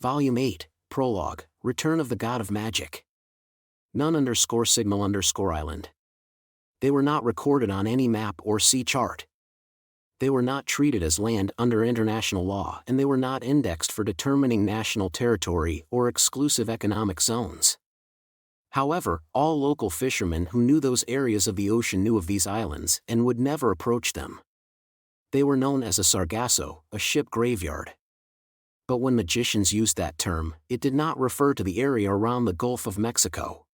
Volume 8, Prologue, Return of the God of Magic. None_signal_island. They were not recorded on any map or sea chart. They were not treated as land under international law, and they were not indexed for determining national territory or exclusive economic zones. However, all local fishermen who knew those areas of the ocean knew of these islands and would never approach them. They were known as a sargasso, a ship graveyard. But when magicians used that term, it did not refer to the area around the Gulf of Mexico.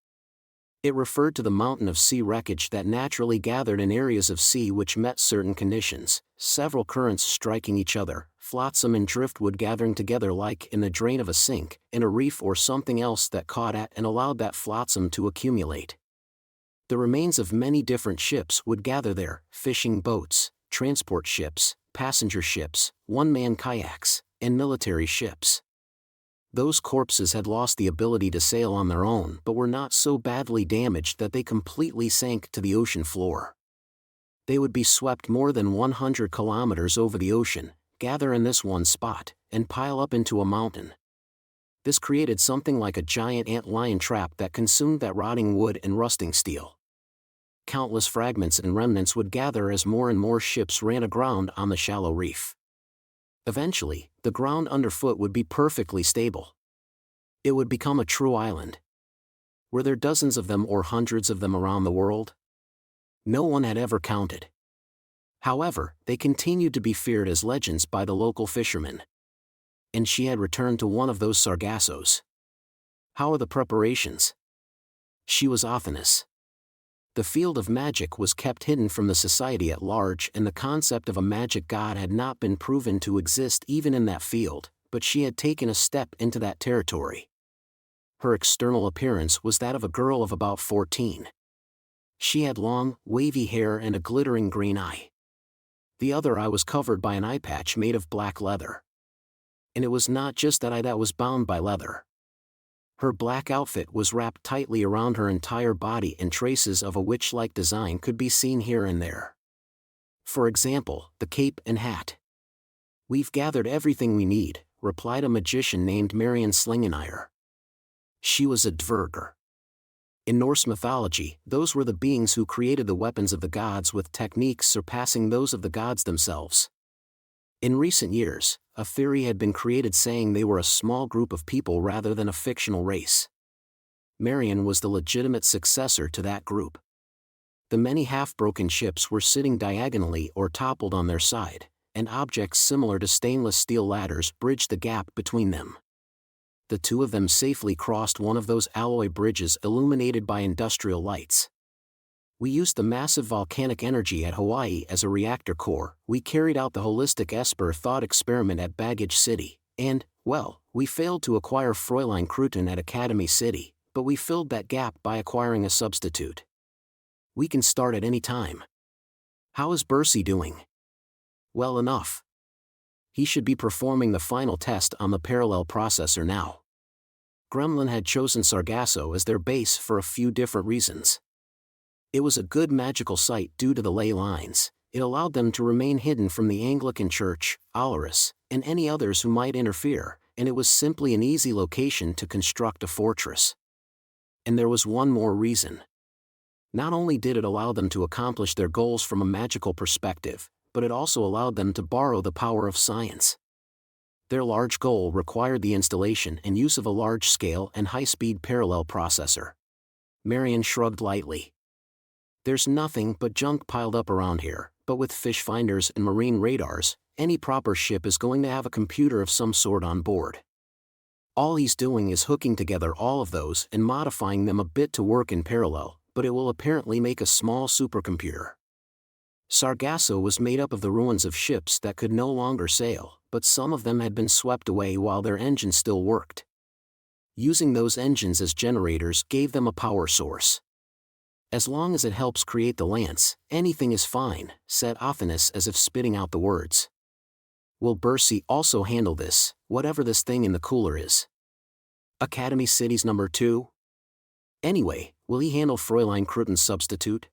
It referred to the mountain of sea wreckage that naturally gathered in areas of sea which met certain conditions, several currents striking each other, flotsam and driftwood gathering together like in the drain of a sink, in a reef or something else that caught at and allowed that flotsam to accumulate. The remains of many different ships would gather there, fishing boats, transport ships, passenger ships, one-man kayaks, and military ships. Those corpses had lost the ability to sail on their own but were not so badly damaged that they completely sank to the ocean floor. They would be swept more than 100 kilometers over the ocean, gather in this one spot, and pile up into a mountain. This created something like a giant ant-lion trap that consumed that rotting wood and rusting steel. Countless fragments and remnants would gather as more and more ships ran aground on the shallow reef. Eventually, the ground underfoot would be perfectly stable. It would become a true island. Were there dozens of them or hundreds of them around the world? No one had ever counted. However, they continued to be feared as legends by the local fishermen. And she had returned to one of those sargassos. How are the preparations? She was Athanas. The field of magic was kept hidden from the society at large, and the concept of a magic god had not been proven to exist even in that field, but she had taken a step into that territory. Her external appearance was that of a girl of about 14. She had long, wavy hair and a glittering green eye. The other eye was covered by an eye patch made of black leather. And it was not just that eye that was bound by leather. Her black outfit was wrapped tightly around her entire body, and traces of a witch-like design could be seen here and there. For example, the cape and hat. "We've gathered everything we need," replied a magician named Marion Slingenire. She was a Dvergr. In Norse mythology, those were the beings who created the weapons of the gods with techniques surpassing those of the gods themselves. In recent years, a theory had been created saying they were a small group of people rather than a fictional race. Marion was the legitimate successor to that group. The many half-broken ships were sitting diagonally or toppled on their side, and objects similar to stainless steel ladders bridged the gap between them. The two of them safely crossed one of those alloy bridges illuminated by industrial lights. "We used the massive volcanic energy at Hawaii as a reactor core, we carried out the holistic Esper thought experiment at Baggage City, and, well, we failed to acquire Fräulein Kruton at Academy City, but we filled that gap by acquiring a substitute. We can start at any time. How is Bercy doing?" "Well enough. He should be performing the final test on the parallel processor now." Gremlin had chosen Sargasso as their base for a few different reasons. It was a good magical site due to the ley lines. It allowed them to remain hidden from the Anglican Church, Alaris, and any others who might interfere, and it was simply an easy location to construct a fortress. And there was one more reason. Not only did it allow them to accomplish their goals from a magical perspective, but it also allowed them to borrow the power of science. Their large goal required the installation and use of a large-scale and high-speed parallel processor. Marion shrugged lightly. "There's nothing but junk piled up around here, but with fish finders and marine radars, any proper ship is going to have a computer of some sort on board. All he's doing is hooking together all of those and modifying them a bit to work in parallel, but it will apparently make a small supercomputer." Sargasso was made up of the ruins of ships that could no longer sail, but some of them had been swept away while their engines still worked. Using those engines as generators gave them a power source. "As long as it helps create the lance, anything is fine," said Athanas as if spitting out the words. "Will Bercy also handle this, whatever this thing in the cooler is? Academy City's number 2? Anyway, will he handle Fräulein Kruton's substitute?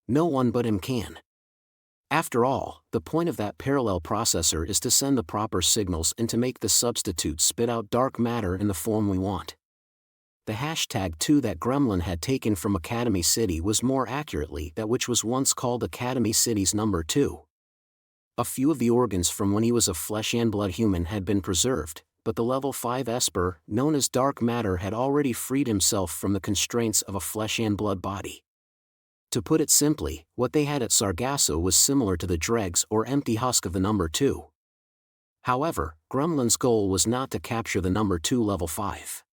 No one but him can." After all, the point of that parallel processor is to send the proper signals and to make the substitute spit out dark matter in the form we want. The hashtag 2 that Gremlin had taken from Academy City was more accurately that which was once called Academy City's number 2. A few of the organs from when he was a flesh and blood human had been preserved, but the level 5 Esper, known as dark matter, had already freed himself from the constraints of a flesh and blood body. To put it simply, what they had at Sargasso was similar to the dregs or empty husk of the number 2. However, Gremlin's goal was not to capture the number 2 level 5.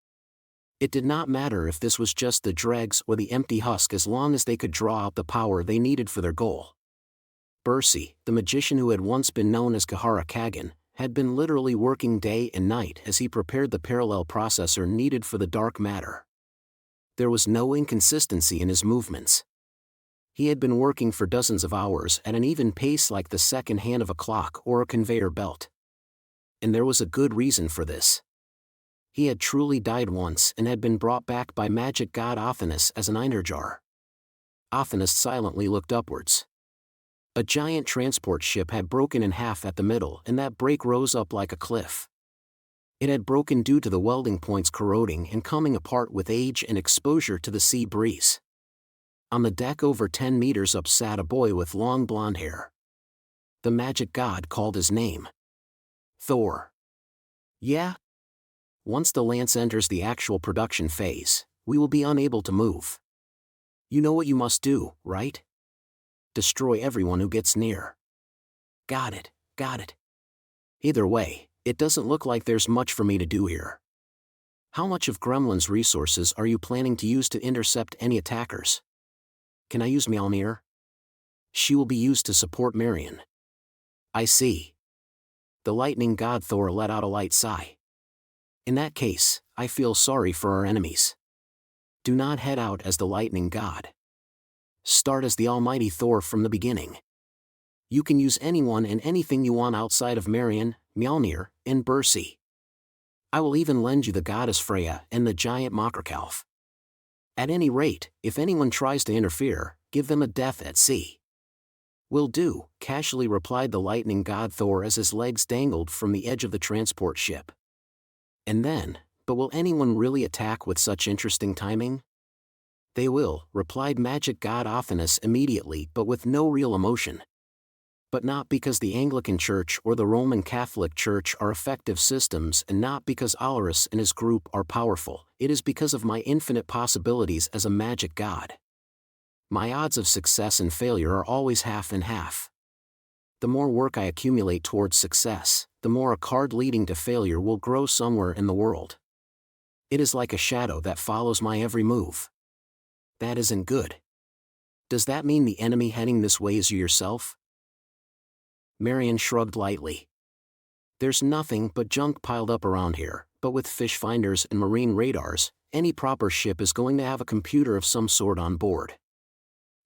It did not matter if this was just the dregs or the empty husk as long as they could draw out the power they needed for their goal. Bursey, the magician who had once been known as Kahara Kagan, had been literally working day and night as he prepared the parallel processor needed for the dark matter. There was no inconsistency in his movements. He had been working for dozens of hours at an even pace like the second hand of a clock or a conveyor belt. And there was a good reason for this. He had truly died once and had been brought back by magic god Athanas as an Einerjar. Athanas silently looked upwards. A giant transport ship had broken in half at the middle, and that break rose up like a cliff. It had broken due to the welding points corroding and coming apart with age and exposure to the sea breeze. On the deck over 10 meters up sat a boy with long blonde hair. The magic god called his name. Thor. Yeah? Once the lance enters the actual production phase, we will be unable to move. You know what you must do, right? Destroy everyone who gets near. Got it, got it. Either way, it doesn't look like there's much for me to do here. How much of Gremlin's resources are you planning to use to intercept any attackers? Can I use Mjolnir? She will be used to support Marion. I see. The lightning god Thor let out a light sigh. In that case, I feel sorry for our enemies. Do not head out as the lightning god. Start as the almighty Thor from the beginning. You can use anyone and anything you want outside of Marion, Mjolnir, and Bursey. I will even lend you the goddess Freya and the giant Mockerkalf. At any rate, if anyone tries to interfere, give them a death at sea. Will do, casually replied the lightning god Thor as his legs dangled from the edge of the transport ship. And then, but will anyone really attack with such interesting timing? They will, replied magic god Athanas immediately but with no real emotion. But not because the Anglican Church or the Roman Catholic Church are effective systems and not because Alaris and his group are powerful, it is because of my infinite possibilities as a magic god. My odds of success and failure are always half and half. The more work I accumulate towards success, the more a card leading to failure will grow somewhere in the world. It is like a shadow that follows my every move. That isn't good. Does that mean the enemy heading this way is you yourself? Marion shrugged lightly. There's nothing but junk piled up around here, but with fish finders and marine radars, any proper ship is going to have a computer of some sort on board.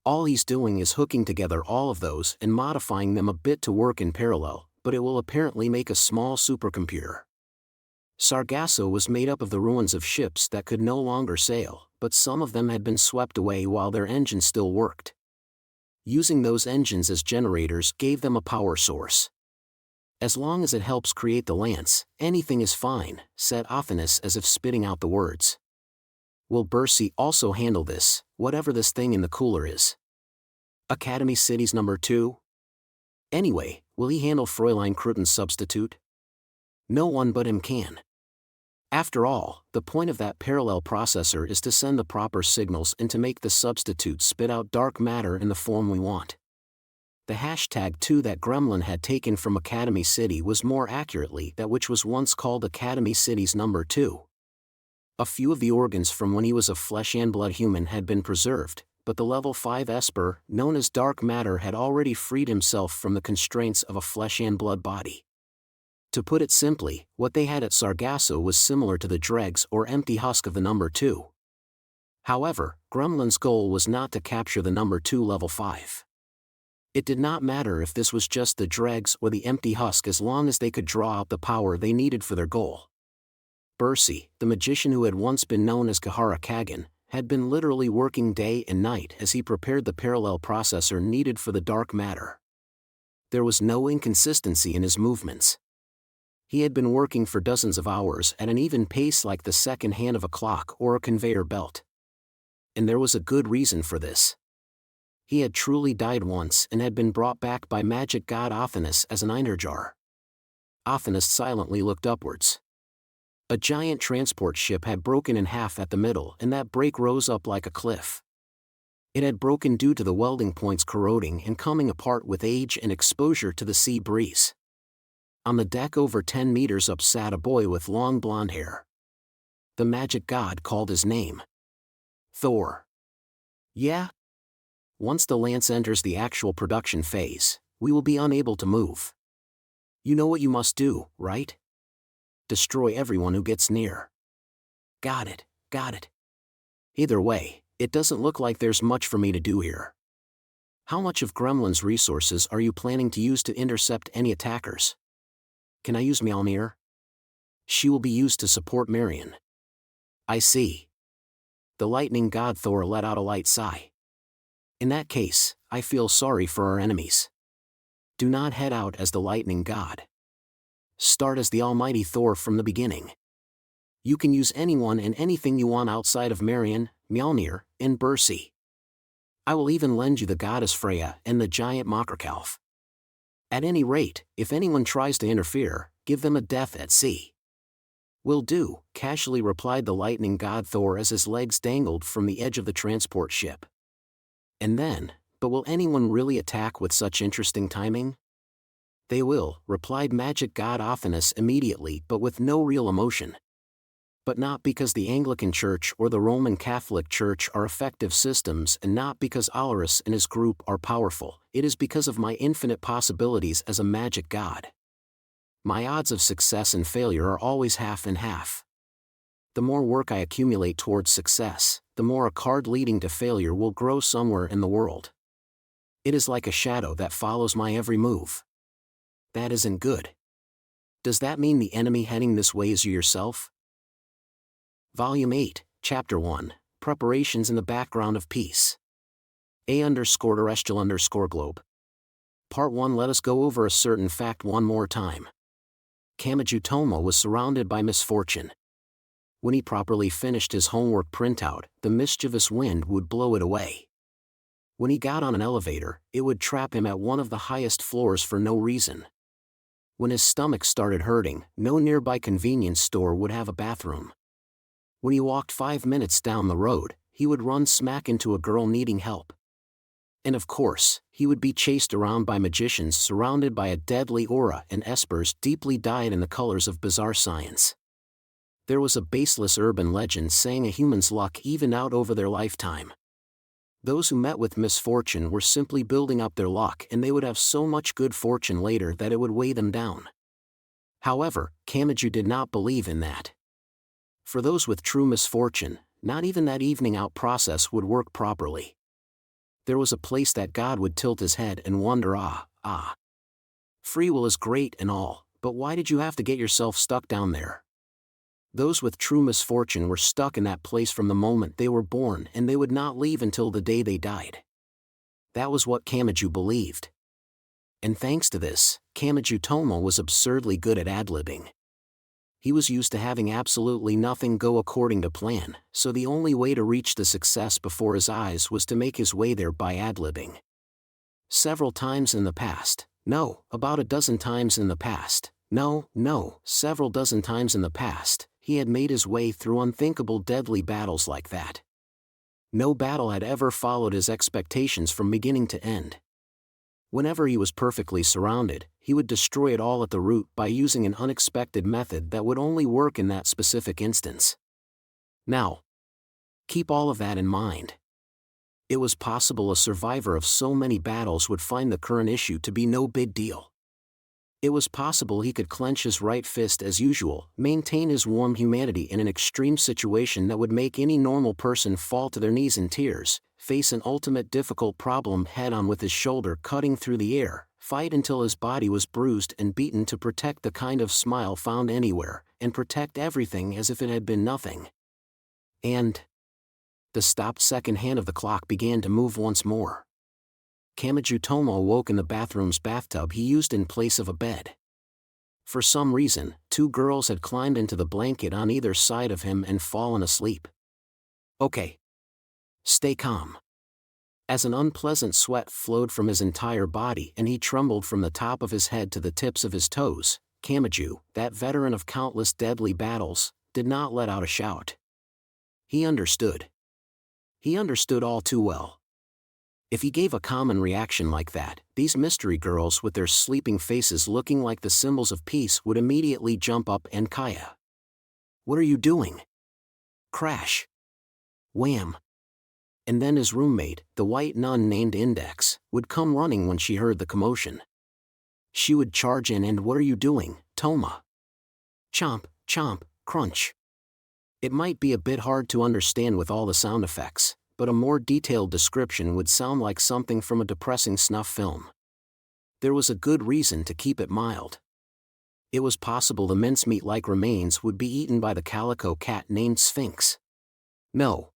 All he's doing is hooking together all of those and modifying them a bit to work in parallel, but it will apparently make a small supercomputer. Sargasso was made up of the ruins of ships that could no longer sail, but some of them had been swept away while their engines still worked. Using those engines as generators gave them a power source. As long as it helps create the lance, anything is fine, said Athanas as if spitting out the words. Will Bursey also handle this, whatever this thing in the cooler is? Academy City's number 2? Anyway, will he handle Fräulein Kruten's substitute? No one but him can. After all, the point of that parallel processor is to send the proper signals and to make the substitute spit out dark matter in the form we want. The hashtag 2 that Gremlin had taken from Academy City was more accurately that which was once called Academy City's number 2. A few of the organs from when he was a flesh and blood human had been preserved, but the level 5 Esper, known as dark matter, had already freed himself from the constraints of a flesh and blood body. To put it simply, what they had at Sargasso was similar to the dregs or empty husk of the number 2. However, Gremlin's goal was not to capture the number 2 level 5. It did not matter if this was just the dregs or the empty husk as long as they could draw out the power they needed for their goal. Bursey, the magician who had once been known as Kahara Kagan, had been literally working day and night as he prepared the parallel processor needed for the dark matter. There was no inconsistency in his movements. He had been working for dozens of hours at an even pace like the second hand of a clock or a conveyor belt. And there was a good reason for this. He had truly died once and had been brought back by magic god Athanas as an Einerjar. Athanas silently looked upwards. A giant transport ship had broken in half at the middle, and that break rose up like a cliff. It had broken due to the welding points corroding and coming apart with age and exposure to the sea breeze. On the deck over 10 meters up sat a boy with long blonde hair. The magic god called his name. Thor. Yeah? Once the lance enters the actual production phase, we will be unable to move. You know what you must do, right? Destroy everyone who gets near. Got it, got it. Either way, it doesn't look like there's much for me to do here. How much of Gremlin's resources are you planning to use to intercept any attackers? Can I use Mjolnir? She will be used to support Marion. I see. The lightning god Thor let out a light sigh. In that case, I feel sorry for our enemies. Do not head out as the lightning god. Start as the almighty Thor from the beginning. You can use anyone and anything you want outside of Marion, Mjolnir, and Bersi. I will even lend you the goddess Freya and the giant Mockerkalf. At any rate, if anyone tries to interfere, give them a death at sea. Will do, casually replied the lightning god Thor as his legs dangled from the edge of the transport ship. And then, but will anyone really attack with such interesting timing? They will, replied magic god Athanas immediately but with no real emotion. But not because the Anglican Church or the Roman Catholic Church are effective systems, and not because Alaris and his group are powerful, it is because of my infinite possibilities as a magic god. My odds of success and failure are always half and half. The more work I accumulate towards success, the more a card leading to failure will grow somewhere in the world. It is like a shadow that follows my every move. That isn't good. Does that mean the enemy heading this way is you yourself? Volume 8, Chapter 1, Preparations in the Background of Peace. A_terrestrial_globe. Part 1. Let us go over a certain fact one more time. Kamachi Tomo was surrounded by misfortune. When he properly finished his homework printout, the mischievous wind would blow it away. When he got on an elevator, it would trap him at one of the highest floors for no reason. When his stomach started hurting, no nearby convenience store would have a bathroom. When he walked 5 minutes down the road, he would run smack into a girl needing help. And of course, he would be chased around by magicians surrounded by a deadly aura and espers deeply dyed in the colors of bizarre science. There was a baseless urban legend saying a human's luck evened out over their lifetime. Those who met with misfortune were simply building up their luck, and they would have so much good fortune later that it would weigh them down. However, Kamachi did not believe in that. For those with true misfortune, not even that evening out process would work properly. There was a place that God would tilt his head and wonder, free will is great and all, but why did you have to get yourself stuck down there? Those with true misfortune were stuck in that place from the moment they were born, and they would not leave until the day they died. That was what Kamachi believed. And thanks to this, Kamachi Tomo was absurdly good at ad-libbing. He was used to having absolutely nothing go according to plan, so the only way to reach the success before his eyes was to make his way there by ad-libbing. Several times in the past, about a dozen times in the past, several dozen times in the past, he had made his way through unthinkable deadly battles like that. No battle had ever followed his expectations from beginning to end. Whenever he was perfectly surrounded, he would destroy it all at the root by using an unexpected method that would only work in that specific instance. Now, keep all of that in mind. It was possible a survivor of so many battles would find the current issue to be no big deal. It was possible he could clench his right fist as usual, maintain his warm humanity in an extreme situation that would make any normal person fall to their knees in tears, face an ultimate difficult problem head-on with his shoulder cutting through the air, fight until his body was bruised and beaten to protect the kind of smile found anywhere, and protect everything as if it had been nothing. And the stopped second hand of the clock began to move once more. Kamachi Tomo awoke in the bathroom's bathtub he used in place of a bed. For some reason, two girls had climbed into the blanket on either side of him and fallen asleep. Okay. Stay calm. As an unpleasant sweat flowed from his entire body and he trembled from the top of his head to the tips of his toes, Kamachi, that veteran of countless deadly battles, did not let out a shout. He understood. He understood all too well. If he gave a common reaction like that, these mystery girls with their sleeping faces looking like the symbols of peace would immediately jump up and kaya. What are you doing? Crash. Wham. And then his roommate, the white nun named Index, would come running when she heard the commotion. She would charge in and what are you doing, Toma? Chomp, chomp, crunch. It might be a bit hard to understand with all the sound effects, but a more detailed description would sound like something from a depressing snuff film. There was a good reason to keep it mild. It was possible the mincemeat-like remains would be eaten by the calico cat named Sphinx. No.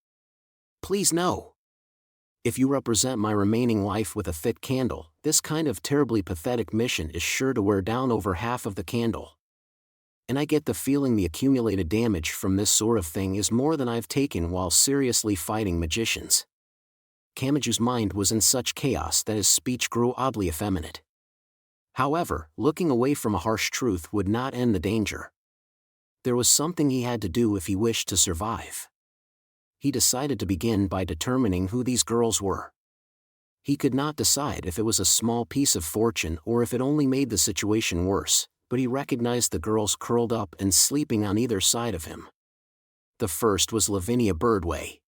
Please no. If you represent my remaining life with a thick candle, this kind of terribly pathetic mission is sure to wear down over half of the candle. And I get the feeling the accumulated damage from this sort of thing is more than I've taken while seriously fighting magicians. Kamachi's mind was in such chaos that his speech grew oddly effeminate. However, looking away from a harsh truth would not end the danger. There was something he had to do if he wished to survive. He decided to begin by determining who these girls were. He could not decide if it was a small piece of fortune or if it only made the situation worse, but he recognized the girls curled up and sleeping on either side of him. The first was Lavinia Birdway.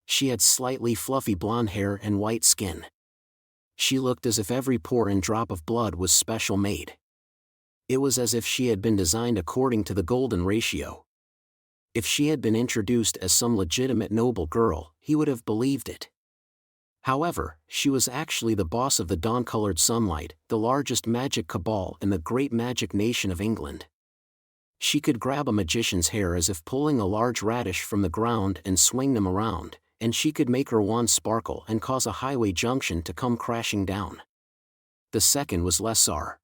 She had slightly fluffy blonde hair and white skin. She looked as if every pore and drop of blood was special made. It was as if she had been designed according to the golden ratio. If she had been introduced as some legitimate noble girl, he would have believed it. However, she was actually the boss of the Dawn-Colored Sunlight, the largest magic cabal in the great magic nation of England. She could grab a magician's hair as if pulling a large radish from the ground and swing them around, and she could make her wand sparkle and cause a highway junction to come crashing down. The second was Lessar.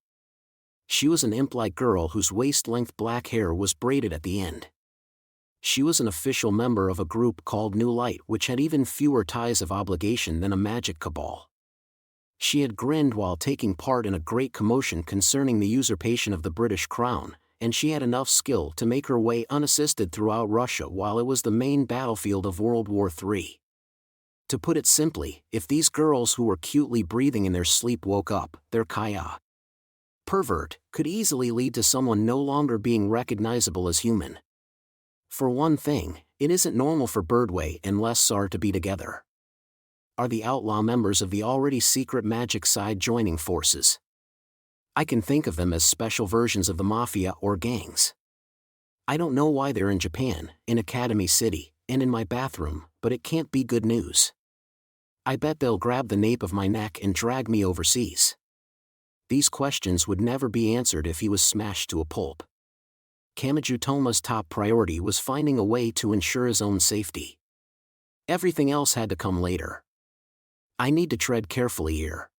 She was an imp-like girl whose waist-length black hair was braided at the end. She was an official member of a group called New Light which had even fewer ties of obligation than a magic cabal. She had grinned while taking part in a great commotion concerning the usurpation of the British crown, and she had enough skill to make her way unassisted throughout Russia while it was the main battlefield of World War III. To put it simply, if these girls who were cutely breathing in their sleep woke up, their kaya pervert could easily lead to someone no longer being recognizable as human. For one thing, it isn't normal for Birdway and Lessar to be together. Are the outlaw members of the already secret magic side joining forces? I can think of them as special versions of the mafia or gangs. I don't know why they're in Japan, in Academy City, and in my bathroom, but it can't be good news. I bet they'll grab the nape of my neck and drag me overseas. These questions would never be answered if he was smashed to a pulp. Kamachi Toma's top priority was finding a way to ensure his own safety. Everything else had to come later. I need to tread carefully here.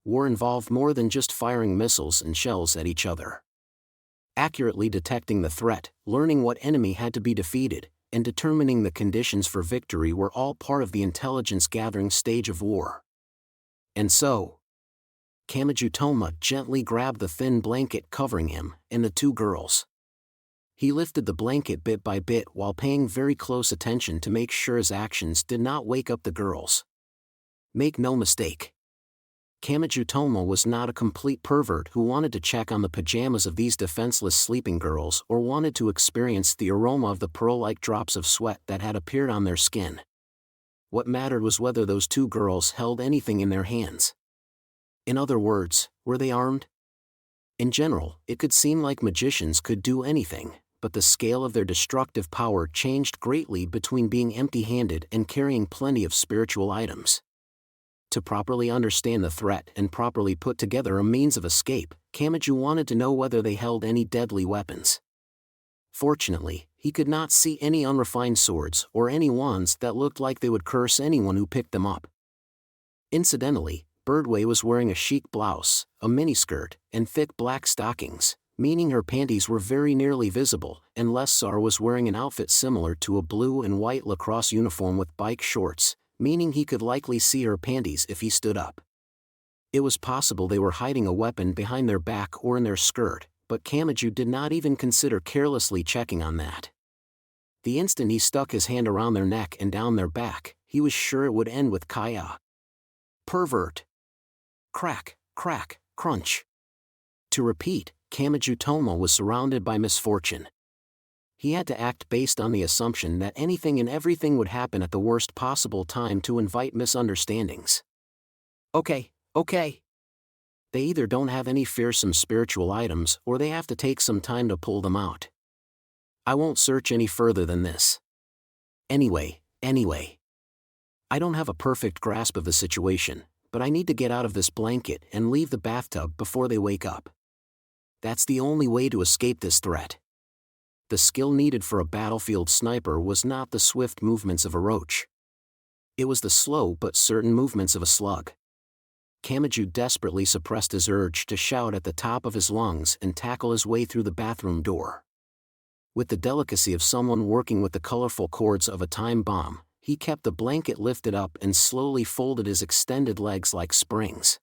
War involved more than just firing missiles and shells at each other. Accurately detecting the threat, learning what enemy had to be defeated, and determining the conditions for victory were all part of the intelligence-gathering stage of war. And so, Kamachi Toma gently grabbed the thin blanket covering him and the two girls. He lifted the blanket bit by bit while paying very close attention to make sure his actions did not wake up the girls. Make no mistake. Kamachi Toma was not a complete pervert who wanted to check on the pajamas of these defenseless sleeping girls or wanted to experience the aroma of the pearl-like drops of sweat that had appeared on their skin. What mattered was whether those two girls held anything in their hands. In other words, were they armed? In general, it could seem like magicians could do anything, but the scale of their destructive power changed greatly between being empty-handed and carrying plenty of spiritual items. To properly understand the threat and properly put together a means of escape, Kamachi wanted to know whether they held any deadly weapons. Fortunately, he could not see any unrefined swords or any wands that looked like they would curse anyone who picked them up. Incidentally, Birdway was wearing a chic blouse, a miniskirt, and thick black stockings, meaning her panties were very nearly visible, and Lessar was wearing an outfit similar to a blue and white lacrosse uniform with bike shorts, meaning he could likely see her panties if he stood up. It was possible they were hiding a weapon behind their back or in their skirt, but Kamachi did not even consider carelessly checking on that. The instant he stuck his hand around their neck and down their back, he was sure it would end with Kaya. Pervert. Crack, crack, crunch. To repeat, Kamachi Tomo was surrounded by misfortune. He had to act based on the assumption that anything and everything would happen at the worst possible time to invite misunderstandings. Okay. They either don't have any fearsome spiritual items or they have to take some time to pull them out. I won't search any further than this. Anyway. I don't have a perfect grasp of the situation, but I need to get out of this blanket and leave the bathtub before they wake up. That's the only way to escape this threat. The skill needed for a battlefield sniper was not the swift movements of a roach. It was the slow but certain movements of a slug. Kamachi desperately suppressed his urge to shout at the top of his lungs and tackle his way through the bathroom door. With the delicacy of someone working with the colorful cords of a time bomb, he kept the blanket lifted up and slowly folded his extended legs like springs.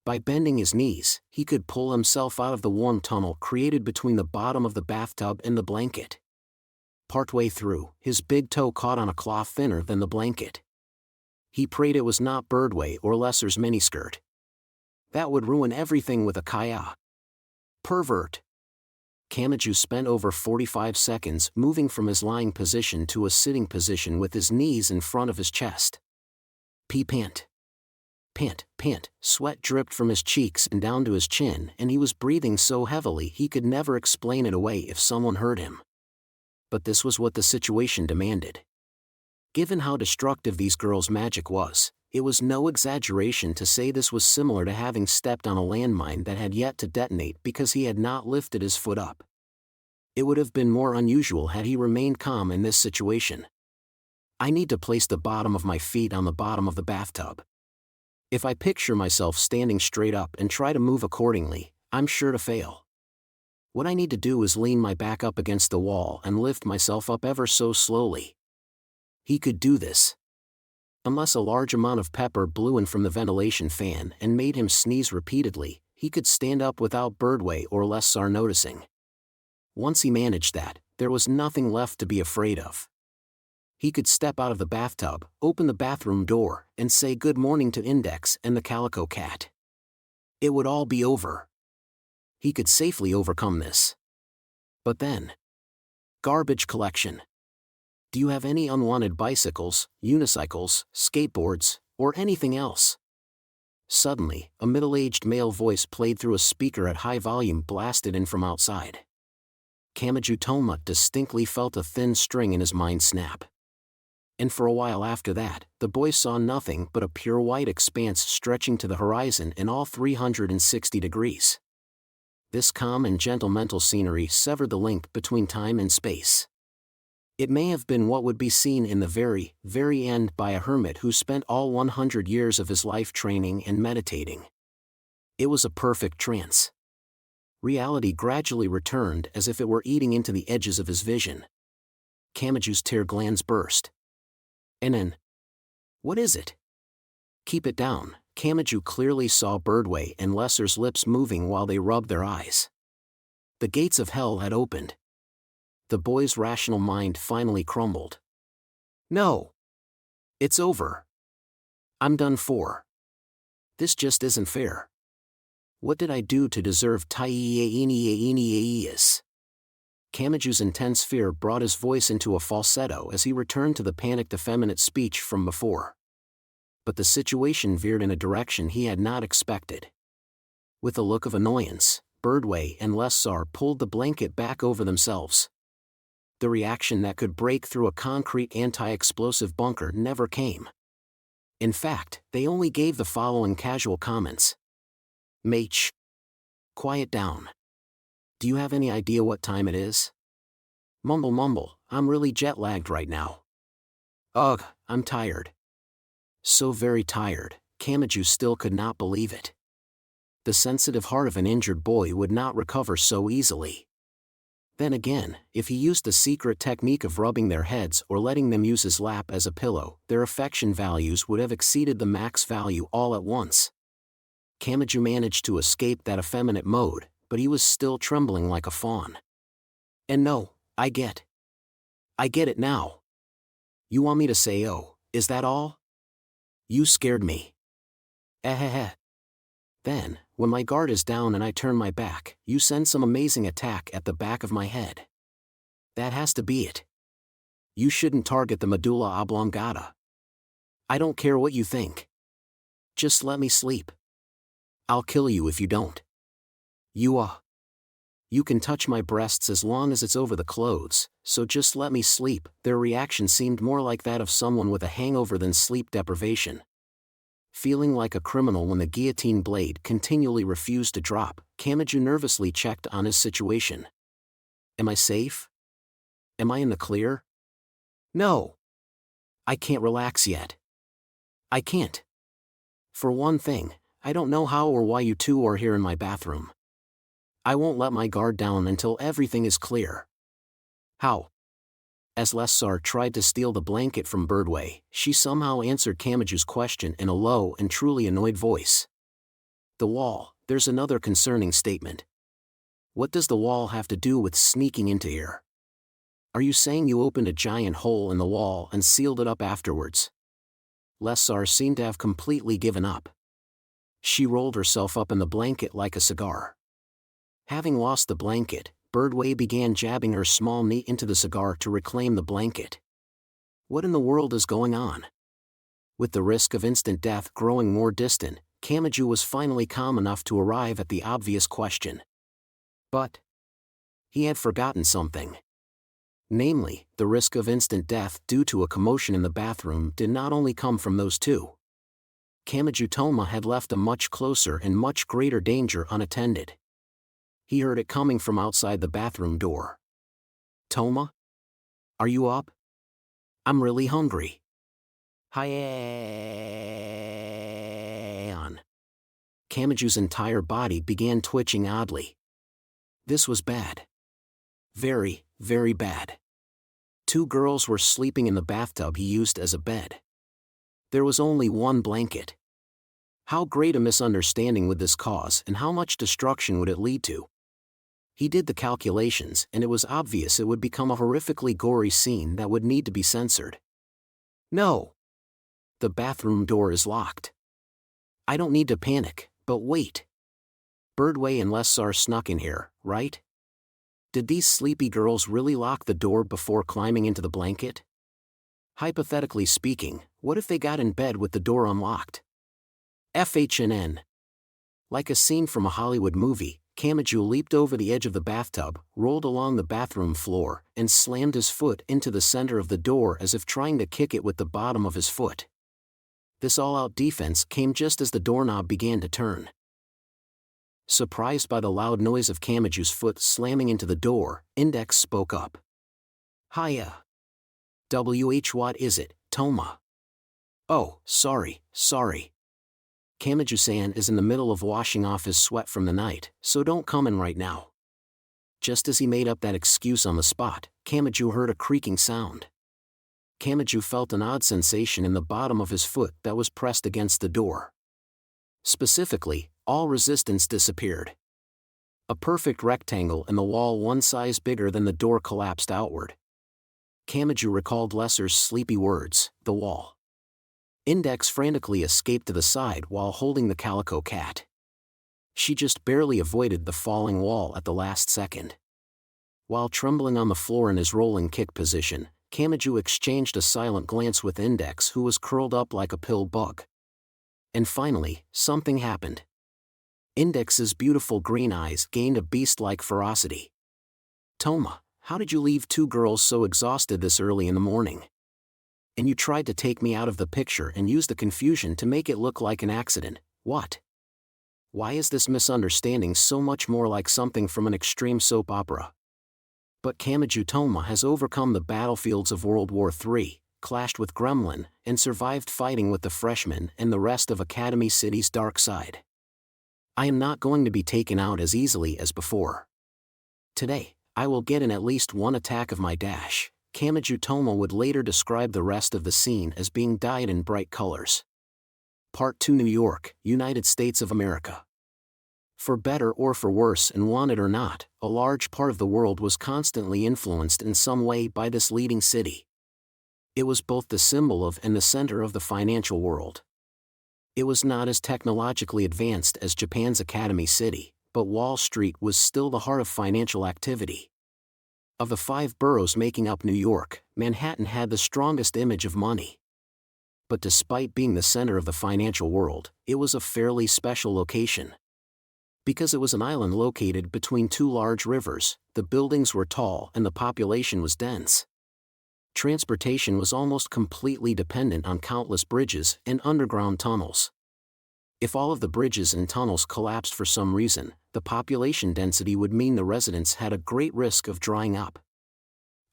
By bending his knees, he could pull himself out of the warm tunnel created between the bottom of the bathtub and the blanket. Partway through, his big toe caught on a cloth thinner than the blanket. He prayed it was not Birdway or Lesser's miniskirt. That would ruin everything with a Kaya. Pervert. Kamachi spent over 45 seconds moving from his lying position to a sitting position with his knees in front of his chest. Pant. Sweat dripped from his cheeks and down to his chin, and he was breathing so heavily he could never explain it away if someone heard him. But this was what the situation demanded. Given how destructive these girls' magic was, it was no exaggeration to say this was similar to having stepped on a landmine that had yet to detonate because he had not lifted his foot up. It would have been more unusual had he remained calm in this situation. I need to place the bottom of my feet on the bottom of the bathtub. If I picture myself standing straight up and try to move accordingly, I'm sure to fail. What I need to do is lean my back up against the wall and lift myself up ever so slowly. He could do this. Unless a large amount of pepper blew in from the ventilation fan and made him sneeze repeatedly, he could stand up without Birdway or Lessar noticing. Once he managed that, there was nothing left to be afraid of. He could step out of the bathtub, open the bathroom door, and say good morning to Index and the Calico Cat. It would all be over. He could safely overcome this. But then. Garbage collection. Do you have any unwanted bicycles, unicycles, skateboards, or anything else? Suddenly, a middle-aged male voice played through a speaker at high volume blasted in from outside. Kamachi Tomo distinctly felt a thin string in his mind snap. And for a while after that, the boy saw nothing but a pure white expanse stretching to the horizon in all 360 degrees. This calm and gentle mental scenery severed the link between time and space. It may have been what would be seen in the very, very end by a hermit who spent all 100 years of his life training and meditating. It was a perfect trance. Reality gradually returned as if it were eating into the edges of his vision. Kamachi's tear glands burst. And then. What is it? Keep it down. Kamachi clearly saw Birdway and Lesser's lips moving while they rubbed their eyes. The gates of hell had opened. The boy's rational mind finally crumbled. No. It's over. I'm done for. This just isn't fair. What did I do to deserve Taiyeiniyeiniyeis? Kamachi's intense fear brought his voice into a falsetto as he returned to the panicked effeminate speech from before. But the situation veered in a direction he had not expected. With a look of annoyance, Birdway and Lessar pulled the blanket back over themselves. The reaction that could break through a concrete anti-explosive bunker never came. In fact, they only gave the following casual comments. Mate. Quiet down. Do you have any idea what time it is? Mumble, I'm really jet-lagged right now. Ugh, I'm tired. So very tired, Kamachi still could not believe it. The sensitive heart of an injured boy would not recover so easily. Then again, if he used the secret technique of rubbing their heads or letting them use his lap as a pillow, their affection values would have exceeded the max value all at once. Kamachi managed to escape that effeminate mode, but he was still trembling like a fawn. And no, I get it now. You want me to say oh, is that all? You scared me. Then, when my guard is down and I turn my back, you send some amazing attack at the back of my head. That has to be it. You shouldn't target the medulla oblongata. I don't care what you think. Just let me sleep. I'll kill you if you don't. You can touch my breasts as long as it's over the clothes, so just let me sleep. Their reaction seemed more like that of someone with a hangover than sleep deprivation. Feeling like a criminal when the guillotine blade continually refused to drop, Kamachi nervously checked on his situation. Am I safe? Am I in the clear? No. I can't relax yet. I can't. For one thing, I don't know how or why you two are here in my bathroom. I won't let my guard down until everything is clear. How? As Lessar tried to steal the blanket from Birdway, she somehow answered Kamachi's question in a low and truly annoyed voice. The wall, there's another concerning statement. What does the wall have to do with sneaking into here? Are you saying you opened a giant hole in the wall and sealed it up afterwards? Lessar seemed to have completely given up. She rolled herself up in the blanket like a cigar. Having lost the blanket, Birdway began jabbing her small knee into the cigar to reclaim the blanket. What in the world is going on? With the risk of instant death growing more distant, Kamachi was finally calm enough to arrive at the obvious question. But he had forgotten something. Namely, the risk of instant death due to a commotion in the bathroom did not only come from those two. Kamachi Toma had left a much closer and much greater danger unattended. He heard it coming from outside the bathroom door. Toma? Are you up? I'm really hungry. Hi-on. Kamachi's entire body began twitching oddly. This was bad. Very, very bad. Two girls were sleeping in the bathtub he used as a bed. There was only one blanket. How great a misunderstanding would this cause and how much destruction would it lead to? He did the calculations and it was obvious it would become a horrifically gory scene that would need to be censored. No. The bathroom door is locked. I don't need to panic, but wait. Birdway and Lessar snuck in here, right? Did these sleepy girls really lock the door before climbing into the blanket? Hypothetically speaking, what if they got in bed with the door unlocked? FHNN. Like a scene from a Hollywood movie, Kamachi leaped over the edge of the bathtub, rolled along the bathroom floor, and slammed his foot into the center of the door as if trying to kick it with the bottom of his foot. This all-out defense came just as the doorknob began to turn. Surprised by the loud noise of Kamachi's foot slamming into the door, Index spoke up. Hiya. What is it, Toma? Oh, sorry. Kamachi-san is in the middle of washing off his sweat from the night, so don't come in right now. Just as he made up that excuse on the spot, Kamachi heard a creaking sound. Kamachi felt an odd sensation in the bottom of his foot that was pressed against the door. Specifically, all resistance disappeared. A perfect rectangle in the wall one size bigger than the door collapsed outward. Kamachi recalled Lessar's sleepy words, the wall. Index frantically escaped to the side while holding the calico cat. She just barely avoided the falling wall at the last second. While trembling on the floor in his rolling kick position, Kamachi exchanged a silent glance with Index, who was curled up like a pill bug. And finally, something happened. Index's beautiful green eyes gained a beast-like ferocity. Toma, how did you leave two girls so exhausted this early in the morning? And you tried to take me out of the picture and use the confusion to make it look like an accident, what? Why is this misunderstanding so much more like something from an extreme soap opera? But Kamachi Toma has overcome the battlefields of World War III, clashed with Gremlin, and survived fighting with the Freshmen and the rest of Academy City's dark side. I am not going to be taken out as easily as before. Today, I will get in at least one attack of my dash. Kamachi Tomo would later describe the rest of the scene as being dyed in bright colors. Part 2 New York, United States of America. For better or for worse and wanted or not, a large part of the world was constantly influenced in some way by this leading city. It was both the symbol of and the center of the financial world. It was not as technologically advanced as Japan's Academy City, but Wall Street was still the heart of financial activity. Of the 5 boroughs making up New York, Manhattan had the strongest image of money. But despite being the center of the financial world, it was a fairly special location. Because it was an island located between 2 large rivers, the buildings were tall and the population was dense. Transportation was almost completely dependent on countless bridges and underground tunnels. If all of the bridges and tunnels collapsed for some reason, the population density would mean the residents had a great risk of drying up.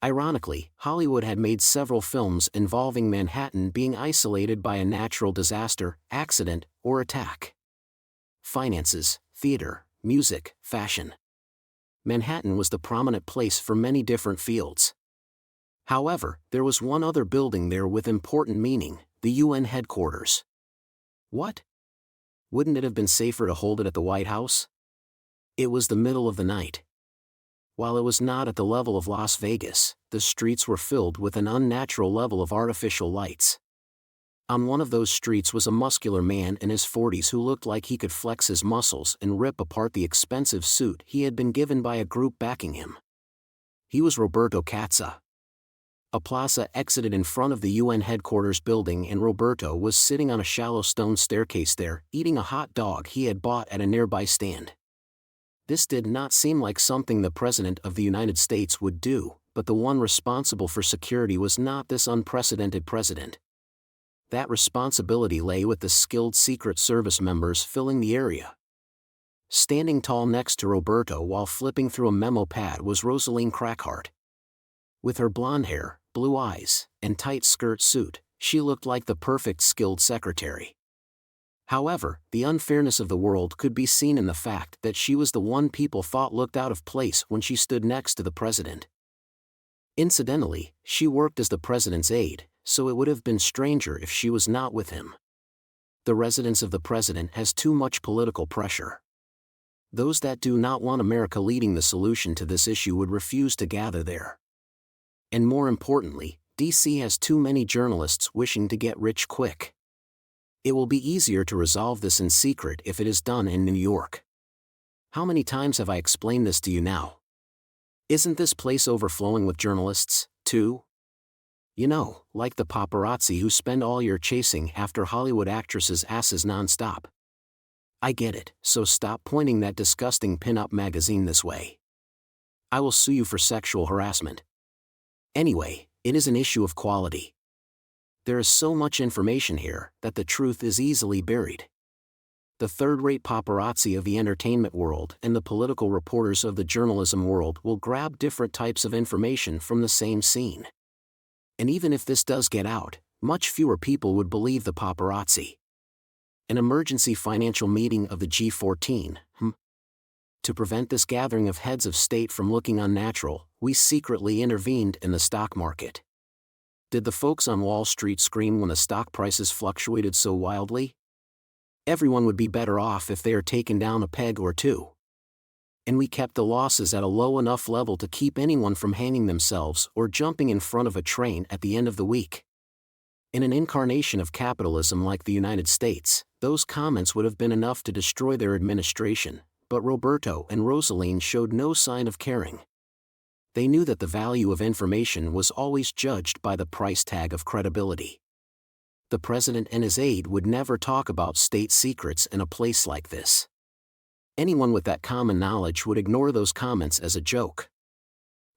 Ironically, Hollywood had made several films involving Manhattan being isolated by a natural disaster, accident, or attack. Finances, theater, music, fashion. Manhattan was the prominent place for many different fields. However, there was one other building there with important meaning, the UN headquarters. What? Wouldn't it have been safer to hold it at the White House? It was the middle of the night. While it was not at the level of Las Vegas, the streets were filled with an unnatural level of artificial lights. On one of those streets was a muscular man in his 40s who looked like he could flex his muscles and rip apart the expensive suit he had been given by a group backing him. He was Roberto Katza. A plaza exited in front of the UN headquarters building and Roberto was sitting on a shallow stone staircase there, eating a hot dog he had bought at a nearby stand. This did not seem like something the President of the United States would do, but the one responsible for security was not this unprecedented president. That responsibility lay with the skilled Secret Service members filling the area. Standing tall next to Roberto while flipping through a memo pad was Rosaline Crackhart. With her blonde hair, blue eyes, and tight skirt suit, she looked like the perfect skilled secretary. However, the unfairness of the world could be seen in the fact that she was the one people thought looked out of place when she stood next to the president. Incidentally, she worked as the president's aide, so it would have been stranger if she was not with him. The residence of the president has too much political pressure. Those that do not want America leading the solution to this issue would refuse to gather there. And more importantly, DC has too many journalists wishing to get rich quick. It will be easier to resolve this in secret if it is done in New York. How many times have I explained this to you now? Isn't this place overflowing with journalists, too? You know, like the paparazzi who spend all year chasing after Hollywood actresses' asses nonstop. I get it, so stop pointing that disgusting pin-up magazine this way. I will sue you for sexual harassment. Anyway, it is an issue of quality. There is so much information here that the truth is easily buried. The third-rate paparazzi of the entertainment world and the political reporters of the journalism world will grab different types of information from the same scene. And even if this does get out, much fewer people would believe the paparazzi. An emergency financial meeting of the G14, To prevent this gathering of heads of state from looking unnatural, we secretly intervened in the stock market. Did the folks on Wall Street scream when the stock prices fluctuated so wildly? Everyone would be better off if they are taken down a peg or two. And we kept the losses at a low enough level to keep anyone from hanging themselves or jumping in front of a train at the end of the week. In an incarnation of capitalism like the United States, those comments would have been enough to destroy their administration, but Roberto and Rosaline showed no sign of caring. They knew that the value of information was always judged by the price tag of credibility. The president and his aide would never talk about state secrets in a place like this. Anyone with that common knowledge would ignore those comments as a joke.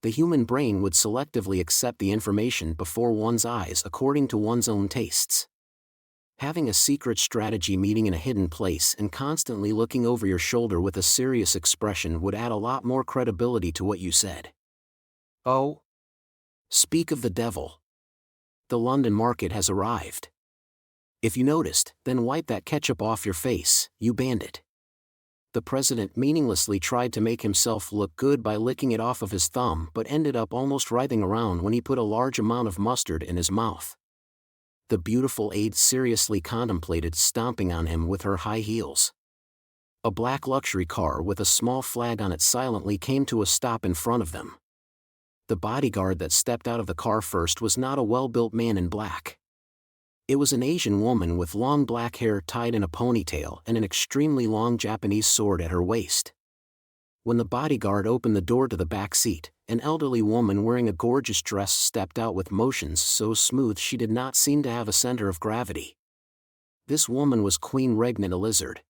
The human brain would selectively accept the information before one's eyes according to one's own tastes. Having a secret strategy meeting in a hidden place and constantly looking over your shoulder with a serious expression would add a lot more credibility to what you said. Oh? Speak of the devil. The London market has arrived. If you noticed, then wipe that ketchup off your face, you bandit. The president meaninglessly tried to make himself look good by licking it off of his thumb but ended up almost writhing around when he put a large amount of mustard in his mouth. The beautiful aide seriously contemplated stomping on him with her high heels. A black luxury car with a small flag on it silently came to a stop in front of them. The bodyguard that stepped out of the car first was not a well-built man in black. It was an Asian woman with long black hair tied in a ponytail and an extremely long Japanese sword at her waist. When the bodyguard opened the door to the back seat, an elderly woman wearing a gorgeous dress stepped out with motions so smooth she did not seem to have a center of gravity. This woman was Queen Regnant Elizard.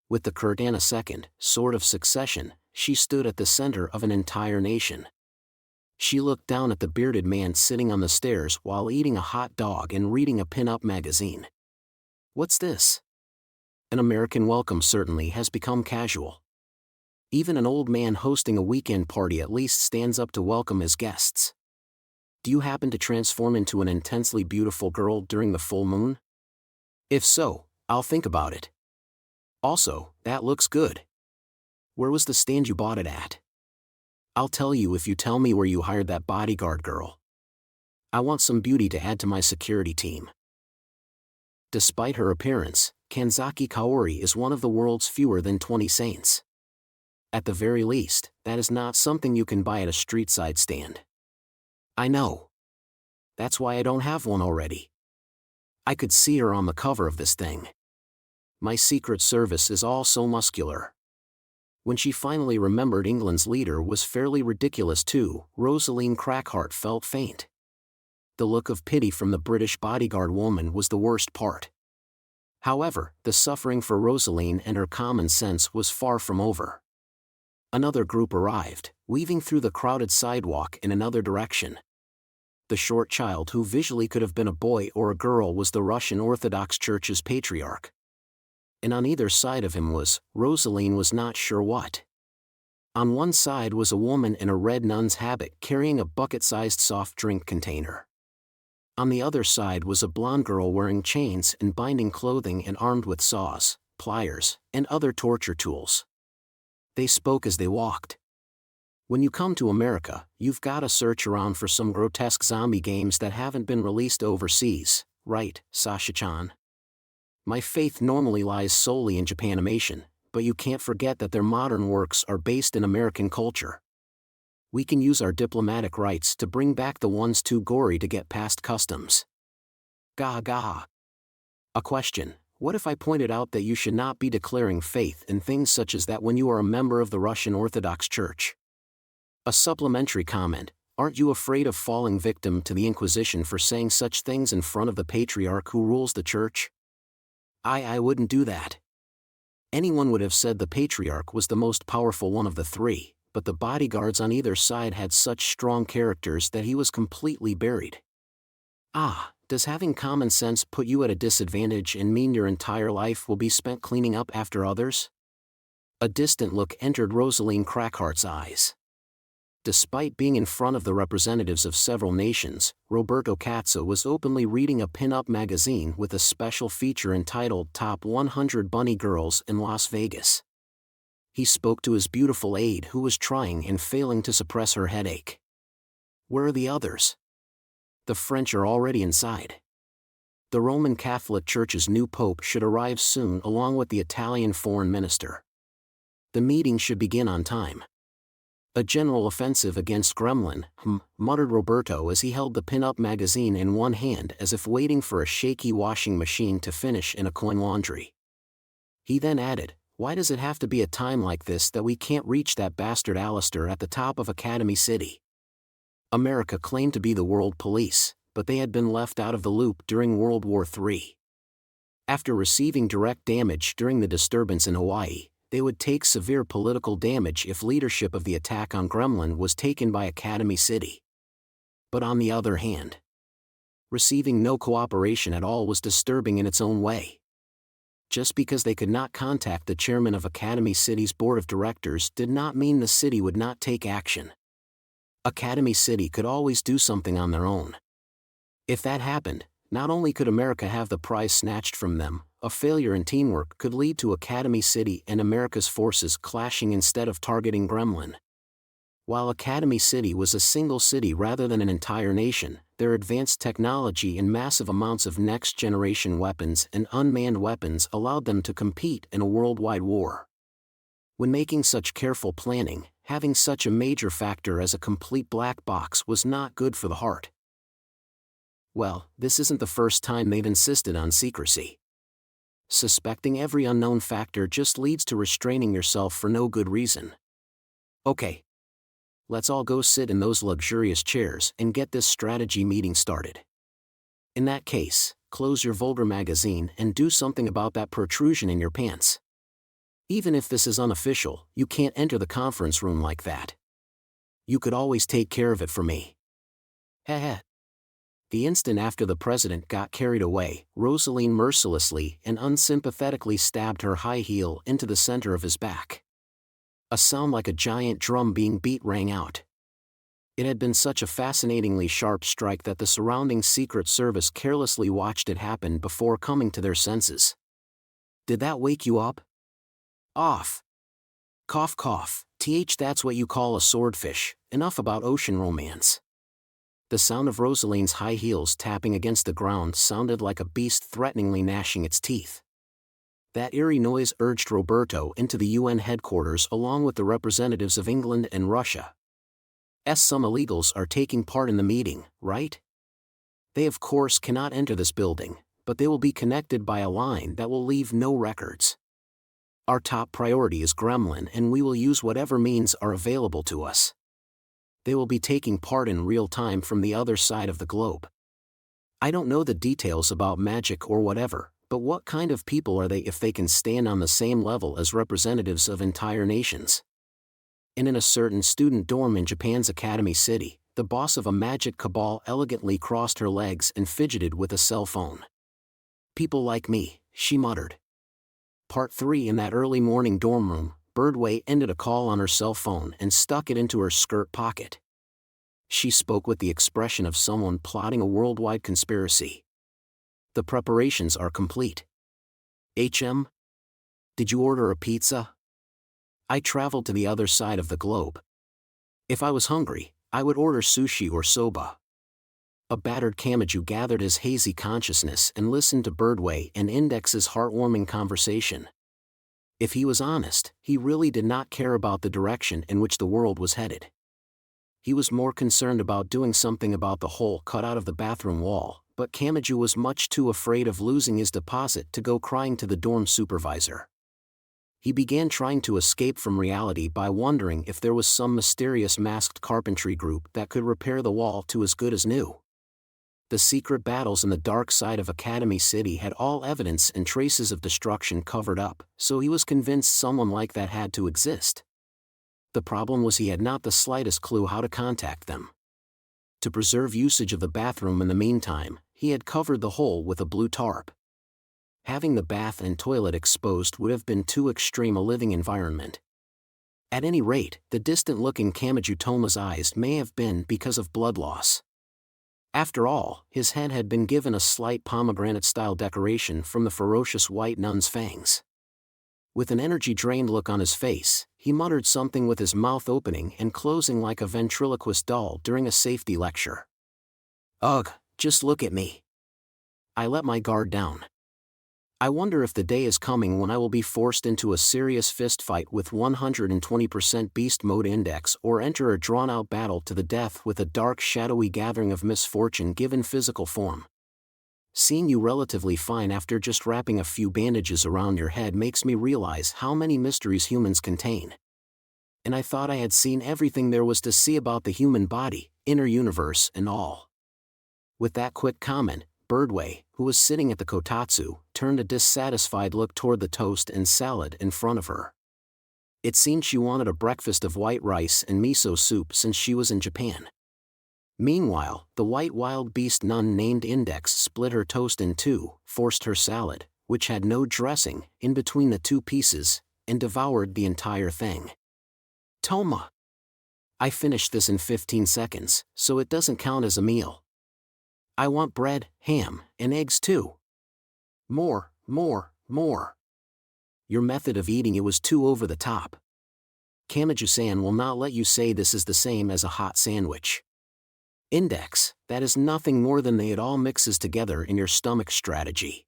With the Kurtana II, sword of succession, she stood at the center of an entire nation. She looked down at the bearded man sitting on the stairs while eating a hot dog and reading a pin-up magazine. What's this? An American welcome certainly has become casual. Even an old man hosting a weekend party at least stands up to welcome his guests. Do you happen to transform into an intensely beautiful girl during the full moon? If so, I'll think about it. Also, that looks good. Where was the stand you bought it at? I'll tell you if you tell me where you hired that bodyguard girl. I want some beauty to add to my security team. Despite her appearance, Kanzaki Kaori is one of the world's fewer than 20 saints. At the very least, that is not something you can buy at a street-side stand. I know. That's why I don't have one already. I could see her on the cover of this thing. My Secret Service is all so muscular. When she finally remembered England's leader was fairly ridiculous too, Rosaline Crackheart felt faint. The look of pity from the British bodyguard woman was the worst part. However, the suffering for Rosaline and her common sense was far from over. Another group arrived, weaving through the crowded sidewalk in another direction. The short child who visually could have been a boy or a girl was the Russian Orthodox Church's patriarch. And on either side of him was, Rosaline was not sure what. On one side was a woman in a red nun's habit carrying a bucket-sized soft drink container. On the other side was a blonde girl wearing chains and binding clothing and armed with saws, pliers, and other torture tools. They spoke as they walked. When you come to America, you've gotta search around for some grotesque zombie games that haven't been released overseas, right, Sasha-chan? My faith normally lies solely in Japanimation, but you can't forget that their modern works are based in American culture. We can use our diplomatic rights to bring back the ones too gory to get past customs. Gaga. A question: what if I pointed out that you should not be declaring faith in things such as that when you are a member of the Russian Orthodox Church? A supplementary comment: aren't you afraid of falling victim to the Inquisition for saying such things in front of the patriarch who rules the church? I wouldn't do that. Anyone would have said the patriarch was the most powerful one of the three, but the bodyguards on either side had such strong characters that he was completely buried. Does having common sense put you at a disadvantage and mean your entire life will be spent cleaning up after others? A distant look entered Rosaline Crackheart's eyes. Despite being in front of the representatives of several nations, Roberto Cazzo was openly reading a pin-up magazine with a special feature entitled Top 100 Bunny Girls in Las Vegas. He spoke to his beautiful aide who was trying and failing to suppress her headache. Where are the others? The French are already inside. The Roman Catholic Church's new pope should arrive soon along with the Italian foreign minister. The meeting should begin on time. A general offensive against Gremlin, muttered Roberto as he held the pin-up magazine in one hand as if waiting for a shaky washing machine to finish in a coin laundry. He then added, why does it have to be a time like this that we can't reach that bastard Alistair at the top of Academy City? America claimed to be the world police, but they had been left out of the loop during World War III. After receiving direct damage during the disturbance in Hawaii, they would take severe political damage if leadership of the attack on Gremlin was taken by Academy City. But on the other hand, receiving no cooperation at all was disturbing in its own way. Just because they could not contact the chairman of Academy City's board of directors did not mean the city would not take action. Academy City could always do something on their own. If that happened, not only could America have the prize snatched from them, a failure in teamwork could lead to Academy City and America's forces clashing instead of targeting Gremlin. While Academy City was a single city rather than an entire nation, their advanced technology and massive amounts of next-generation weapons and unmanned weapons allowed them to compete in a worldwide war. When making such careful planning, having such a major factor as a complete black box was not good for the heart. Well, this isn't the first time they've insisted on secrecy. Suspecting every unknown factor just leads to restraining yourself for no good reason. Okay. Let's all go sit in those luxurious chairs and get this strategy meeting started. In that case, close your vulgar magazine and do something about that protrusion in your pants. Even if this is unofficial, you can't enter the conference room like that. You could always take care of it for me. Heh. The instant after the president got carried away, Rosaline mercilessly and unsympathetically stabbed her high heel into the center of his back. A sound like a giant drum being beat rang out. It had been such a fascinatingly sharp strike that the surrounding Secret Service carelessly watched it happen before coming to their senses. Did that wake you up? Off. Cough cough, that's what you call a swordfish. Enough about ocean romance. The sound of Rosaline's high heels tapping against the ground sounded like a beast threateningly gnashing its teeth. That eerie noise urged Roberto into the UN headquarters along with the representatives of England and Russia. Some illegals are taking part in the meeting, right? They of course cannot enter this building, but they will be connected by a line that will leave no records. Our top priority is Gremlin and we will use whatever means are available to us. They will be taking part in real time from the other side of the globe. I don't know the details about magic or whatever, but what kind of people are they if they can stand on the same level as representatives of entire nations? And in a certain student dorm in Japan's Academy City, the boss of a magic cabal elegantly crossed her legs and fidgeted with a cell phone. People like me, she muttered. Part 3. In that early morning dorm room, Birdway ended a call on her cell phone and stuck it into her skirt pocket. She spoke with the expression of someone plotting a worldwide conspiracy. The preparations are complete. HM? Did you order a pizza? I traveled to the other side of the globe. If I was hungry, I would order sushi or soba. A battered Kamachi gathered his hazy consciousness and listened to Birdway and Index's heartwarming conversation. If he was honest, he really did not care about the direction in which the world was headed. He was more concerned about doing something about the hole cut out of the bathroom wall, but Kamachi was much too afraid of losing his deposit to go crying to the dorm supervisor. He began trying to escape from reality by wondering if there was some mysterious masked carpentry group that could repair the wall to as good as new. The secret battles in the dark side of Academy City had all evidence and traces of destruction covered up, so he was convinced someone like that had to exist. The problem was he had not the slightest clue how to contact them. To preserve usage of the bathroom in the meantime, he had covered the hole with a blue tarp. Having the bath and toilet exposed would have been too extreme a living environment. At any rate, the distant-looking Kamachi Toma's eyes may have been because of blood loss. After all, his head had been given a slight pomegranate-style decoration from the ferocious white nun's fangs. With an energy-drained look on his face, he muttered something with his mouth opening and closing like a ventriloquist doll during a safety lecture. Ugh, just look at me. I let my guard down. I wonder if the day is coming when I will be forced into a serious fistfight with 120% Beast Mode Index or enter a drawn-out battle to the death with a dark shadowy gathering of misfortune given physical form. Seeing you relatively fine after just wrapping a few bandages around your head makes me realize how many mysteries humans contain. And I thought I had seen everything there was to see about the human body, inner universe and all. With that quick comment, Birdway, who was sitting at the kotatsu, turned a dissatisfied look toward the toast and salad in front of her. It seemed she wanted a breakfast of white rice and miso soup since she was in Japan. Meanwhile, the white wild beast nun named Index split her toast in two, forced her salad, which had no dressing, in between the two pieces, and devoured the entire thing. Toma! I finished this in 15 seconds, so it doesn't count as a meal. I want bread, ham, and eggs too. More, more, more. Your method of eating it was too over the top. Kamachi-san will not let you say this is the same as a hot sandwich. Index, that is nothing more than it all mixes together in your stomach strategy.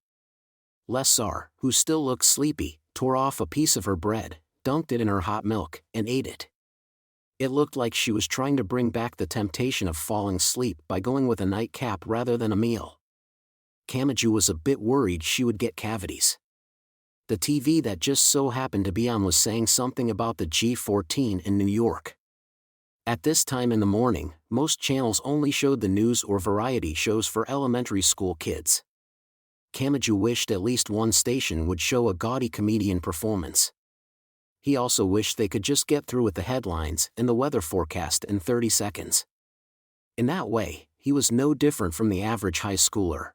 Lessar, who still looked sleepy, tore off a piece of her bread, dunked it in her hot milk, and ate it. It looked like she was trying to bring back the temptation of falling asleep by going with a nightcap rather than a meal. Kamachi was a bit worried she would get cavities. The TV that just so happened to be on was saying something about the G14 in New York. At this time in the morning, most channels only showed the news or variety shows for elementary school kids. Kamachi wished at least one station would show a gaudy comedian performance. He also wished they could just get through with the headlines and the weather forecast in 30 seconds. In that way, he was no different from the average high schooler.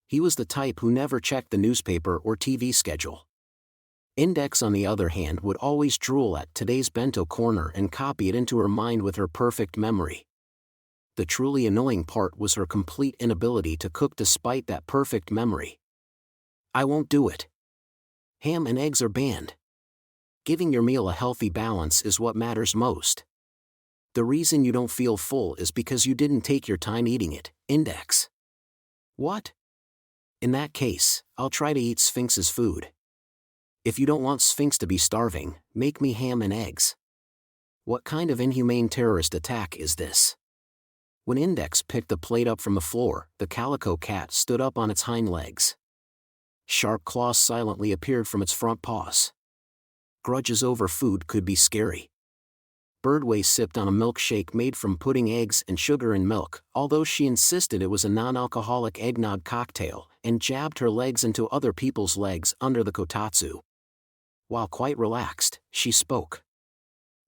He was the type who never checked the newspaper or TV schedule. Index, on the other hand, would always drool at today's bento corner and copy it into her mind with her perfect memory. The truly annoying part was her complete inability to cook despite that perfect memory. I won't do it. Ham and eggs are banned. Giving your meal a healthy balance is what matters most. The reason you don't feel full is because you didn't take your time eating it, Index. What? In that case, I'll try to eat Sphinx's food. If you don't want Sphinx to be starving, make me ham and eggs. What kind of inhumane terrorist attack is this? When Index picked the plate up from the floor, the calico cat stood up on its hind legs. Sharp claws silently appeared from its front paws. Grudges over food could be scary. Birdway sipped on a milkshake made from pudding, eggs, and sugar and milk, although she insisted it was a non-alcoholic eggnog cocktail, and jabbed her legs into other people's legs under the kotatsu. While quite relaxed, she spoke.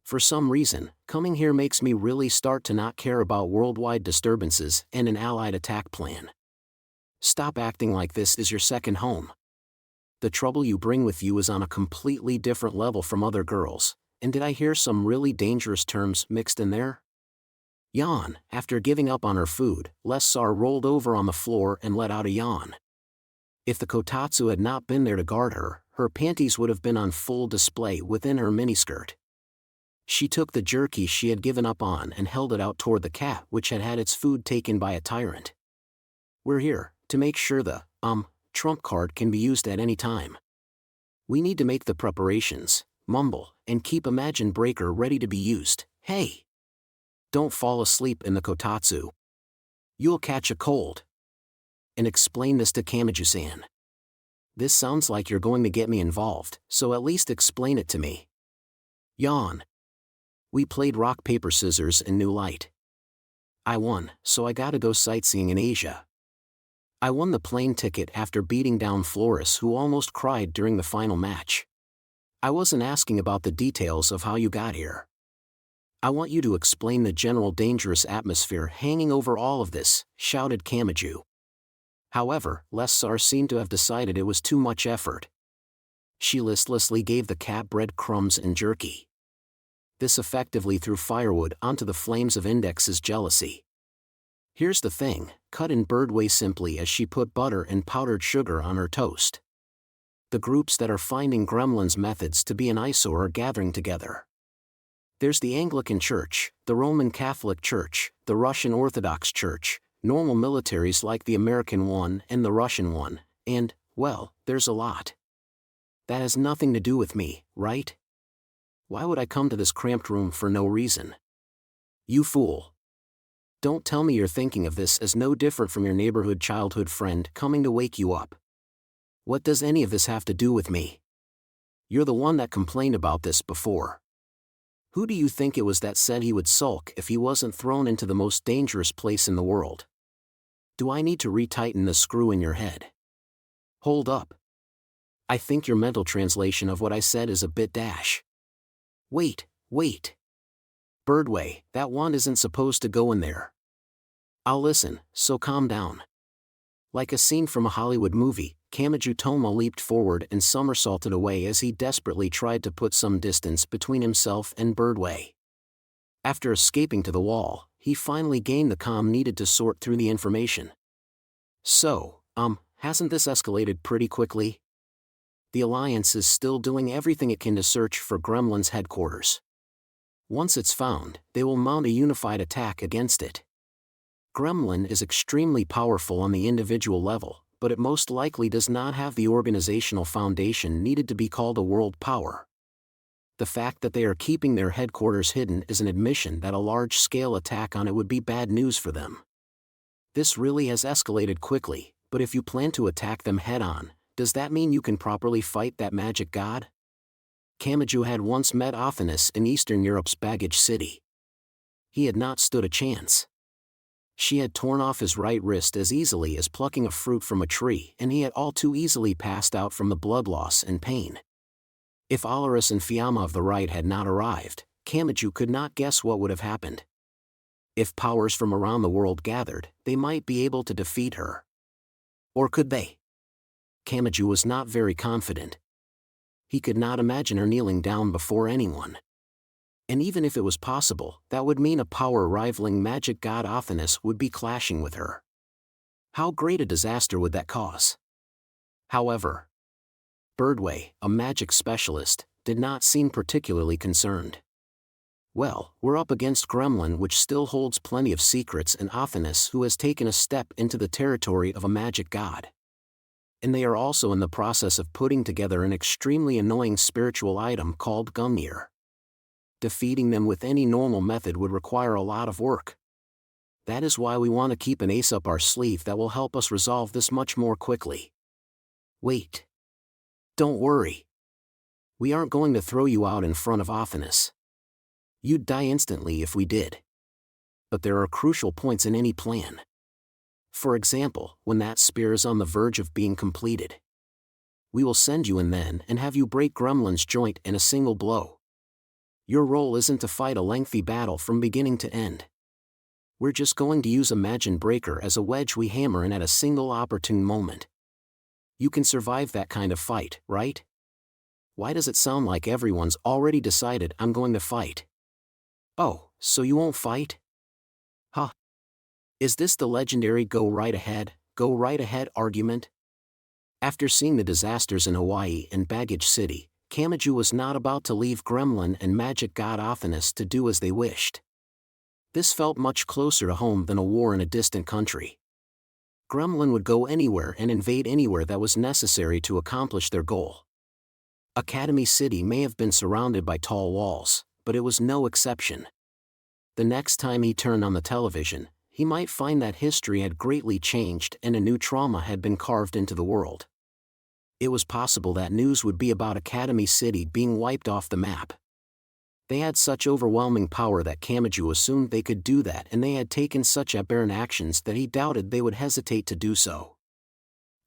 For some reason, coming here makes me really start to not care about worldwide disturbances and an allied attack plan. Stop acting like this is your second home. The trouble you bring with you is on a completely different level from other girls, and did I hear some really dangerous terms mixed in there? Yawn. After giving up on her food, Lessar rolled over on the floor and let out a yawn. If the kotatsu had not been there to guard her, her panties would have been on full display within her miniskirt. She took the jerky she had given up on and held it out toward the cat, which had had its food taken by a tyrant. We're here to make sure the, trump card can be used at any time. We need to make the preparations, mumble, and keep Imagine Breaker ready to be used. Hey! Don't fall asleep in the kotatsu. You'll catch a cold. And explain this to Kamachi-san. This sounds like you're going to get me involved, so at least explain it to me. Yawn. We played rock, paper, scissors in New Light. I won, so I gotta go sightseeing in Asia. I won the plane ticket after beating down Flores, who almost cried during the final match. I wasn't asking about the details of how you got here. I want you to explain the general dangerous atmosphere hanging over all of this, shouted Kamachi. However, Lessar seemed to have decided it was too much effort. She listlessly gave the cat bread crumbs and jerky. This effectively threw firewood onto the flames of Index's jealousy. Here's the thing, cut in Birdway simply as she put butter and powdered sugar on her toast. The groups that are finding Gremlin's methods to be an eyesore are gathering together. There's the Anglican Church, the Roman Catholic Church, the Russian Orthodox Church, normal militaries like the American one and the Russian one, and, well, there's a lot. That has nothing to do with me, right? Why would I come to this cramped room for no reason? You fool. Don't tell me you're thinking of this as no different from your neighborhood childhood friend coming to wake you up. What does any of this have to do with me? You're the one that complained about this before. Who do you think it was that said he would sulk if he wasn't thrown into the most dangerous place in the world? Do I need to retighten the screw in your head? Hold up. I think your mental translation of what I said is a bit dash. Wait. Birdway, that wand isn't supposed to go in there. I'll listen, so calm down. Like a scene from a Hollywood movie, Kamachi Tomo leaped forward and somersaulted away as he desperately tried to put some distance between himself and Birdway. After escaping to the wall, he he finally gained the calm needed to sort through the information. So, hasn't this escalated pretty quickly? The Alliance is still doing everything it can to search for Gremlin's headquarters. Once it's found, they will mount a unified attack against it. Gremlin is extremely powerful on the individual level, but it most likely does not have the organizational foundation needed to be called a world power. The fact that they are keeping their headquarters hidden is an admission that a large-scale attack on it would be bad news for them. This really has escalated quickly, but if you plan to attack them head-on, does that mean you can properly fight that magic god? Kamachi had once met Athanas in Eastern Europe's baggage city. He had not stood a chance. She had torn off his right wrist as easily as plucking a fruit from a tree, and he had all too easily passed out from the blood loss and pain. If Alaris and Fiamma of the right had not arrived, Kamachi could not guess what would have happened. If powers from around the world gathered, they might be able to defeat her. Or could they? Kamachi was not very confident. He could not imagine her kneeling down before anyone. And even if it was possible, that would mean a power rivaling magic god Athanas would be clashing with her. How great a disaster would that cause? However, Birdway, a magic specialist, did not seem particularly concerned. Well, we're up against Gremlin, which still holds plenty of secrets, and Athanas, who has taken a step into the territory of a magic god. And they are also in the process of putting together an extremely annoying spiritual item called Gumnir. Defeating them with any normal method would require a lot of work. That is why we want to keep an ace up our sleeve that will help us resolve this much more quickly. Wait. Don't worry. We aren't going to throw you out in front of Athanas. You'd die instantly if we did. But there are crucial points in any plan. For example, when that spear is on the verge of being completed. We will send you in then and have you break Gremlin's joint in a single blow. Your role isn't to fight a lengthy battle from beginning to end. We're just going to use a Magin Breaker as a wedge we hammer in at a single opportune moment. You can survive that kind of fight, right? Why does it sound like everyone's already decided I'm going to fight? Oh, so you won't fight? Huh? Is this the legendary go right ahead argument? After seeing the disasters in Hawaii and Baggage City, Kamachi was not about to leave Gremlin and magic god Athanas to do as they wished. This felt much closer to home than a war in a distant country. Gremlin would go anywhere and invade anywhere that was necessary to accomplish their goal. Academy City may have been surrounded by tall walls, but it was no exception. The next time he turned on the television, he might find that history had greatly changed and a new trauma had been carved into the world. It was possible that news would be about Academy City being wiped off the map. They had such overwhelming power that Kamachi assumed they could do that, and they had taken such aberrant actions that he doubted they would hesitate to do so.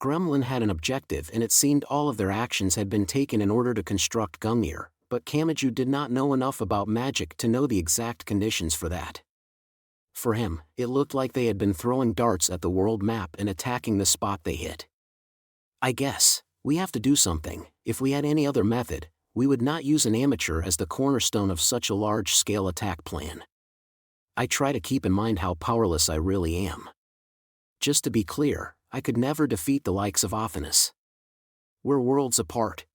Gremlin had an objective, and it seemed all of their actions had been taken in order to construct Gumnir, but Kamachi did not know enough about magic to know the exact conditions for that. For him, it looked like they had been throwing darts at the world map and attacking the spot they hit. I guess we have to do something. If we had any other method, we would not use an amateur as the cornerstone of such a large-scale attack plan. I try to keep in mind how powerless I really am. Just to be clear, I could never defeat the likes of Athanas. We're worlds apart.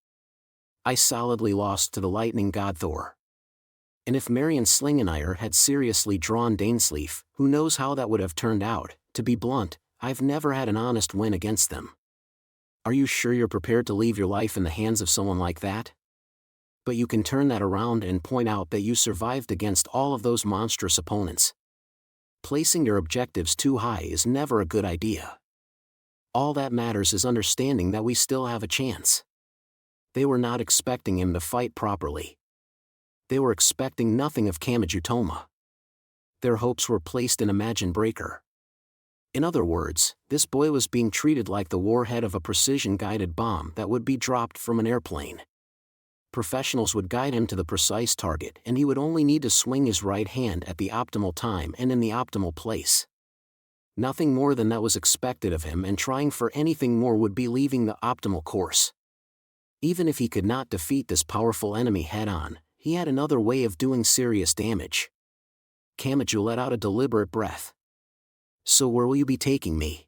I solidly lost to the lightning god Thor. And if Marion Slingeneier had seriously drawn Dainsleif, who knows how that would have turned out? To be blunt, I've never had an honest win against them. Are you sure you're prepared to leave your life in the hands of someone like that? But you can turn that around and point out that you survived against all of those monstrous opponents. Placing your objectives too high is never a good idea. All that matters is understanding that we still have a chance. They were not expecting him to fight properly. They were expecting nothing of Kamachi Toma. Their hopes were placed in a Magin Breaker. In other words, this boy was being treated like the warhead of a precision-guided bomb that would be dropped from an airplane. Professionals would guide him to the precise target, and he would only need to swing his right hand at the optimal time and in the optimal place. Nothing more than that was expected of him, and trying for anything more would be leaving the optimal course. Even if he could not defeat this powerful enemy head-on, he had another way of doing serious damage. Kamachi let out a deliberate breath. So where will you be taking me?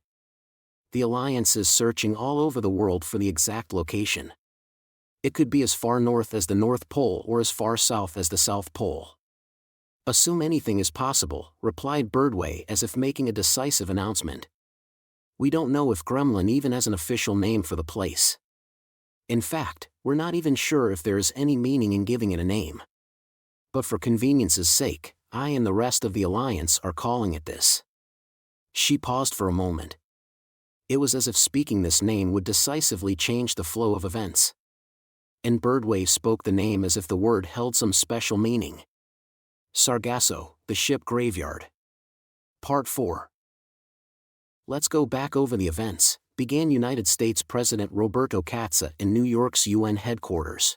The Alliance is searching all over the world for the exact location. It could be as far north as the North Pole or as far south as the South Pole. Assume anything is possible, replied Birdway as if making a decisive announcement. We don't know if Gremlin even has an official name for the place. In fact, we're not even sure if there is any meaning in giving it a name. But for convenience's sake, I and the rest of the Alliance are calling it this. She paused for a moment. It was as if speaking this name would decisively change the flow of events. And Birdway spoke the name as if the word held some special meaning. Sargasso, the ship graveyard. Part 4. Let's go back over the events, began United States President Roberto Katza in New York's UN headquarters.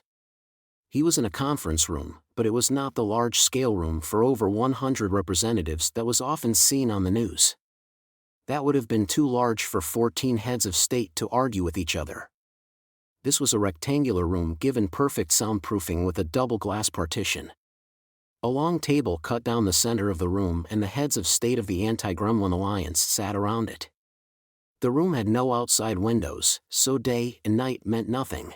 He was in a conference room, but it was not the large-scale room for over 100 representatives that was often seen on the news. That would have been too large for 14 heads of state to argue with each other. This was a rectangular room given perfect soundproofing with a double glass partition. A long table cut down the center of the room and the heads of state of the Anti-Gremlin Alliance sat around it. The room had no outside windows, so day and night meant nothing.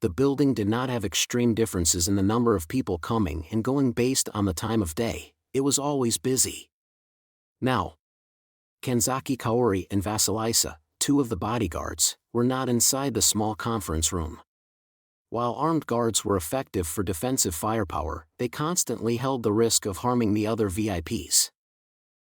The building did not have extreme differences in the number of people coming and going based on the time of day. It was always busy. Now, Kanzaki Kaori and Vasilisa, two of the bodyguards, were not inside the small conference room. While armed guards were effective for defensive firepower, they constantly held the risk of harming the other VIPs.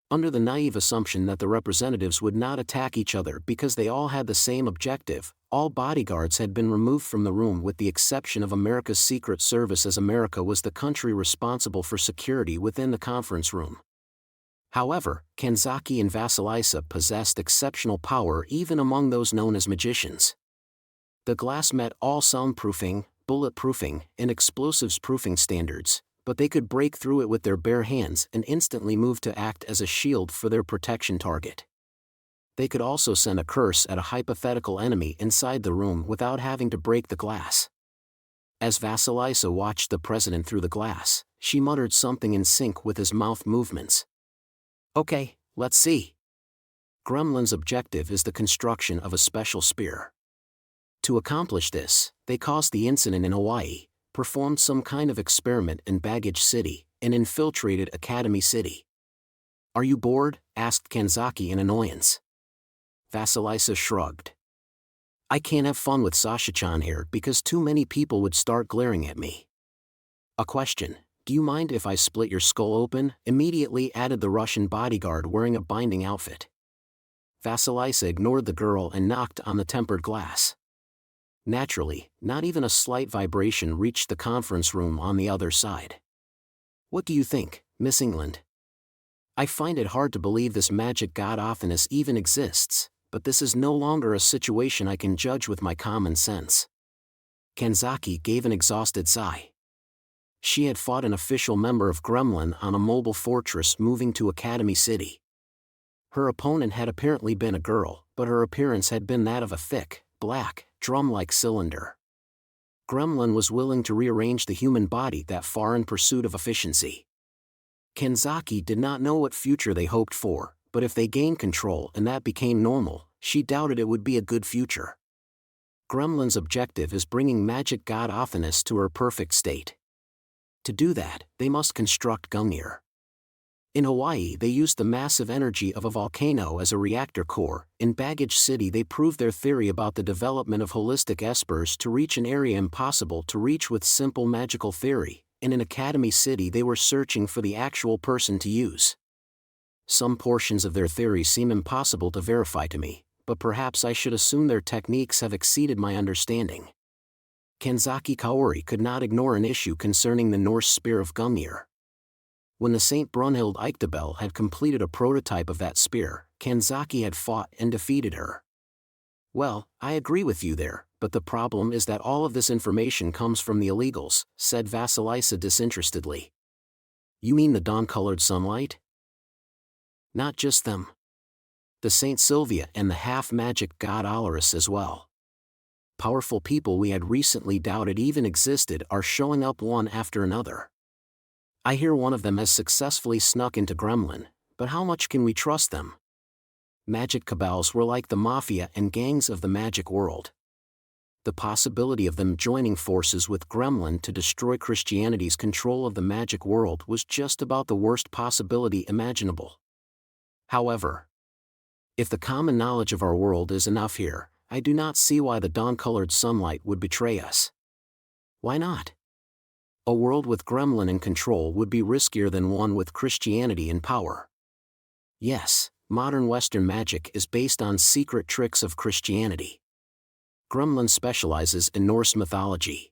Under the naive assumption that the representatives would not attack each other because they all had the same objective, all bodyguards had been removed from the room with the exception of America's Secret Service, as America was the country responsible for security within the conference room. However, Kanzaki and Vasilisa possessed exceptional power even among those known as magicians. The glass met all soundproofing, bulletproofing, and explosives proofing standards, but they could break through it with their bare hands and instantly move to act as a shield for their protection target. They could also send a curse at a hypothetical enemy inside the room without having to break the glass. As Vasilisa watched the president through the glass, she muttered something in sync with his mouth movements. Okay, let's see. Gremlin's objective is the construction of a special spear. To accomplish this, they caused the incident in Hawaii, performed some kind of experiment in Baggage City, and infiltrated Academy City. Are you bored? Asked Kanzaki in annoyance. Vasilisa shrugged. I can't have fun with Sasha-chan here because too many people would start glaring at me. A question. Do you mind if I split your skull open? Immediately added the Russian bodyguard wearing a binding outfit. Vasilisa ignored the girl and knocked on the tempered glass. Naturally, not even a slight vibration reached the conference room on the other side. What do you think, Miss England? I find it hard to believe this magic god Athanas even exists, but this is no longer a situation I can judge with my common sense. Kanzaki gave an exhausted sigh. She had fought an official member of Gremlin on a mobile fortress moving to Academy City. Her opponent had apparently been a girl, but her appearance had been that of a thick, black, drum-like cylinder. Gremlin was willing to rearrange the human body that far in pursuit of efficiency. Kanzaki did not know what future they hoped for, but if they gained control and that became normal, she doubted it would be a good future. Gremlin's objective is bringing magic god Athanas to her perfect state. To do that, they must construct Gungnir. In Hawaii they used the massive energy of a volcano as a reactor core. In Baggage City they proved their theory about the development of holistic espers to reach an area impossible to reach with simple magical theory, and in Academy City they were searching for the actual person to use. Some portions of their theory seem impossible to verify to me, but perhaps I should assume their techniques have exceeded my understanding. Kanzaki Kaori could not ignore an issue concerning the Norse spear of Gungnir. When the St. Brunhild Eichdebel had completed a prototype of that spear, Kanzaki had fought and defeated her. Well, I agree with you there, but the problem is that all of this information comes from the illegals, said Vasilisa disinterestedly. You mean the dawn-colored sunlight? Not just them. The Saint Sylvia and the half-magic god Alaris as well. Powerful people we had recently doubted even existed are showing up one after another. I hear one of them has successfully snuck into Gremlin, but how much can we trust them? Magic cabals were like the mafia and gangs of the magic world. The possibility of them joining forces with Gremlin to destroy Christianity's control of the magic world was just about the worst possibility imaginable. However, if the common knowledge of our world is enough here, I do not see why the dawn-colored sunlight would betray us. Why not? A world with Gremlin in control would be riskier than one with Christianity in power. Yes, modern Western magic is based on secret tricks of Christianity. Gremlin specializes in Norse mythology.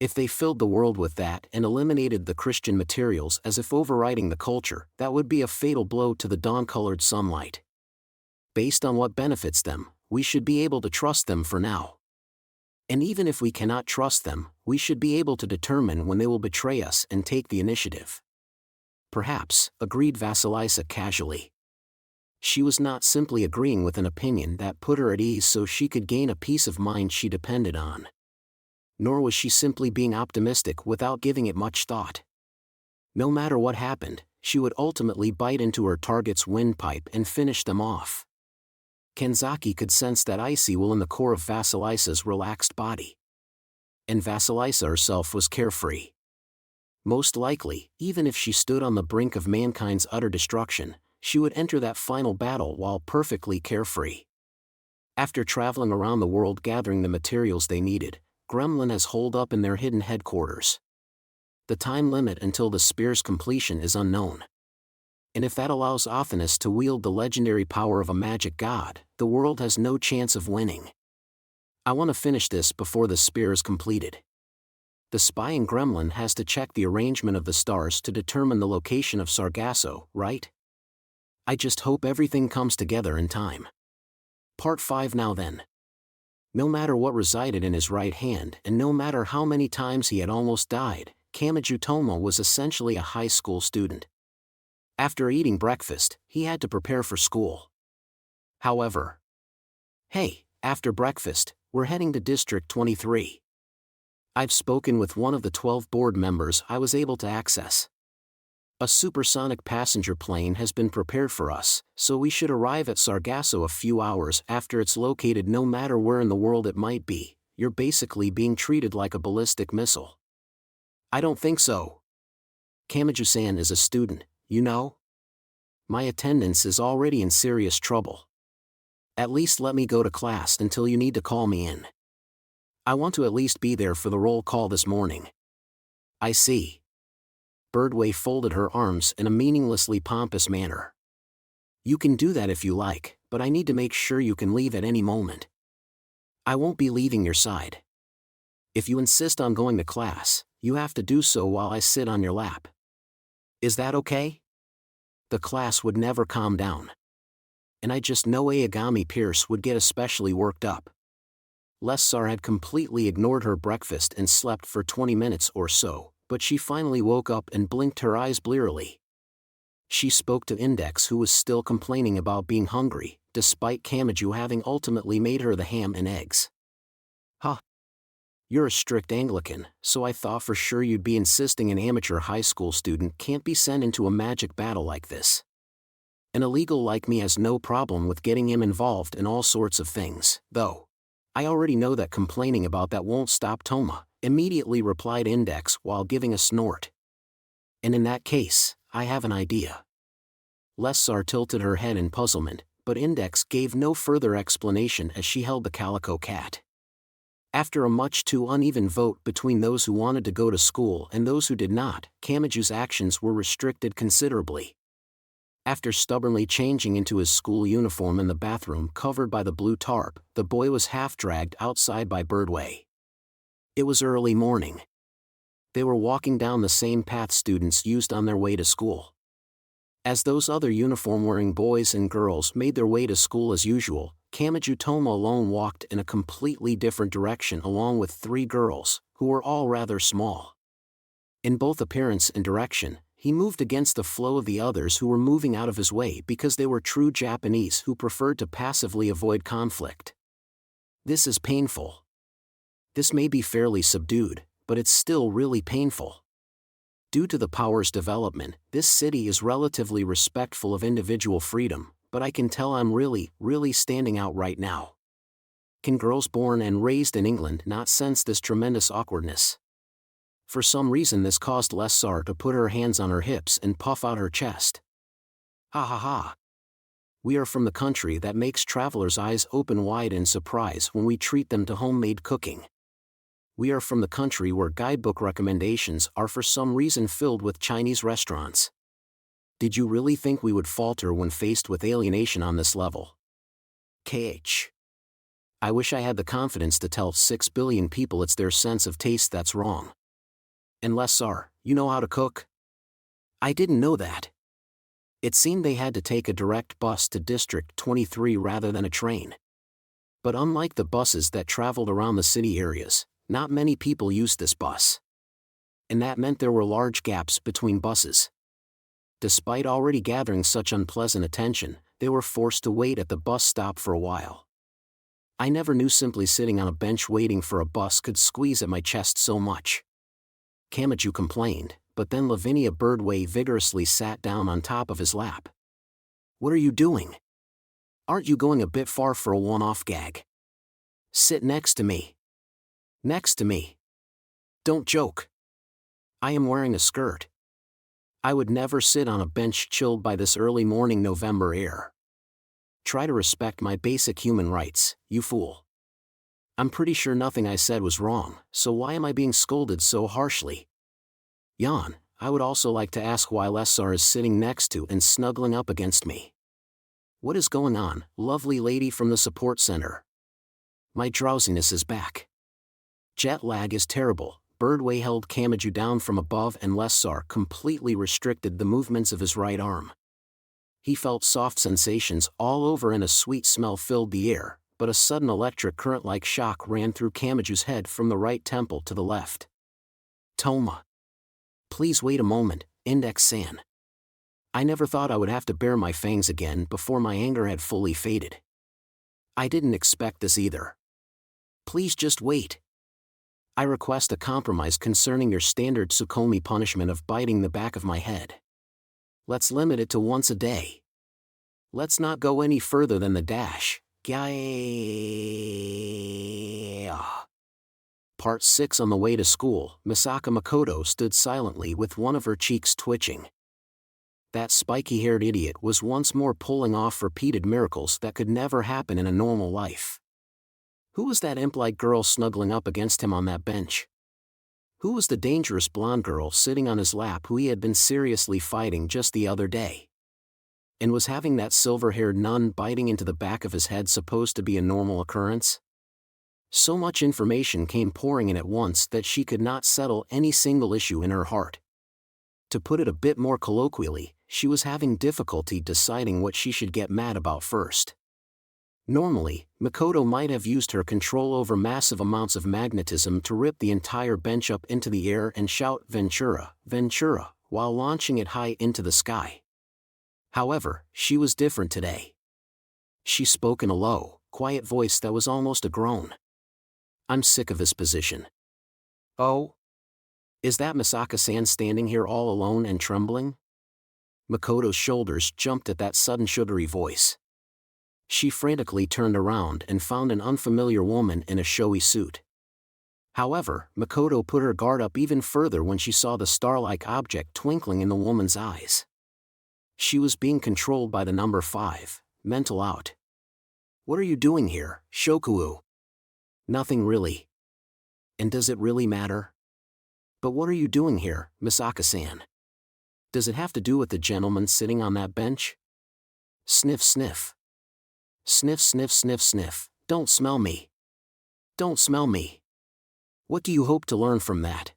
If they filled the world with that and eliminated the Christian materials as if overriding the culture, that would be a fatal blow to the dawn-colored sunlight. Based on what benefits them, we should be able to trust them for now. And even if we cannot trust them, we should be able to determine when they will betray us and take the initiative. Perhaps, agreed Vasilisa casually. She was not simply agreeing with an opinion that put her at ease so she could gain a peace of mind she depended on. Nor was she simply being optimistic without giving it much thought. No matter what happened, she would ultimately bite into her target's windpipe and finish them off. Kenzaki could sense that icy will in the core of Vasilisa's relaxed body. And Vasilisa herself was carefree. Most likely, even if she stood on the brink of mankind's utter destruction, she would enter that final battle while perfectly carefree. After traveling around the world gathering the materials they needed, Gremlin has holed up in their hidden headquarters. The time limit until the spear's completion is unknown. And if that allows Athanas to wield the legendary power of a magic god, the world has no chance of winning. I want to finish this before the spear is completed. The spying Gremlin has to check the arrangement of the stars to determine the location of Sargasso, right? I just hope everything comes together in time. Part 5 now then. No matter what resided in his right hand and no matter how many times he had almost died, Kamachi Tomo was essentially a high school student. After eating breakfast, he had to prepare for school. However, hey, after breakfast, we're heading to District 23. I've spoken with one of the 12 board members I was able to access. A supersonic passenger plane has been prepared for us, so we should arrive at Sargasso a few hours after it's located no matter where in the world it might be. You're basically being treated like a ballistic missile. I don't think so. Kamaji-san is a student, you know? My attendance is already in serious trouble. At least let me go to class until you need to call me in. I want to at least be there for the roll call this morning. I see. Birdway folded her arms in a meaninglessly pompous manner. You can do that if you like, but I need to make sure you can leave at any moment. I won't be leaving your side. If you insist on going to class, you have to do so while I sit on your lap. Is that okay? The class would never calm down. And I just know Aogami Pierce would get especially worked up. Lessar had completely ignored her breakfast and slept for 20 minutes or so, but she finally woke up and blinked her eyes blearily. She spoke to Index, who was still complaining about being hungry, despite Kamaju having ultimately made her the ham and eggs. Huh. You're a strict Anglican, so I thought for sure you'd be insisting an amateur high school student can't be sent into a magic battle like this. An illegal like me has no problem with getting him involved in all sorts of things, though. I already know that complaining about that won't stop Toma, immediately replied Index while giving a snort. And in that case, I have an idea. Lessar tilted her head in puzzlement, but Index gave no further explanation as she held the calico cat. After a much too uneven vote between those who wanted to go to school and those who did not, Kamaju's actions were restricted considerably. After stubbornly changing into his school uniform in the bathroom covered by the blue tarp, the boy was half-dragged outside by Birdway. It was early morning. They were walking down the same path students used on their way to school. As those other uniform-wearing boys and girls made their way to school as usual, Kamaju Toma alone walked in a completely different direction along with 3 girls, who were all rather small. In both appearance and direction, he moved against the flow of the others who were moving out of his way because they were true Japanese who preferred to passively avoid conflict. This is painful. This may be fairly subdued, but it's still really painful. Due to the power's development, this city is relatively respectful of individual freedom, but I can tell I'm really standing out right now. Can girls born and raised in England not sense this tremendous awkwardness? For some reason this caused Lessar to put her hands on her hips and puff out her chest. Ha ha ha. We are from the country that makes travelers' eyes open wide in surprise when we treat them to homemade cooking. We are from the country where guidebook recommendations are for some reason filled with Chinese restaurants. Did you really think we would falter when faced with alienation on this level? I wish I had the confidence to tell 6 billion people it's their sense of taste that's wrong. And Lessar, you know how to cook? I didn't know that. It seemed they had to take a direct bus to District 23 rather than a train. But unlike the buses that traveled around the city areas, not many people used this bus. And that meant there were large gaps between buses. Despite already gathering such unpleasant attention, they were forced to wait at the bus stop for a while. I never knew simply sitting on a bench waiting for a bus could squeeze at my chest so much. Kamachi complained, but then Lavinia Birdway vigorously sat down on top of his lap. What are you doing? Aren't you going a bit far for a one-off gag? Sit next to me. Next to me. Don't joke. I am wearing a skirt. I would never sit on a bench chilled by this early morning November air. Try to respect my basic human rights, you fool. I'm pretty sure nothing I said was wrong, so why am I being scolded so harshly? Jan, I would also like to ask why Lessar is sitting next to and snuggling up against me. What is going on, lovely lady from the support center? My drowsiness is back. Jet lag is terrible. Birdway held Kamachi down from above and Lessar completely restricted the movements of his right arm. He felt soft sensations all over and a sweet smell filled the air, but a sudden electric current-like shock ran through Kamachi's head from the right temple to the left. Toma. Please wait a moment, Index-san. I never thought I would have to bare my fangs again before my anger had fully faded. I didn't expect this either. Please just wait. I request a compromise concerning your standard Tsukomi punishment of biting the back of my head. Let's limit it to once a day. Let's not go any further than the dash. Part 6. On the way to school, Misaka Makoto stood silently with one of her cheeks twitching. That spiky-haired idiot was once more pulling off repeated miracles that could never happen in a normal life. Who was that imp-like girl snuggling up against him on that bench? Who was the dangerous blonde girl sitting on his lap who he had been seriously fighting just the other day? And was having that silver-haired nun biting into the back of his head supposed to be a normal occurrence? So much information came pouring in at once that she could not settle any single issue in her heart. To put it a bit more colloquially, she was having difficulty deciding what she should get mad about first. Normally, Makoto might have used her control over massive amounts of magnetism to rip the entire bench up into the air and shout "Ventura, Ventura," while launching it high into the sky. However, she was different today. She spoke in a low, quiet voice that was almost a groan. I'm sick of this position. Oh? Is that Misaka-san standing here all alone and trembling? Makoto's shoulders jumped at that sudden sugary voice. She frantically turned around and found an unfamiliar woman in a showy suit. However, Makoto put her guard up even further when she saw the star-like object twinkling in the woman's eyes. She was being controlled by the number 5, mental out. What are you doing here, Shokuo? Nothing really. And does it really matter? But what are you doing here, Misaka-san? Does it have to do with the gentleman sitting on that bench? Sniff sniff. Sniff sniff sniff sniff, don't smell me. Don't smell me. What do you hope to learn from that?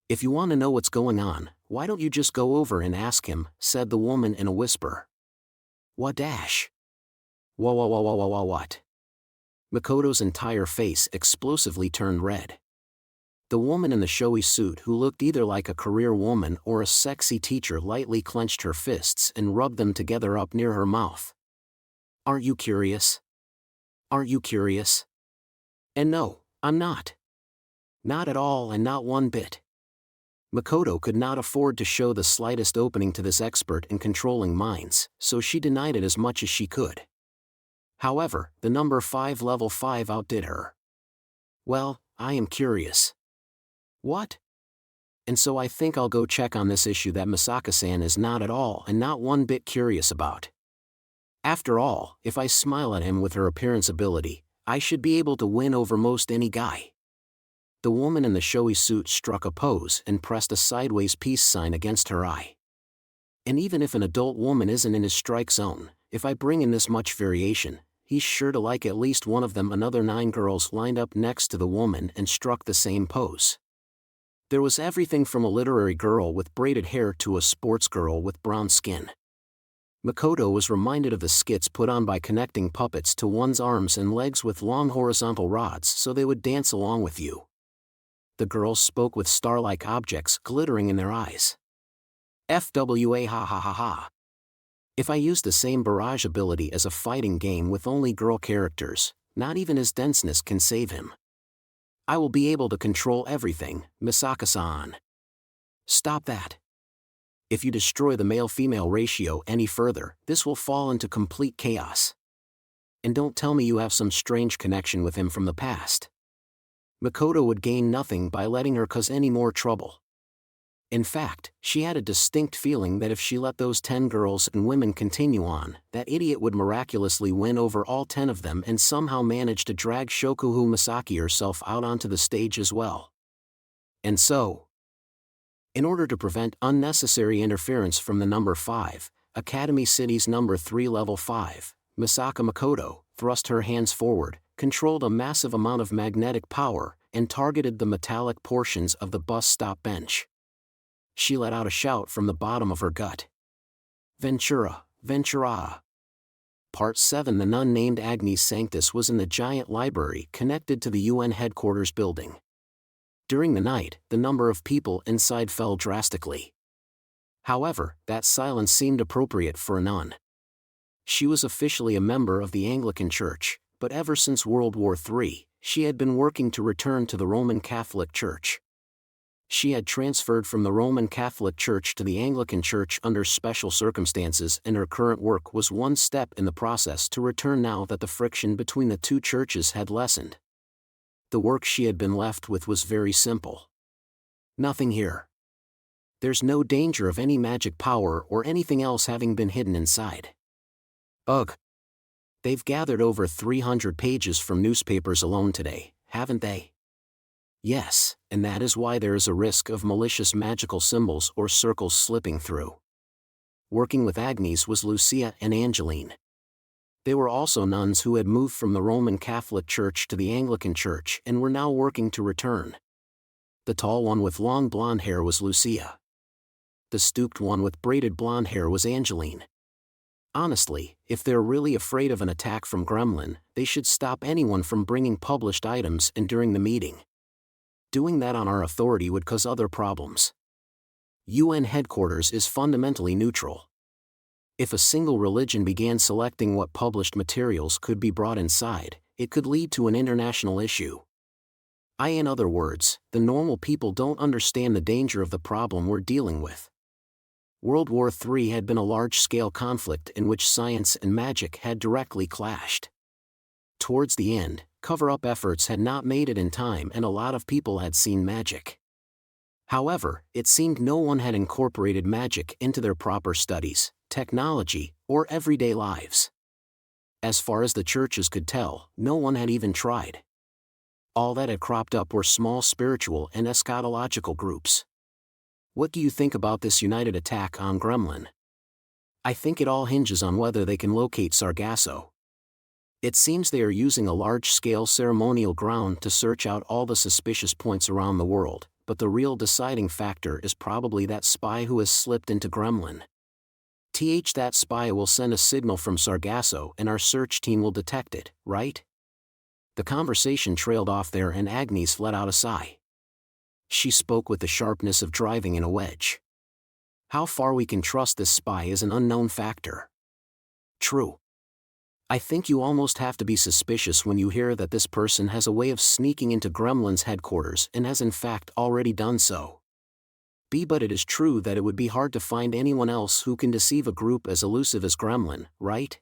If you want to know what's going on, why don't you just go over and ask him, said the woman in a whisper. What dash? What? Makoto's entire face explosively turned red. The woman in the showy suit, who looked either like a career woman or a sexy teacher, lightly clenched her fists and rubbed them together up near her mouth. Aren't you curious? Aren't you curious? And no, I'm not. Not at all and not one bit. Makoto could not afford to show the slightest opening to this expert in controlling minds, so she denied it as much as she could. However, the number 5 level 5 outdid her. Well, I am curious. What? And so I think I'll go check on this issue that Misaka-san is not at all and not one bit curious about. After all, if I smile at him with her appearance ability, I should be able to win over most any guy. The woman in the showy suit struck a pose and pressed a sideways peace sign against her eye. And even if an adult woman isn't in his strike zone, if I bring in this much variation, he's sure to like at least one of them. Another 9 girls lined up next to the woman and struck the same pose. There was everything from a literary girl with braided hair to a sports girl with brown skin. Makoto was reminded of the skits put on by connecting puppets to one's arms and legs with long horizontal rods so they would dance along with you. The girls spoke with star-like objects glittering in their eyes. FWA ha ha ha ha. If I used the same barrage ability as a fighting game with only girl characters, not even his denseness can save him. I will be able to control everything, Misaka-san. Stop that. If you destroy the male-female ratio any further, this will fall into complete chaos. And don't tell me you have some strange connection with him from the past. Makoto would gain nothing by letting her cause any more trouble. In fact, she had a distinct feeling that if she let those 10 girls and women continue on, that idiot would miraculously win over all 10 of them and somehow manage to drag Shokuhu Misaki herself out onto the stage as well. And so, in order to prevent unnecessary interference from the number 5, Academy City's number 3 level 5, Misaka Makoto, thrust her hands forward, controlled a massive amount of magnetic power, and targeted the metallic portions of the bus stop bench. She let out a shout from the bottom of her gut. Ventura, Ventura. Part 7. The nun named Agnes Sanctus was in the giant library connected to the UN headquarters building. During the night, the number of people inside fell drastically. However, that silence seemed appropriate for a nun. She was officially a member of the Anglican Church, but ever since World War III, she had been working to return to the Roman Catholic Church. She had transferred from the Roman Catholic Church to the Anglican Church under special circumstances, and her current work was one step in the process to return now that the friction between the two churches had lessened. The work she had been left with was very simple. Nothing here. There's no danger of any magic power or anything else having been hidden inside. Ugh. They've gathered over 300 pages from newspapers alone today, haven't they? Yes, and that is why there is a risk of malicious magical symbols or circles slipping through. Working with Agnes was Lucia and Angeline. They were also nuns who had moved from the Roman Catholic Church to the Anglican Church and were now working to return. The tall one with long blonde hair was Lucia. The stooped one with braided blonde hair was Angeline. Honestly, if they're really afraid of an attack from Gremlin, they should stop anyone from bringing published items in during the meeting. Doing that on our authority would cause other problems. UN headquarters is fundamentally neutral. If a single religion began selecting what published materials could be brought inside, it could lead to an international issue. In other words, the normal people don't understand the danger of the problem we're dealing with. World War III had been a large-scale conflict in which science and magic had directly clashed. Towards the end, cover-up efforts had not made it in time and a lot of people had seen magic. However, it seemed no one had incorporated magic into their proper studies, technology, or everyday lives. As far as the churches could tell, no one had even tried. All that had cropped up were small spiritual and eschatological groups. What do you think about this united attack on Gremlin? I think it all hinges on whether they can locate Sargasso. It seems they are using a large-scale ceremonial ground to search out all the suspicious points around the world, but the real deciding factor is probably that spy who has slipped into Gremlin. That spy will send a signal from Sargasso and our search team will detect it, right? The conversation trailed off there and Agnes let out a sigh. She spoke with the sharpness of driving in a wedge. How far we can trust this spy is an unknown factor. True. I think you almost have to be suspicious when you hear that this person has a way of sneaking into Gremlin's headquarters and has in fact already done so. But it is true that it would be hard to find anyone else who can deceive a group as elusive as Gremlin, right?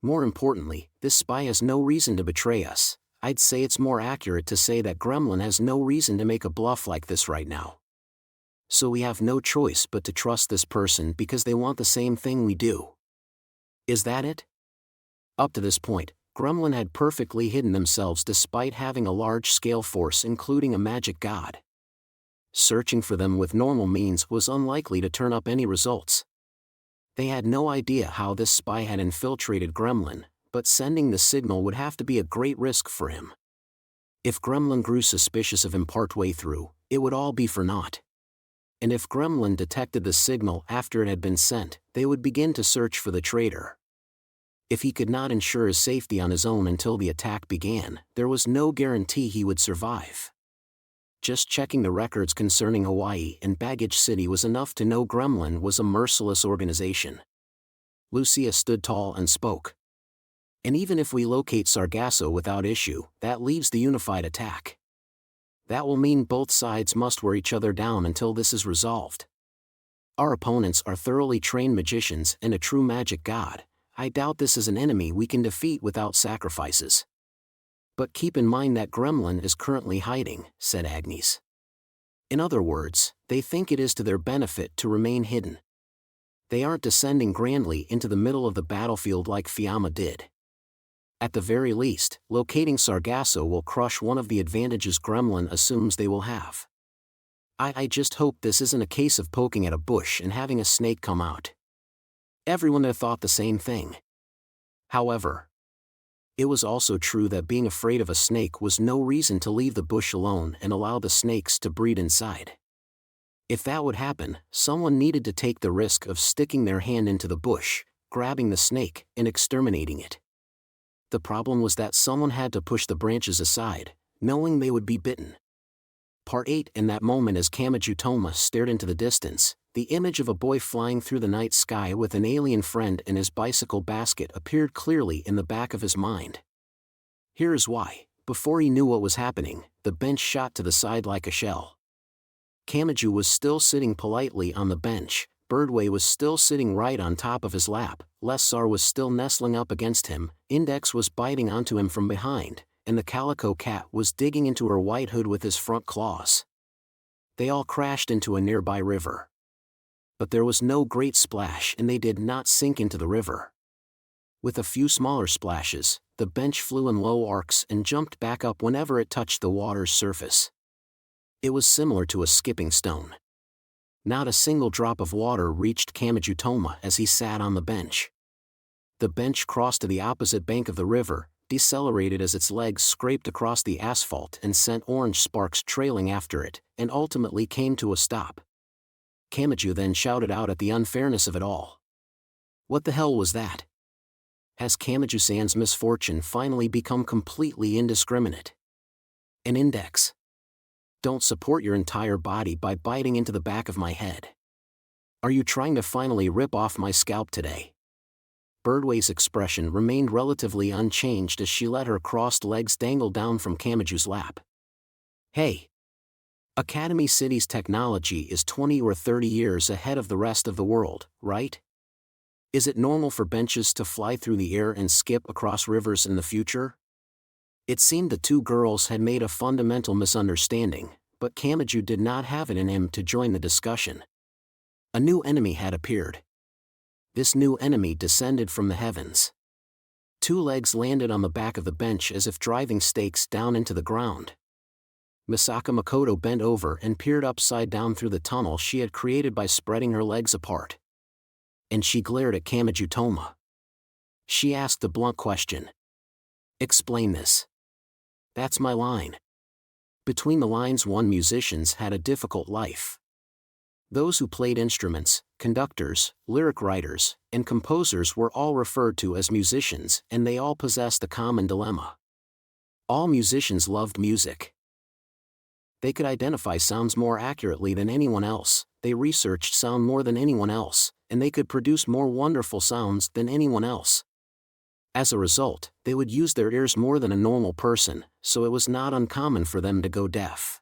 More importantly, this spy has no reason to betray us. I'd say it's more accurate to say that Gremlin has no reason to make a bluff like this right now. So we have no choice but to trust this person because they want the same thing we do. Is that it? Up to this point, Gremlin had perfectly hidden themselves despite having a large-scale force including a magic god. Searching for them with normal means was unlikely to turn up any results. They had no idea how this spy had infiltrated Gremlin, but sending the signal would have to be a great risk for him. If Gremlin grew suspicious of him partway through, it would all be for naught. And if Gremlin detected the signal after it had been sent, they would begin to search for the traitor. If he could not ensure his safety on his own until the attack began, there was no guarantee he would survive. Just checking the records concerning Hawaii and Baggage City was enough to know Gremlin was a merciless organization. Lucia stood tall and spoke. And even if we locate Sargasso without issue, that leaves the unified attack. That will mean both sides must wear each other down until this is resolved. Our opponents are thoroughly trained magicians and a true magic god. I doubt this is an enemy we can defeat without sacrifices. But keep in mind that Gremlin is currently hiding, said Agnes. In other words, they think it is to their benefit to remain hidden. They aren't descending grandly into the middle of the battlefield like Fiamma did. At the very least, locating Sargasso will crush one of the advantages Gremlin assumes they will have. I just hope this isn't a case of poking at a bush and having a snake come out. Everyone there thought the same thing. However, it was also true that being afraid of a snake was no reason to leave the bush alone and allow the snakes to breed inside. If that would happen, someone needed to take the risk of sticking their hand into the bush, grabbing the snake, and exterminating it. The problem was that someone had to push the branches aside, knowing they would be bitten. Part 8. In that moment, as Kamachi Toma stared into the distance, the image of a boy flying through the night sky with an alien friend in his bicycle basket appeared clearly in the back of his mind. Here is why. Before he knew what was happening, the bench shot to the side like a shell. Kamachi was still sitting politely on the bench, Birdway was still sitting right on top of his lap, Lessar was still nestling up against him, Index was biting onto him from behind, and the calico cat was digging into her white hood with his front claws. They all crashed into a nearby river. But there was no great splash and they did not sink into the river. With a few smaller splashes, the bench flew in low arcs and jumped back up whenever it touched the water's surface. It was similar to a skipping stone. Not a single drop of water reached Kamachi Toma as he sat on the bench. The bench crossed to the opposite bank of the river, decelerated as its legs scraped across the asphalt and sent orange sparks trailing after it, and ultimately came to a stop. Kamachi then shouted out at the unfairness of it all. What the hell was that? Has Kamachi-san's misfortune finally become completely indiscriminate? An Index. Don't support your entire body by biting into the back of my head. Are you trying to finally rip off my scalp today? Birdway's expression remained relatively unchanged as she let her crossed legs dangle down from Kamachi's lap. Hey! Academy City's technology is 20 or 30 years ahead of the rest of the world, right? Is it normal for benches to fly through the air and skip across rivers in the future? It seemed the two girls had made a fundamental misunderstanding, but Kamachi did not have it in him to join the discussion. A new enemy had appeared. This new enemy descended from the heavens. Two legs landed on the back of the bench as if driving stakes down into the ground. Misaka Makoto bent over and peered upside down through the tunnel she had created by spreading her legs apart. And she glared at Kamachi Toma. She asked a blunt question. Explain this. That's my line. Between the lines, musicians had a difficult life. Those who played instruments, conductors, lyric writers, and composers were all referred to as musicians, and they all possessed a common dilemma. All musicians loved music. They could identify sounds more accurately than anyone else, they researched sound more than anyone else, and they could produce more wonderful sounds than anyone else. As a result, they would use their ears more than a normal person, so it was not uncommon for them to go deaf.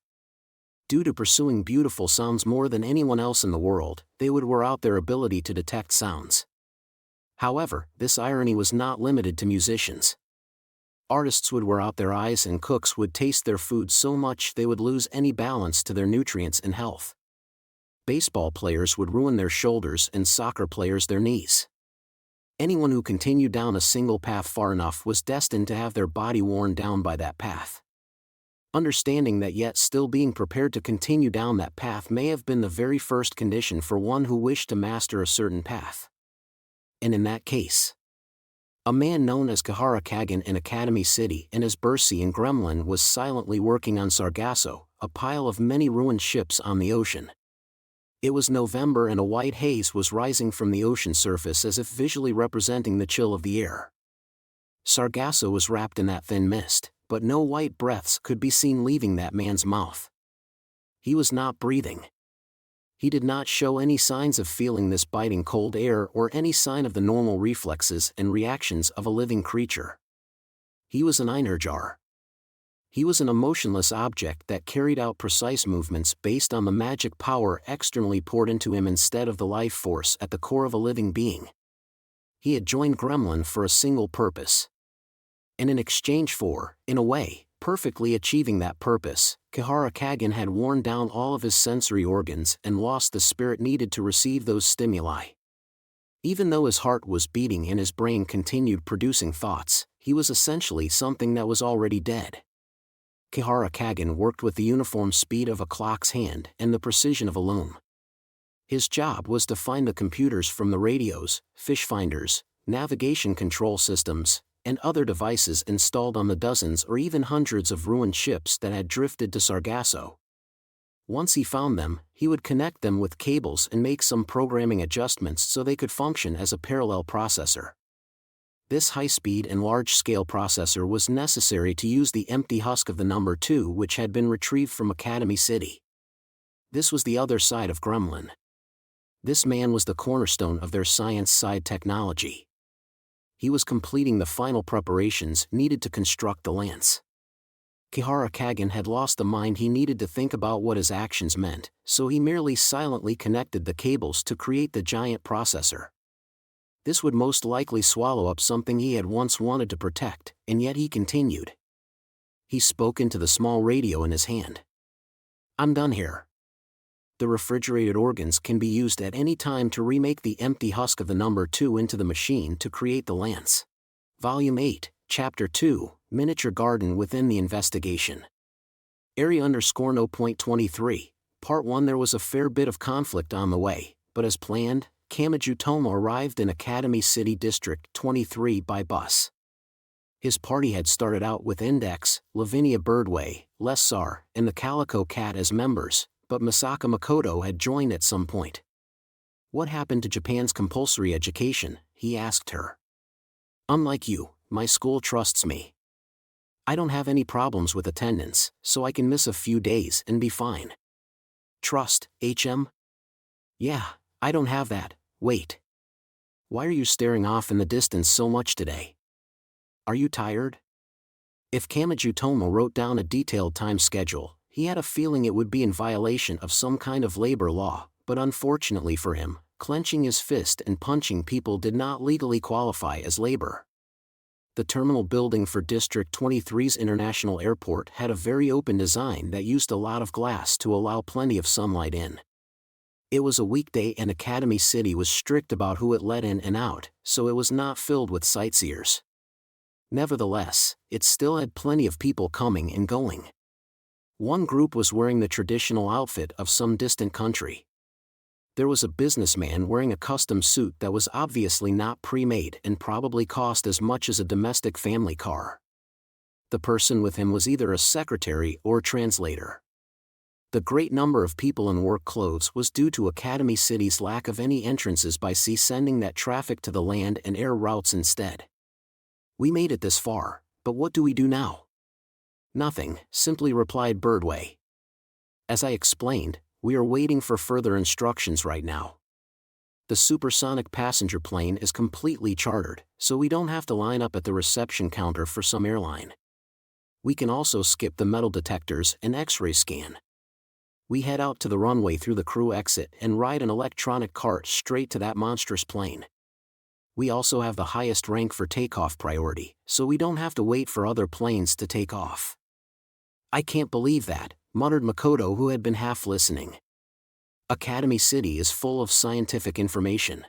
Due to pursuing beautiful sounds more than anyone else in the world, they would wear out their ability to detect sounds. However, this irony was not limited to musicians. Artists would wear out their eyes and cooks would taste their food so much they would lose any balance to their nutrients and health. Baseball players would ruin their shoulders and soccer players their knees. Anyone who continued down a single path far enough was destined to have their body worn down by that path. Understanding that yet still being prepared to continue down that path may have been the very first condition for one who wished to master a certain path. And in that case, a man known as Kihara Kagen in Academy City and as Bursey in Gremlin was silently working on Sargasso, a pile of many ruined ships on the ocean. It was November and a white haze was rising from the ocean surface as if visually representing the chill of the air. Sargasso was wrapped in that thin mist, but no white breaths could be seen leaving that man's mouth. He was not breathing. He did not show any signs of feeling this biting cold air or any sign of the normal reflexes and reactions of a living creature. He was an Einerjar. He was an emotionless object that carried out precise movements based on the magic power externally poured into him instead of the life force at the core of a living being. He had joined Gremlin for a single purpose. And in exchange for, in a way, perfectly achieving that purpose, Kihara Kagen had worn down all of his sensory organs and lost the spirit needed to receive those stimuli. Even though his heart was beating and his brain continued producing thoughts, he was essentially something that was already dead. Kihara Kagen worked with the uniform speed of a clock's hand and the precision of a loom. His job was to find the computers from the radios, fish finders, navigation control systems, and other devices installed on the dozens or even hundreds of ruined ships that had drifted to Sargasso. Once he found them, he would connect them with cables and make some programming adjustments so they could function as a parallel processor. This high-speed and large-scale processor was necessary to use the empty husk of the number 2 which had been retrieved from Academy City. This was the other side of Gremlin. This man was the cornerstone of their science-side technology. He was completing the final preparations needed to construct the lance. Kihara Kagen had lost the mind he needed to think about what his actions meant, so he merely silently connected the cables to create the giant processor. This would most likely swallow up something he had once wanted to protect, and yet he continued. He spoke into the small radio in his hand. "I'm done here. The refrigerated organs can be used at any time to remake the empty husk of the number 2 into the machine to create the lance." Volume 8, Chapter 2, Miniature Garden Within the Investigation. Area_No.23, Part 1. There was a fair bit of conflict on the way, but as planned, Kamachi Tomo arrived in Academy City District 23 by bus. His party had started out with Index, Lavinia Birdway, Lessar, and the Calico Cat as members, but Misaka Makoto had joined at some point. "What happened to Japan's compulsory education?" he asked her. "Unlike you, my school trusts me. I don't have any problems with attendance, so I can miss a few days and be fine." "Trust, HM? Yeah, I don't have that. Wait. Why are you staring off in the distance so much today? Are you tired?" If Kamachi Tomo wrote down a detailed time schedule, he had a feeling it would be in violation of some kind of labor law, but unfortunately for him, clenching his fist and punching people did not legally qualify as labor. The terminal building for District 23's International Airport had a very open design that used a lot of glass to allow plenty of sunlight in. It was a weekday and Academy City was strict about who it let in and out, so it was not filled with sightseers. Nevertheless, it still had plenty of people coming and going. One group was wearing the traditional outfit of some distant country. There was a businessman wearing a custom suit that was obviously not pre-made and probably cost as much as a domestic family car. The person with him was either a secretary or translator. The great number of people in work clothes was due to Academy City's lack of any entrances by sea, sending that traffic to the land and air routes instead. "We made it this far, but what do we do now?" "Nothing," simply replied Birdway. "As I explained, we are waiting for further instructions right now. The supersonic passenger plane is completely chartered, so we don't have to line up at the reception counter for some airline. We can also skip the metal detectors and X-ray scan. We head out to the runway through the crew exit and ride an electronic cart straight to that monstrous plane. We also have the highest rank for takeoff priority, so we don't have to wait for other planes to take off." "I can't believe that," muttered Makoto, who had been half listening. "Academy City is full of scientific information.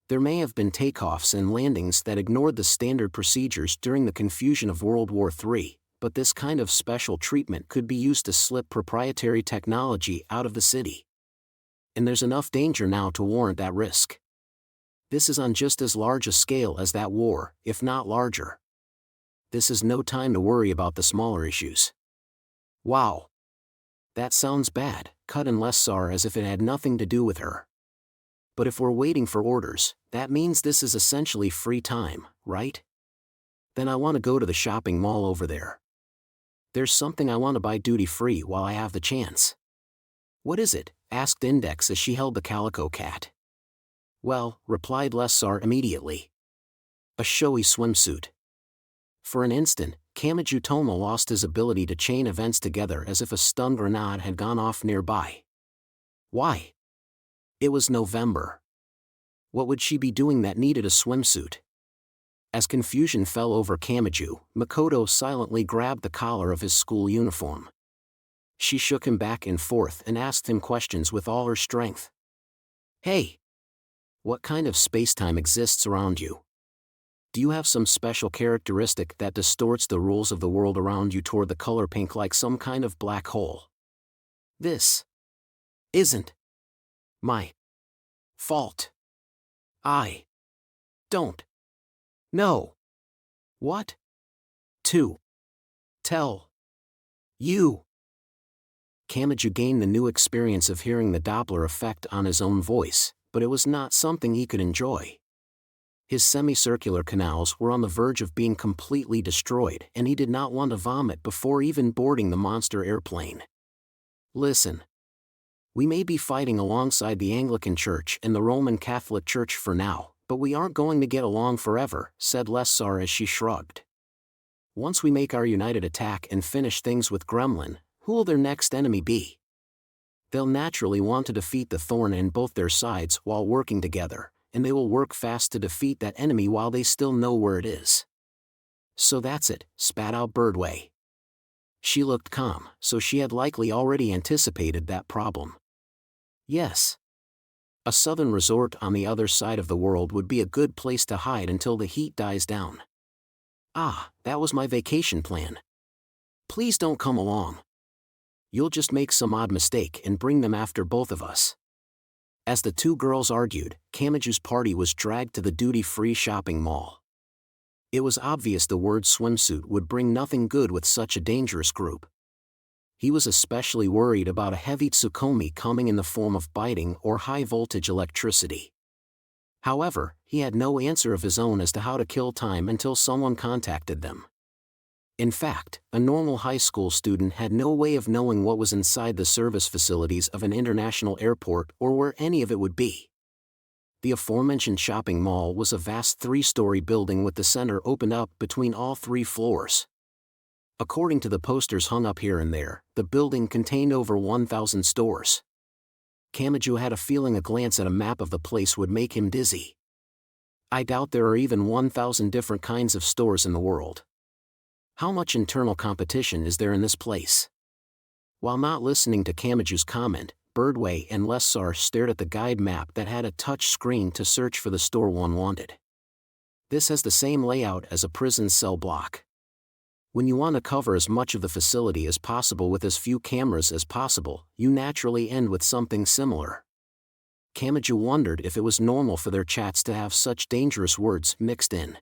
There may have been takeoffs and landings that ignored the standard procedures during the confusion of World War III, but this kind of special treatment could be used to slip proprietary technology out of the city. And there's enough danger now to warrant that risk. This is on just as large a scale as that war, if not larger. This is no time to worry about the smaller issues." "Wow. That sounds bad," cut in Lessar as if it had nothing to do with her. "But if we're waiting for orders, that means this is essentially free time, right? Then I want to go to the shopping mall over there. There's something I want to buy duty-free while I have the chance." "What is it?" asked Index as she held the calico cat. "Well," replied Lessar immediately. "A showy swimsuit." For an instant, Kamachi Toma lost his ability to chain events together as if a stun grenade had gone off nearby. Why? It was November. What would she be doing that needed a swimsuit? As confusion fell over Kamachi, Makoto silently grabbed the collar of his school uniform. She shook him back and forth and asked him questions with all her strength. "Hey! What kind of space-time exists around you? Do you have some special characteristic that distorts the rules of the world around you toward the color pink like some kind of black hole? This isn't my fault. I don't know what to tell you." Kamachi gained the new experience of hearing the Doppler effect on his own voice, but it was not something he could enjoy. His semicircular canals were on the verge of being completely destroyed, and he did not want to vomit before even boarding the monster airplane. "Listen. We may be fighting alongside the Anglican Church and the Roman Catholic Church for now, but we aren't going to get along forever," said Lessar as she shrugged. "Once we make our united attack and finish things with Gremlin, who will their next enemy be? They'll naturally want to defeat the Thorn in both their sides while working together, and they will work fast to defeat that enemy while they still know where it is." "So that's it," spat out Birdway. She looked calm, so she had likely already anticipated that problem. "Yes. A southern resort on the other side of the world would be a good place to hide until the heat dies down." "Ah, that was my vacation plan. Please don't come along. You'll just make some odd mistake and bring them after both of us." As the two girls argued, Kamachi's party was dragged to the duty-free shopping mall. It was obvious the word swimsuit would bring nothing good with such a dangerous group. He was especially worried about a heavy tsukomi coming in the form of biting or high-voltage electricity. However, he had no answer of his own as to how to kill time until someone contacted them. In fact, a normal high school student had no way of knowing what was inside the service facilities of an international airport or where any of it would be. The aforementioned shopping mall was a vast 3-story building with the center opened up between all 3 floors. According to the posters hung up here and there, the building contained over 1,000 stores. Kamachi had a feeling a glance at a map of the place would make him dizzy. I doubt there are even 1,000 different kinds of stores in the world. How much internal competition is there in this place? While not listening to Kamachi's comment, Birdway and Lessar stared at the guide map that had a touch screen to search for the store one wanted. This has the same layout as a prison cell block. When you want to cover as much of the facility as possible with as few cameras as possible, you naturally end with something similar. Kamachi wondered if it was normal for their chats to have such dangerous words mixed in.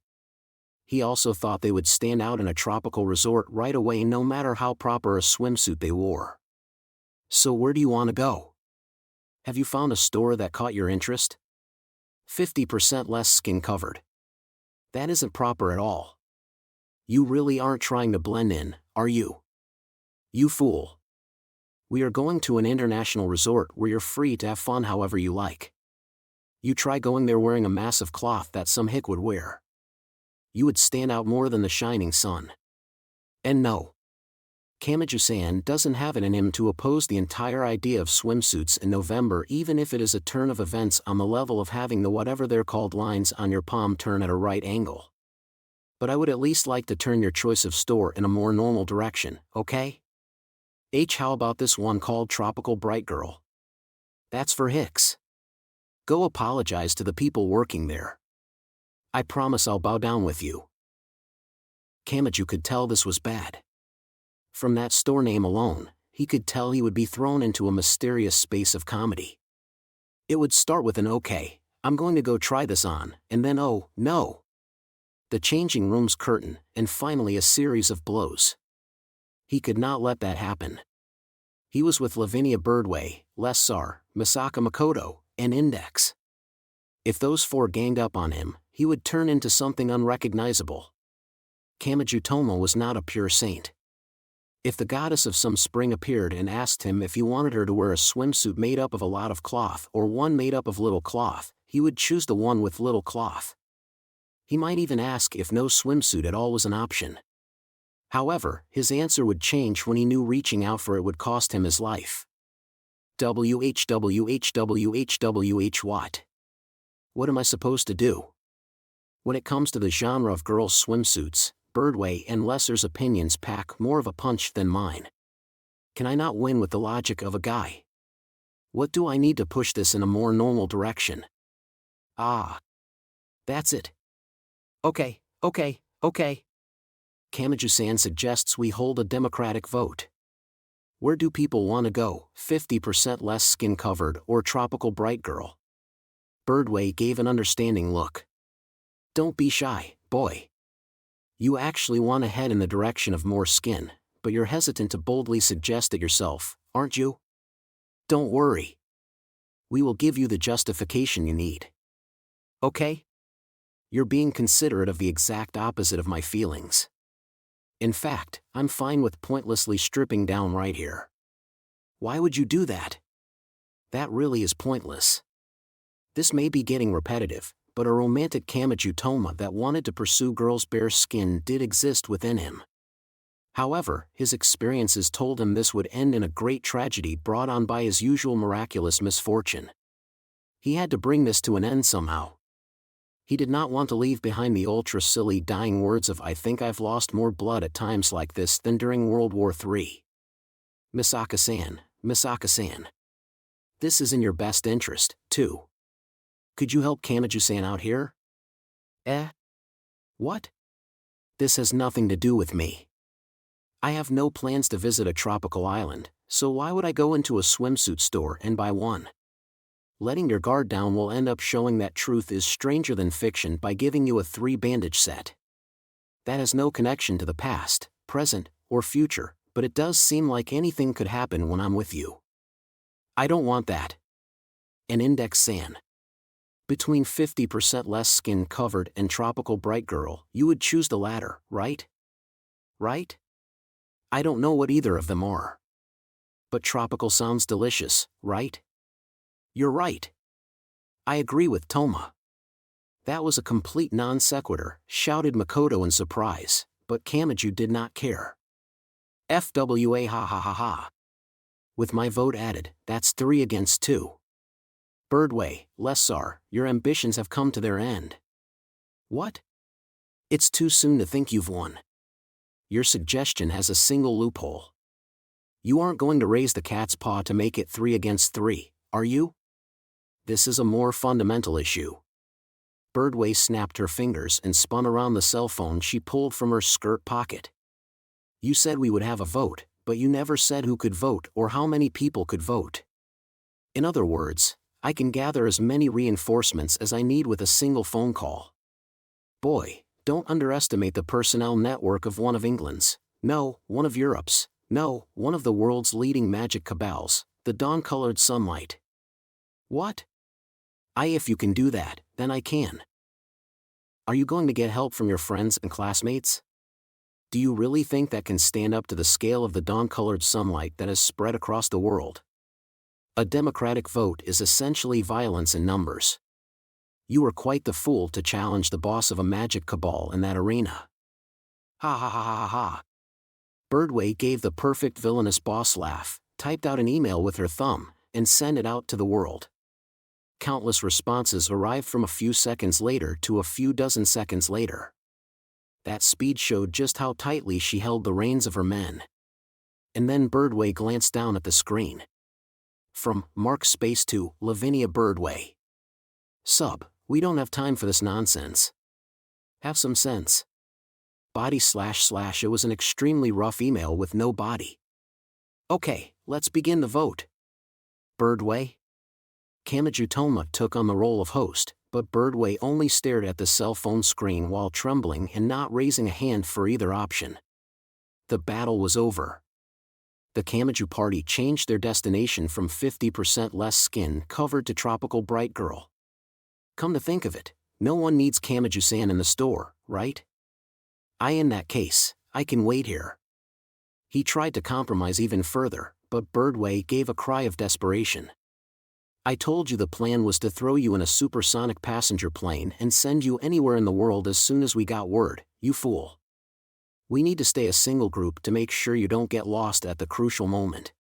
He also thought they would stand out in a tropical resort right away no matter how proper a swimsuit they wore. "So where do you want to go? Have you found a store that caught your interest? 50% less skin covered. That isn't proper at all. You really aren't trying to blend in, are you? You fool. We are going to an international resort where you're free to have fun however you like. You try going there wearing a massive cloth that some hick would wear. You would stand out more than the shining sun. And no. Kamaji-san doesn't have it in him to oppose the entire idea of swimsuits in November, even if it is a turn of events on the level of having the whatever they're called lines on your palm turn at a right angle. But I would at least like to turn your choice of store in a more normal direction, okay? How about this one called Tropical Bright Girl? That's for Hicks. Go apologize to the people working there. I promise I'll bow down with you. Kamachi could tell this was bad. From that store name alone, he could tell he would be thrown into a mysterious space of comedy. It would start with an "okay, I'm going to go try this on," and then "oh, no." The changing room's curtain, and finally a series of blows. He could not let that happen. He was with Lavinia Birdway, Lessar, Misaka Makoto, and Index. If those four ganged up on him, he would turn into something unrecognizable. Kamaji Tomo was not a pure saint. If the goddess of some spring appeared and asked him if he wanted her to wear a swimsuit made up of a lot of cloth or one made up of little cloth, he would choose the one with little cloth. He might even ask if no swimsuit at all was an option. However, his answer would change when he knew reaching out for it would cost him his life. What? What am I supposed to do? When it comes to the genre of girls' swimsuits, Birdway and Lesser's opinions pack more of a punch than mine. Can I not win with the logic of a guy? What do I need to push this in a more normal direction? Ah. That's it. Okay. Kamaji-san suggests we hold a democratic vote. Where do people want to go, 50% less skin-covered or Tropical Bright Girl? Birdway gave an understanding look. Don't be shy, boy. You actually want to head in the direction of more skin, but you're hesitant to boldly suggest it yourself, aren't you? Don't worry. We will give you the justification you need. Okay? You're being considerate of the exact opposite of my feelings. In fact, I'm fine with pointlessly stripping down right here. Why would you do that? That really is pointless. This may be getting repetitive, but a romantic Kamachi Toma that wanted to pursue girls' bare skin did exist within him. However, his experiences told him this would end in a great tragedy brought on by his usual miraculous misfortune. He had to bring this to an end somehow. He did not want to leave behind the ultra-silly dying words of "I think I've lost more blood at times like this than during World War III. Misaka-san. This is in your best interest, too. Could you help Kamaji-san out here? What? This has nothing to do with me. I have no plans to visit a tropical island, so why would I go into a swimsuit store and buy one? Letting your guard down will end up showing that truth is stranger than fiction by giving you a 3-bandage set. That has no connection to the past, present, or future, but it does seem like anything could happen when I'm with you. I don't want that. An Index-san. Between 50% less skin covered and Tropical Bright Girl, you would choose the latter, right? Right? I don't know what either of them are. But tropical sounds delicious, right? You're right. I agree with Toma. That was a complete non sequitur, shouted Makoto in surprise, but Kamaji did not care. FWA ha ha ha ha. With my vote added, that's 3 against 2. Birdway, Lessar, your ambitions have come to their end. What? It's too soon to think you've won. Your suggestion has a single loophole. You aren't going to raise the cat's paw to make it 3 against 3, are you? This is a more fundamental issue. Birdway snapped her fingers and spun around the cell phone she pulled from her skirt pocket. You said we would have a vote, but you never said who could vote or how many people could vote. In other words, I can gather as many reinforcements as I need with a single phone call. Boy, don't underestimate the personnel network of one of England's, no, one of Europe's, no, one of the world's leading magic cabals, the dawn-colored sunlight. What? If you can do that, then I can. Are you going to get help from your friends and classmates? Do you really think that can stand up to the scale of the dawn-colored sunlight that has spread across the world? A democratic vote is essentially violence in numbers. You were quite the fool to challenge the boss of a magic cabal in that arena. Ha ha ha ha ha. Birdway gave the perfect villainous boss laugh, typed out an email with her thumb, and sent it out to the world. Countless responses arrived from a few seconds later to a few dozen seconds later. That speed showed just how tightly she held the reins of her men. And then Birdway glanced down at the screen. From Mark Space to Lavinia Birdway. Sub, we don't have time for this nonsense. Have some sense. Body / it was an extremely rough email with no body. Okay, let's begin the vote. Birdway? Kamachi Toma took on the role of host, but Birdway only stared at the cell phone screen while trembling and not raising a hand for either option. The battle was over. The Kamachi party changed their destination from 50% less skin covered to tropical bright girl. Come to think of it, no one needs Kamachi-san in the store, right? In that case, I can wait here. He tried to compromise even further, but Birdway gave a cry of desperation. I told you the plan was to throw you in a supersonic passenger plane and send you anywhere in the world as soon as we got word, you fool. We need to stay a single group to make sure you don't get lost at the crucial moment.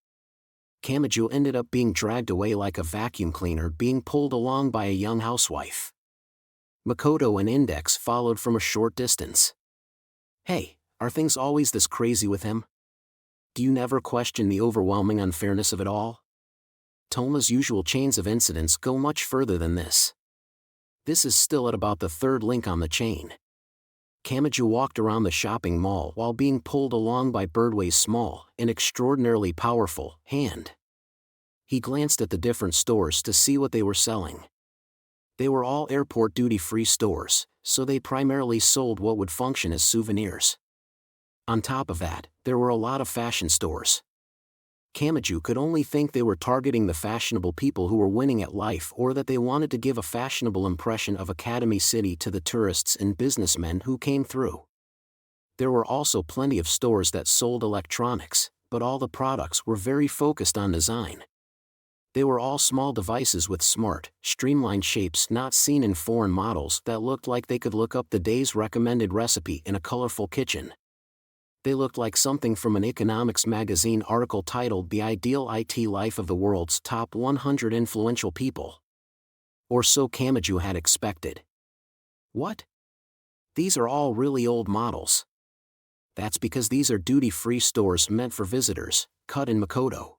Kamachi ended up being dragged away like a vacuum cleaner being pulled along by a young housewife. Makoto and Index followed from a short distance. Hey, are things always this crazy with him? Do you never question the overwhelming unfairness of it all? Toma's usual chains of incidents go much further than this. This is still at about the third link on the chain. Kamachi walked around the shopping mall while being pulled along by Birdway's small and extraordinarily powerful hand. He glanced at the different stores to see what they were selling. They were all airport duty-free stores, so they primarily sold what would function as souvenirs. On top of that, there were a lot of fashion stores. Kamachi could only think they were targeting the fashionable people who were winning at life, or that they wanted to give a fashionable impression of Academy City to the tourists and businessmen who came through. There were also plenty of stores that sold electronics, but all the products were very focused on design. They were all small devices with smart, streamlined shapes not seen in foreign models that looked like they could look up the day's recommended recipe in a colorful kitchen. They looked like something from an economics magazine article titled The Ideal IT Life of the World's Top 100 Influential People. Or so Kamachi had expected. What? These are all really old models. That's because these are duty-free stores meant for visitors, cut in Makoto.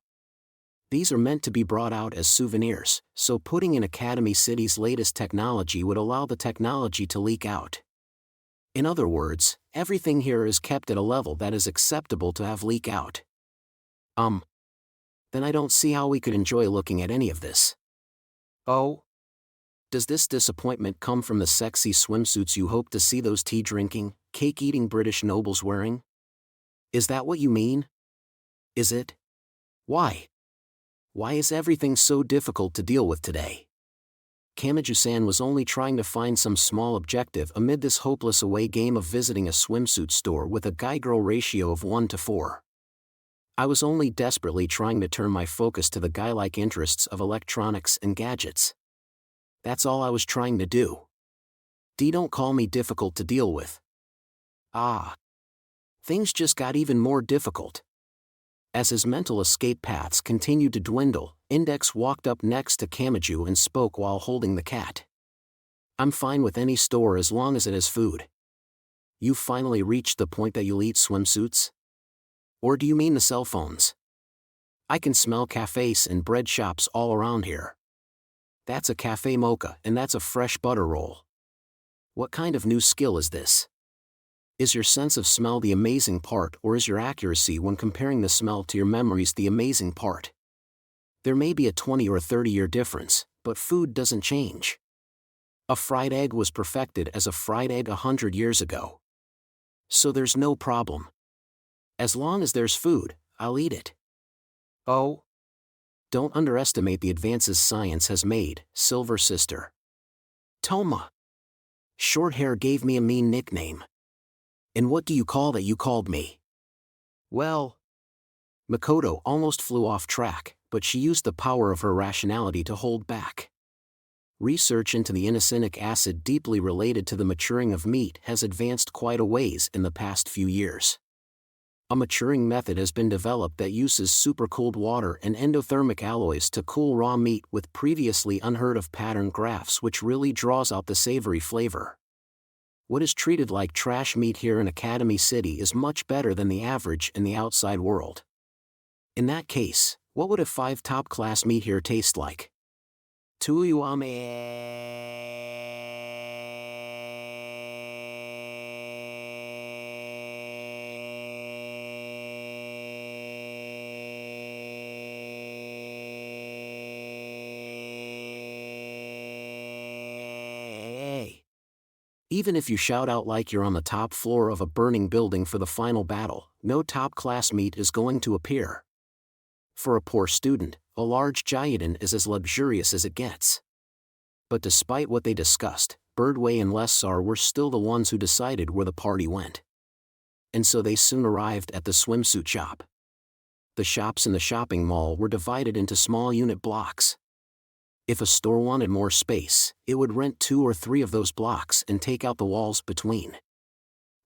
These are meant to be brought out as souvenirs, so putting in Academy City's latest technology would allow the technology to leak out. In other words, everything here is kept at a level that is acceptable to have leak out. Then I don't see how we could enjoy looking at any of this. Oh? Does this disappointment come from the sexy swimsuits you hope to see those tea-drinking, cake-eating British nobles wearing? Is that what you mean? Is it? Why? Why is everything so difficult to deal with today? Kamachi-san was only trying to find some small objective amid this hopeless away game of visiting a swimsuit store with a guy-girl ratio of 1 to 4. I was only desperately trying to turn my focus to the guy-like interests of electronics and gadgets. That's all I was trying to do. Don't call me difficult to deal with. Things just got even more difficult. As his mental escape paths continued to dwindle, Index walked up next to Kamachi and spoke while holding the cat. I'm fine with any store as long as it has food. You've finally reached the point that you'll eat swimsuits? Or do you mean the cell phones? I can smell cafes and bread shops all around here. That's a cafe mocha and that's a fresh butter roll. What kind of new skill is this? Is your sense of smell the amazing part, or is your accuracy when comparing the smell to your memories the amazing part? There may be a 20 or 30-year difference, but food doesn't change. A fried egg was perfected as a fried egg 100 years ago. So there's no problem. As long as there's food, I'll eat it. Oh? Don't underestimate the advances science has made, Silver Sister. Toma. Short hair gave me a mean nickname. And what do you call that you called me? Well... Makoto almost flew off track, but she used the power of her rationality to hold back. Research into the inosinic acid deeply related to the maturing of meat has advanced quite a ways in the past few years. A maturing method has been developed that uses supercooled water and endothermic alloys to cool raw meat with previously unheard-of pattern graphs, which really draws out the savory flavor. What is treated like trash meat here in Academy City is much better than the average in the outside world. In that case, what would a 5 top-class meat here taste like? Even if you shout out like you're on the top floor of a burning building for the final battle, no top-class meat is going to appear. For a poor student, a large gyudon is as luxurious as it gets. But despite what they discussed, Birdway and Lessar were still the ones who decided where the party went. And so they soon arrived at the swimsuit shop. The shops in the shopping mall were divided into small unit blocks. If a store wanted more space, it would rent 2 or 3 of those blocks and take out the walls between.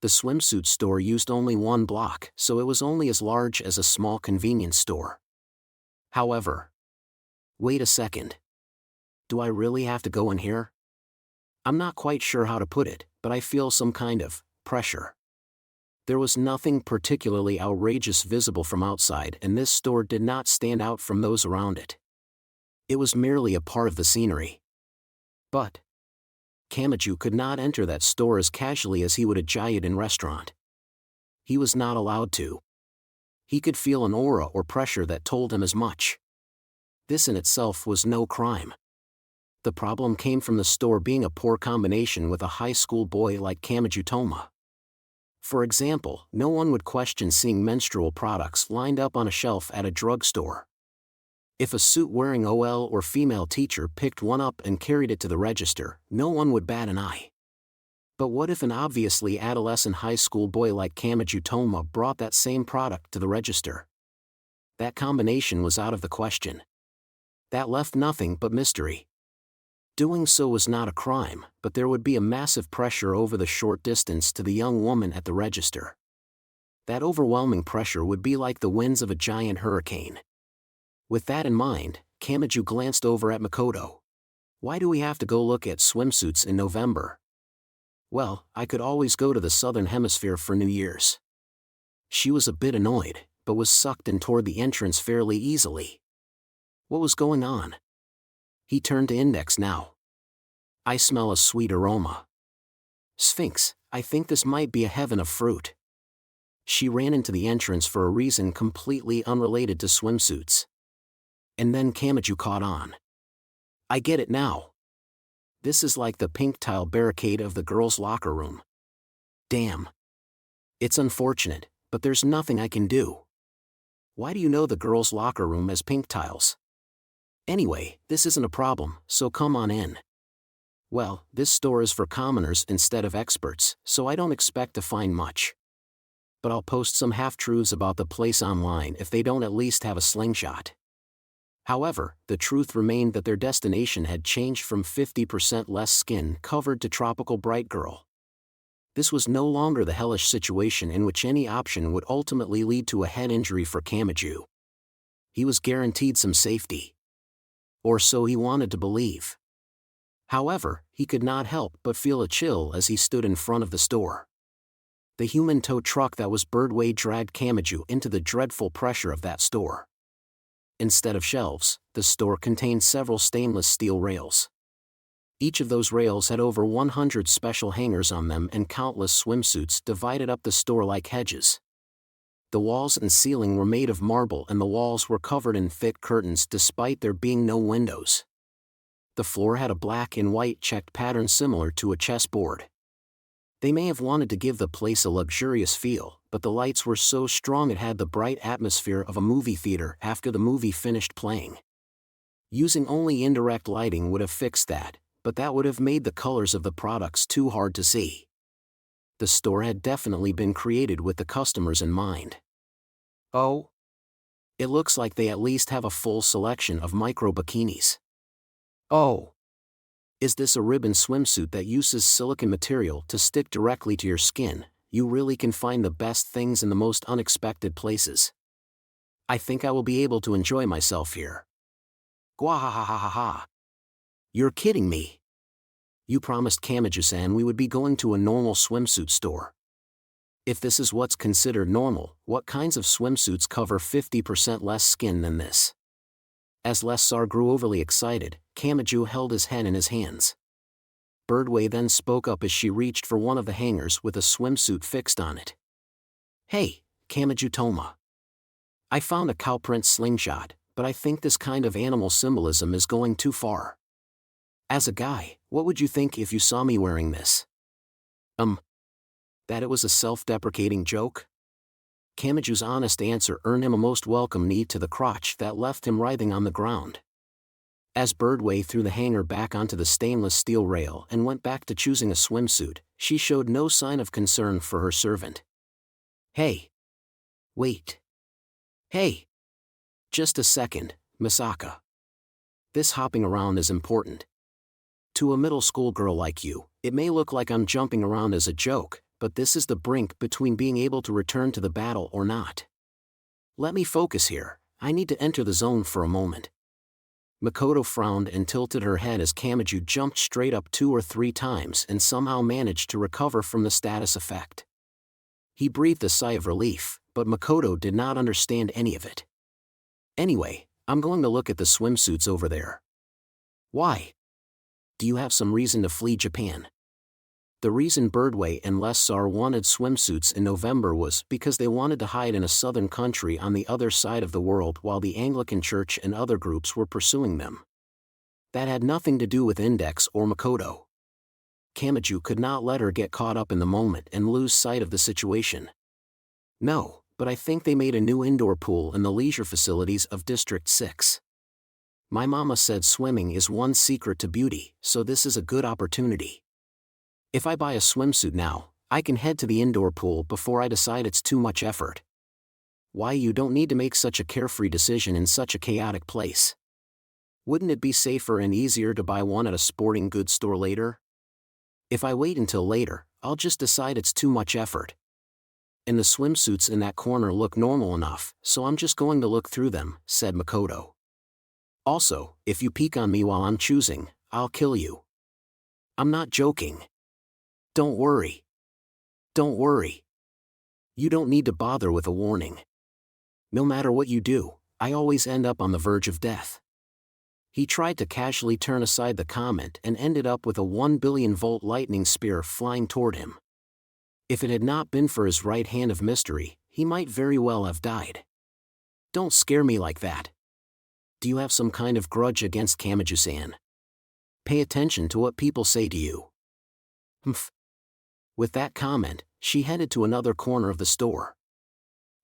The swimsuit store used only 1 block, so it was only as large as a small convenience store. However, wait a second. Do I really have to go in here? I'm not quite sure how to put it, but I feel some kind of pressure. There was nothing particularly outrageous visible from outside, and this store did not stand out from those around it. It was merely a part of the scenery. But Kamachi could not enter that store as casually as he would a gyudon restaurant. He was not allowed to. He could feel an aura or pressure that told him as much. This in itself was no crime. The problem came from the store being a poor combination with a high school boy like Kamachi Toma. For example, no one would question seeing menstrual products lined up on a shelf at a drugstore. If a suit-wearing OL or female teacher picked one up and carried it to the register, no one would bat an eye. But what if an obviously adolescent high school boy like Kamachi Toma brought that same product to the register? That combination was out of the question. That left nothing but mystery. Doing so was not a crime, but there would be a massive pressure over the short distance to the young woman at the register. That overwhelming pressure would be like the winds of a giant hurricane. With that in mind, Kamachi glanced over at Makoto. Why do we have to go look at swimsuits in November? Well, I could always go to the Southern Hemisphere for New Year's. She was a bit annoyed, but was sucked in toward the entrance fairly easily. What was going on? He turned to Index now. I smell a sweet aroma. Sphinx, I think this might be a heaven of fruit. She ran into the entrance for a reason completely unrelated to swimsuits. And then Kamachi caught on. I get it now. This is like the pink tile barricade of the girls' locker room. Damn. It's unfortunate, but there's nothing I can do. Why do you know the girls' locker room has pink tiles? Anyway, this isn't a problem, so come on in. Well, this store is for commoners instead of experts, so I don't expect to find much. But I'll post some half-truths about the place online if they don't at least have a slingshot. However, the truth remained that their destination had changed from 50% less skin-covered to tropical bright girl. This was no longer the hellish situation in which any option would ultimately lead to a head injury for Kamachi. He was guaranteed some safety. Or so he wanted to believe. However, he could not help but feel a chill as he stood in front of the store. The human tow truck that was Birdway dragged Kamachi into the dreadful pressure of that store. Instead of shelves, the store contained several stainless steel rails. Each of those rails had over 100 special hangers on them, and countless swimsuits divided up the store like hedges. The walls and ceiling were made of marble, and the walls were covered in thick curtains despite there being no windows. The floor had a black and white checked pattern similar to a chessboard. They may have wanted to give the place a luxurious feel, but the lights were so strong it had the bright atmosphere of a movie theater after the movie finished playing. Using only indirect lighting would have fixed that, but that would have made the colors of the products too hard to see. The store had definitely been created with the customers in mind. Oh? It looks like they at least have a full selection of micro bikinis. Oh. Is this a ribbon swimsuit that uses silicone material to stick directly to your skin, you really can find the best things in the most unexpected places. I think I will be able to enjoy myself here. Gwahahahaha. You're kidding me. You promised Kamaji-san we would be going to a normal swimsuit store. If this is what's considered normal, what kinds of swimsuits cover 50% less skin than this? As Lessar grew overly excited, Kamaji held his head in his hands. Birdway then spoke up as she reached for one of the hangers with a swimsuit fixed on it. Hey, Kamaji Toma. I found a cow print slingshot, but I think this kind of animal symbolism is going too far. As a guy, what would you think if you saw me wearing this? That it was a self-deprecating joke? Kamaju's honest answer earned him a most welcome knee to the crotch that left him writhing on the ground. As Birdway threw the hanger back onto the stainless steel rail and went back to choosing a swimsuit, she showed no sign of concern for her servant. Hey. Wait. Hey. Just a second, Misaka. This hopping around is important. To a middle school girl like you, it may look like I'm jumping around as a joke, but this is the brink between being able to return to the battle or not. Let me focus here, I need to enter the zone for a moment. Makoto frowned and tilted her head as Kamaji jumped straight up 2 or 3 times and somehow managed to recover from the status effect. He breathed a sigh of relief, but Makoto did not understand any of it. Anyway, I'm going to look at the swimsuits over there. Why? Do you have some reason to flee Japan? The reason Birdway and Lessar wanted swimsuits in November was because they wanted to hide in a southern country on the other side of the world while the Anglican Church and other groups were pursuing them. That had nothing to do with Index or Makoto. Kamaji could not let her get caught up in the moment and lose sight of the situation. No, but I think they made a new indoor pool in the leisure facilities of District 6. My mama said swimming is one secret to beauty, so this is a good opportunity. If I buy a swimsuit now, I can head to the indoor pool before I decide it's too much effort. Why, you don't need to make such a carefree decision in such a chaotic place. Wouldn't it be safer and easier to buy one at a sporting goods store later? If I wait until later, I'll just decide it's too much effort. And the swimsuits in that corner look normal enough, so I'm just going to look through them, said Makoto. Also, if you peek on me while I'm choosing, I'll kill you. I'm not joking. Don't worry. Don't worry. You don't need to bother with a warning. No matter what you do, I always end up on the verge of death. He tried to casually turn aside the comment and ended up with a 1 billion volt lightning spear flying toward him. If it had not been for his right hand of mystery, he might very well have died. Don't scare me like that. Do you have some kind of grudge against Kamaji-san? Pay attention to what people say to you. Humph. With that comment, she headed to another corner of the store.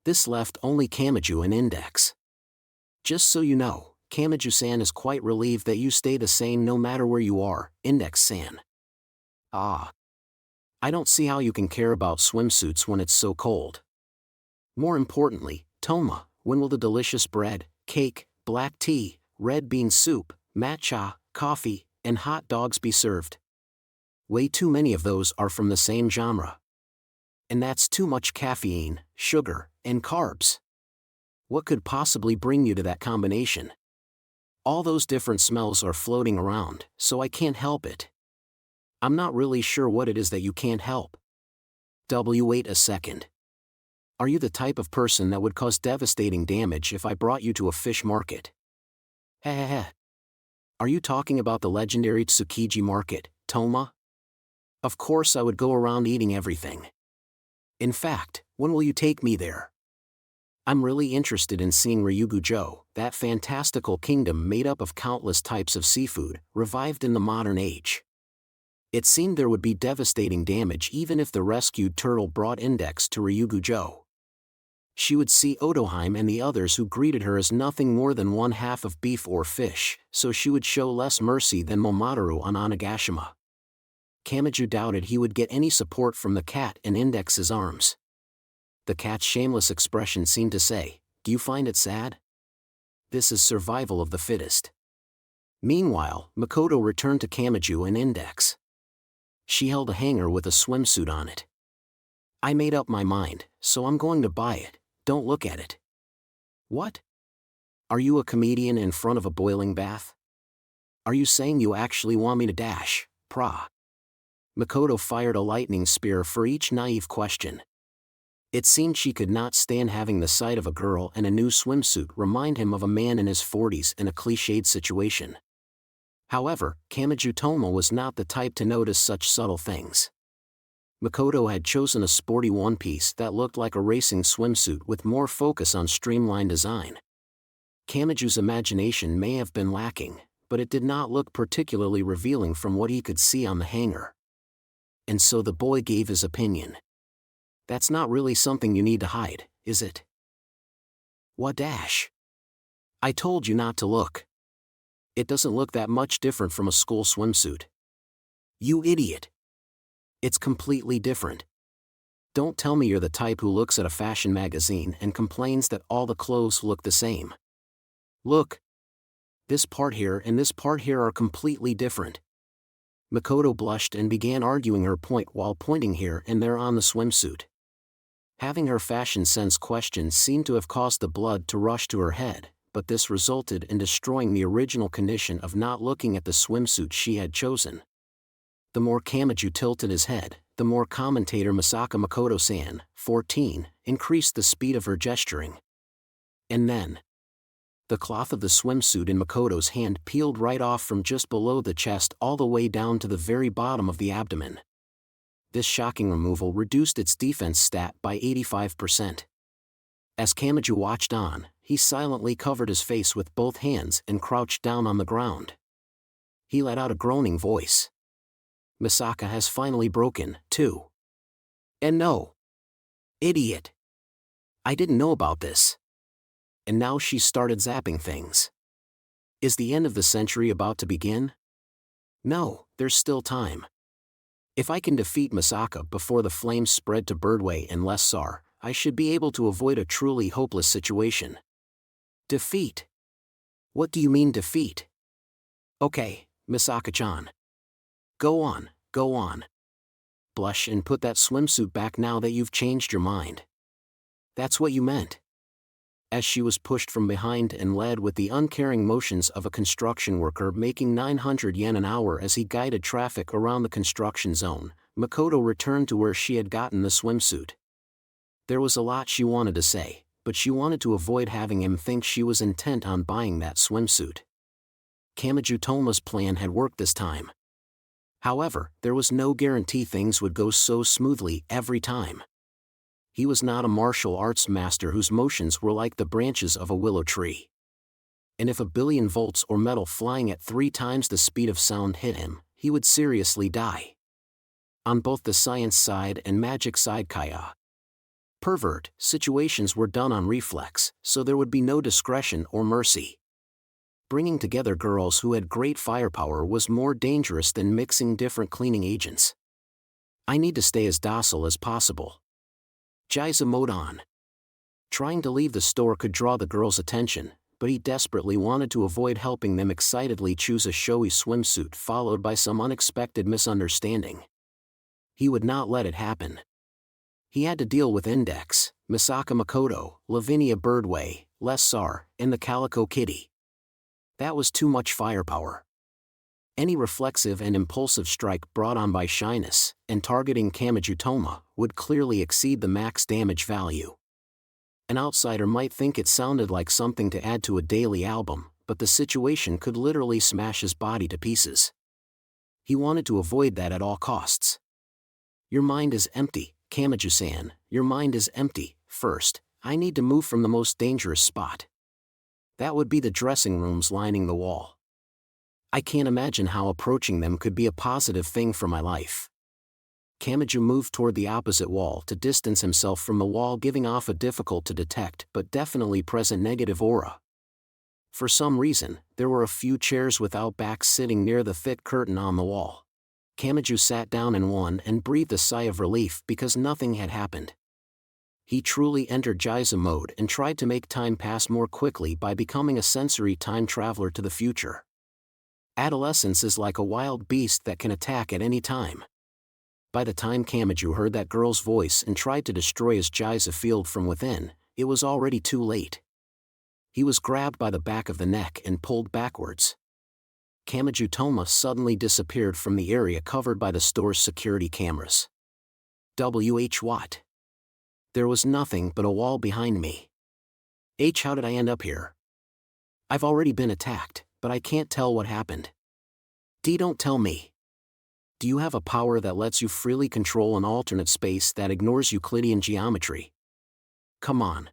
This left only Kamaji and Index. Just so you know, Kamaji-san is quite relieved that you stay the same no matter where you are, Index-san. Ah. I don't see how you can care about swimsuits when it's so cold. More importantly, Toma, when will the delicious bread, cake, black tea, red bean soup, matcha, coffee, and hot dogs be served? Way too many of those are from the same genre. And that's too much caffeine, sugar, and carbs. What could possibly bring you to that combination? All those different smells are floating around, so I can't help it. I'm not really sure what it is that you can't help. Wait a second. Are you the type of person that would cause devastating damage if I brought you to a fish market? Heh. Are you talking about the legendary Tsukiji market, Toma? Of course I would go around eating everything. In fact, when will you take me there? I'm really interested in seeing Ryugujo, that fantastical kingdom made up of countless types of seafood, revived in the modern age. It seemed there would be devastating damage even if the rescued turtle brought Index to Ryugujo. She would see Otoheim and the others who greeted her as nothing more than one half of beef or fish, so she would show less mercy than Momotaru on Onigashima. Kamaji doubted he would get any support from the cat in Index's arms. The cat's shameless expression seemed to say, "Do you find it sad? This is survival of the fittest." Meanwhile, Makoto returned to Kamaji and Index. She held a hanger with a swimsuit on it. I made up my mind, so I'm going to buy it. Don't look at it. What? Are you a comedian in front of a boiling bath? Are you saying you actually want me to dash, pra? Makoto fired a lightning spear for each naive question. It seemed she could not stand having the sight of a girl in a new swimsuit remind him of a man in his 40s in a cliched situation. However, Kamijutoma was not the type to notice such subtle things. Makoto had chosen a sporty one-piece that looked like a racing swimsuit with more focus on streamlined design. Kamiju's imagination may have been lacking, but it did not look particularly revealing from what he could see on the hanger. And so the boy gave his opinion. That's not really something you need to hide, is it? What dash? I told you not to look. It doesn't look that much different from a school swimsuit. You idiot. It's completely different. Don't tell me you're the type who looks at a fashion magazine and complains that all the clothes look the same. Look. This part here and this part here are completely different. Makoto blushed and began arguing her point while pointing here and there on the swimsuit. Having her fashion sense questioned seemed to have caused the blood to rush to her head, but this resulted in destroying the original condition of not looking at the swimsuit she had chosen. The more Kamiju tilted his head, the more commentator Misaka Makoto-san, 14, increased the speed of her gesturing. And then, the cloth of the swimsuit in Makoto's hand peeled right off from just below the chest all the way down to the very bottom of the abdomen. This shocking removal reduced its defense stat by 85%. As Kamiju watched on, he silently covered his face with both hands and crouched down on the ground. He let out a groaning voice. Misaka has finally broken, too. And no. Idiot. I didn't know about this. And now she started zapping things. Is the end of the century about to begin? No, there's still time. If I can defeat Misaka before the flames spread to Birdway and Lessar, I should be able to avoid a truly hopeless situation. Defeat? What do you mean defeat? Okay, Misaka-chan. Go on, go on. Blush and put that swimsuit back now that you've changed your mind. That's what you meant. As she was pushed from behind and led with the uncaring motions of a construction worker making 900 yen an hour as he guided traffic around the construction zone, Makoto returned to where she had gotten the swimsuit. There was a lot she wanted to say, but she wanted to avoid having him think she was intent on buying that swimsuit. Kamijutoma's plan had worked this time. However, there was no guarantee things would go so smoothly every time. He was not a martial arts master whose motions were like the branches of a willow tree. And if a billion volts or metal flying at 3 times the speed of sound hit him, he would seriously die. On both the science side and magic side kaya pervert, situations were done on reflex, so there would be no discretion or mercy. Bringing together girls who had great firepower was more dangerous than mixing different cleaning agents. I need to stay as docile as possible. Jiza mode on. Trying to leave the store could draw the girls' attention, but he desperately wanted to avoid helping them excitedly choose a showy swimsuit followed by some unexpected misunderstanding. He would not let it happen. He had to deal with Index, Misaka Makoto, Lavinia Birdway, Lessar, and the Calico Kitty. That was too much firepower. Any reflexive and impulsive strike brought on by shyness, and targeting Kamijutoma, would clearly exceed the max damage value. An outsider might think it sounded like something to add to a daily album, but the situation could literally smash his body to pieces. He wanted to avoid that at all costs. Your mind is empty, Kamiju-san, your mind is empty. First, I need to move from the most dangerous spot. That would be the dressing rooms lining the wall. I can't imagine how approaching them could be a positive thing for my life. Kamiju moved toward the opposite wall to distance himself from the wall, giving off a difficult to detect but definitely present negative aura. For some reason, there were a few chairs without backs sitting near the thick curtain on the wall. Kamiju sat down in one and breathed a sigh of relief because nothing had happened. He truly entered Jiza mode and tried to make time pass more quickly by becoming a sensory time traveler to the future. Adolescence is like a wild beast that can attack at any time. By the time Kamachi heard that girl's voice and tried to destroy his Jiza field from within, it was already too late. He was grabbed by the back of the neck and pulled backwards. Kamachi Toma suddenly disappeared from the area covered by the store's security cameras. What? There was nothing but a wall behind me. How did I end up here? I've already been attacked, but I can't tell what happened. Don't tell me. Do you have a power that lets you freely control an alternate space that ignores Euclidean geometry? Come on.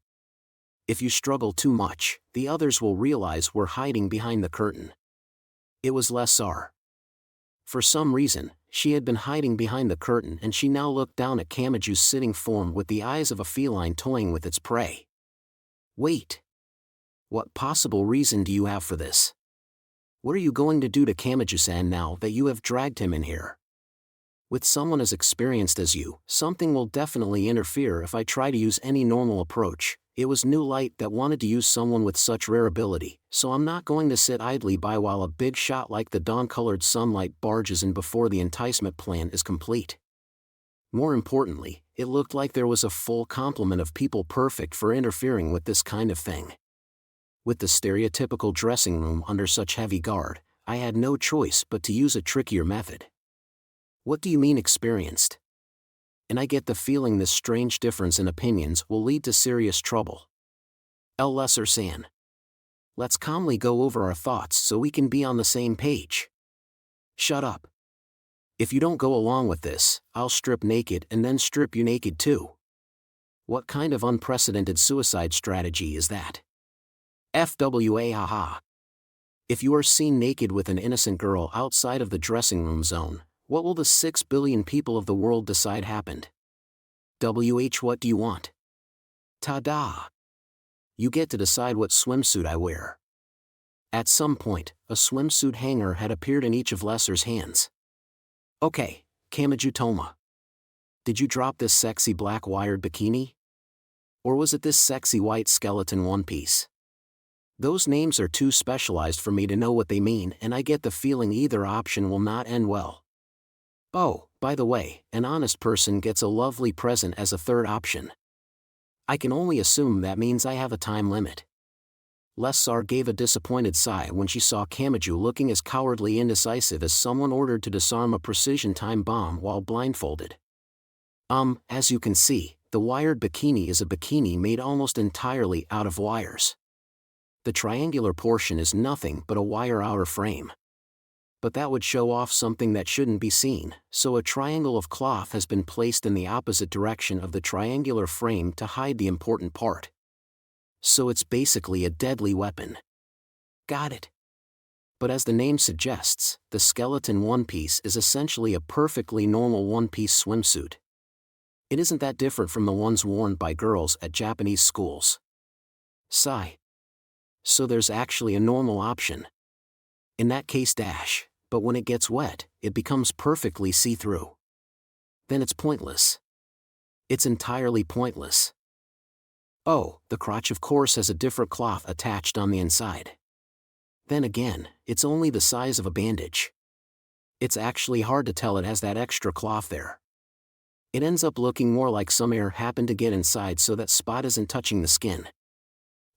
If you struggle too much, the others will realize we're hiding behind the curtain. It was Lesar. For some reason, she had been hiding behind the curtain and she now looked down at Kamachi's sitting form with the eyes of a feline toying with its prey. Wait. What possible reason do you have for this? What are you going to do to Kamachi-san now that you have dragged him in here? With someone as experienced as you, something will definitely interfere if I try to use any normal approach. It was New Light that wanted to use someone with such rare ability, so I'm not going to sit idly by while a big shot like the dawn-colored sunlight barges in before the enticement plan is complete. More importantly, it looked like there was a full complement of people perfect for interfering with this kind of thing. With the stereotypical dressing room under such heavy guard, I had no choice but to use a trickier method. What do you mean experienced? And I get the feeling this strange difference in opinions will lead to serious trouble. Lesser-san. Let's calmly go over our thoughts so we can be on the same page. Shut up. If you don't go along with this, I'll strip naked and then strip you naked too. What kind of unprecedented suicide strategy is that? FWA haha. If you are seen naked with an innocent girl outside of the dressing room zone, what will the 6 billion people of the world decide happened? What do you want? Ta-da! You get to decide what swimsuit I wear. At some point, a swimsuit hanger had appeared in each of Lesser's hands. Okay, Kamachi Toma. Did you drop this sexy black wired bikini? Or was it this sexy white skeleton one piece? Those names are too specialized for me to know what they mean, and I get the feeling either option will not end well. Oh, by the way, an honest person gets a lovely present as a third option. I can only assume that means I have a time limit. Lesar gave a disappointed sigh when she saw Kamachi looking as cowardly indecisive as someone ordered to disarm a precision time bomb while blindfolded. As you can see, the wired bikini is a bikini made almost entirely out of wires. The triangular portion is nothing but a wire outer frame. But that would show off something that shouldn't be seen, so a triangle of cloth has been placed in the opposite direction of the triangular frame to hide the important part. So it's basically a deadly weapon. Got it. But as the name suggests, the skeleton one-piece is essentially a perfectly normal one-piece swimsuit. It isn't that different from the ones worn by girls at Japanese schools. Sigh. So there's actually a normal option. In that case but when it gets wet, it becomes perfectly see-through. Then it's pointless. It's entirely pointless. Oh, the crotch of course has a different cloth attached on the inside. Then again, it's only the size of a bandage. It's actually hard to tell it has that extra cloth there. It ends up looking more like some air happened to get inside so that spot isn't touching the skin.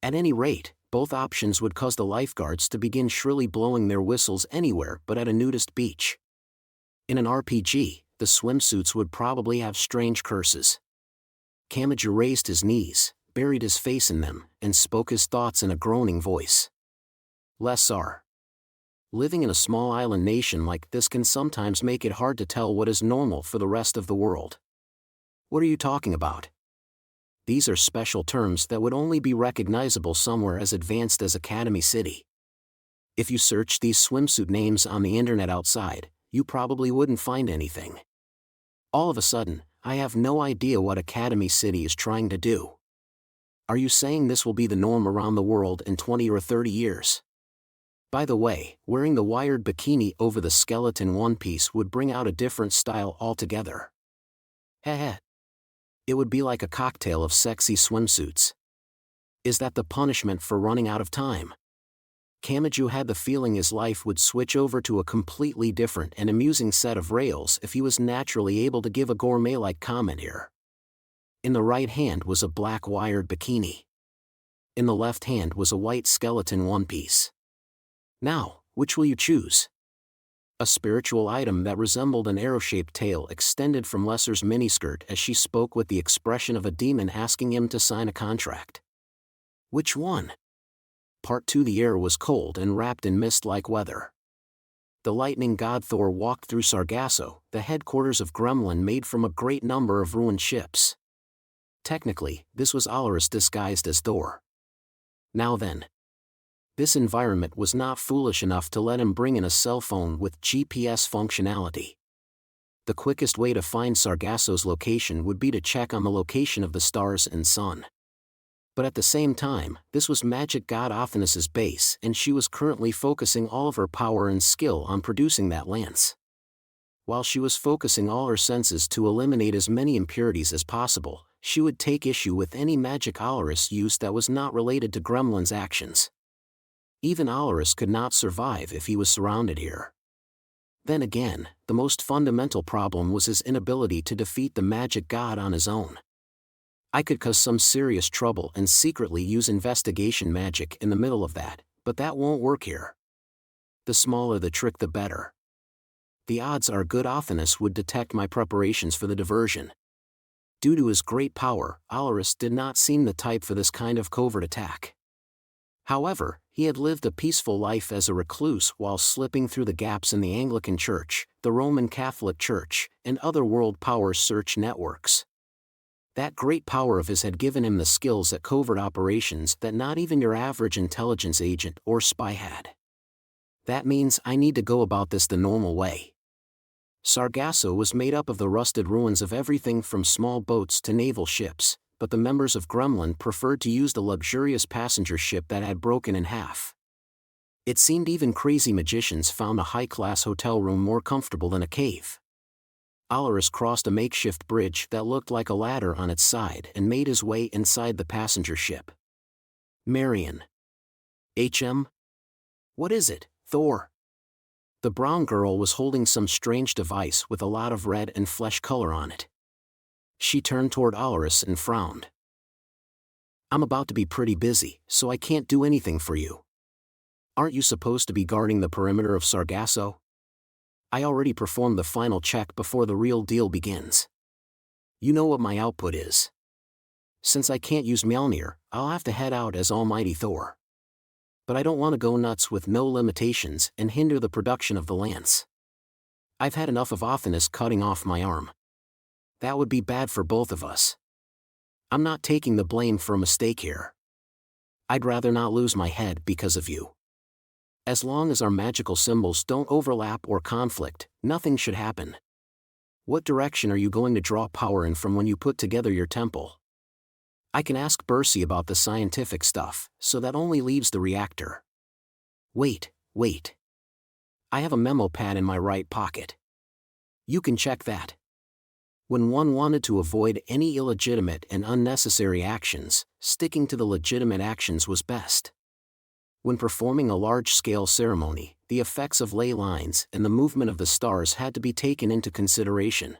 At any rate, both options would cause the lifeguards to begin shrilly blowing their whistles anywhere but at a nudist beach. In an RPG, the swimsuits would probably have strange curses. Kamachi raised his knees, buried his face in them, and spoke his thoughts in a groaning voice. Lesar. Living in a small island nation like this can sometimes make it hard to tell what is normal for the rest of the world. What are you talking about? These are special terms that would only be recognizable somewhere as advanced as Academy City. If you search these swimsuit names on the internet outside, you probably wouldn't find anything. All of a sudden, I have no idea what Academy City is trying to do. Are you saying this will be the norm around the world in 20 or 30 years? By the way, wearing the wired bikini over the skeleton one-piece would bring out a different style altogether. Heh. It would be like a cocktail of sexy swimsuits. Is that the punishment for running out of time? Kamachi had the feeling his life would switch over to a completely different and amusing set of rails if he was naturally able to give a gourmet-like comment here. In the right hand was a black wired bikini. In the left hand was a white skeleton one-piece. Now, which will you choose? A spiritual item that resembled an arrow-shaped tail extended from Lesser's miniskirt as she spoke with the expression of a demon asking him to sign a contract. Which one? Part 2. The air was cold and wrapped in mist-like weather. The lightning god Thor walked through Sargasso, the headquarters of Gremlin made from a great number of ruined ships. Technically, this was Alaris disguised as Thor. Now then. This environment was not foolish enough to let him bring in a cell phone with GPS functionality. The quickest way to find Sargasso's location would be to check on the location of the stars and sun. But at the same time, this was Magic God Athenas's base and she was currently focusing all of her power and skill on producing that lance. While she was focusing all her senses to eliminate as many impurities as possible, she would take issue with any magic Alaris used that was not related to Gremlin's actions. Even Alaris could not survive if he was surrounded here. Then again, the most fundamental problem was his inability to defeat the magic god on his own. I could cause some serious trouble and secretly use investigation magic in the middle of that, but that won't work here. The smaller the trick the better. The odds are good Athanas would detect my preparations for the diversion. Due to his great power, Alaris did not seem the type for this kind of covert attack. However, he had lived a peaceful life as a recluse while slipping through the gaps in the Anglican Church, the Roman Catholic Church, and other world power search networks. That great power of his had given him the skills at covert operations that not even your average intelligence agent or spy had. That means I need to go about this the normal way. Sargasso was made up of the rusted ruins of everything from small boats to naval ships, but the members of Gremlin preferred to use the luxurious passenger ship that had broken in half. It seemed even crazy magicians found a high-class hotel room more comfortable than a cave. Alaris crossed a makeshift bridge that looked like a ladder on its side and made his way inside the passenger ship. Marion. HM? What is it, Thor? The brown girl was holding some strange device with a lot of red and flesh color on it. She turned toward Alaris and frowned. I'm about to be pretty busy, so I can't do anything for you. Aren't you supposed to be guarding the perimeter of Sargasso? I already performed the final check before the real deal begins. You know what my output is. Since I can't use Mjolnir, I'll have to head out as Almighty Thor. But I don't want to go nuts with no limitations and hinder the production of the lance. I've had enough of Athanas cutting off my arm. That would be bad for both of us. I'm not taking the blame for a mistake here. I'd rather not lose my head because of you. As long as our magical symbols don't overlap or conflict, nothing should happen. What direction are you going to draw power in from when you put together your temple? I can ask Bercy about the scientific stuff, so that only leaves the reactor. Wait. I have a memo pad in my right pocket. You can check that. When one wanted to avoid any illegitimate and unnecessary actions, sticking to the legitimate actions was best. When performing a large-scale ceremony, the effects of ley lines and the movement of the stars had to be taken into consideration.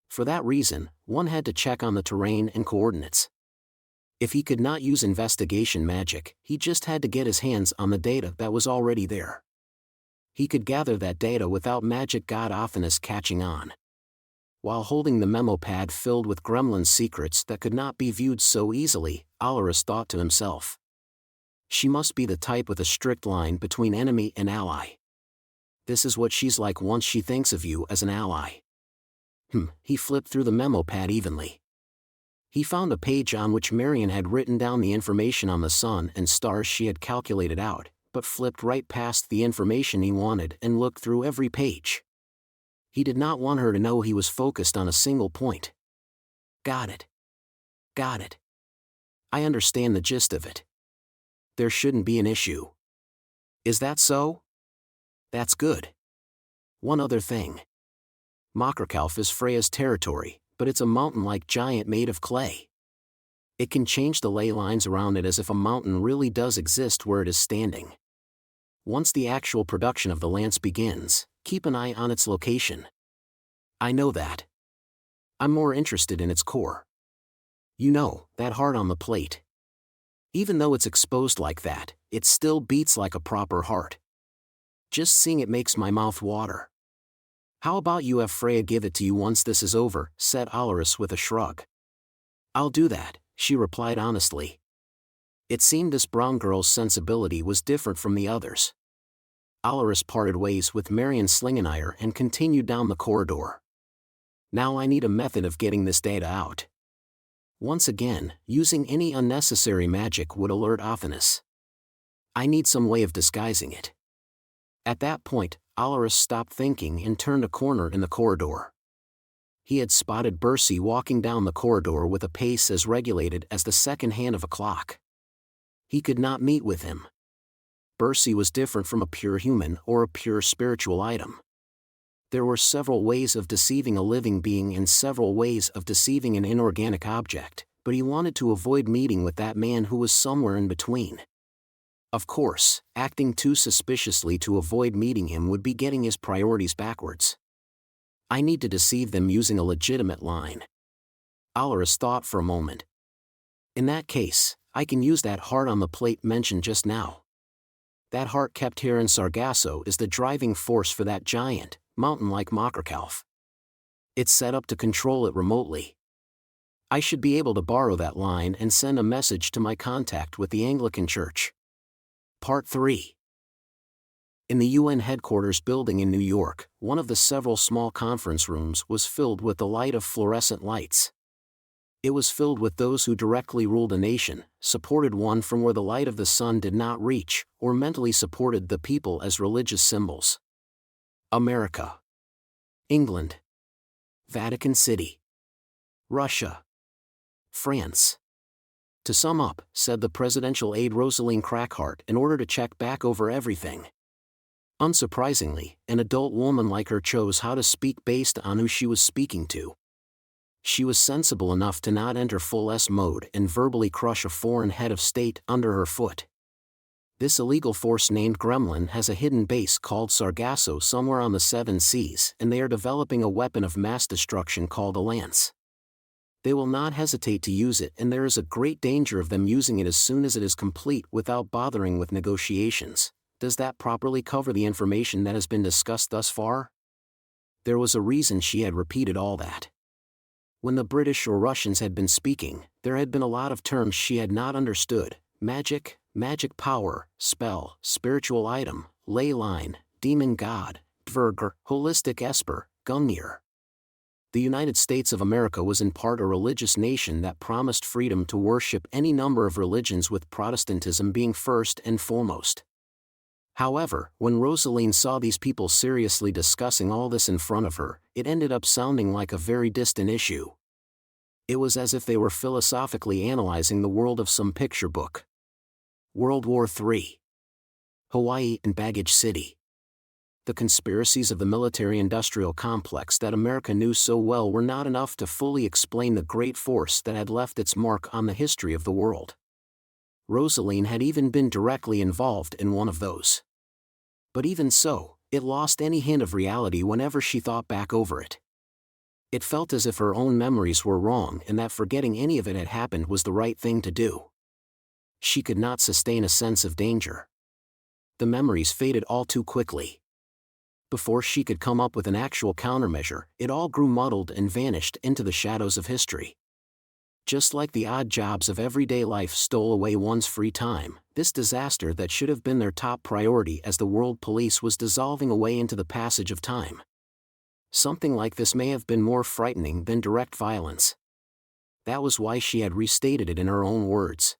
For that reason, one had to check on the terrain and coordinates. If he could not use investigation magic, he just had to get his hands on the data that was already there. He could gather that data without magic god Athanas catching on. While holding the memo pad filled with Gremlin's secrets that could not be viewed so easily, Alaris thought to himself. She must be the type with a strict line between enemy and ally. This is what she's like once she thinks of you as an ally. He flipped through the memo pad evenly. He found a page on which Marion had written down the information on the sun and stars she had calculated out, but flipped right past the information he wanted and looked through every page. He did not want her to know he was focused on a single point. Got it. I understand the gist of it. There shouldn't be an issue. Is that so? That's good. One other thing. Mokrakalf is Freya's territory, but it's a mountain-like giant made of clay. It can change the ley lines around it as if a mountain really does exist where it is standing. Once the actual production of the lance begins, keep an eye on its location. I know that. I'm more interested in its core. You know, that heart on the plate. Even though it's exposed like that, it still beats like a proper heart. Just seeing it makes my mouth water. How about you have Freya give it to you once this is over, said Alaris with a shrug. I'll do that, she replied honestly. It seemed this brown girl's sensibility was different from the others. Alaris parted ways with Marion Slingeneier and continued down the corridor. Now I need a method of getting this data out. Once again, using any unnecessary magic would alert Athanas. I need some way of disguising it. At that point, Alaris stopped thinking and turned a corner in the corridor. He had spotted Bercy walking down the corridor with a pace as regulated as the second hand of a clock. He could not meet with him. Bercy was different from a pure human or a pure spiritual item. There were several ways of deceiving a living being and several ways of deceiving an inorganic object, but he wanted to avoid meeting with that man who was somewhere in between. Of course, acting too suspiciously to avoid meeting him would be getting his priorities backwards. I need to deceive them using a legitimate line. Alaris thought for a moment. In that case, I can use that heart on the plate mentioned just now. That heart kept here in Sargasso is the driving force for that giant, mountain-like Mockerkalf. It's set up to control it remotely. I should be able to borrow that line and send a message to my contact with the Anglican Church. Part 3. In the UN headquarters building in New York, one of the several small conference rooms was filled with the light of fluorescent lights. It was filled with those who directly ruled a nation, supported one from where the light of the sun did not reach, or mentally supported the people as religious symbols. America. England. Vatican City. Russia. France. To sum up, said the presidential aide Rosaline Crackhart in order to check back over everything. Unsurprisingly, an adult woman like her chose how to speak based on who she was speaking to. She was sensible enough to not enter full S mode and verbally crush a foreign head of state under her foot. This illegal force named Gremlin has a hidden base called Sargasso somewhere on the Seven Seas, and they are developing a weapon of mass destruction called a lance. They will not hesitate to use it, and there is a great danger of them using it as soon as it is complete without bothering with negotiations. Does that properly cover the information that has been discussed thus far? There was a reason she had repeated all that. When the British or Russians had been speaking, there had been a lot of terms she had not understood: magic, magic power, spell, spiritual item, ley line, demon god, dvergr, holistic esper, gungnir. The United States of America was in part a religious nation that promised freedom to worship any number of religions, with Protestantism being first and foremost. However, when Rosaline saw these people seriously discussing all this in front of her, it ended up sounding like a very distant issue. It was as if they were philosophically analyzing the world of some picture book. World War III. Hawaii and Baggage City. The conspiracies of the military-industrial complex that America knew so well were not enough to fully explain the great force that had left its mark on the history of the world. Rosaline had even been directly involved in one of those. But even so, it lost any hint of reality whenever she thought back over it. It felt as if her own memories were wrong and that forgetting any of it had happened was the right thing to do. She could not sustain a sense of danger. The memories faded all too quickly. Before she could come up with an actual countermeasure, it all grew muddled and vanished into the shadows of history. Just like the odd jobs of everyday life stole away one's free time, this disaster that should have been their top priority as the world police was dissolving away into the passage of time. Something like this may have been more frightening than direct violence. That was why she had restated it in her own words.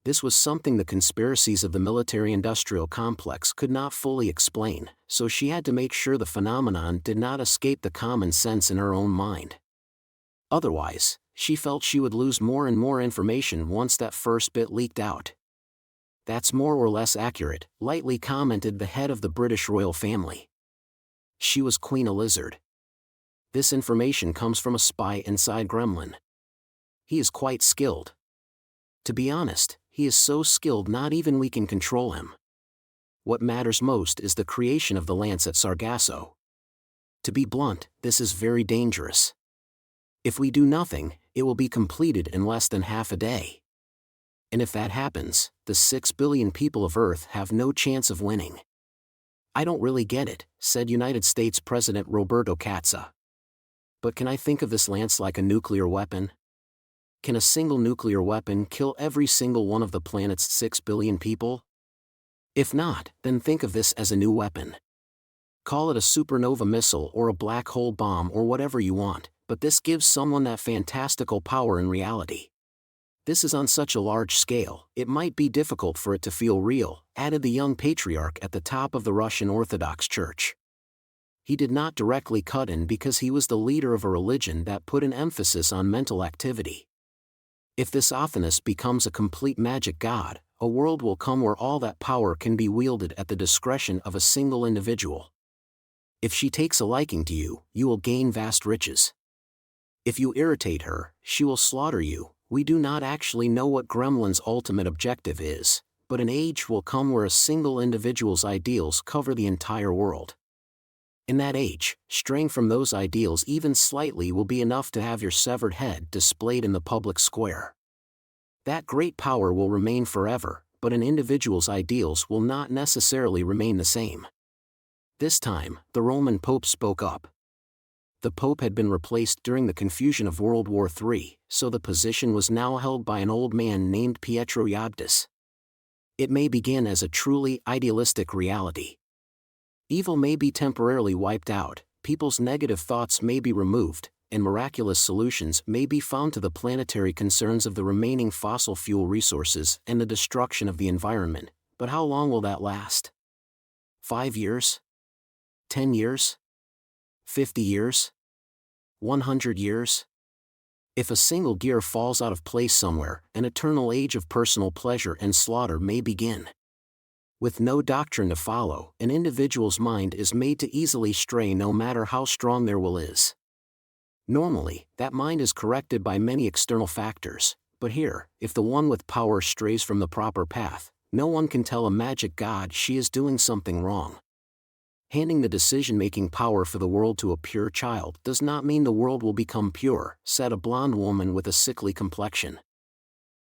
This was something the conspiracies of the military-industrial complex could not fully explain, so she had to make sure the phenomenon did not escape the common sense in her own mind. Otherwise, she felt she would lose more and more information once that first bit leaked out. That's more or less accurate, lightly commented the head of the British royal family. She was Queen Elizabeth. This information comes from a spy inside Gremlin. He is quite skilled. To be honest, he is so skilled not even we can control him. What matters most is the creation of the lance at Sargasso. To be blunt, this is very dangerous. If we do nothing, it will be completed in less than half a day. And if that happens, the 6 billion people of Earth have no chance of winning. I don't really get it, said United States President Roberto Katza. But can I think of this lance like a nuclear weapon? Can a single nuclear weapon kill every single one of the planet's 6 billion people? If not, then think of this as a new weapon. Call it a supernova missile or a black hole bomb or whatever you want, but this gives someone that fantastical power in reality. This is on such a large scale, it might be difficult for it to feel real, added the young patriarch at the top of the Russian Orthodox Church. He did not directly cut in because he was the leader of a religion that put an emphasis on mental activity. If this Athanas becomes a complete magic god, a world will come where all that power can be wielded at the discretion of a single individual. If she takes a liking to you, you will gain vast riches. If you irritate her, she will slaughter you. We do not actually know what Gremlin's ultimate objective is, but an age will come where a single individual's ideals cover the entire world. In that age, straying from those ideals even slightly will be enough to have your severed head displayed in the public square. That great power will remain forever, but an individual's ideals will not necessarily remain the same. This time, the Roman Pope spoke up. The Pope had been replaced during the confusion of World War III, so the position was now held by an old man named Pietro Iabdis. It may begin as a truly idealistic reality. Evil may be temporarily wiped out, people's negative thoughts may be removed, and miraculous solutions may be found to the planetary concerns of the remaining fossil fuel resources and the destruction of the environment. But how long will that last? 5 years? 10 years? 50 years? 100 years? If a single gear falls out of place somewhere, an eternal age of personal pleasure and slaughter may begin. With no doctrine to follow, an individual's mind is made to easily stray no matter how strong their will is. Normally, that mind is corrected by many external factors, but here, if the one with power strays from the proper path, no one can tell a magic god she is doing something wrong. Handing the decision-making power for the world to a pure child does not mean the world will become pure, said a blonde woman with a sickly complexion.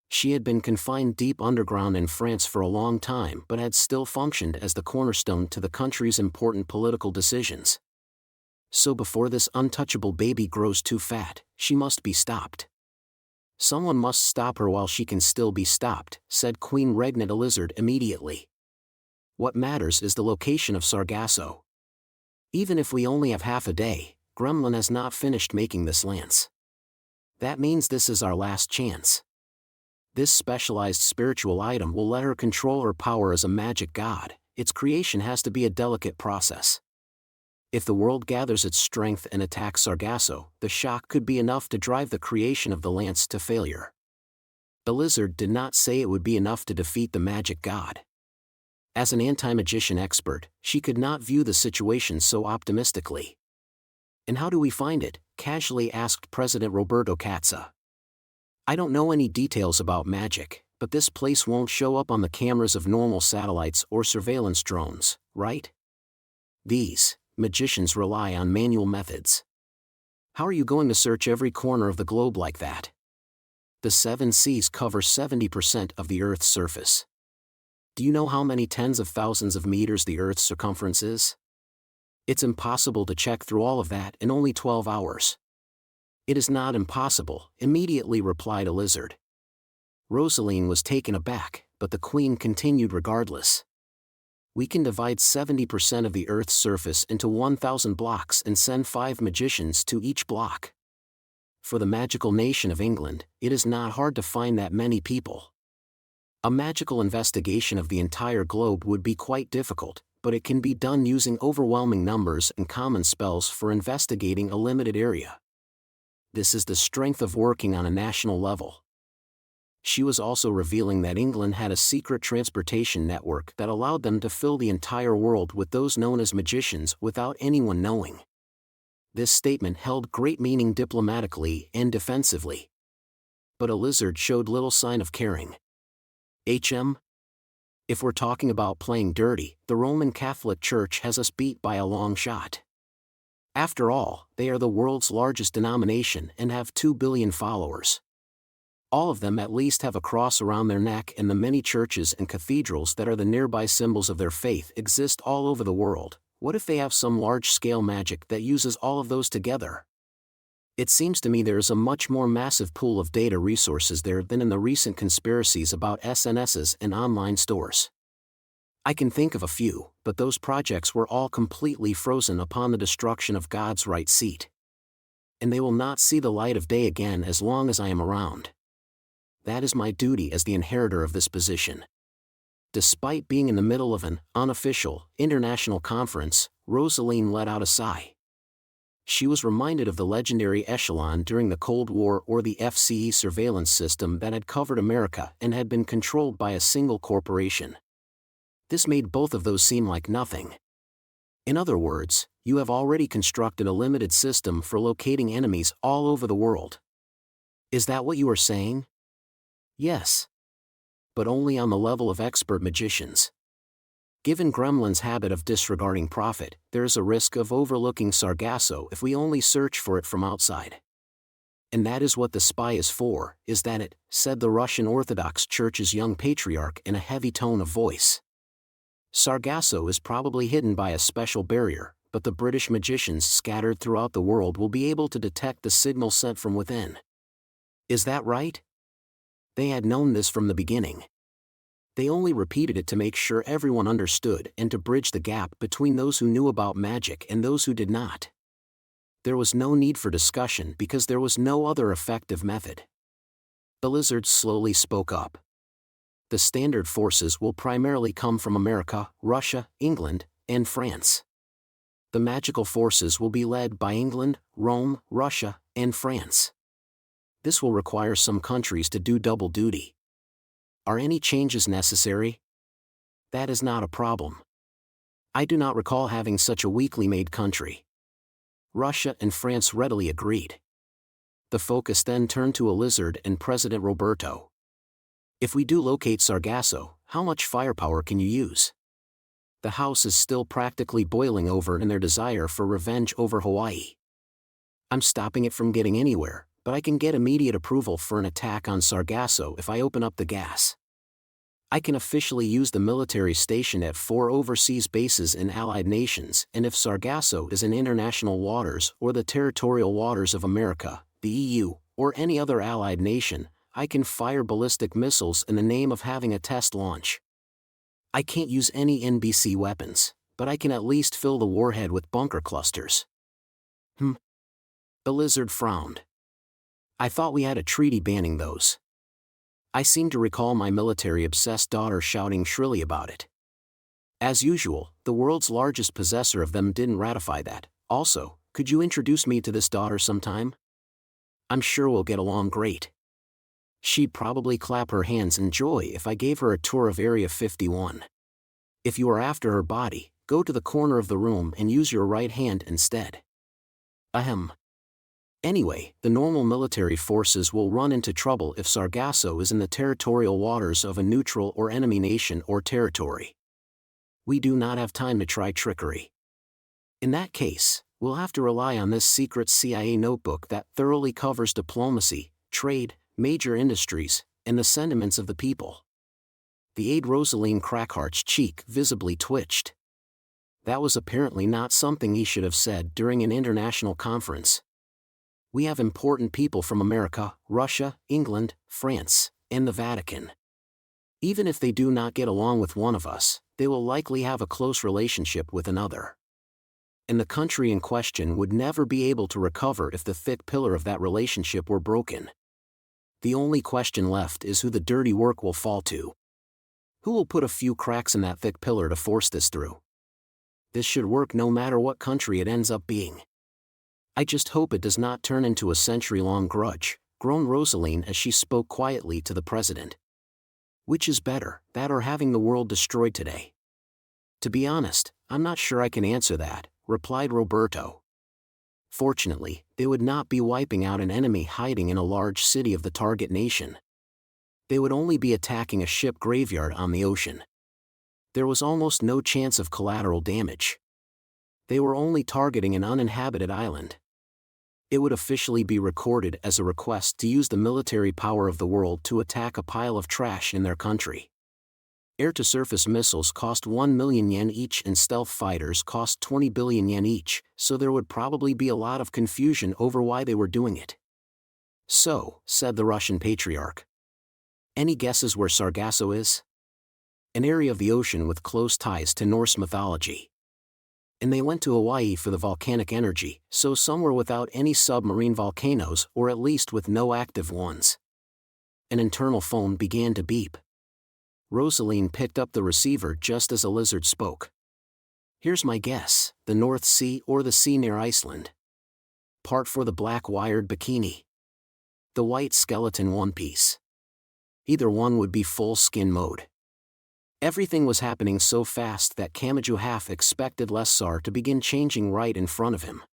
She had been confined deep underground in France for a long time but had still functioned as the cornerstone to the country's important political decisions. So before this untouchable baby grows too fat, she must be stopped. Someone must stop her while she can still be stopped, said Queen Regnet Elizard immediately. What matters is the location of Sargasso. Even if we only have half a day, Gremlin has not finished making this lance. That means this is our last chance. This specialized spiritual item will let her control her power as a magic god. Its creation has to be a delicate process. If the world gathers its strength and attacks Sargasso, the shock could be enough to drive the creation of the lance to failure. The lizard did not say it would be enough to defeat the magic god. As an anti-magician expert, she could not view the situation so optimistically. And how do we find it? Casually asked President Roberto Katza. I don't know any details about magic, but this place won't show up on the cameras of normal satellites or surveillance drones, right? These magicians rely on manual methods. How are you going to search every corner of the globe like that? The 7 seas cover 70% of the Earth's surface. Do you know how many tens of thousands of meters the Earth's circumference is? It's impossible to check through all of that in only 12 hours. It is not impossible, immediately replied a lizard. Rosaline was taken aback, but the queen continued regardless. We can divide 70% of the Earth's surface into 1,000 blocks and send 5 magicians to each block. For the magical nation of England, it is not hard to find that many people. A magical investigation of the entire globe would be quite difficult, but it can be done using overwhelming numbers and common spells for investigating a limited area. This is the strength of working on a national level. She was also revealing that England had a secret transportation network that allowed them to fill the entire world with those known as magicians without anyone knowing. This statement held great meaning diplomatically and defensively. But a lizard showed little sign of caring. If we're talking about playing dirty, the Roman Catholic Church has us beat by a long shot. After all, they are the world's largest denomination and have 2 billion followers. All of them at least have a cross around their neck, and the many churches and cathedrals that are the nearby symbols of their faith exist all over the world. What if they have some large-scale magic that uses all of those together? It seems to me there is a much more massive pool of data resources there than in the recent conspiracies about SNSs and online stores. I can think of a few, but those projects were all completely frozen upon the destruction of God's right seat. And they will not see the light of day again as long as I am around. That is my duty as the inheritor of this position. Despite being in the middle of an unofficial international conference, Rosaline let out a sigh. She was reminded of the legendary echelon during the Cold War, or the FCE surveillance system that had covered America and had been controlled by a single corporation. This made both of those seem like nothing. In other words, you have already constructed a limited system for locating enemies all over the world. Is that what you are saying? Yes. But only on the level of expert magicians. Given Gremlin's habit of disregarding profit, there is a risk of overlooking Sargasso if we only search for it from outside. And that is what the spy is for, is that it, said the Russian Orthodox Church's young patriarch in a heavy tone of voice. Sargasso is probably hidden by a special barrier, but the British magicians scattered throughout the world will be able to detect the signal sent from within. Is that right? They had known this from the beginning. They only repeated it to make sure everyone understood and to bridge the gap between those who knew about magic and those who did not. There was no need for discussion because there was no other effective method. The lizard slowly spoke up. The standard forces will primarily come from America, Russia, England, and France. The magical forces will be led by England, Rome, Russia, and France. This will require some countries to do double duty. Are any changes necessary? That is not a problem. I do not recall having such a weakly made country. Russia and France readily agreed. The focus then turned to a lizard and President Roberto. If we do locate Sargasso, how much firepower can you use? The house is still practically boiling over in their desire for revenge over Hawaii. I'm stopping it from getting anywhere, but I can get immediate approval for an attack on Sargasso if I open up the gas. I can officially use the military station at 4 overseas bases in allied nations, and if Sargasso is in international waters or the territorial waters of America, the EU, or any other allied nation, I can fire ballistic missiles in the name of having a test launch. I can't use any NBC weapons, but I can at least fill the warhead with bunker clusters. The lizard frowned. I thought we had a treaty banning those. I seem to recall my military-obsessed daughter shouting shrilly about it. As usual, the world's largest possessor of them didn't ratify that. Also, could you introduce me to this daughter sometime? I'm sure we'll get along great. She'd probably clap her hands in joy if I gave her a tour of Area 51. If you are after her body, go to the corner of the room and use your right hand instead. Ahem. Anyway, the normal military forces will run into trouble if Sargasso is in the territorial waters of a neutral or enemy nation or territory. We do not have time to try trickery. In that case, we'll have to rely on this secret CIA notebook that thoroughly covers diplomacy, trade, major industries, and the sentiments of the people. The aide Rosaline Crackhart's cheek visibly twitched. That was apparently not something he should have said during an international conference. We have important people from America, Russia, England, France, and the Vatican. Even if they do not get along with one of us, they will likely have a close relationship with another. And the country in question would never be able to recover if the thick pillar of that relationship were broken. The only question left is who the dirty work will fall to. Who will put a few cracks in that thick pillar to force this through? This should work no matter what country it ends up being. I just hope it does not turn into a century-long grudge, groaned Rosaline as she spoke quietly to the president. Which is better, that or having the world destroyed today? To be honest, I'm not sure I can answer that, replied Roberto. Fortunately, they would not be wiping out an enemy hiding in a large city of the target nation. They would only be attacking a ship graveyard on the ocean. There was almost no chance of collateral damage. They were only targeting an uninhabited island. It would officially be recorded as a request to use the military power of the world to attack a pile of trash in their country. Air-to-surface missiles cost 1 million yen each and stealth fighters cost 20 billion yen each, so there would probably be a lot of confusion over why they were doing it. So, said the Russian patriarch. Any guesses where Sargasso is? An area of the ocean with close ties to Norse mythology. And they went to Hawaii for the volcanic energy, so somewhere without any submarine volcanoes or at least with no active ones. An internal phone began to beep. Rosaline picked up the receiver just as a lizard spoke. Here's my guess, the North Sea or the sea near Iceland. Part for the black wired bikini. The white skeleton one piece. Either one would be full skin mode. Everything was happening so fast that Kamachi half expected Lessar to begin changing right in front of him.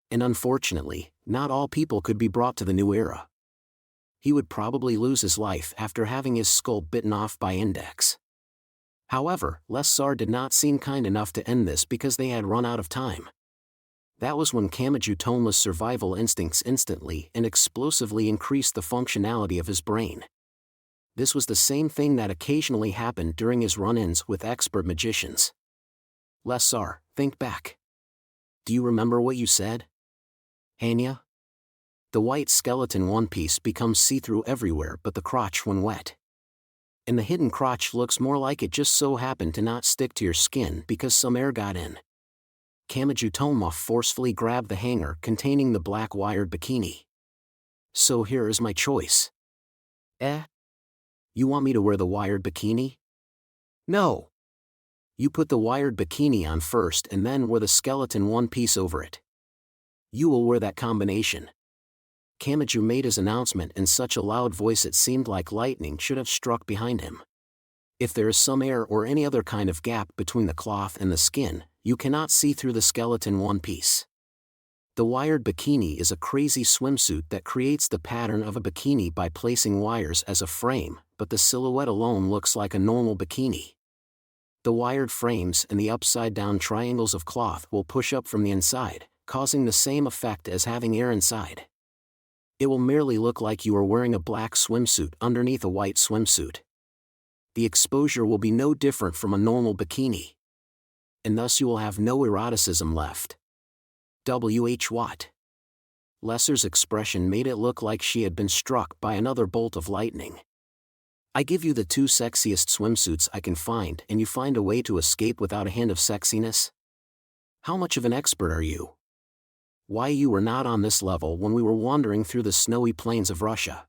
And unfortunately, not all people could be brought to the new era. He would probably lose his life after having his skull bitten off by Index. However, Lessar did not seem kind enough to end this because they had run out of time. That was when Kamachi Toma's survival instincts instantly and explosively increased the functionality of his brain. This was the same thing that occasionally happened during his run-ins with expert magicians. Lessar, think back. Do you remember what you said? Hanya? The white skeleton one piece becomes see-through everywhere but the crotch when wet. And the hidden crotch looks more like it just so happened to not stick to your skin because some air got in. Kamachi Toma forcefully grabbed the hanger containing the black wired bikini. So here is my choice. You want me to wear the wired bikini? No. You put the wired bikini on first and then wear the skeleton one piece over it. You will wear that combination. Kamachi made his announcement in such a loud voice it seemed like lightning should have struck behind him. If there is some air or any other kind of gap between the cloth and the skin, you cannot see through the skeleton one piece. The wired bikini is a crazy swimsuit that creates the pattern of a bikini by placing wires as a frame, but the silhouette alone looks like a normal bikini. The wired frames and the upside-down triangles of cloth will push up from the inside, causing the same effect as having air inside. It will merely look like you are wearing a black swimsuit underneath a white swimsuit. The exposure will be no different from a normal bikini. And thus you will have no eroticism left. W.H. Watt. Lesser's expression made it look like she had been struck by another bolt of lightning. I give you the 2 sexiest swimsuits I can find and you find a way to escape without a hint of sexiness? How much of an expert are you? Why you were not on this level when we were wandering through the snowy plains of Russia?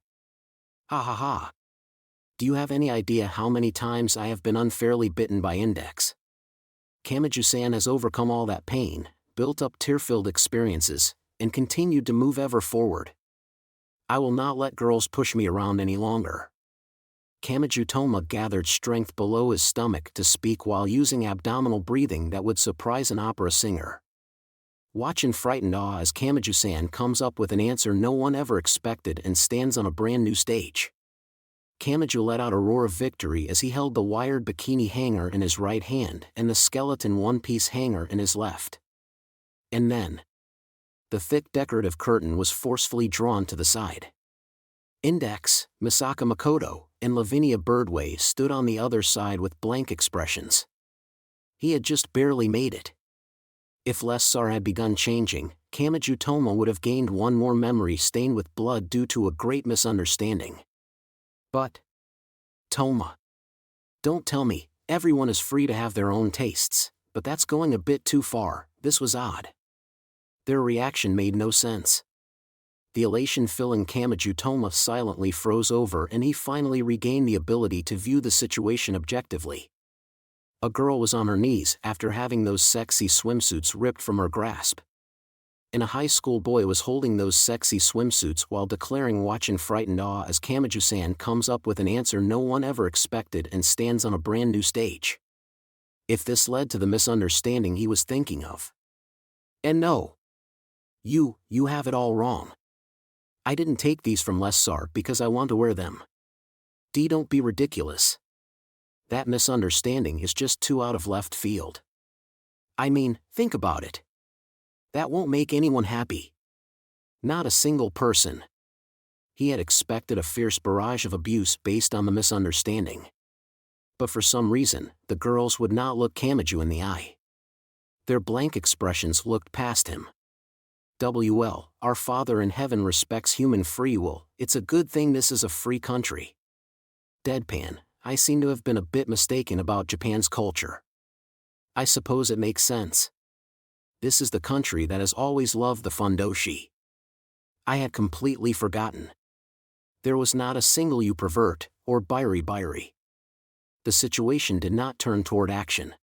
Ha ha ha. Do you have any idea how many times I have been unfairly bitten by Index? Kamachi-san has overcome all that pain, built up tear-filled experiences, and continued to move ever forward. I will not let girls push me around any longer. Kamachi Toma gathered strength below his stomach to speak while using abdominal breathing that would surprise an opera singer. Watch in frightened awe as Kamachi-san comes up with an answer no one ever expected and stands on a brand new stage. Kamachi let out a roar of victory as he held the wired bikini hanger in his right hand and the skeleton one-piece hanger in his left. And then, the thick decorative curtain was forcefully drawn to the side. Index, Misaka Makoto, and Lavinia Birdway stood on the other side with blank expressions. He had just barely made it. If Lessar had begun changing, Kamachi Toma would have gained one more memory stained with blood due to a great misunderstanding. But, Toma. Don't tell me, everyone is free to have their own tastes, but that's going a bit too far. This was odd. Their reaction made no sense. The elation filling Kamachi Toma silently froze over and he finally regained the ability to view the situation objectively. A girl was on her knees after having those sexy swimsuits ripped from her grasp. And a high school boy was holding those sexy swimsuits while declaring watch in frightened awe as Kamachi-san comes up with an answer no one ever expected and stands on a brand new stage. If this led to the misunderstanding he was thinking of. And no. You have it all wrong. I didn't take these from Lessar because I want to wear them. Don't be ridiculous. That misunderstanding is just too out of left field. I mean, think about it. That won't make anyone happy. Not a single person. He had expected a fierce barrage of abuse based on the misunderstanding. But for some reason, the girls would not look Kamachi in the eye. Their blank expressions looked past him. Well, our Father in heaven respects human free will, it's a good thing this is a free country. Deadpan, I seem to have been a bit mistaken about Japan's culture. I suppose it makes sense. This is the country that has always loved the fundoshi. I had completely forgotten. There was not a single you pervert, or bairi. The situation did not turn toward action.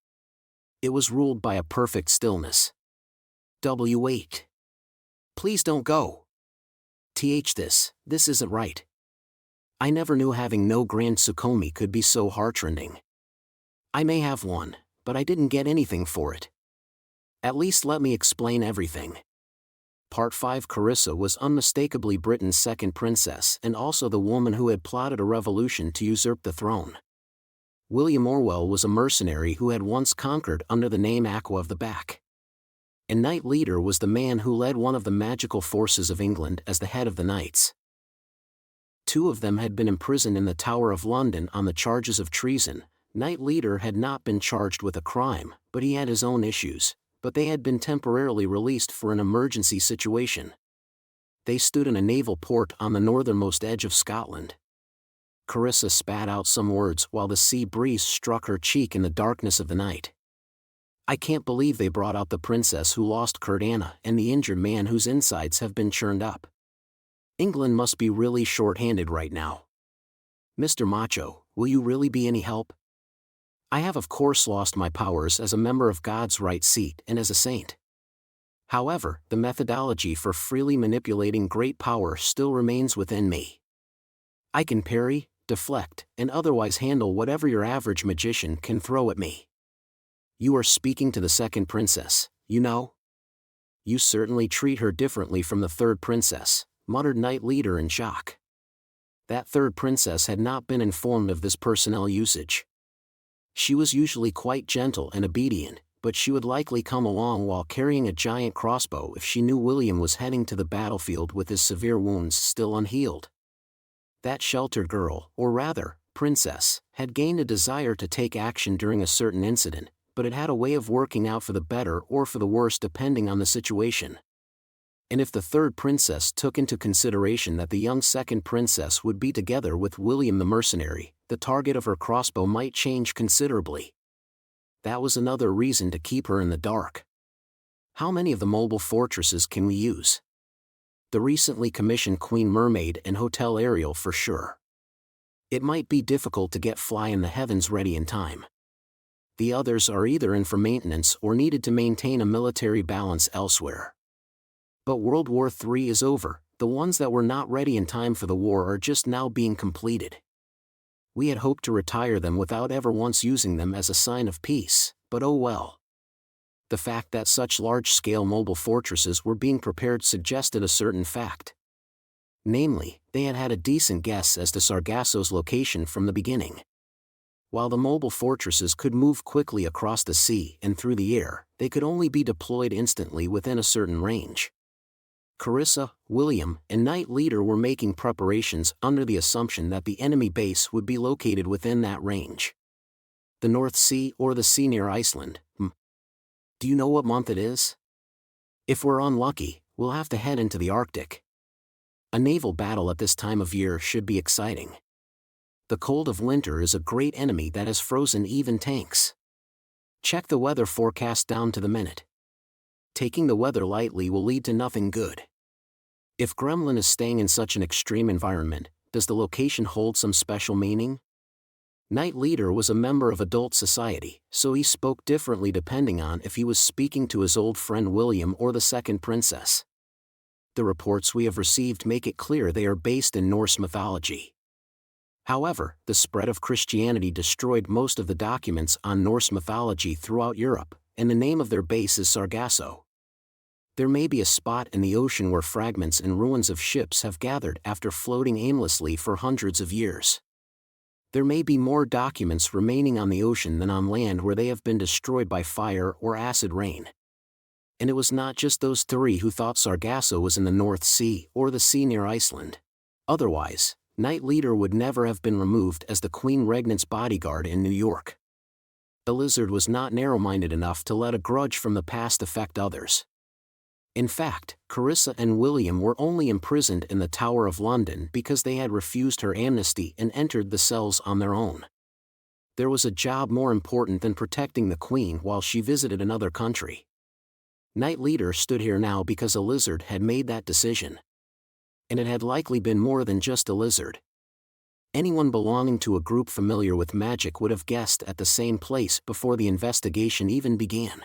It was ruled by a perfect stillness. Wait. Please don't go. This isn't right. I never knew having no grand Tsukomi could be so heartrending. I may have one, but I didn't get anything for it. At least let me explain everything. Part 5. Carissa was unmistakably Britain's second princess and also the woman who had plotted a revolution to usurp the throne. William Orwell was a mercenary who had once conquered under the name Aqua of the Back. And Knight Leader was the man who led one of the magical forces of England as the head of the Knights. Two of them had been imprisoned in the Tower of London on the charges of treason. Knight Leader had not been charged with a crime, but he had his own issues, but they had been temporarily released for an emergency situation. They stood in a naval port on the northernmost edge of Scotland. Carissa spat out some words while the sea breeze struck her cheek in the darkness of the night. I can't believe they brought out the princess who lost Kurt-Anna and the injured man whose insides have been churned up. England must be really short-handed right now. Mr. Macho, will you really be any help? I have of course lost my powers as a member of God's right seat and as a saint. However, the methodology for freely manipulating great power still remains within me. I can parry, deflect, and otherwise handle whatever your average magician can throw at me. You are speaking to the second princess, you know? You certainly treat her differently from the third princess, muttered Knight Leader in shock. That third princess had not been informed of this personnel usage. She was usually quite gentle and obedient, but she would likely come along while carrying a giant crossbow if she knew William was heading to the battlefield with his severe wounds still unhealed. That sheltered girl, or rather, princess, had gained a desire to take action during a certain incident, but it had a way of working out for the better or for the worse depending on the situation. And if the third princess took into consideration that the young second princess would be together with William the mercenary, the target of her crossbow might change considerably. That was another reason to keep her in the dark. How many of the mobile fortresses can we use? The recently commissioned Queen Mermaid and Hotel Ariel for sure. It might be difficult to get Fly in the Heavens ready in time. The others are either in for maintenance or needed to maintain a military balance elsewhere. But World War III is over, the ones that were not ready in time for the war are just now being completed. We had hoped to retire them without ever once using them as a sign of peace, but oh well. The fact that such large-scale mobile fortresses were being prepared suggested a certain fact. Namely, they had had a decent guess as to Sargasso's location from the beginning. While the mobile fortresses could move quickly across the sea and through the air, they could only be deployed instantly within a certain range. Carissa, William, and Knight Leader were making preparations under the assumption that the enemy base would be located within that range. The North Sea or the sea near Iceland. Do you know what month it is? If we're unlucky, we'll have to head into the Arctic. A naval battle at this time of year should be exciting. The cold of winter is a great enemy that has frozen even tanks. Check the weather forecast down to the minute. Taking the weather lightly will lead to nothing good. If Gremlin is staying in such an extreme environment, does the location hold some special meaning? Knight Leader was a member of adult society, so he spoke differently depending on if he was speaking to his old friend William or the second princess. The reports we have received make it clear they are based in Norse mythology. However, the spread of Christianity destroyed most of the documents on Norse mythology throughout Europe, and the name of their base is Sargasso. There may be a spot in the ocean where fragments and ruins of ships have gathered after floating aimlessly for hundreds of years. There may be more documents remaining on the ocean than on land where they have been destroyed by fire or acid rain. And it was not just those three who thought Sargasso was in the North Sea or the sea near Iceland. Otherwise, Knight Leader would never have been removed as the Queen Regnant's bodyguard in New York. The lizard was not narrow-minded enough to let a grudge from the past affect others. In fact, Carissa and William were only imprisoned in the Tower of London because they had refused her amnesty and entered the cells on their own. There was a job more important than protecting the Queen while she visited another country. Knight Leader stood here now because a lizard had made that decision. And it had likely been more than just a lizard. Anyone belonging to a group familiar with magic would have guessed at the same place before the investigation even began.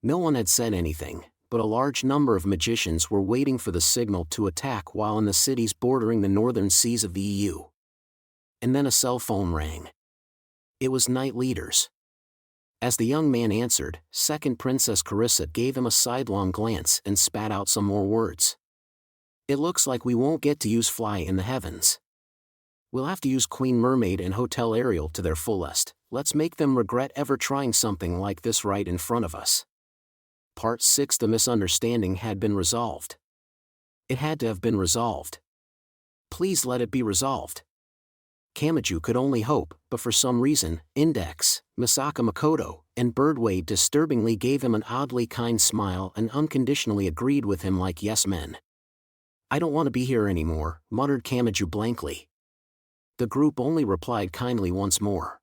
No one had said anything, but a large number of magicians were waiting for the signal to attack while in the cities bordering the northern seas of the EU. And then a cell phone rang. It was Knight Leader's. As the young man answered, Second Princess Carissa gave him a sidelong glance and spat out some more words. It looks like we won't get to use Fly in the Heavens. We'll have to use Queen Mermaid and Hotel Ariel to their fullest. Let's make them regret ever trying something like this right in front of us. Part 6. The misunderstanding had been resolved. It had to have been resolved. Please let it be resolved. Kamachi could only hope, but for some reason, Index, Misaka Makoto, and Birdway disturbingly gave him an oddly kind smile and unconditionally agreed with him like yes men. I don't want to be here anymore, muttered Kamachi blankly. The group only replied kindly once more.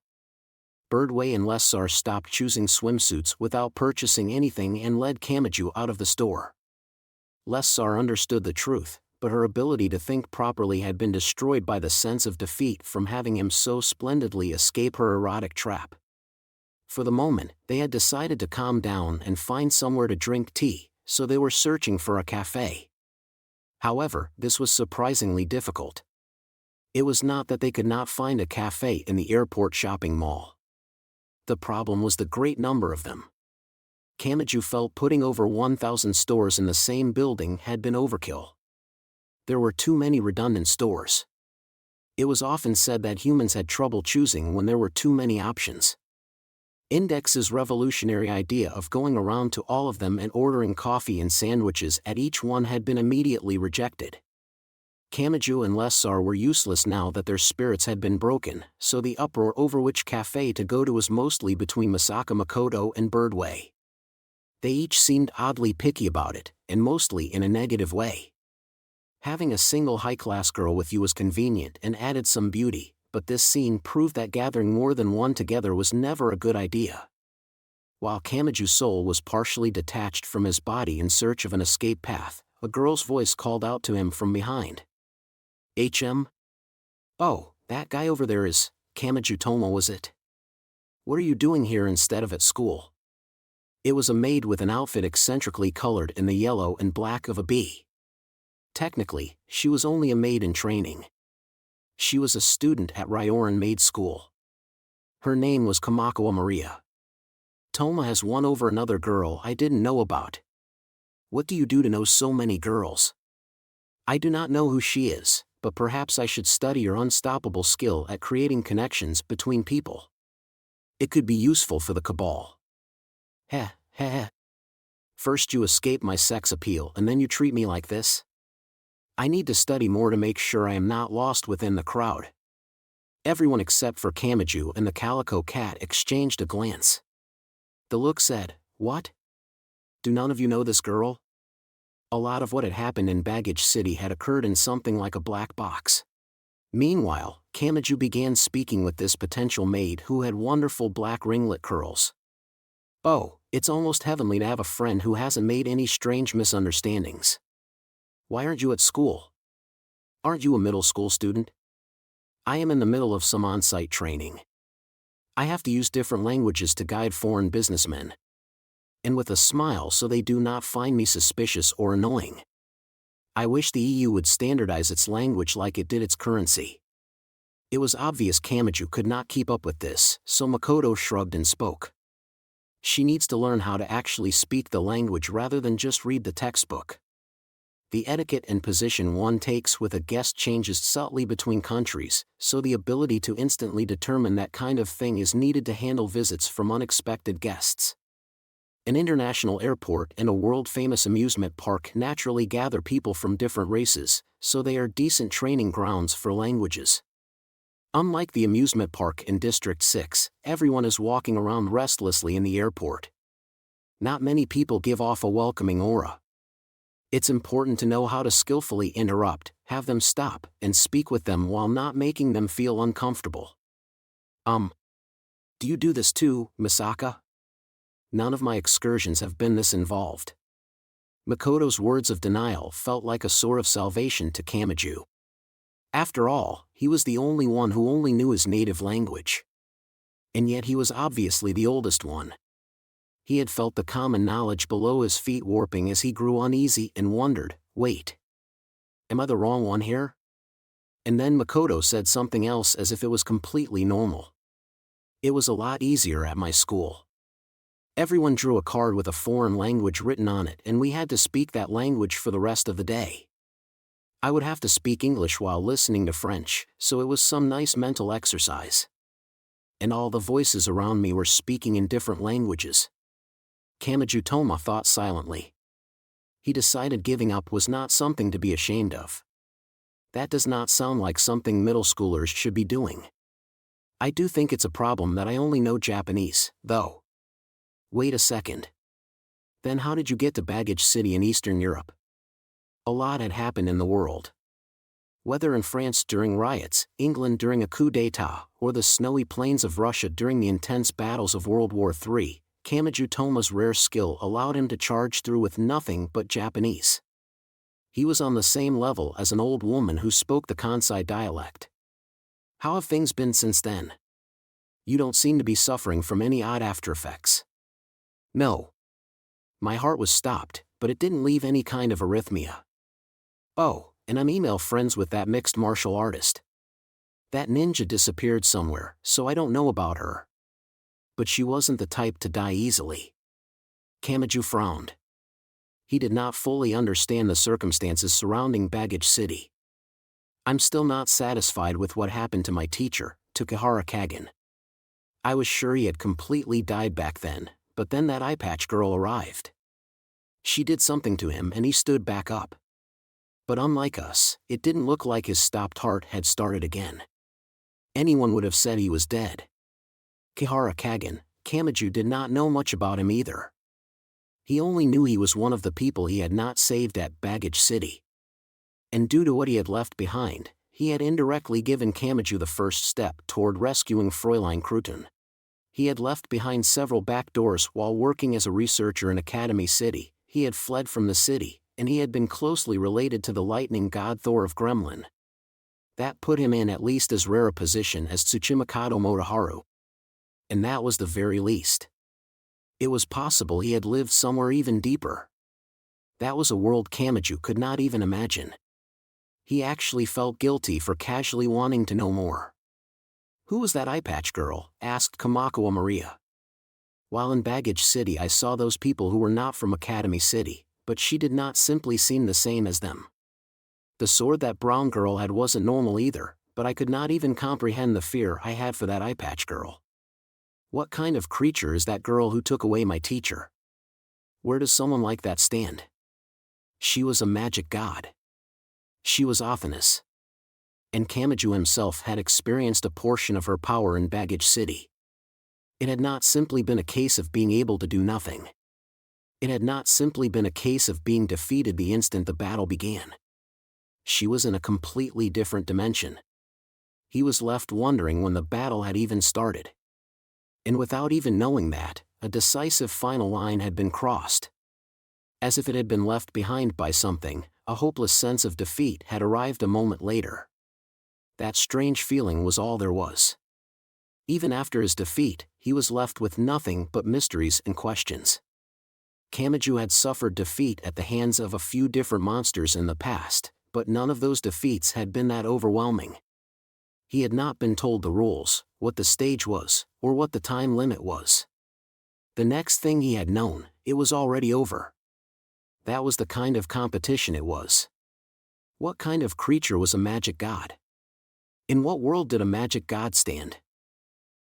Birdway and Lessar stopped choosing swimsuits without purchasing anything and led Kamachi out of the store. Lessar understood the truth, but her ability to think properly had been destroyed by the sense of defeat from having him so splendidly escape her erotic trap. For the moment, they had decided to calm down and find somewhere to drink tea, so they were searching for a cafe. However, this was surprisingly difficult. It was not that they could not find a cafe in the airport shopping mall. The problem was the great number of them. Kamachi felt putting over 1,000 stores in the same building had been overkill. There were too many redundant stores. It was often said that humans had trouble choosing when there were too many options. Index's revolutionary idea of going around to all of them and ordering coffee and sandwiches at each one had been immediately rejected. Kamachi and Lessar were useless now that their spirits had been broken, so the uproar over which cafe to go to was mostly between Misaka Makoto and Birdway. They each seemed oddly picky about it, and mostly in a negative way. Having a single high-class girl with you was convenient and added some beauty, but this scene proved that gathering more than one together was never a good idea. While Kamachi's soul was partially detached from his body in search of an escape path, a girl's voice called out to him from behind. HM? Oh, that guy over there is, Kamachi Tomo was it? What are you doing here instead of at school? It was a maid with an outfit eccentrically colored in the yellow and black of a bee. Technically, she was only a maid in training. She was a student at Ryoran Maid School. Her name was Kamakawa Maria. Toma has won over another girl I didn't know about. What do you do to know so many girls? I do not know who she is, but perhaps I should study your unstoppable skill at creating connections between people. It could be useful for the cabal. Heh, heh, heh. First you escape my sex appeal and then you treat me like this? I need to study more to make sure I am not lost within the crowd. Everyone except for Kamachi and the Calico Cat exchanged a glance. The look said, "What? Do none of you know this girl?" A lot of what had happened in Baggage City had occurred in something like a black box. Meanwhile, Kamachi began speaking with this potential maid who had wonderful black ringlet curls. Oh, it's almost heavenly to have a friend who hasn't made any strange misunderstandings. Why aren't you at school? Aren't you a middle school student? I am in the middle of some on-site training. I have to use different languages to guide foreign businessmen. And with a smile so they do not find me suspicious or annoying. I wish the EU would standardize its language like it did its currency. It was obvious Kamachi could not keep up with this, so Makoto shrugged and spoke. She needs to learn how to actually speak the language rather than just read the textbook. The etiquette and position one takes with a guest changes subtly between countries, so the ability to instantly determine that kind of thing is needed to handle visits from unexpected guests. An international airport and a world-famous amusement park naturally gather people from different races, so they are decent training grounds for languages. Unlike the amusement park in District 6, everyone is walking around restlessly in the airport. Not many people give off a welcoming aura. It's important to know how to skillfully interrupt, have them stop, and speak with them while not making them feel uncomfortable. Do you do this too, Misaka? None of my excursions have been this involved. Makoto's words of denial felt like a sword of salvation to Kamachi. After all, he was the only one who only knew his native language. And yet he was obviously the oldest one. He had felt the common knowledge below his feet warping as he grew uneasy and wondered, wait. Am I the wrong one here? And then Makoto said something else as if it was completely normal. It was a lot easier at my school. Everyone drew a card with a foreign language written on it and we had to speak that language for the rest of the day. I would have to speak English while listening to French, so it was some nice mental exercise. And all the voices around me were speaking in different languages. Kamachi thought silently. He decided giving up was not something to be ashamed of. That does not sound like something middle schoolers should be doing. I do think it's a problem that I only know Japanese, though. Wait a second. Then how did you get to Baggage City in Eastern Europe? A lot had happened in the world. Whether in France during riots, England during a coup d'état, or the snowy plains of Russia during the intense battles of World War III, Kamachi rare skill allowed him to charge through with nothing but Japanese. He was on the same level as an old woman who spoke the Kansai dialect. How have things been since then? You don't seem to be suffering from any odd aftereffects. No. My heart was stopped, but it didn't leave any kind of arrhythmia. Oh, and I'm email friends with that mixed martial artist. That ninja disappeared somewhere, so I don't know about her. But she wasn't the type to die easily. Kamachi frowned. He did not fully understand the circumstances surrounding Baggage City. I'm still not satisfied with what happened to my teacher, Takehara Kagan. I was sure he had completely died back then, but then that eye patch girl arrived. She did something to him and he stood back up. But unlike us, it didn't look like his stopped heart had started again. Anyone would have said he was dead. Takehara Kagan, Kamachi did not know much about him either. He only knew he was one of the people he had not saved at Baggage City. And due to what he had left behind, he had indirectly given Kamachi the first step toward rescuing Fräulein Crouton. He had left behind several back doors while working as a researcher in Academy City, he had fled from the city, and he had been closely related to the lightning god Thor of Gremlin. That put him in at least as rare a position as Tsuchimikado Motoharu. And that was the very least. It was possible he had lived somewhere even deeper. That was a world Kamachi could not even imagine. He actually felt guilty for casually wanting to know more. Who was that eye patch girl? Asked Kamakawa Maria. While in Baggage City I saw those people who were not from Academy City, but she did not simply seem the same as them. The sword that brown girl had wasn't normal either, but I could not even comprehend the fear I had for that eye patch girl. What kind of creature is that girl who took away my teacher? Where does someone like that stand? She was a magic god. She was Athanas. And Kamachi himself had experienced a portion of her power in Baggage City. It had not simply been a case of being able to do nothing. It had not simply been a case of being defeated the instant the battle began. She was in a completely different dimension. He was left wondering when the battle had even started. And without even knowing that, a decisive final line had been crossed. As if it had been left behind by something, a hopeless sense of defeat had arrived a moment later. That strange feeling was all there was. Even after his defeat, he was left with nothing but mysteries and questions. Kamachi had suffered defeat at the hands of a few different monsters in the past, but none of those defeats had been that overwhelming. He had not been told the rules, what the stage was, or what the time limit was. The next thing he had known, it was already over. That was the kind of competition it was. What kind of creature was a magic god? In what world did a magic god stand?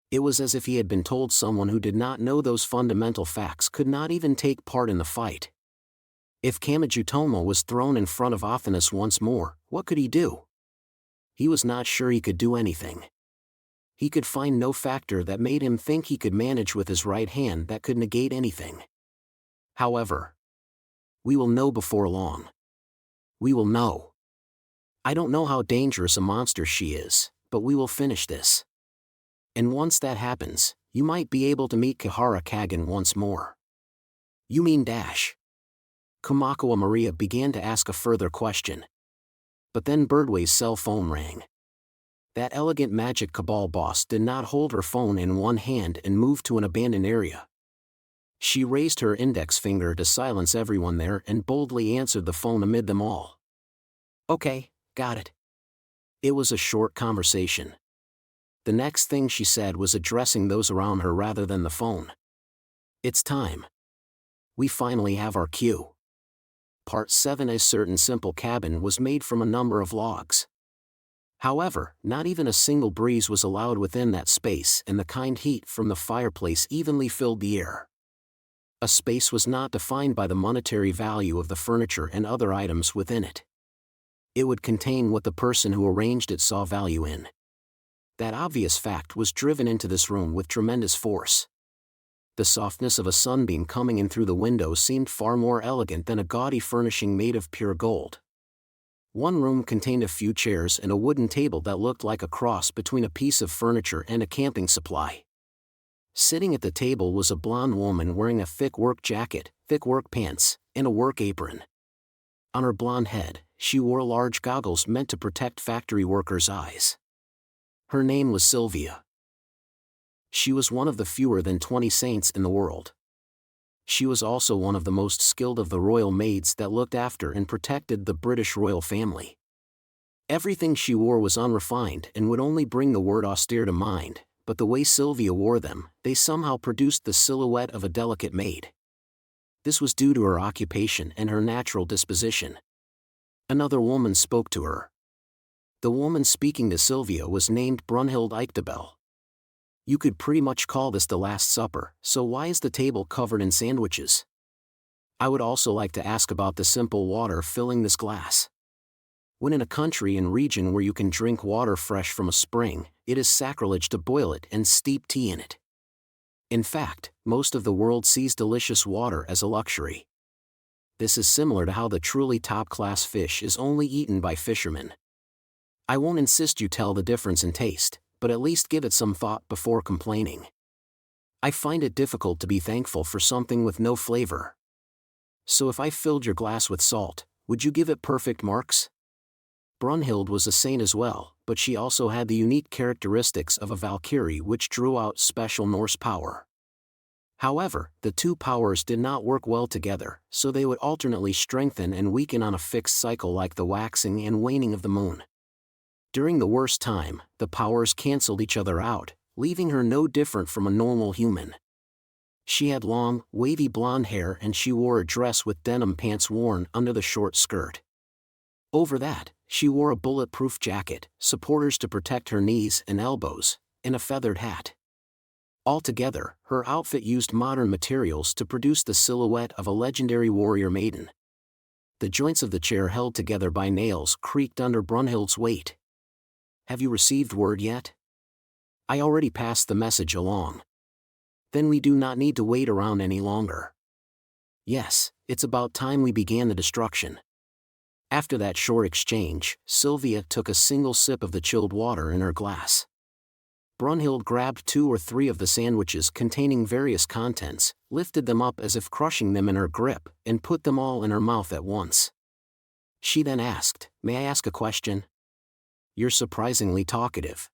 It was as if he had been told someone who did not know those fundamental facts could not even take part in the fight. If Kamajutomo was thrown in front of Athanas once more, what could he do? He was not sure he could do anything. He could find no factor that made him think he could manage with his right hand that could negate anything. However, we will know before long. We will know. I don't know how dangerous a monster she is, but we will finish this. And once that happens, you might be able to meet Kihara Kagan once more. You mean Dash? Kumakoa Maria began to ask a further question. But then Birdway's cell phone rang. That elegant magic cabal boss did not hold her phone in one hand and move to an abandoned area. She raised her index finger to silence everyone there and boldly answered the phone amid them all. Okay, got it. It was a short conversation. The next thing she said was addressing those around her rather than the phone. It's time. We finally have our cue. Part 7. A certain simple cabin was made from a number of logs. However, not even a single breeze was allowed within that space, and the kind heat from the fireplace evenly filled the air. A space was not defined by the monetary value of the furniture and other items within it. It would contain what the person who arranged it saw value in. That obvious fact was driven into this room with tremendous force. The softness of a sunbeam coming in through the window seemed far more elegant than a gaudy furnishing made of pure gold. One room contained a few chairs and a wooden table that looked like a cross between a piece of furniture and a camping supply. Sitting at the table was a blonde woman wearing a thick work jacket, thick work pants, and a work apron. On her blonde head, she wore large goggles meant to protect factory workers' eyes. Her name was Sylvia. She was one of the fewer than 20 saints in the world. She was also one of the most skilled of the royal maids that looked after and protected the British royal family. Everything she wore was unrefined and would only bring the word austere to mind, but the way Sylvia wore them, they somehow produced the silhouette of a delicate maid. This was due to her occupation and her natural disposition. Another woman spoke to her. The woman speaking to Sylvia was named Brunhild Eichtebel. You could pretty much call this the Last Supper, so why is the table covered in sandwiches? I would also like to ask about the simple water filling this glass. When in a country and region where you can drink water fresh from a spring, it is sacrilege to boil it and steep tea in it. In fact, most of the world sees delicious water as a luxury. This is similar to how the truly top-class fish is only eaten by fishermen. I won't insist you tell the difference in taste, but at least give it some thought before complaining. I find it difficult to be thankful for something with no flavor. So if I filled your glass with salt, would you give it perfect marks? Brunhild was a saint as well, but she also had the unique characteristics of a Valkyrie which drew out special Norse power. However, the two powers did not work well together, so they would alternately strengthen and weaken on a fixed cycle like the waxing and waning of the moon. During the worst time, the powers cancelled each other out, leaving her no different from a normal human. She had long, wavy blonde hair and she wore a dress with denim pants worn under the short skirt. Over that, she wore a bulletproof jacket, supporters to protect her knees and elbows, and a feathered hat. Altogether, her outfit used modern materials to produce the silhouette of a legendary warrior maiden. The joints of the chair held together by nails creaked under Brunhild's weight. Have you received word yet? I already passed the message along. Then we do not need to wait around any longer. Yes, it's about time we began the destruction. After that short exchange, Sylvia took a single sip of the chilled water in her glass. Brunhild grabbed 2 or 3 of the sandwiches containing various contents, lifted them up as if crushing them in her grip, and put them all in her mouth at once. She then asked, "May I ask a question?" "You're surprisingly talkative.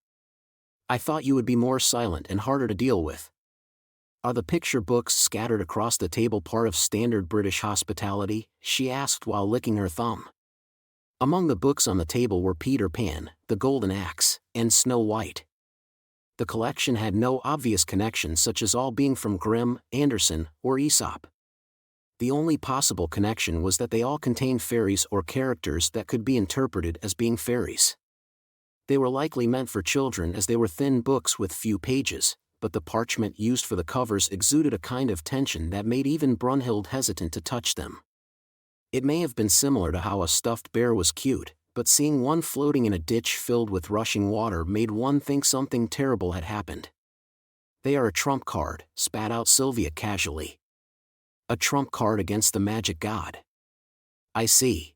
I thought you would be more silent and harder to deal with." "Are the picture books scattered across the table part of standard British hospitality?" she asked while licking her thumb. Among the books on the table were Peter Pan, The Golden Axe, and Snow White. The collection had no obvious connection such as all being from Grimm, Andersen, or Aesop. The only possible connection was that they all contained fairies or characters that could be interpreted as being fairies. They were likely meant for children as they were thin books with few pages, but the parchment used for the covers exuded a kind of tension that made even Brunhild hesitant to touch them. It may have been similar to how a stuffed bear was cute, but seeing one floating in a ditch filled with rushing water made one think something terrible had happened. "They are a trump card," spat out Sylvia casually. "A trump card against the magic god." "I see."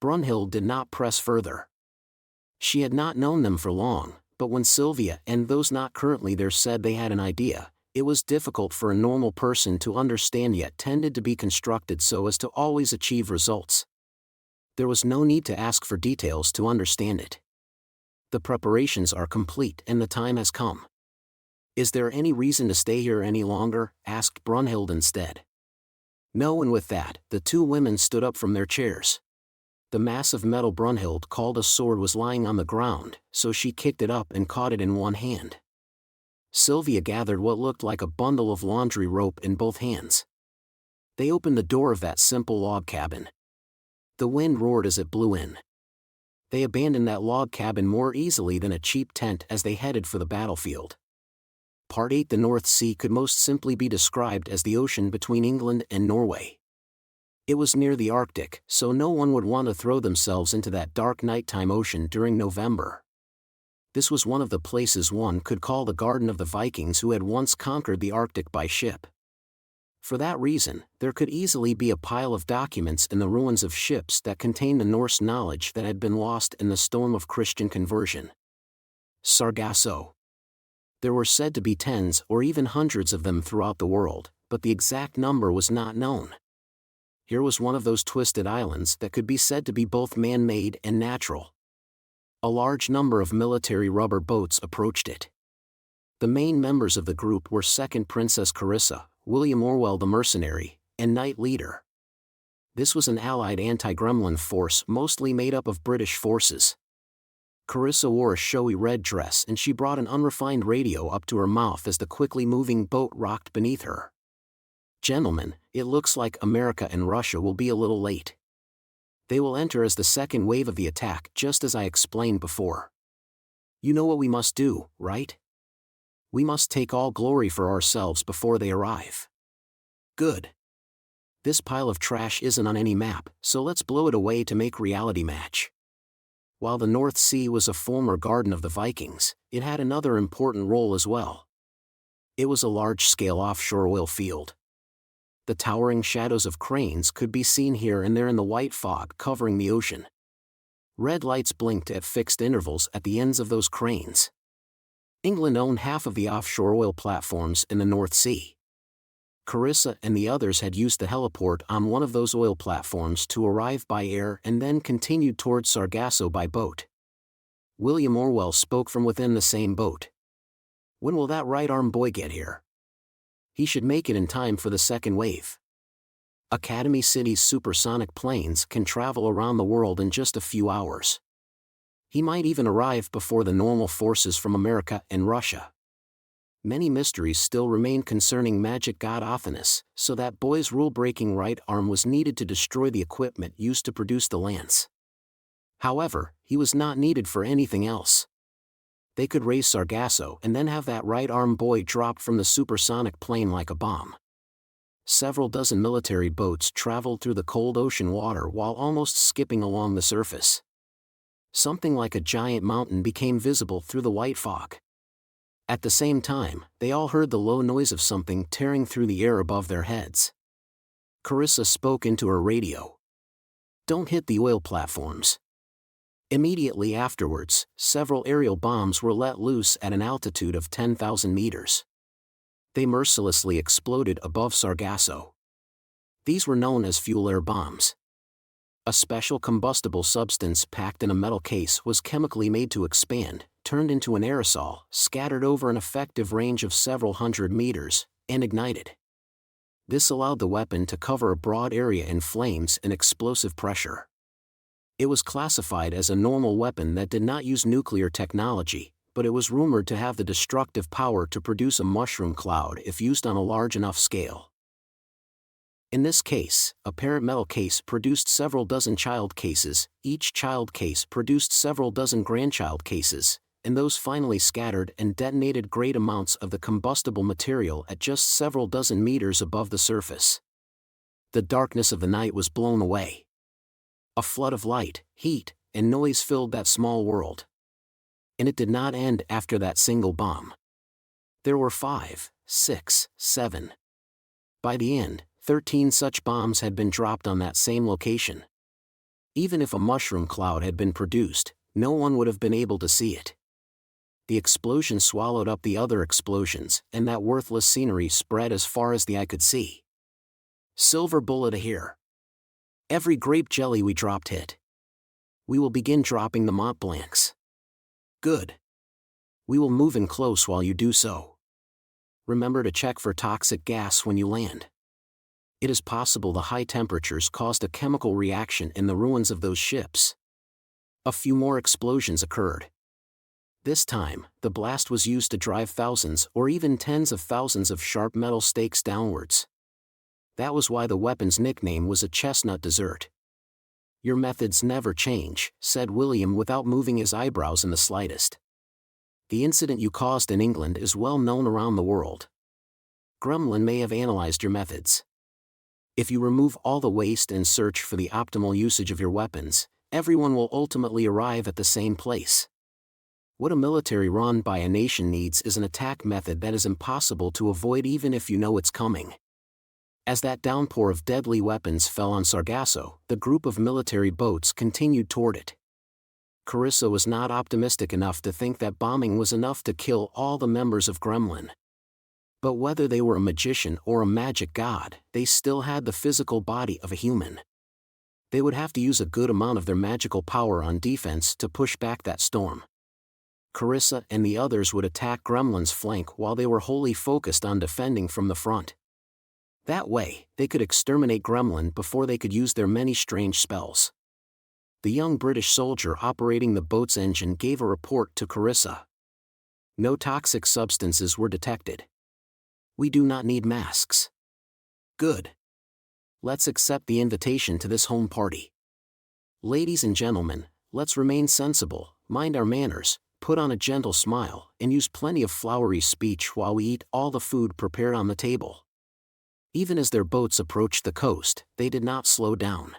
Brunhild did not press further. She had not known them for long, but when Sylvia and those not currently there said they had an idea, it was difficult for a normal person to understand yet tended to be constructed so as to always achieve results. There was no need to ask for details to understand it. "The preparations are complete and the time has come." "Is there any reason to stay here any longer?" asked Brunhild instead. "No," and with that, the two women stood up from their chairs. The mass of metal Brunhild called a sword was lying on the ground, so she kicked it up and caught it in one hand. Sylvia gathered what looked like a bundle of laundry rope in both hands. They opened the door of that simple log cabin. The wind roared as it blew in. They abandoned that log cabin more easily than a cheap tent as they headed for the battlefield. Part 8. The North Sea could most simply be described as the ocean between England and Norway. It was near the Arctic, so no one would want to throw themselves into that dark nighttime ocean during November. This was one of the places one could call the Garden of the Vikings who had once conquered the Arctic by ship. For that reason, there could easily be a pile of documents in the ruins of ships that contained the Norse knowledge that had been lost in the storm of Christian conversion. Sargasso. There were said to be tens or even hundreds of them throughout the world, but the exact number was not known. Here was one of those twisted islands that could be said to be both man-made and natural. A large number of military rubber boats approached it. The main members of the group were Second Princess Carissa, William Orwell the mercenary, and Knight Leader. This was an allied anti-gremlin force mostly made up of British forces. Carissa wore a showy red dress and she brought an unrefined radio up to her mouth as the quickly moving boat rocked beneath her. "Gentlemen, it looks like America and Russia will be a little late. They will enter as the second wave of the attack, just as I explained before. You know what we must do, right? We must take all glory for ourselves before they arrive." "Good. This pile of trash isn't on any map, so let's blow it away to make reality match." While the North Sea was a former garden of the Vikings, it had another important role as well. It was a large-scale offshore oil field. The towering shadows of cranes could be seen here and there in the white fog covering the ocean. Red lights blinked at fixed intervals at the ends of those cranes. England owned half of the offshore oil platforms in the North Sea. Carissa and the others had used the heliport on one of those oil platforms to arrive by air and then continued towards Sargasso by boat. William Orwell spoke from within the same boat. "When will that right-arm boy get here? He should make it in time for the second wave. Academy City's supersonic planes can travel around the world in just a few hours. He might even arrive before the normal forces from America and Russia." Many mysteries still remained concerning Magic God Othinus, so that boy's rule-breaking right arm was needed to destroy the equipment used to produce the lance. However, he was not needed for anything else. They could raise Sargasso and then have that right-arm boy drop from the supersonic plane like a bomb. Several dozen military boats traveled through the cold ocean water while almost skipping along the surface. Something like a giant mountain became visible through the white fog. At the same time, they all heard the low noise of something tearing through the air above their heads. Carissa spoke into her radio. "Don't hit the oil platforms." Immediately afterwards, several aerial bombs were let loose at an altitude of 10,000 meters. They mercilessly exploded above Sargasso. These were known as fuel-air bombs. A special combustible substance packed in a metal case was chemically made to expand, turned into an aerosol, scattered over an effective range of several hundred meters, and ignited. This allowed the weapon to cover a broad area in flames and explosive pressure. It was classified as a normal weapon that did not use nuclear technology, but it was rumored to have the destructive power to produce a mushroom cloud if used on a large enough scale. In this case, a parent metal case produced several dozen child cases, each child case produced several dozen grandchild cases, and those finally scattered and detonated great amounts of the combustible material at just several dozen meters above the surface. The darkness of the night was blown away. A flood of light, heat, and noise filled that small world. And it did not end after that single bomb. There were 5, 6, 7. By the end, 13 such bombs had been dropped on that same location. Even if a mushroom cloud had been produced, no one would have been able to see it. The explosion swallowed up the other explosions, and that worthless scenery spread as far as the eye could see. Silver bullet here. Every grape jelly we dropped hit. We will begin dropping the Mont Blancs. Good. We will move in close while you do so. Remember to check for toxic gas when you land. It is possible the high temperatures caused a chemical reaction in the ruins of those ships. A few more explosions occurred. This time, the blast was used to drive thousands or even tens of thousands of sharp metal stakes downwards. That was why the weapon's nickname was a chestnut dessert. Your methods never change, said William without moving his eyebrows in the slightest. The incident you caused in England is well known around the world. Gremlin may have analyzed your methods. If you remove all the waste and search for the optimal usage of your weapons, everyone will ultimately arrive at the same place. What a military run by a nation needs is an attack method that is impossible to avoid even if you know it's coming. As that downpour of deadly weapons fell on Sargasso, the group of military boats continued toward it. Carissa was not optimistic enough to think that bombing was enough to kill all the members of Gremlin. But whether they were a magician or a magic god, they still had the physical body of a human. They would have to use a good amount of their magical power on defense to push back that storm. Carissa and the others would attack Gremlin's flank while they were wholly focused on defending from the front. That way, they could exterminate Gremlin before they could use their many strange spells. The young British soldier operating the boat's engine gave a report to Carissa. No toxic substances were detected. We do not need masks. Good. Let's accept the invitation to this home party. Ladies and gentlemen, let's remain sensible, mind our manners, put on a gentle smile, and use plenty of flowery speech while we eat all the food prepared on the table. Even as their boats approached the coast, they did not slow down.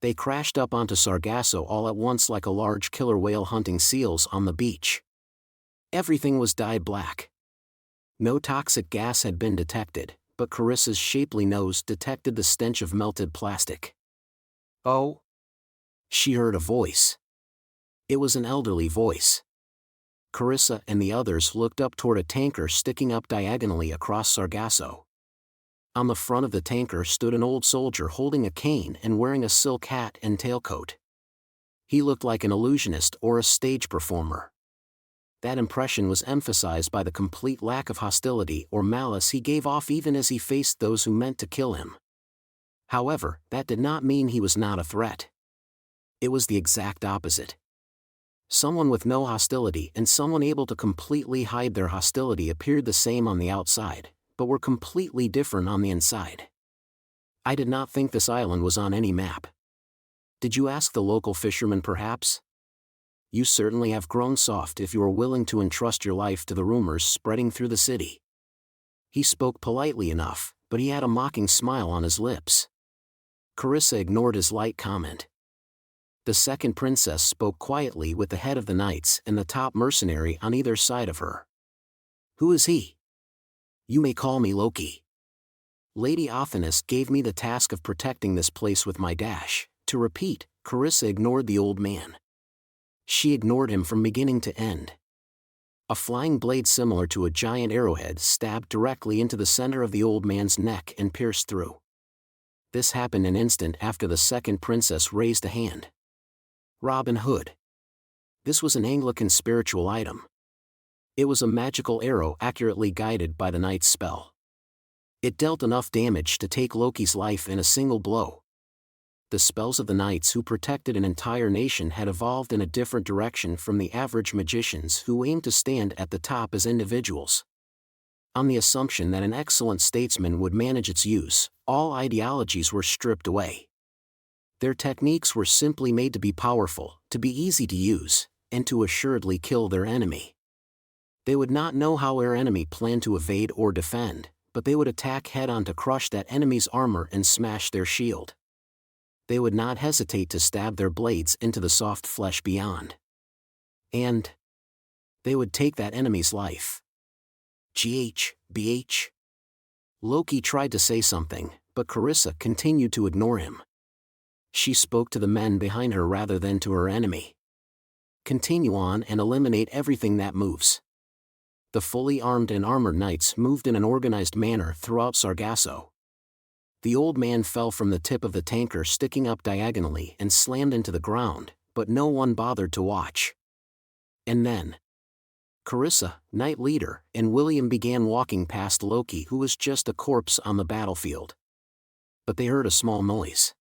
They crashed up onto Sargasso all at once like a large killer whale hunting seals on the beach. Everything was dyed black. No toxic gas had been detected, but Carissa's shapely nose detected the stench of melted plastic. Oh! She heard a voice. It was an elderly voice. Carissa and the others looked up toward a tanker sticking up diagonally across Sargasso. On the front of the tanker stood an old soldier holding a cane and wearing a silk hat and tailcoat. He looked like an illusionist or a stage performer. That impression was emphasized by the complete lack of hostility or malice he gave off even as he faced those who meant to kill him. However, that did not mean he was not a threat. It was the exact opposite. Someone with no hostility and someone able to completely hide their hostility appeared the same on the outside, but were completely different on the inside. I did not think this island was on any map. Did you ask the local fishermen perhaps? You certainly have grown soft if you are willing to entrust your life to the rumors spreading through the city. He spoke politely enough, but he had a mocking smile on his lips. Carissa ignored his light comment. The second princess spoke quietly with the head of the knights and the top mercenary on either side of her. Who is he? You may call me Loki. Lady Athanas gave me the task of protecting this place with my dash. To repeat, Carissa ignored the old man. She ignored him from beginning to end. A flying blade similar to a giant arrowhead stabbed directly into the center of the old man's neck and pierced through. This happened an instant after the second princess raised a hand. Robin Hood. This was an Anglican spiritual item. It was a magical arrow accurately guided by the knight's spell. It dealt enough damage to take Loki's life in a single blow. The spells of the knights who protected an entire nation had evolved in a different direction from the average magicians who aimed to stand at the top as individuals. On the assumption that an excellent statesman would manage its use, all ideologies were stripped away. Their techniques were simply made to be powerful, to be easy to use, and to assuredly kill their enemy. They would not know how their enemy planned to evade or defend, but they would attack head-on to crush that enemy's armor and smash their shield. They would not hesitate to stab their blades into the soft flesh beyond. And they would take that enemy's life. BH. Loki tried to say something, but Carissa continued to ignore him. She spoke to the men behind her rather than to her enemy. Continue on and eliminate everything that moves. The fully armed and armored knights moved in an organized manner throughout Sargasso. The old man fell from the tip of the tanker sticking up diagonally and slammed into the ground, but no one bothered to watch. And then Carissa, knight leader, and William began walking past Loki, who was just a corpse on the battlefield. But they heard a small noise.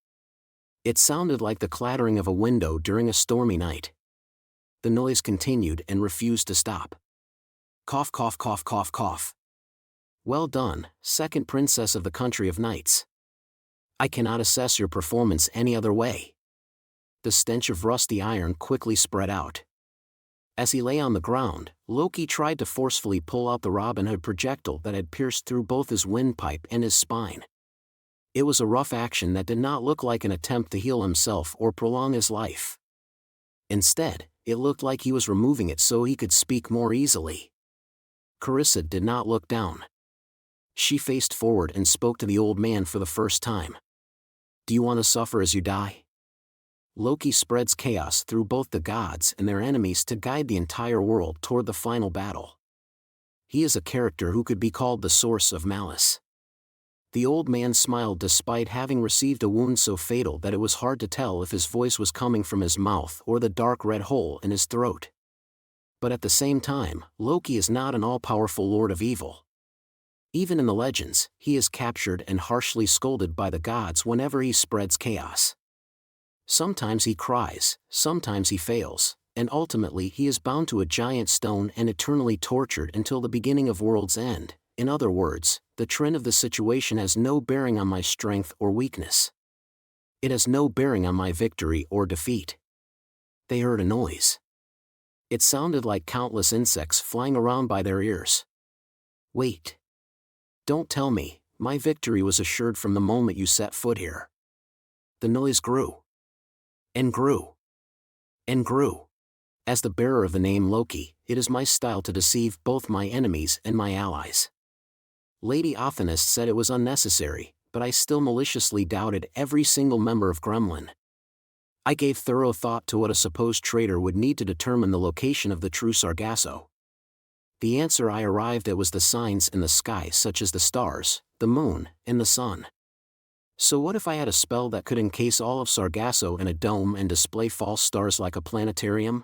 It sounded like the clattering of a window during a stormy night. The noise continued and refused to stop. Cough, cough, cough, cough, cough. Well done, second princess of the country of knights. I cannot assess your performance any other way. The stench of rusty iron quickly spread out. As he lay on the ground, Loki tried to forcefully pull out the Robin Hood projectile that had pierced through both his windpipe and his spine. It was a rough action that did not look like an attempt to heal himself or prolong his life. Instead, it looked like he was removing it so he could speak more easily. Carissa did not look down. She faced forward and spoke to the old man for the first time. Do you want to suffer as you die? Loki spreads chaos through both the gods and their enemies to guide the entire world toward the final battle. He is a character who could be called the source of malice. The old man smiled despite having received a wound so fatal that it was hard to tell if his voice was coming from his mouth or the dark red hole in his throat. But at the same time, Loki is not an all-powerful lord of evil. Even in the legends, he is captured and harshly scolded by the gods whenever he spreads chaos. Sometimes he cries, sometimes he fails, and ultimately he is bound to a giant stone and eternally tortured until the beginning of world's end. In other words, the trend of the situation has no bearing on my strength or weakness. It has no bearing on my victory or defeat. They heard a noise. It sounded like countless insects flying around by their ears. Wait. Don't tell me, my victory was assured from the moment you set foot here. The noise grew. And grew. And grew. As the bearer of the name Loki, it is my style to deceive both my enemies and my allies. Lady Athenist said it was unnecessary, but I still maliciously doubted every single member of Gremlin. I gave thorough thought to what a supposed traitor would need to determine the location of the true Sargasso. The answer I arrived at was the signs in the sky such as the stars, the moon, and the sun. So what if I had a spell that could encase all of Sargasso in a dome and display false stars like a planetarium?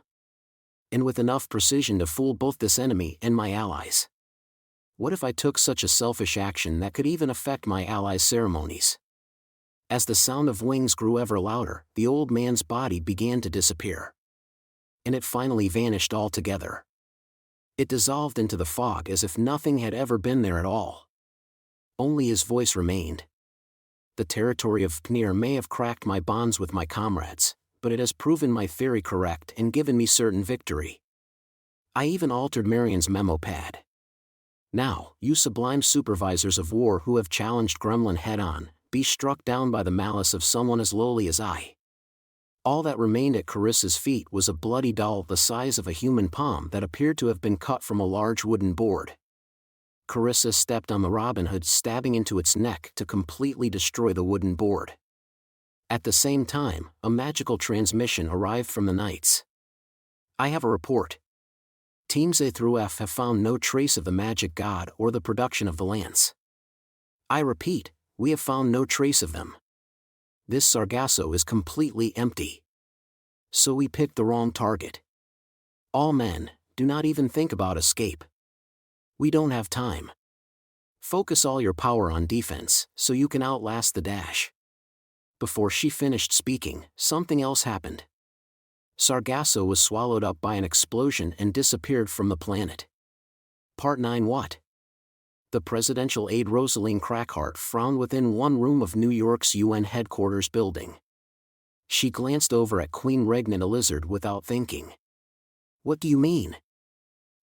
And with enough precision to fool both this enemy and my allies. What if I took such a selfish action that could even affect my allies' ceremonies? As the sound of wings grew ever louder, the old man's body began to disappear. And it finally vanished altogether. It dissolved into the fog as if nothing had ever been there at all. Only his voice remained. The territory of Pnir may have cracked my bonds with my comrades, but it has proven my theory correct and given me certain victory. I even altered Marion's memo pad. Now, you sublime supervisors of war who have challenged Gremlin head-on, be struck down by the malice of someone as lowly as I. All that remained at Carissa's feet was a bloody doll the size of a human palm that appeared to have been cut from a large wooden board. Carissa stepped on the Robin Hood, stabbing into its neck to completely destroy the wooden board. At the same time, a magical transmission arrived from the knights. I have a report. Teams A through F have found no trace of the magic god or the production of the lance. I repeat, we have found no trace of them. This Sargasso is completely empty. So we picked the wrong target. All men, do not even think about escape. We don't have time. Focus all your power on defense, so you can outlast the dash. Before she finished speaking, something else happened. Sargasso was swallowed up by an explosion and disappeared from the planet. Part 9. What? The presidential aide Rosaline Crackhart frowned within one room of New York's UN headquarters building. She glanced over at Queen Regnant Elizard without thinking. What do you mean?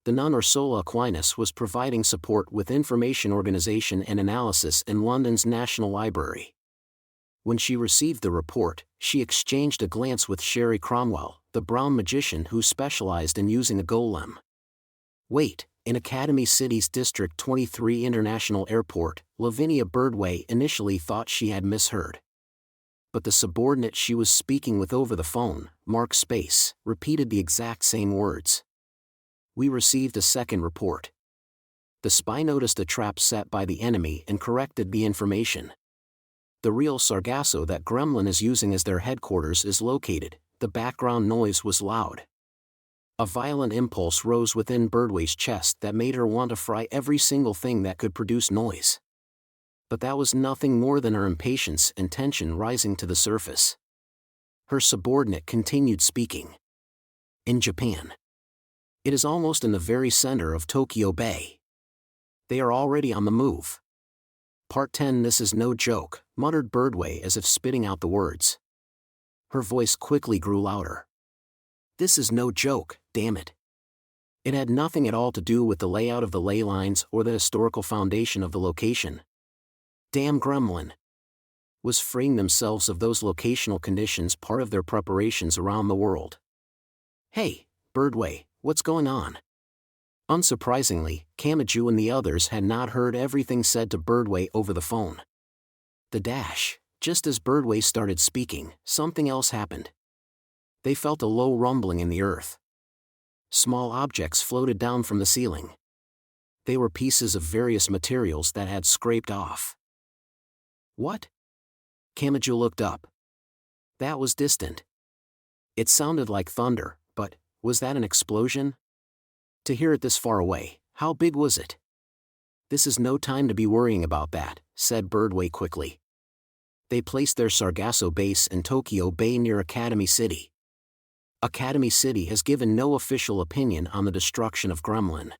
The nun Ursula Aquinas was providing support with information organization and analysis in London's National Library. When she received the report, she exchanged a glance with Sherry Cromwell, the brown magician who specialized in using a golem. Wait, in Academy City's District 23 International Airport, Lavinia Birdway initially thought she had misheard. But the subordinate she was speaking with over the phone, Mark Space, repeated the exact same words. We received a second report. The spy noticed a trap set by the enemy and corrected the information. The real Sargasso that Gremlin is using as their headquarters is located. The background noise was loud. A violent impulse rose within Birdway's chest that made her want to fry every single thing that could produce noise. But that was nothing more than her impatience and tension rising to the surface. Her subordinate continued speaking. In Japan. It is almost in the very center of Tokyo Bay. They are already on the move. Part 10. This is no joke, muttered Birdway as if spitting out the words. Her voice quickly grew louder. This is no joke, damn it. It had nothing at all to do with the layout of the ley lines or the historical foundation of the location. Damn Gremlin. Was freeing themselves of those locational conditions part of their preparations around the world? Hey, Birdway, what's going on? Unsurprisingly, Kamachi and the others had not heard everything said to Birdway over the phone. The dash, just as Birdway started speaking, something else happened. They felt a low rumbling in the earth. Small objects floated down from the ceiling. They were pieces of various materials that had scraped off. What? Kamachi looked up. That was distant. It sounded like thunder, but was that an explosion? To hear it this far away, how big was it? This is no time to be worrying about that, said Birdway quickly. They placed their Sargasso base in Tokyo Bay near Academy City. Academy City has given no official opinion on the destruction of Gremlin.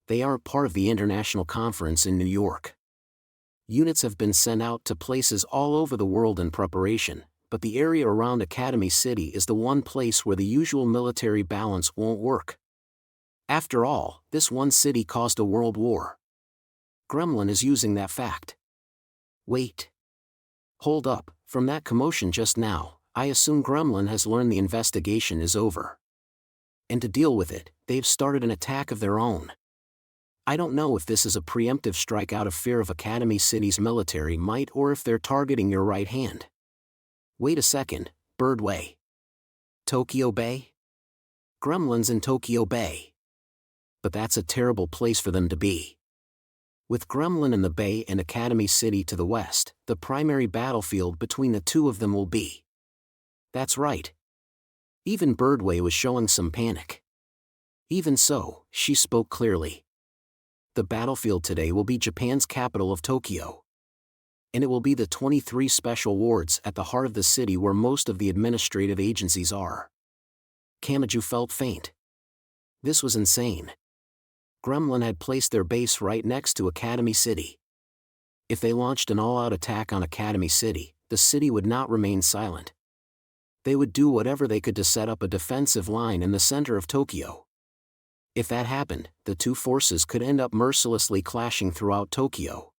They are part of the international conference in New York. Units have been sent out to places all over the world in preparation, but the area around Academy City is the one place where the usual military balance won't work. After all, this one city caused a world war. Gremlin is using that fact. Wait. Hold up, from that commotion just now, I assume Gremlin has learned the investigation is over. And to deal with it, they've started an attack of their own. I don't know if this is a preemptive strike out of fear of Academy City's military might or if they're targeting your right hand. Wait a second, Birdway. Tokyo Bay? Gremlin's in Tokyo Bay. But that's a terrible place for them to be. With Gremlin in the Bay and Academy City to the west, the primary battlefield between the two of them will be. That's right. Even Birdway was showing some panic. Even so, she spoke clearly. The battlefield today will be Japan's capital of Tokyo. And it will be the 23 special wards at the heart of the city where most of the administrative agencies are. Kamachi felt faint. This was insane. Gremlin had placed their base right next to Academy City. If they launched an all-out attack on Academy City, the city would not remain silent. They would do whatever they could to set up a defensive line in the center of Tokyo. If that happened, the two forces could end up mercilessly clashing throughout Tokyo.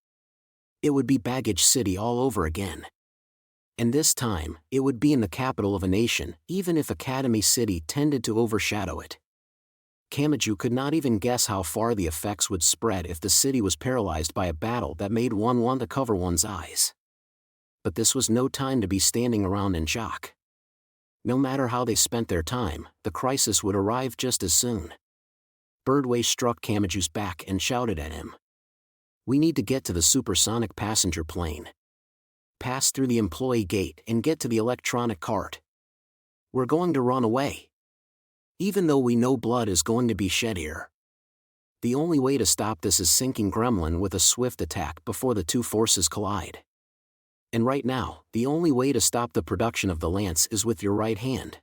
It would be Baggage City all over again. And this time, it would be in the capital of a nation, even if Academy City tended to overshadow it. Kamachi could not even guess how far the effects would spread if the city was paralyzed by a battle that made one want to cover one's eyes. But this was no time to be standing around in shock. No matter how they spent their time, the crisis would arrive just as soon. Birdway struck Kamachi's back and shouted at him. We need to get to the supersonic passenger plane. Pass through the employee gate and get to the electronic cart. We're going to run away. Even though we know blood is going to be shed here. The only way to stop this is sinking Gremlin with a swift attack before the two forces collide. And right now, the only way to stop the production of the lance is with your right hand.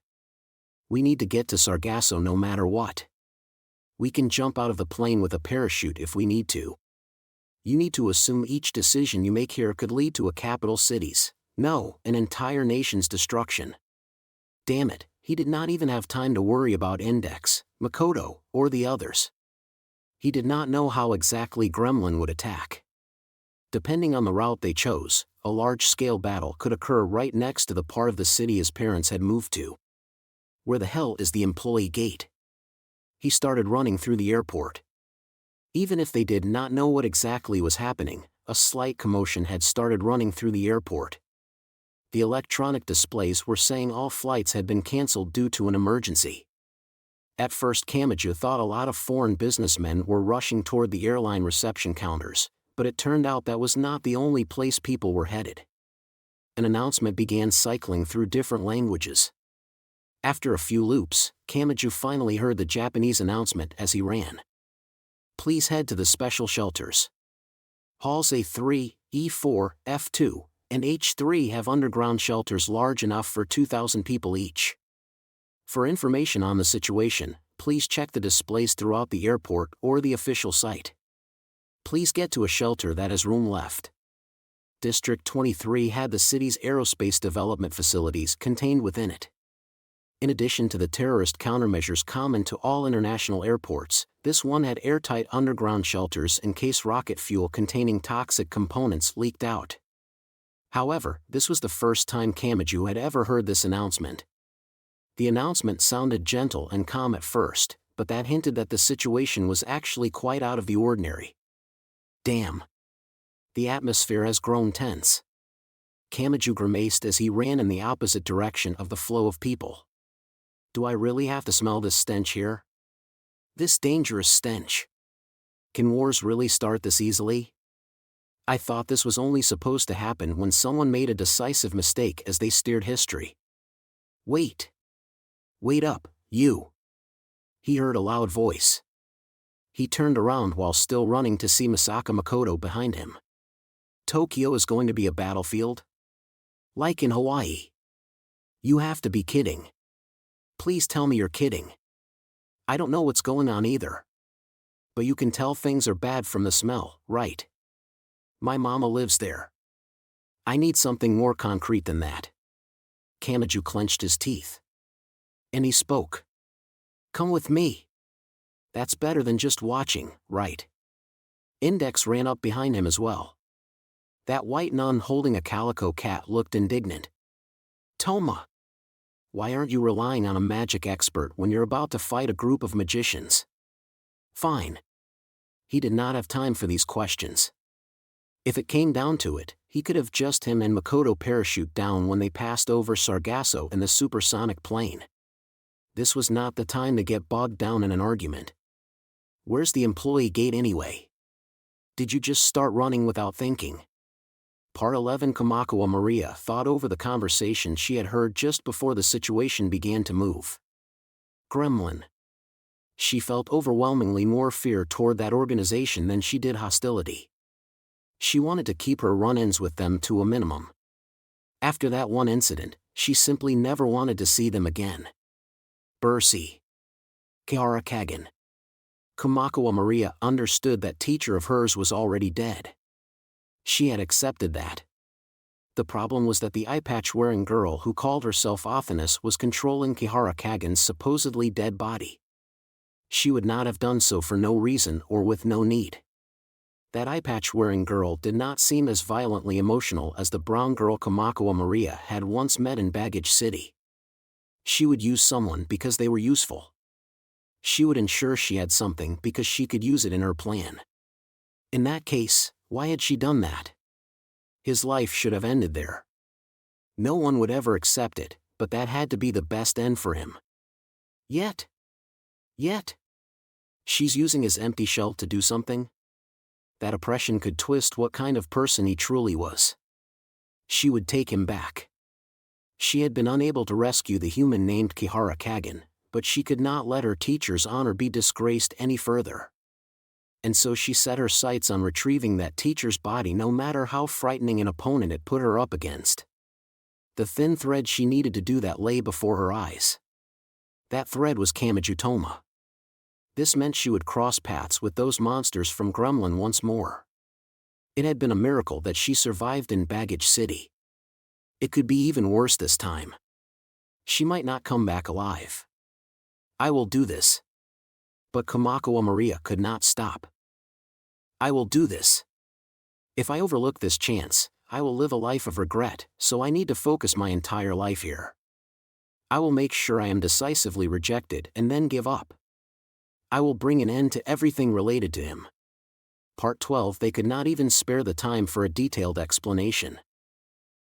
We need to get to Sargasso no matter what. We can jump out of the plane with a parachute if we need to. You need to assume each decision you make here could lead to a capital city's, no, an entire nation's destruction. Damn it, he did not even have time to worry about Index, Makoto, or the others. He did not know how exactly Gremlin would attack. Depending on the route they chose, a large-scale battle could occur right next to the part of the city his parents had moved to. Where the hell is the employee gate? He started running through the airport. Even if they did not know what exactly was happening, a slight commotion had started running through the airport. The electronic displays were saying all flights had been cancelled due to an emergency. At first Kamachi thought a lot of foreign businessmen were rushing toward the airline reception counters, but it turned out that was not the only place people were headed. An announcement began cycling through different languages. After a few loops, Kamachi finally heard the Japanese announcement as he ran. Please head to the special shelters. Halls A3, E4, F2, and H3 have underground shelters large enough for 2,000 people each. For information on the situation, please check the displays throughout the airport or the official site. Please get to a shelter that has room left. District 23 had the city's aerospace development facilities contained within it. In addition to the terrorist countermeasures common to all international airports, this one had airtight underground shelters in case rocket fuel containing toxic components leaked out. However, this was the first time Kamachi had ever heard this announcement. The announcement sounded gentle and calm at first, but that hinted that the situation was actually quite out of the ordinary. Damn. The atmosphere has grown tense. Kamachi grimaced as he ran in the opposite direction of the flow of people. Do I really have to smell this stench here? This dangerous stench. Can wars really start this easily? I thought this was only supposed to happen when someone made a decisive mistake as they steered history. Wait. Wait up, you. He heard a loud voice. He turned around while still running to see Misaka Makoto behind him. Tokyo is going to be a battlefield? Like in Hawaii. You have to be kidding. Please tell me you're kidding. I don't know what's going on either. But you can tell things are bad from the smell, right? My mama lives there. I need something more concrete than that. Kamachi clenched his teeth. And he spoke. Come with me. That's better than just watching, right? Index ran up behind him as well. That white nun holding a calico cat looked indignant. Toma. Why aren't you relying on a magic expert when you're about to fight a group of magicians? Fine. He did not have time for these questions. If it came down to it, he could have just him and Makoto parachute down when they passed over Sargasso in the supersonic plane. This was not the time to get bogged down in an argument. Where's the employee gate anyway? Did you just start running without thinking? Part 11. Kamakawa Maria thought over the conversation she had heard just before the situation began to move. Gremlin. She felt overwhelmingly more fear toward that organization than she did hostility. She wanted to keep her run-ins with them to a minimum. After that one incident, she simply never wanted to see them again. Bersi. Kihara Kagan. Kamakawa Maria understood that teacher of hers was already dead. She had accepted that. The problem was that the eye-patch-wearing girl who called herself Athanas was controlling Kihara Kagan's supposedly dead body. She would not have done so for no reason or with no need. That eye-patch-wearing girl did not seem as violently emotional as the brown girl Kamakawa Maria had once met in Baggage City. She would use someone because they were useful. She would ensure she had something because she could use it in her plan. In that case, why had she done that? His life should have ended there. No one would ever accept it, but that had to be the best end for him. Yet. She's using his empty shell to do something? That oppression could twist what kind of person he truly was. She would take him back. She had been unable to rescue the human named Kihara Kagan, but she could not let her teacher's honor be disgraced any further. And so she set her sights on retrieving that teacher's body no matter how frightening an opponent it put her up against. The thin thread she needed to do that lay before her eyes. That thread was Kamachi Toma. This meant she would cross paths with those monsters from Gremlin once more. It had been a miracle that she survived in Baggage City. It could be even worse this time. She might not come back alive. I will do this. But Kamako Maria could not stop. I will do this. If I overlook this chance, I will live a life of regret, so I need to focus my entire life here. I will make sure I am decisively rejected and then give up. I will bring an end to everything related to him. Part 12. They could not even spare the time for a detailed explanation.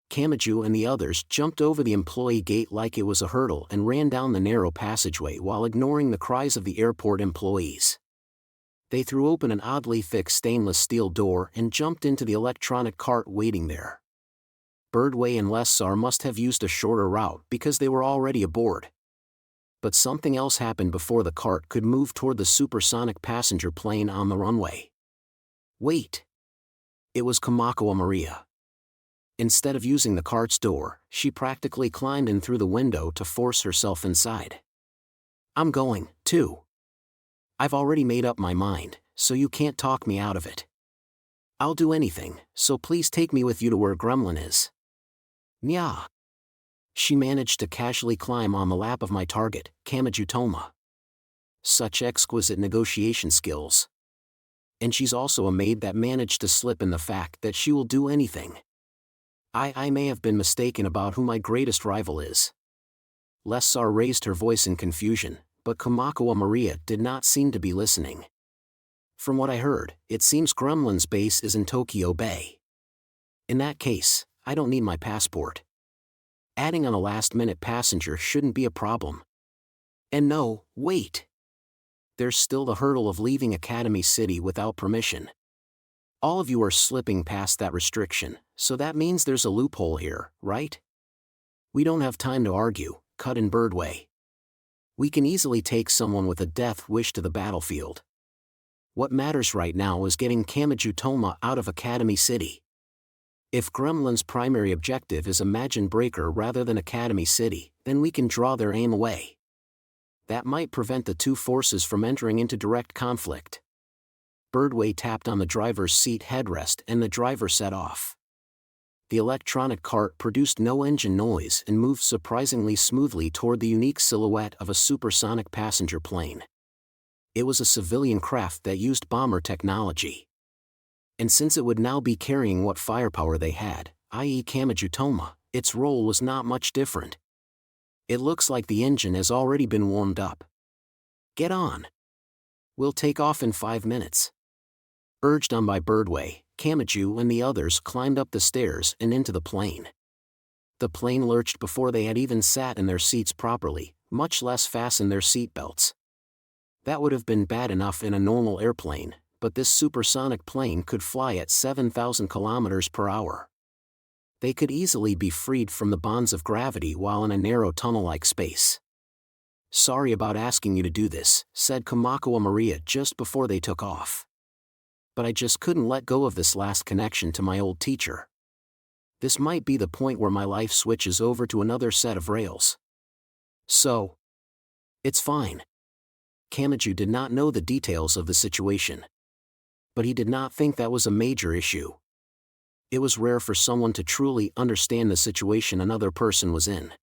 Kamachi and the others jumped over the employee gate like it was a hurdle and ran down the narrow passageway while ignoring the cries of the airport employees. They threw open an oddly thick stainless steel door and jumped into the electronic cart waiting there. Birdway and Lessar must have used a shorter route because they were already aboard. But something else happened before the cart could move toward the supersonic passenger plane on the runway. Wait! It was Kamako Maria. Instead of using the cart's door, she practically climbed in through the window to force herself inside. I'm going, too. I've already made up my mind, so you can't talk me out of it. I'll do anything, so please take me with you to where Gremlin is. Nya. She managed to casually climb on the lap of my target, Kamachi Toma. Such exquisite negotiation skills. And she's also a maid that managed to slip in the fact that she will do anything. I may have been mistaken about who my greatest rival is. Lessar raised her voice in confusion, but Kamako Maria did not seem to be listening. From what I heard, it seems Gremlin's base is in Tokyo Bay. In that case, I don't need my passport. Adding on a last-minute passenger shouldn't be a problem. And no, wait. There's still the hurdle of leaving Academy City without permission. All of you are slipping past that restriction, so that means there's a loophole here, right? We don't have time to argue, cut in Birdway. We can easily take someone with a death wish to the battlefield. What matters right now is getting Kamachi Toma out of Academy City. If Gremlin's primary objective is Imagine Breaker rather than Academy City, then we can draw their aim away. That might prevent the two forces from entering into direct conflict. Birdway tapped on the driver's seat headrest and the driver set off. The electronic cart produced no engine noise and moved surprisingly smoothly toward the unique silhouette of a supersonic passenger plane. It was a civilian craft that used bomber technology. And since it would now be carrying what firepower they had, i.e. Kamachi Toma, its role was not much different. It looks like the engine has already been warmed up. Get on. We'll take off in 5 minutes. Urged on by Birdway, Kamachi and the others climbed up the stairs and into the plane. The plane lurched before they had even sat in their seats properly, much less fastened their seatbelts. That would have been bad enough in a normal airplane, but this supersonic plane could fly at 7,000 kilometers per hour. They could easily be freed from the bonds of gravity while in a narrow tunnel-like space. Sorry about asking you to do this, said Kamako Maria just before they took off. But I just couldn't let go of this last connection to my old teacher. This might be the point where my life switches over to another set of rails. So, it's fine. Kamachi did not know the details of the situation. But he did not think that was a major issue. It was rare for someone to truly understand the situation another person was in.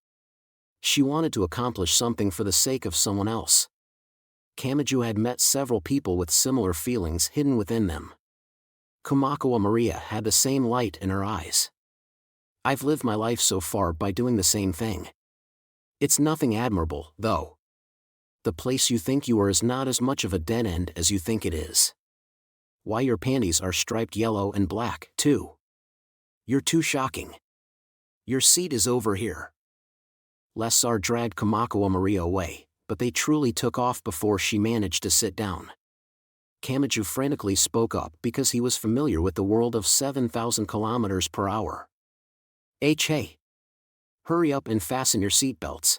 She wanted to accomplish something for the sake of someone else. Kamachi had met several people with similar feelings hidden within them. Kamako Maria had the same light in her eyes. I've lived my life so far by doing the same thing. It's nothing admirable, though. The place you think you are is not as much of a dead end as you think it is. Why your panties are striped yellow and black, too. You're too shocking. Your seat is over here. Lessar dragged Kamako Maria away, but they truly took off before she managed to sit down. Kamachi frantically spoke up because he was familiar with the world of 7,000 kilometers per hour. Hey! Hurry up and fasten your seatbelts.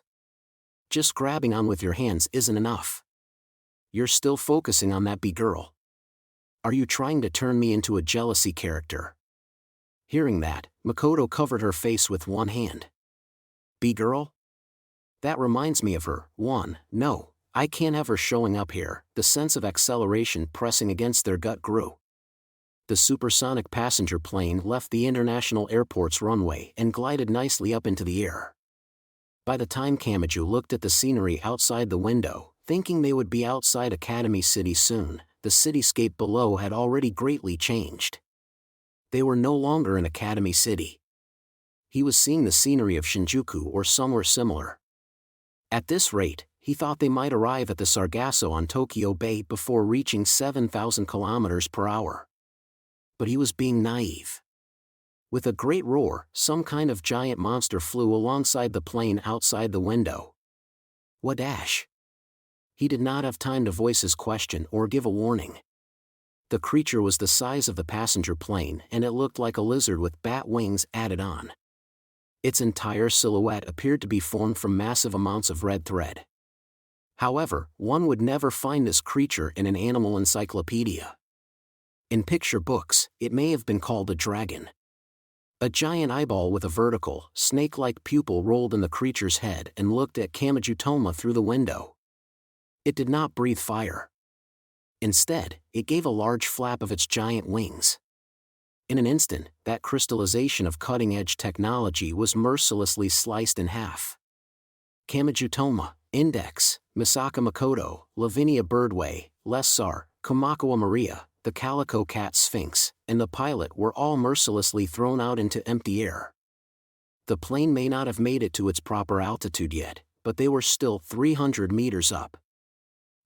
Just grabbing on with your hands isn't enough. You're still focusing on that B-girl. Are you trying to turn me into a jealousy character? Hearing that, Makoto covered her face with one hand. B-girl? That reminds me of her. No, I can't have her showing up here. The sense of acceleration pressing against their gut grew. The supersonic passenger plane left the international airport's runway and glided nicely up into the air. By the time Kamachi looked at the scenery outside the window, thinking they would be outside Academy City soon, the cityscape below had already greatly changed. They were no longer in Academy City. He was seeing the scenery of Shinjuku or somewhere similar. At this rate, he thought they might arrive at the Sargasso on Tokyo Bay before reaching 7,000 kilometers per hour. But he was being naive. With a great roar, some kind of giant monster flew alongside the plane outside the window. What dash? He did not have time to voice his question or give a warning. The creature was the size of the passenger plane and it looked like a lizard with bat wings added on. Its entire silhouette appeared to be formed from massive amounts of red thread. However, one would never find this creature in an animal encyclopedia. In picture books, it may have been called a dragon. A giant eyeball with a vertical, snake-like pupil rolled in the creature's head and looked at Kamachi through the window. It did not breathe fire. Instead, it gave a large flap of its giant wings. In an instant, that crystallization of cutting-edge technology was mercilessly sliced in half. Kamachi, Index, Misaka Makoto, Lavinia Birdway, Lessar, Kamakawa Maria, the Calico Cat Sphinx, and the pilot were all mercilessly thrown out into empty air. The plane may not have made it to its proper altitude yet, but they were still 300 meters up.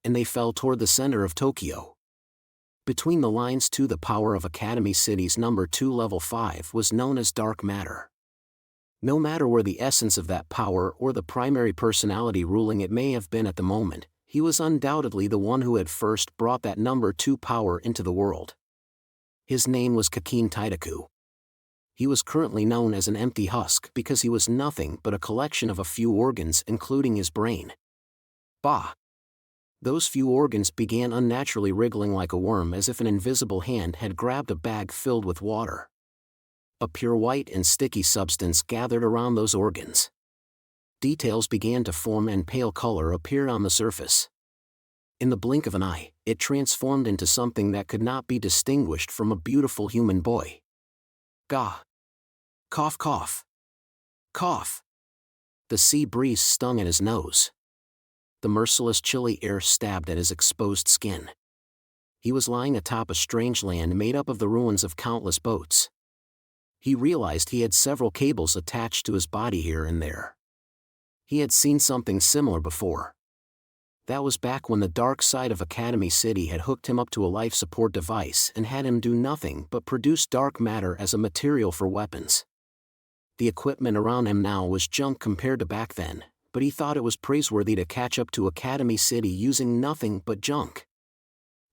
And they fell toward the center of Tokyo. Between the lines too, the power of Academy City's number 2 level 5 was known as dark matter. No matter where the essence of that power or the primary personality ruling it may have been at the moment, he was undoubtedly the one who had first brought that number 2 power into the world. His name was Kikine Taitaku. He was currently known as an empty husk because he was nothing but a collection of a few organs including his brain. Bah! Those few organs began unnaturally wriggling like a worm as if an invisible hand had grabbed a bag filled with water. A pure white and sticky substance gathered around those organs. Details began to form and pale color appeared on the surface. In the blink of an eye, it transformed into something that could not be distinguished from a beautiful human boy. Gah! Cough cough! Cough! The sea breeze stung at his nose. The merciless chilly air stabbed at his exposed skin. He was lying atop a strange land made up of the ruins of countless boats. He realized he had several cables attached to his body here and there. He had seen something similar before. That was back when the dark side of Academy City had hooked him up to a life support device and had him do nothing but produce dark matter as a material for weapons. The equipment around him now was junk compared to back then, but he thought it was praiseworthy to catch up to Academy City using nothing but junk.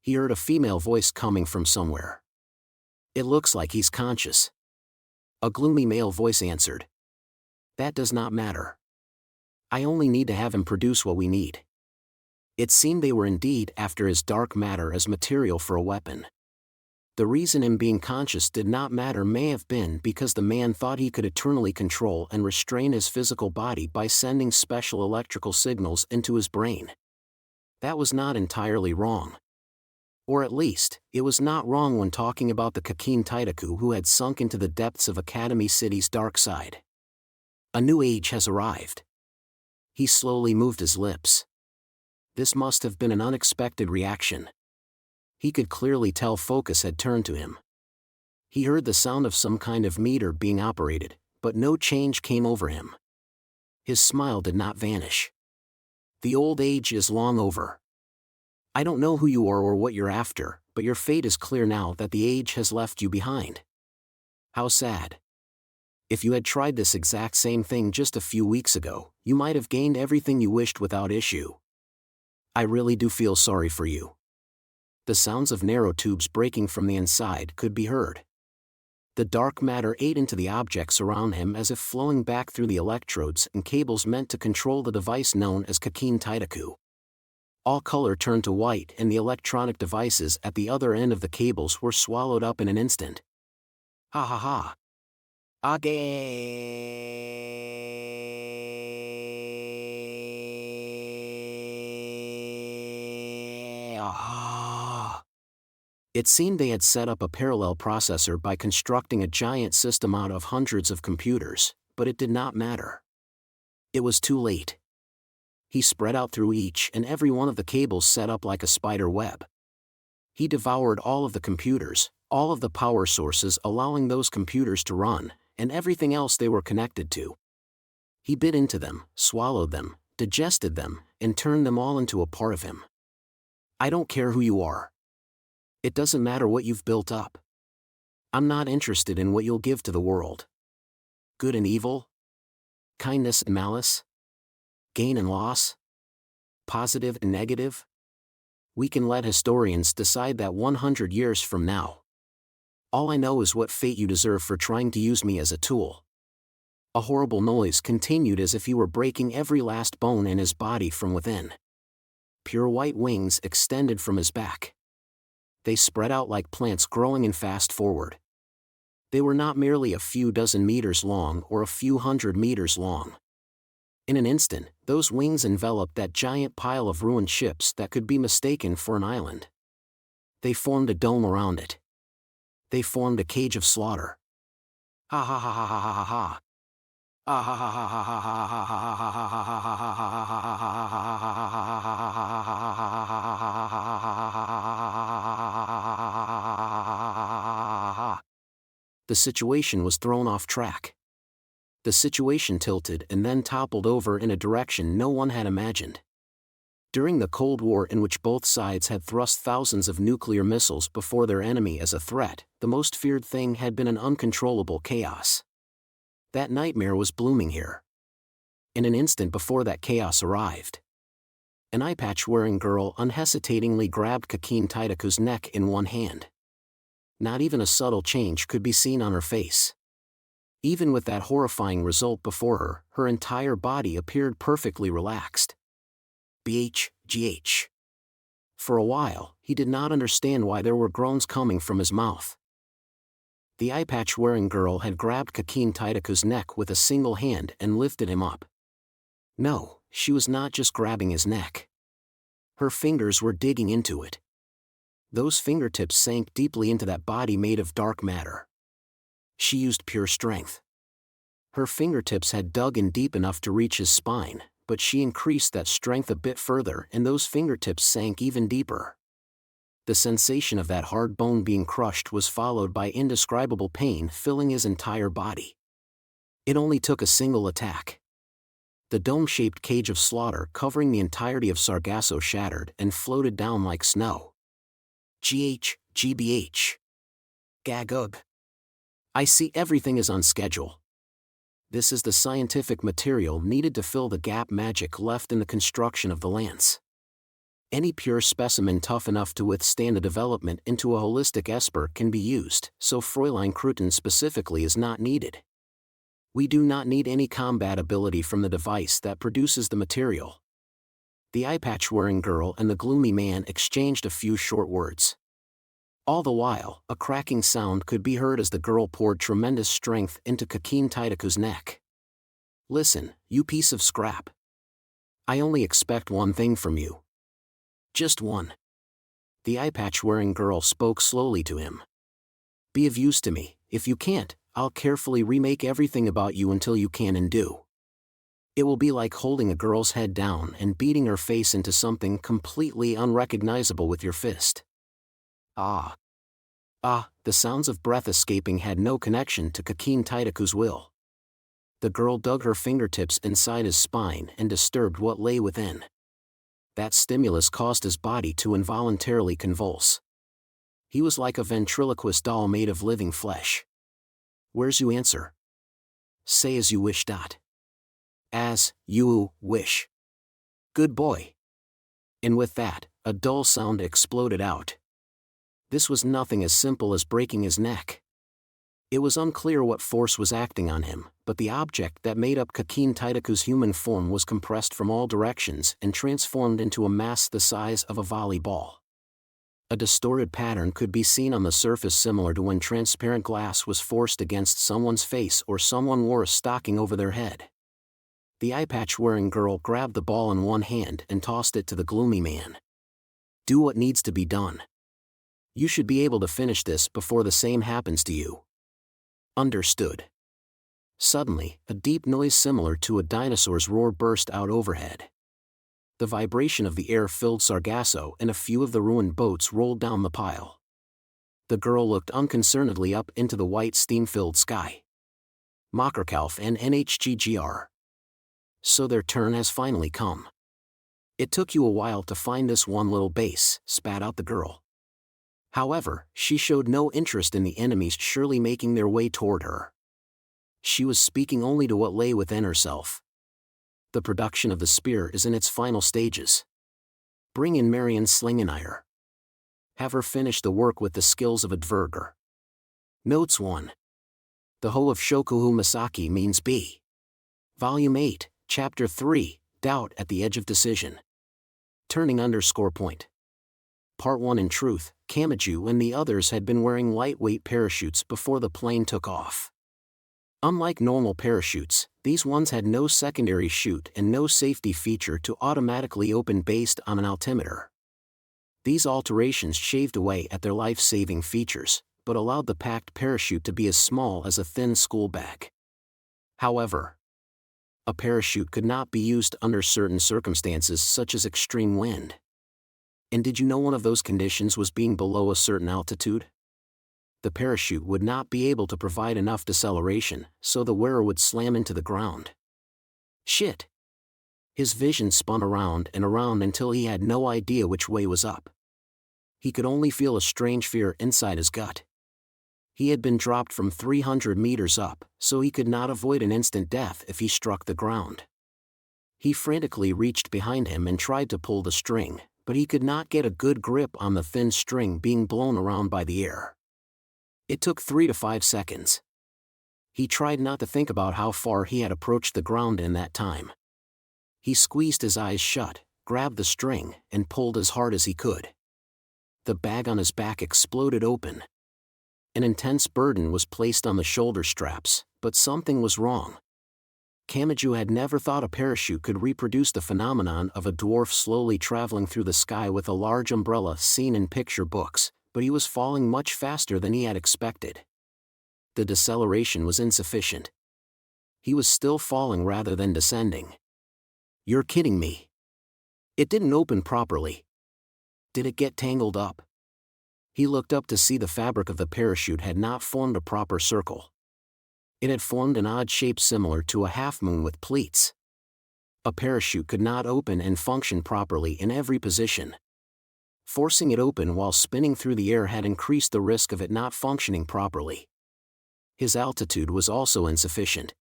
He heard a female voice coming from somewhere. "It looks like he's conscious." A gloomy male voice answered. "That does not matter. I only need to have him produce what we need." It seemed they were indeed after his dark matter as material for a weapon. The reason him being conscious did not matter may have been because the man thought he could eternally control and restrain his physical body by sending special electrical signals into his brain. That was not entirely wrong. Or at least, it was not wrong when talking about the Kikine Taitaku who had sunk into the depths of Academy City's dark side. A new age has arrived. He slowly moved his lips. This must have been an unexpected reaction. He could clearly tell focus had turned to him. He heard the sound of some kind of meter being operated, but no change came over him. His smile did not vanish. The old age is long over. I don't know who you are or what you're after, but your fate is clear now that the age has left you behind. How sad. If you had tried this exact same thing just a few weeks ago, you might have gained everything you wished without issue. I really do feel sorry for you. The sounds of narrow tubes breaking from the inside could be heard. The dark matter ate into the objects around him as if flowing back through the electrodes and cables meant to control the device known as Kikine Taitaku. All color turned to white and the electronic devices at the other end of the cables were swallowed up in an instant. Ha ha ha. It seemed they had set up a parallel processor by constructing a giant system out of hundreds of computers, but it did not matter. It was too late. He spread out through each and every one of the cables set up like a spider web. He devoured all of the computers, all of the power sources allowing those computers to run, and everything else they were connected to. He bit into them, swallowed them, digested them, and turned them all into a part of him. I don't care who you are. It doesn't matter what you've built up. I'm not interested in what you'll give to the world. Good and evil? Kindness and malice? Gain and loss? Positive and negative? We can let historians decide that 100 years from now. All I know is what fate you deserve for trying to use me as a tool. A horrible noise continued as if he were breaking every last bone in his body from within. Pure white wings extended from his back. They spread out like plants growing and fast forward. They were not merely a few dozen meters long or a few hundred meters long. In an instant, those wings enveloped that giant pile of ruined ships that could be mistaken for an island. They formed a dome around it. They formed a cage of slaughter. Ha ha ha ha ha ha ha ha. Ah ha ha ha ha ha ha ha ha ha ha ha. The situation was thrown off track. The situation tilted and then toppled over in a direction no one had imagined. During the Cold War, in which both sides had thrust thousands of nuclear missiles before their enemy as a threat, the most feared thing had been an uncontrollable chaos. That nightmare was blooming here. In an instant before that chaos arrived, an eye-patch-wearing girl unhesitatingly grabbed Kakin Taidaku's neck in one hand. Not even a subtle change could be seen on her face. Even with that horrifying result before her, her entire body appeared perfectly relaxed. BHGH. For a while, he did not understand why there were groans coming from his mouth. The eye-patch-wearing girl had grabbed Kakin Taidaku's neck with a single hand and lifted him up. No, she was not just grabbing his neck. Her fingers were digging into it. Those fingertips sank deeply into that body made of dark matter. She used pure strength. Her fingertips had dug in deep enough to reach his spine, but she increased that strength a bit further and those fingertips sank even deeper. The sensation of that hard bone being crushed was followed by indescribable pain filling his entire body. It only took a single attack. The dome-shaped cage of slaughter covering the entirety of Sargasso shattered and floated down like snow. GBH. Gagug. I see everything is on schedule. This is the scientific material needed to fill the gap magic left in the construction of the lance. Any pure specimen tough enough to withstand the development into a holistic esper can be used, so Fräulein Kruten specifically is not needed. We do not need any combat ability from the device that produces the material. The eye-patch-wearing girl and the gloomy man exchanged a few short words. All the while, a cracking sound could be heard as the girl poured tremendous strength into Kakin Taidaku's neck. Listen, you piece of scrap. I only expect one thing from you. Just one. The eye-patch-wearing girl spoke slowly to him. Be of use to me. If you can't, I'll carefully remake everything about you until you can and do. It will be like holding a girl's head down and beating her face into something completely unrecognizable with your fist. Ah, the sounds of breath escaping had no connection to Kakin Taidaku's will. The girl dug her fingertips inside his spine and disturbed what lay within. That stimulus caused his body to involuntarily convulse. He was like a ventriloquist doll made of living flesh. Where's you answer? Say as you wish. As you wish. Good boy. And with that, a dull sound exploded out. This was nothing as simple as breaking his neck. It was unclear what force was acting on him, but the object that made up Kakin Taidaku's human form was compressed from all directions and transformed into a mass the size of a volleyball. A distorted pattern could be seen on the surface similar to when transparent glass was forced against someone's face or someone wore a stocking over their head. The eye-patch-wearing girl grabbed the ball in one hand and tossed it to the gloomy man. Do what needs to be done. You should be able to finish this before the same happens to you. Understood. Suddenly, a deep noise similar to a dinosaur's roar burst out overhead. The vibration of the air filled Sargasso and a few of the ruined boats rolled down the pile. The girl looked unconcernedly up into the white steam-filled sky. Mockerkalf and NHGGR. So their turn has finally come. It took you a while to find this one little base, spat out the girl. However, she showed no interest in the enemies surely making their way toward her. She was speaking only to what lay within herself. The production of the spear is in its final stages. Bring in Marion Slingenire. Have her finish the work with the skills of a Dverger. Notes 1. The Ho of Shokuhu Masaki means B. Volume 8, Chapter 3, Doubt at the Edge of Decision. Turning_point. Part 1. In truth, Kamachi and the others had been wearing lightweight parachutes before the plane took off. Unlike normal parachutes, these ones had no secondary chute and no safety feature to automatically open based on an altimeter. These alterations shaved away at their life-saving features, but allowed the packed parachute to be as small as a thin school bag. However, a parachute could not be used under certain circumstances such as extreme wind. And did you know one of those conditions was being below a certain altitude? The parachute would not be able to provide enough deceleration, so the wearer would slam into the ground. Shit! His vision spun around and around until he had no idea which way was up. He could only feel a strange fear inside his gut. He had been dropped from 300 meters up, so he could not avoid an instant death if he struck the ground. He frantically reached behind him and tried to pull the string, but he could not get a good grip on the thin string being blown around by the air. It took 3 to 5 seconds. He tried not to think about how far he had approached the ground in that time. He squeezed his eyes shut, grabbed the string, and pulled as hard as he could. The bag on his back exploded open. An intense burden was placed on the shoulder straps, but something was wrong. Kamachi had never thought a parachute could reproduce the phenomenon of a dwarf slowly traveling through the sky with a large umbrella seen in picture books, but he was falling much faster than he had expected. The deceleration was insufficient. He was still falling rather than descending. You're kidding me. It didn't open properly. Did it get tangled up? He looked up to see the fabric of the parachute had not formed a proper circle. It had formed an odd shape similar to a half-moon with pleats. A parachute could not open and function properly in every position. Forcing it open while spinning through the air had increased the risk of it not functioning properly. His altitude was also insufficient.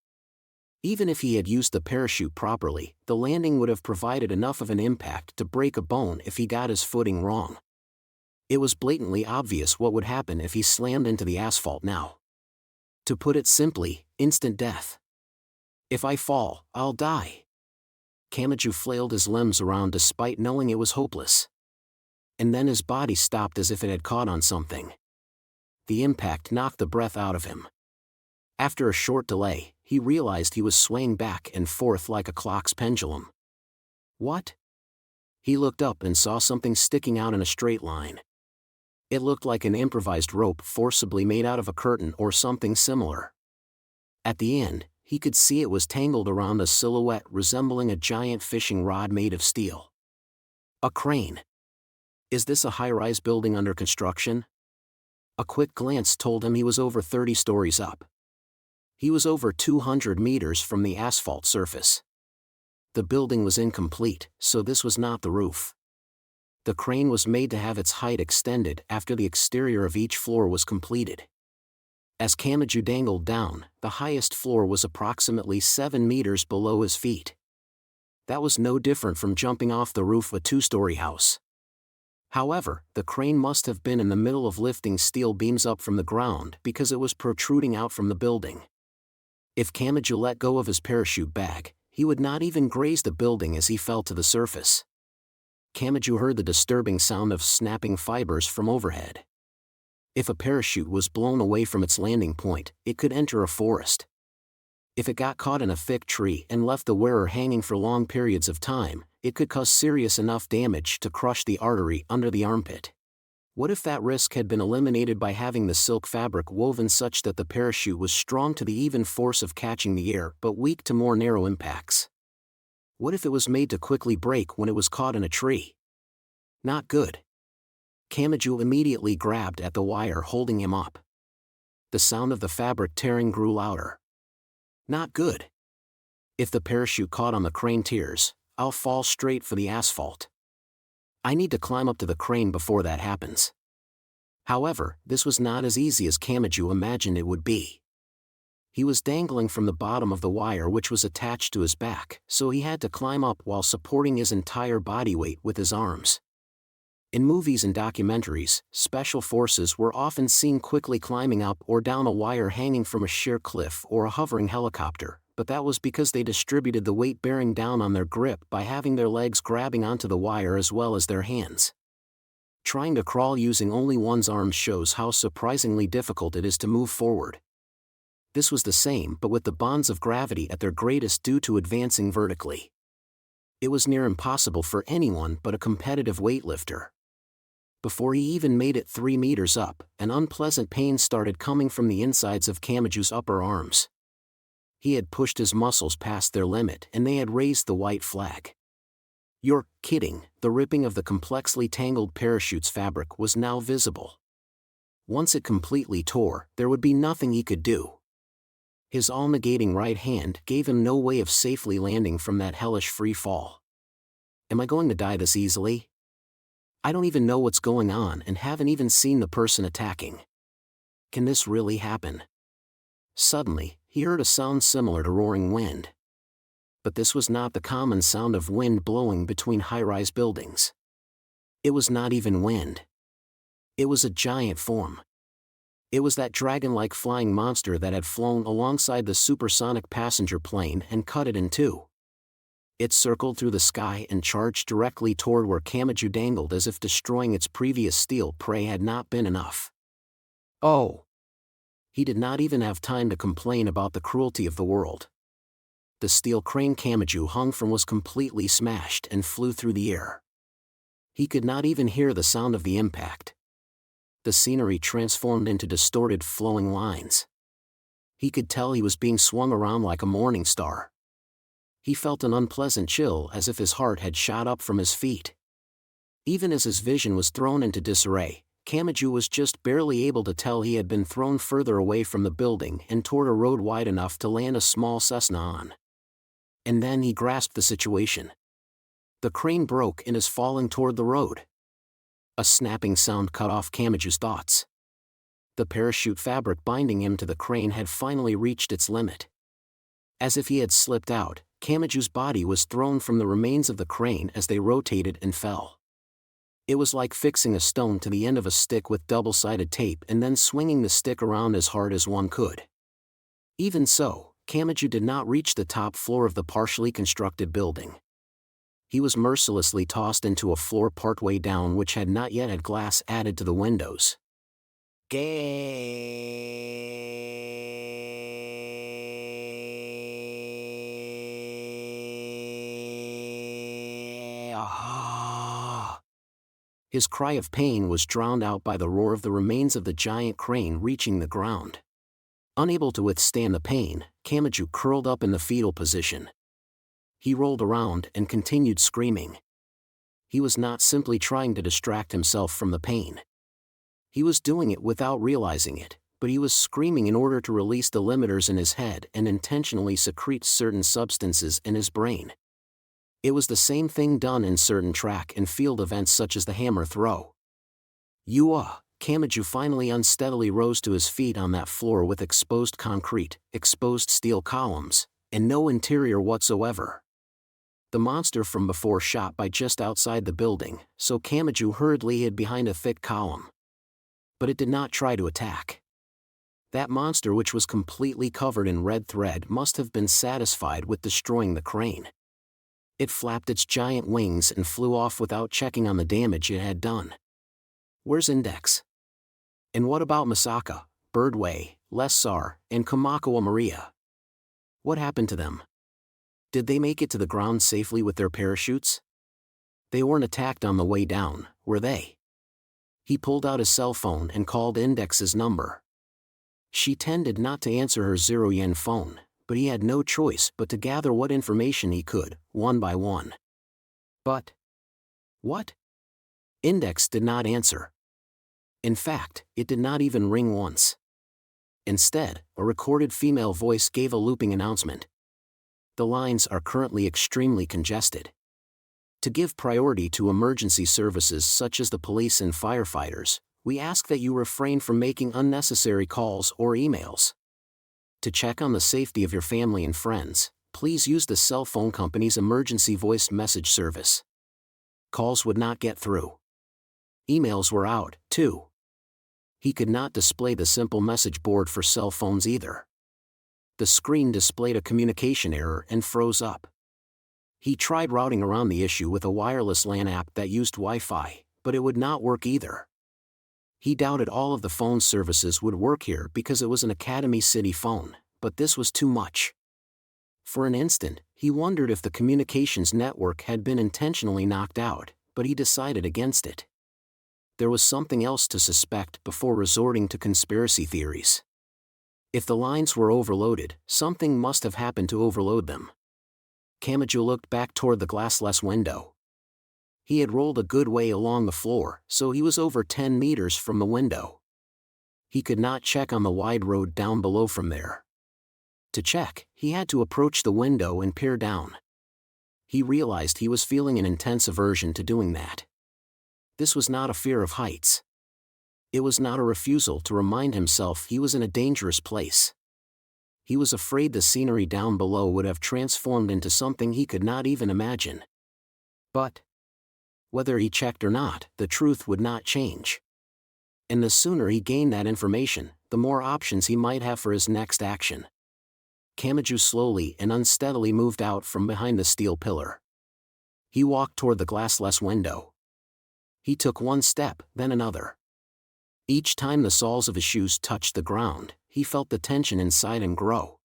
Even if he had used the parachute properly, the landing would have provided enough of an impact to break a bone if he got his footing wrong. It was blatantly obvious what would happen if he slammed into the asphalt now. To put it simply, instant death. If I fall, I'll die. Kamachi flailed his limbs around despite knowing it was hopeless. And then his body stopped as if it had caught on something. The impact knocked the breath out of him. After a short delay, he realized he was swaying back and forth like a clock's pendulum. What? He looked up and saw something sticking out in a straight line. It looked like an improvised rope forcibly made out of a curtain or something similar. At the end, he could see it was tangled around a silhouette resembling a giant fishing rod made of steel. A crane. Is this a high-rise building under construction? A quick glance told him he was over 30 stories up. He was over 200 meters from the asphalt surface. The building was incomplete, so this was not the roof. The crane was made to have its height extended after the exterior of each floor was completed. As Kamachi dangled down, the highest floor was approximately 7 meters below his feet. That was no different from jumping off the roof of a 2-story house. However, the crane must have been in the middle of lifting steel beams up from the ground because it was protruding out from the building. If Kamachi let go of his parachute bag, he would not even graze the building as he fell to the surface. Kamachi heard the disturbing sound of snapping fibers from overhead. If a parachute was blown away from its landing point, it could enter a forest. If it got caught in a thick tree and left the wearer hanging for long periods of time, it could cause serious enough damage to crush the artery under the armpit. What if that risk had been eliminated by having the silk fabric woven such that the parachute was strong to the even force of catching the air but weak to more narrow impacts? What if it was made to quickly break when it was caught in a tree? Not good. Kamachi immediately grabbed at the wire holding him up. The sound of the fabric tearing grew louder. Not good. If the parachute caught on the crane tiers, I'll fall straight for the asphalt. I need to climb up to the crane before that happens. However, this was not as easy as Kamachi imagined it would be. He was dangling from the bottom of the wire which was attached to his back, so he had to climb up while supporting his entire body weight with his arms. In movies and documentaries, special forces were often seen quickly climbing up or down a wire hanging from a sheer cliff or a hovering helicopter, but that was because they distributed the weight bearing down on their grip by having their legs grabbing onto the wire as well as their hands. Trying to crawl using only one's arms shows how surprisingly difficult it is to move forward. This was the same but with the bonds of gravity at their greatest due to advancing vertically. It was near impossible for anyone but a competitive weightlifter. Before he even made it 3 meters up, an unpleasant pain started coming from the insides of Kamachi's upper arms. He had pushed his muscles past their limit and they had raised the white flag. You're kidding, the ripping of the complexly tangled parachute's fabric was now visible. Once it completely tore, there would be nothing he could do. His all-negating right hand gave him no way of safely landing from that hellish free fall. Am I going to die this easily? I don't even know what's going on and haven't even seen the person attacking. Can this really happen? Suddenly, he heard a sound similar to roaring wind. But this was not the common sound of wind blowing between high-rise buildings. It was not even wind. It was a giant form. It was that dragon-like flying monster that had flown alongside the supersonic passenger plane and cut it in two. It circled through the sky and charged directly toward where Kamachi dangled as if destroying its previous steel prey had not been enough. Oh! He did not even have time to complain about the cruelty of the world. The steel crane Kamachi hung from was completely smashed and flew through the air. He could not even hear the sound of the impact. The scenery transformed into distorted flowing lines. He could tell he was being swung around like a morning star. He felt an unpleasant chill as if his heart had shot up from his feet. Even as his vision was thrown into disarray, Kamachi was just barely able to tell he had been thrown further away from the building and toward a road wide enough to land a small Cessna on. And then he grasped the situation. The crane broke and is falling toward the road. A snapping sound cut off Kamachi's thoughts. The parachute fabric binding him to the crane had finally reached its limit. As if he had slipped out, Kamachi's body was thrown from the remains of the crane as they rotated and fell. It was like fixing a stone to the end of a stick with double-sided tape and then swinging the stick around as hard as one could. Even so, Kamachi did not reach the top floor of the partially constructed building. He was mercilessly tossed into a floor partway down which had not yet had glass added to the windows. His cry of pain was drowned out by the roar of the remains of the giant crane reaching the ground. Unable to withstand the pain, Kamachi curled up in the fetal position. He rolled around and continued screaming. He was not simply trying to distract himself from the pain. He was doing it without realizing it, but he was screaming in order to release the limiters in his head and intentionally secrete certain substances in his brain. It was the same thing done in certain track and field events such as the hammer throw. Kamachi finally unsteadily rose to his feet on that floor with exposed concrete, exposed steel columns, and no interior whatsoever. The monster from before shot by just outside the building, so Kamachi hurriedly hid behind a thick column. But it did not try to attack. That monster, which was completely covered in red thread, must have been satisfied with destroying the crane. It flapped its giant wings and flew off without checking on the damage it had done. Where's Index? And what about Masaka, Birdway, Lessar, and Kamakawa Maria? What happened to them? Did they make it to the ground safely with their parachutes? They weren't attacked on the way down, were they? He pulled out his cell phone and called Index's number. She tended not to answer her 0 yen phone, but he had no choice but to gather what information he could, one by one. But what? Index did not answer. In fact, it did not even ring once. Instead, a recorded female voice gave a looping announcement. The lines are currently extremely congested. To give priority to emergency services such as the police and firefighters, we ask that you refrain from making unnecessary calls or emails. To check on the safety of your family and friends, please use the cell phone company's emergency voice message service. Calls would not get through. Emails were out, too. He could not display the simple message board for cell phones either. The screen displayed a communication error and froze up. He tried routing around the issue with a wireless LAN app that used Wi-Fi, but it would not work either. He doubted all of the phone services would work here because it was an Academy City phone, but this was too much. For an instant, he wondered if the communications network had been intentionally knocked out, but he decided against it. There was something else to suspect before resorting to conspiracy theories. If the lines were overloaded, something must have happened to overload them. Kamachi looked back toward the glassless window. He had rolled a good way along the floor, so he was over 10 meters from the window. He could not check on the wide road down below from there. To check, he had to approach the window and peer down. He realized he was feeling an intense aversion to doing that. This was not a fear of heights. It was not a refusal to remind himself he was in a dangerous place. He was afraid the scenery down below would have transformed into something he could not even imagine. But whether he checked or not, the truth would not change. And the sooner he gained that information, the more options he might have for his next action. Kamachi slowly and unsteadily moved out from behind the steel pillar. He walked toward the glassless window. He took one step, then another. Each time the soles of his shoes touched the ground, he felt the tension inside him grow.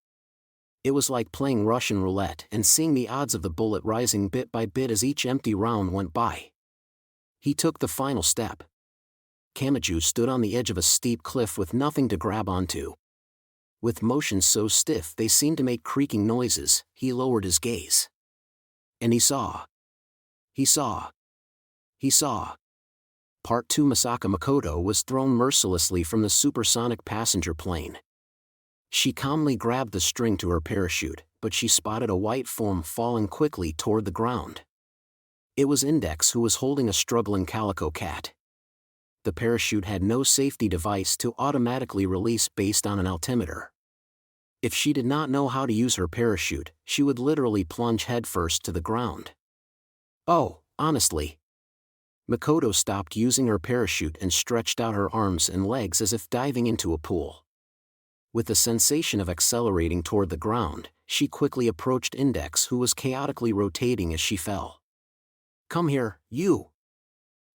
It was like playing Russian roulette and seeing the odds of the bullet rising bit by bit as each empty round went by. He took the final step. Kamachi stood on the edge of a steep cliff with nothing to grab onto. With motions so stiff they seemed to make creaking noises, he lowered his gaze. And he saw. He saw. He saw. Part 2 Misaka Makoto was thrown mercilessly from the supersonic passenger plane. She calmly grabbed the string to her parachute, but she spotted a white form falling quickly toward the ground. It was Index who was holding a struggling calico cat. The parachute had no safety device to automatically release based on an altimeter. If she did not know how to use her parachute, she would literally plunge headfirst to the ground. Oh, honestly. Makoto stopped using her parachute and stretched out her arms and legs as if diving into a pool. With the sensation of accelerating toward the ground, she quickly approached Index, who was chaotically rotating as she fell. "Come here, you!"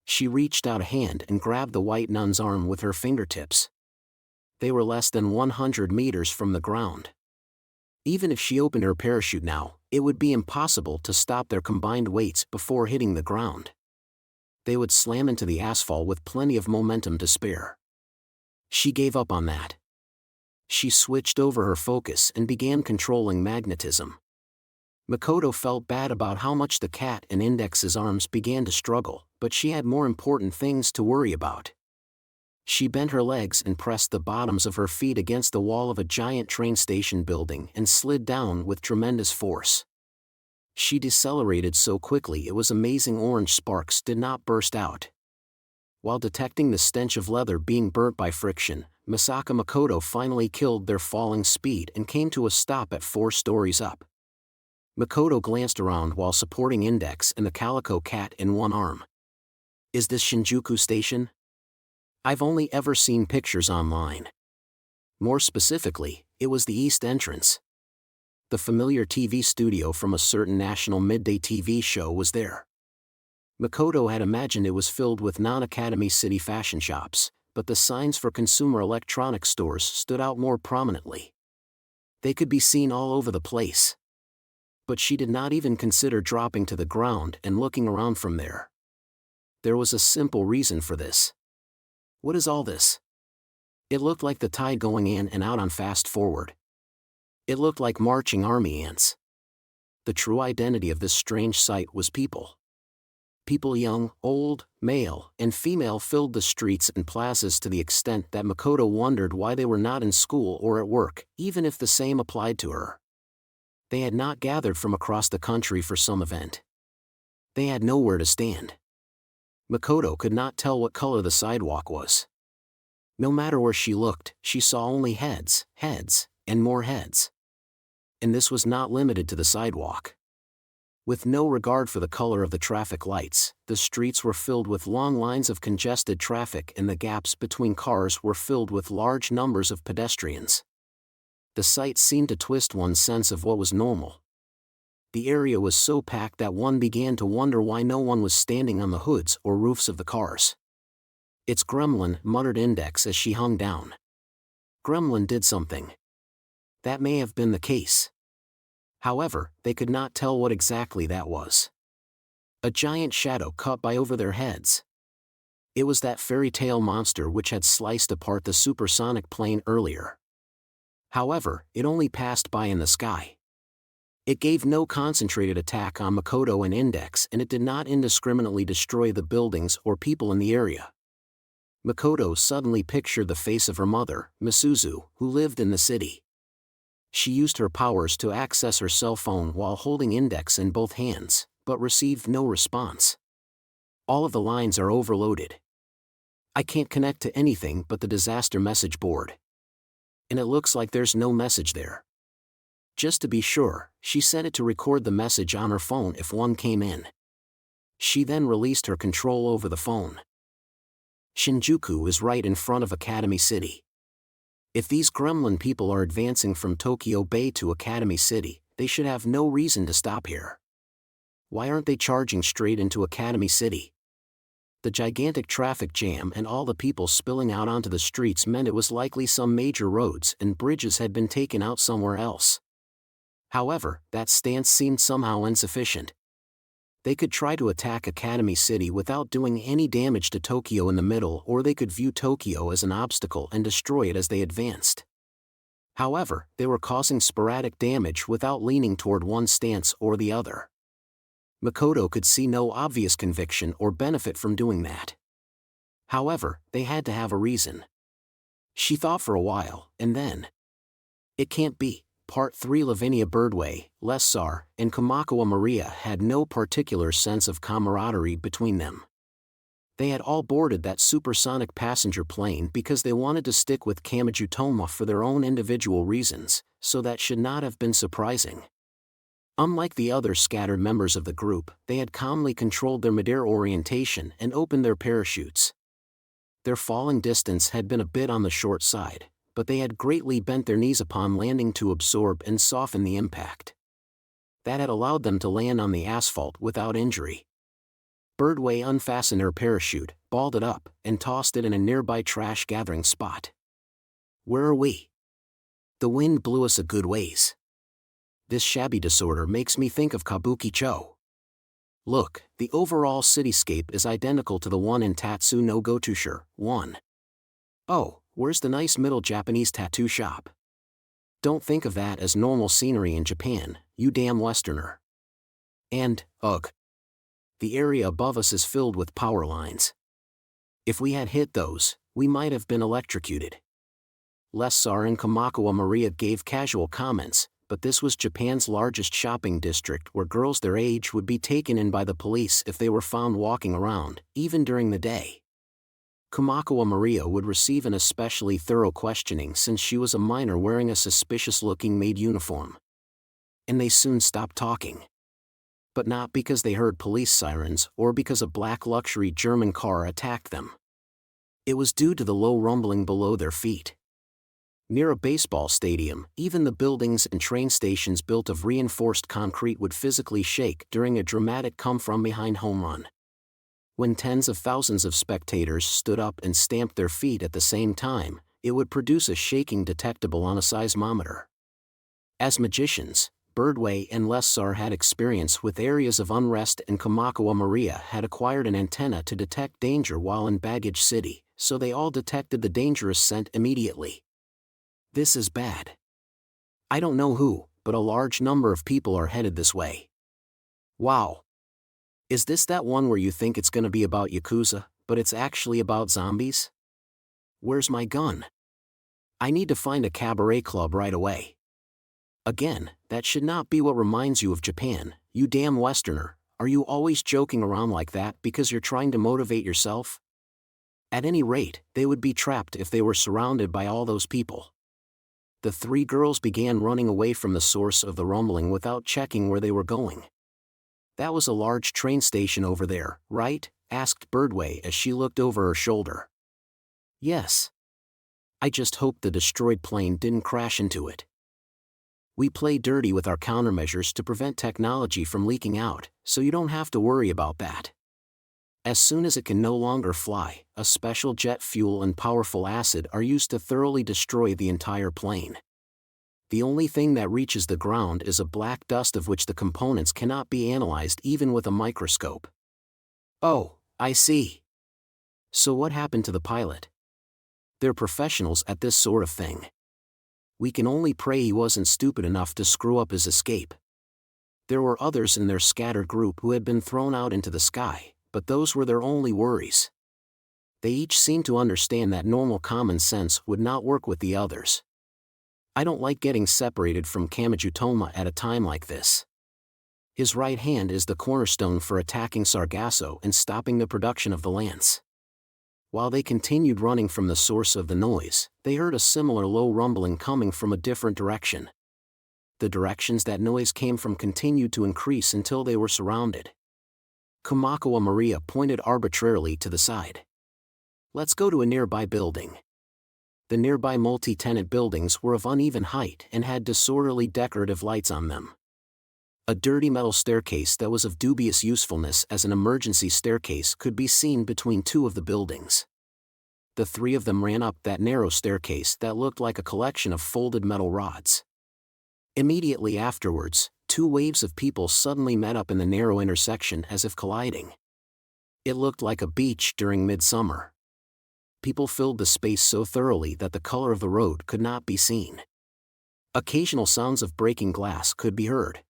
She reached out a hand and grabbed the white nun's arm with her fingertips. They were less than 100 meters from the ground. Even if she opened her parachute now, it would be impossible to stop their combined weights before hitting the ground. They would slam into the asphalt with plenty of momentum to spare. She gave up on that. She switched over her focus and began controlling magnetism. Makoto felt bad about how much the cat and Index's arms began to struggle, but she had more important things to worry about. She bent her legs and pressed the bottoms of her feet against the wall of a giant train station building and slid down with tremendous force. She decelerated so quickly it was amazing orange sparks did not burst out. While detecting the stench of leather being burnt by friction, Misaka Makoto finally killed their falling speed and came to a stop at 4 stories up. Makoto glanced around while supporting Index and the calico cat in one arm. "Is this Shinjuku Station? I've only ever seen pictures online." More specifically, it was the east entrance. The familiar TV studio from a certain national midday TV show was there. Makoto had imagined it was filled with non-Academy City fashion shops, but the signs for consumer electronics stores stood out more prominently. They could be seen all over the place. But she did not even consider dropping to the ground and looking around from there. There was a simple reason for this. What is all this? It looked like the tide going in and out on fast forward. It looked like marching army ants. The true identity of this strange sight was people. People young, old, male, and female filled the streets and plazas to the extent that Makoto wondered why they were not in school or at work, even if the same applied to her. They had not gathered from across the country for some event. They had nowhere to stand. Makoto could not tell what color the sidewalk was. No matter where she looked, she saw only heads, and more heads. And this was not limited to the sidewalk. With no regard for the color of the traffic lights, the streets were filled with long lines of congested traffic and the gaps between cars were filled with large numbers of pedestrians. The sight seemed to twist one's sense of what was normal. The area was so packed that one began to wonder why no one was standing on the hoods or roofs of the cars. "It's Gremlin," muttered Index as she hung down. Gremlin did something. That may have been the case. However, they could not tell what exactly that was. A giant shadow cut by over their heads. It was that fairy tale monster which had sliced apart the supersonic plane earlier. However, it only passed by in the sky. It gave no concentrated attack on Makoto and Index, and it did not indiscriminately destroy the buildings or people in the area. Makoto suddenly pictured the face of her mother, Misuzu, who lived in the city. She used her powers to access her cell phone while holding Index in both hands, but received no response. All of the lines are overloaded. I can't connect to anything but the disaster message board. And it looks like there's no message there. Just to be sure, she set it to record the message on her phone if one came in. She then released her control over the phone. Shinjuku is right in front of Academy City. If these gremlin people are advancing from Tokyo Bay to Academy City, they should have no reason to stop here. Why aren't they charging straight into Academy City? The gigantic traffic jam and all the people spilling out onto the streets meant it was likely some major roads and bridges had been taken out somewhere else. However, that stance seemed somehow insufficient. They could try to attack Academy City without doing any damage to Tokyo in the middle, or they could view Tokyo as an obstacle and destroy it as they advanced. However, they were causing sporadic damage without leaning toward one stance or the other. Makoto could see no obvious conviction or benefit from doing that. However, they had to have a reason. She thought for a while, and then, it can't be. Part 3. Lavinia Birdway, Lessar, and Kamakawa Maria had no particular sense of camaraderie between them. They had all boarded that supersonic passenger plane because they wanted to stick with Kamachi Toma for their own individual reasons, so that should not have been surprising. Unlike the other scattered members of the group, they had calmly controlled their midair orientation and opened their parachutes. Their falling distance had been a bit on the short side, but they had greatly bent their knees upon landing to absorb and soften the impact. That had allowed them to land on the asphalt without injury. Birdway unfastened her parachute, balled it up, and tossed it in a nearby trash-gathering spot. Where are we? The wind blew us a good ways. This shabby disorder makes me think of Kabuki-cho. Look, the overall cityscape is identical to the one in Tatsu no Gotoshire 1. Oh, where's the nice middle Japanese tattoo shop? Don't think of that as normal scenery in Japan, you damn Westerner. And, ugh. The area above us is filled with power lines. If we had hit those, we might have been electrocuted. Lessar and Kamakawa Maria gave casual comments, but this was Japan's largest shopping district where girls their age would be taken in by the police if they were found walking around, even during the day. Kamakawa Maria would receive an especially thorough questioning since she was a minor wearing a suspicious-looking maid uniform. And they soon stopped talking. But not because they heard police sirens or because a black luxury German car attacked them. It was due to the low rumbling below their feet. Near a baseball stadium, even the buildings and train stations built of reinforced concrete would physically shake during a dramatic come-from-behind home run. When tens of thousands of spectators stood up and stamped their feet at the same time, it would produce a shaking detectable on a seismometer. As magicians, Birdway and Lessar had experience with areas of unrest, and Kamakawa Maria had acquired an antenna to detect danger while in Baggage City, so they all detected the dangerous scent immediately. This is bad. I don't know who, but a large number of people are headed this way. Wow. Is this that one where you think it's gonna be about Yakuza, but it's actually about zombies? Where's my gun? I need to find a cabaret club right away. Again, that should not be what reminds you of Japan, you damn Westerner. Are you always joking around like that because you're trying to motivate yourself? At any rate, they would be trapped if they were surrounded by all those people. The three girls began running away from the source of the rumbling without checking where they were going. That was a large train station over there, right? Asked Birdway as she looked over her shoulder. Yes. I just hoped the destroyed plane didn't crash into it. We play dirty with our countermeasures to prevent technology from leaking out, so you don't have to worry about that. As soon as it can no longer fly, a special jet fuel and powerful acid are used to thoroughly destroy the entire plane. The only thing that reaches the ground is a black dust of which the components cannot be analyzed even with a microscope. Oh, I see. So what happened to the pilot? They're professionals at this sort of thing. We can only pray he wasn't stupid enough to screw up his escape. There were others in their scattered group who had been thrown out into the sky, but those were their only worries. They each seemed to understand that normal common sense would not work with the others. I don't like getting separated from Kamachi Toma at a time like this. His right hand is the cornerstone for attacking Sargasso and stopping the production of the lance. While they continued running from the source of the noise, they heard a similar low rumbling coming from a different direction. The directions that noise came from continued to increase until they were surrounded. Kamakawa Maria pointed arbitrarily to the side. Let's go to a nearby building. The nearby multi-tenant buildings were of uneven height and had disorderly decorative lights on them. A dirty metal staircase that was of dubious usefulness as an emergency staircase could be seen between two of the buildings. The three of them ran up that narrow staircase that looked like a collection of folded metal rods. Immediately afterwards, two waves of people suddenly met up in the narrow intersection as if colliding. It looked like a beach during midsummer. People filled the space so thoroughly that the color of the road could not be seen. Occasional sounds of breaking glass could be heard.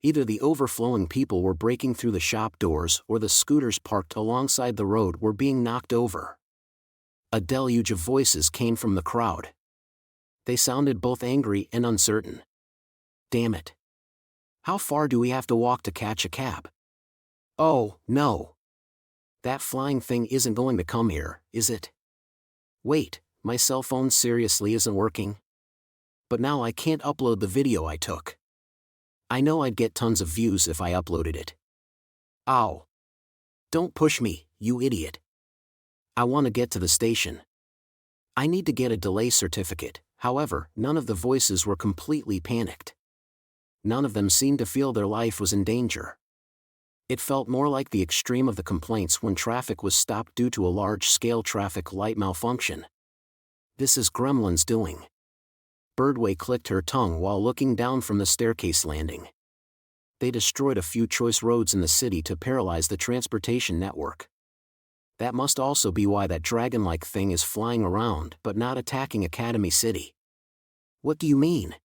Either the overflowing people were breaking through the shop doors or the scooters parked alongside the road were being knocked over. A deluge of voices came from the crowd. They sounded both angry and uncertain. Damn it. How far do we have to walk to catch a cab? Oh, no. That flying thing isn't going to come here, is it? Wait, my cell phone seriously isn't working? But now I can't upload the video I took. I know I'd get tons of views if I uploaded it. Ow. Don't push me, you idiot. I want to get to the station. I need to get a delay certificate. However, none of the voices were completely panicked. None of them seemed to feel their life was in danger. It felt more like the extreme of the complaints when traffic was stopped due to a large-scale traffic light malfunction. This is Gremlin's doing. Birdway clicked her tongue while looking down from the staircase landing. They destroyed a few choice roads in the city to paralyze the transportation network. That must also be why that dragon-like thing is flying around but not attacking Academy City. What do you mean?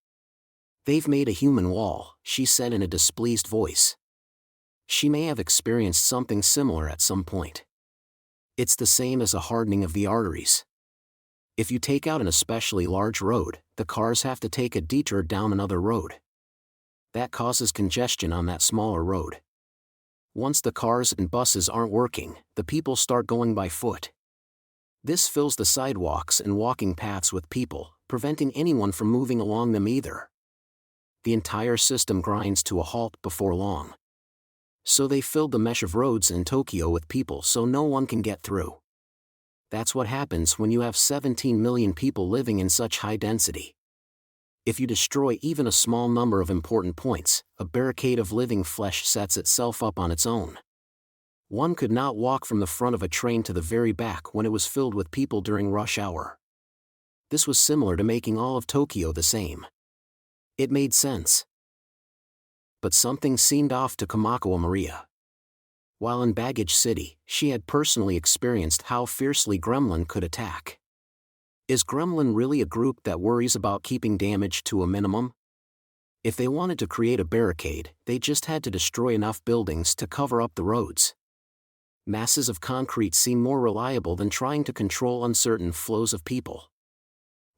They've made a human wall, she said in a displeased voice. She may have experienced something similar at some point. It's the same as a hardening of the arteries. If you take out an especially large road, the cars have to take a detour down another road. That causes congestion on that smaller road. Once the cars and buses aren't working, the people start going by foot. This fills the sidewalks and walking paths with people, preventing anyone from moving along them either. The entire system grinds to a halt before long. So they filled the mesh of roads in Tokyo with people so no one can get through. That's what happens when you have 17 million people living in such high density. If you destroy even a small number of important points, a barricade of living flesh sets itself up on its own. One could not walk from the front of a train to the very back when it was filled with people during rush hour. This was similar to making all of Tokyo the same. It made sense. But something seemed off to Kamakawa Maria. While in Baggage City, she had personally experienced how fiercely Gremlin could attack. Is Gremlin really a group that worries about keeping damage to a minimum? If they wanted to create a barricade, they just had to destroy enough buildings to cover up the roads. Masses of concrete seem more reliable than trying to control uncertain flows of people.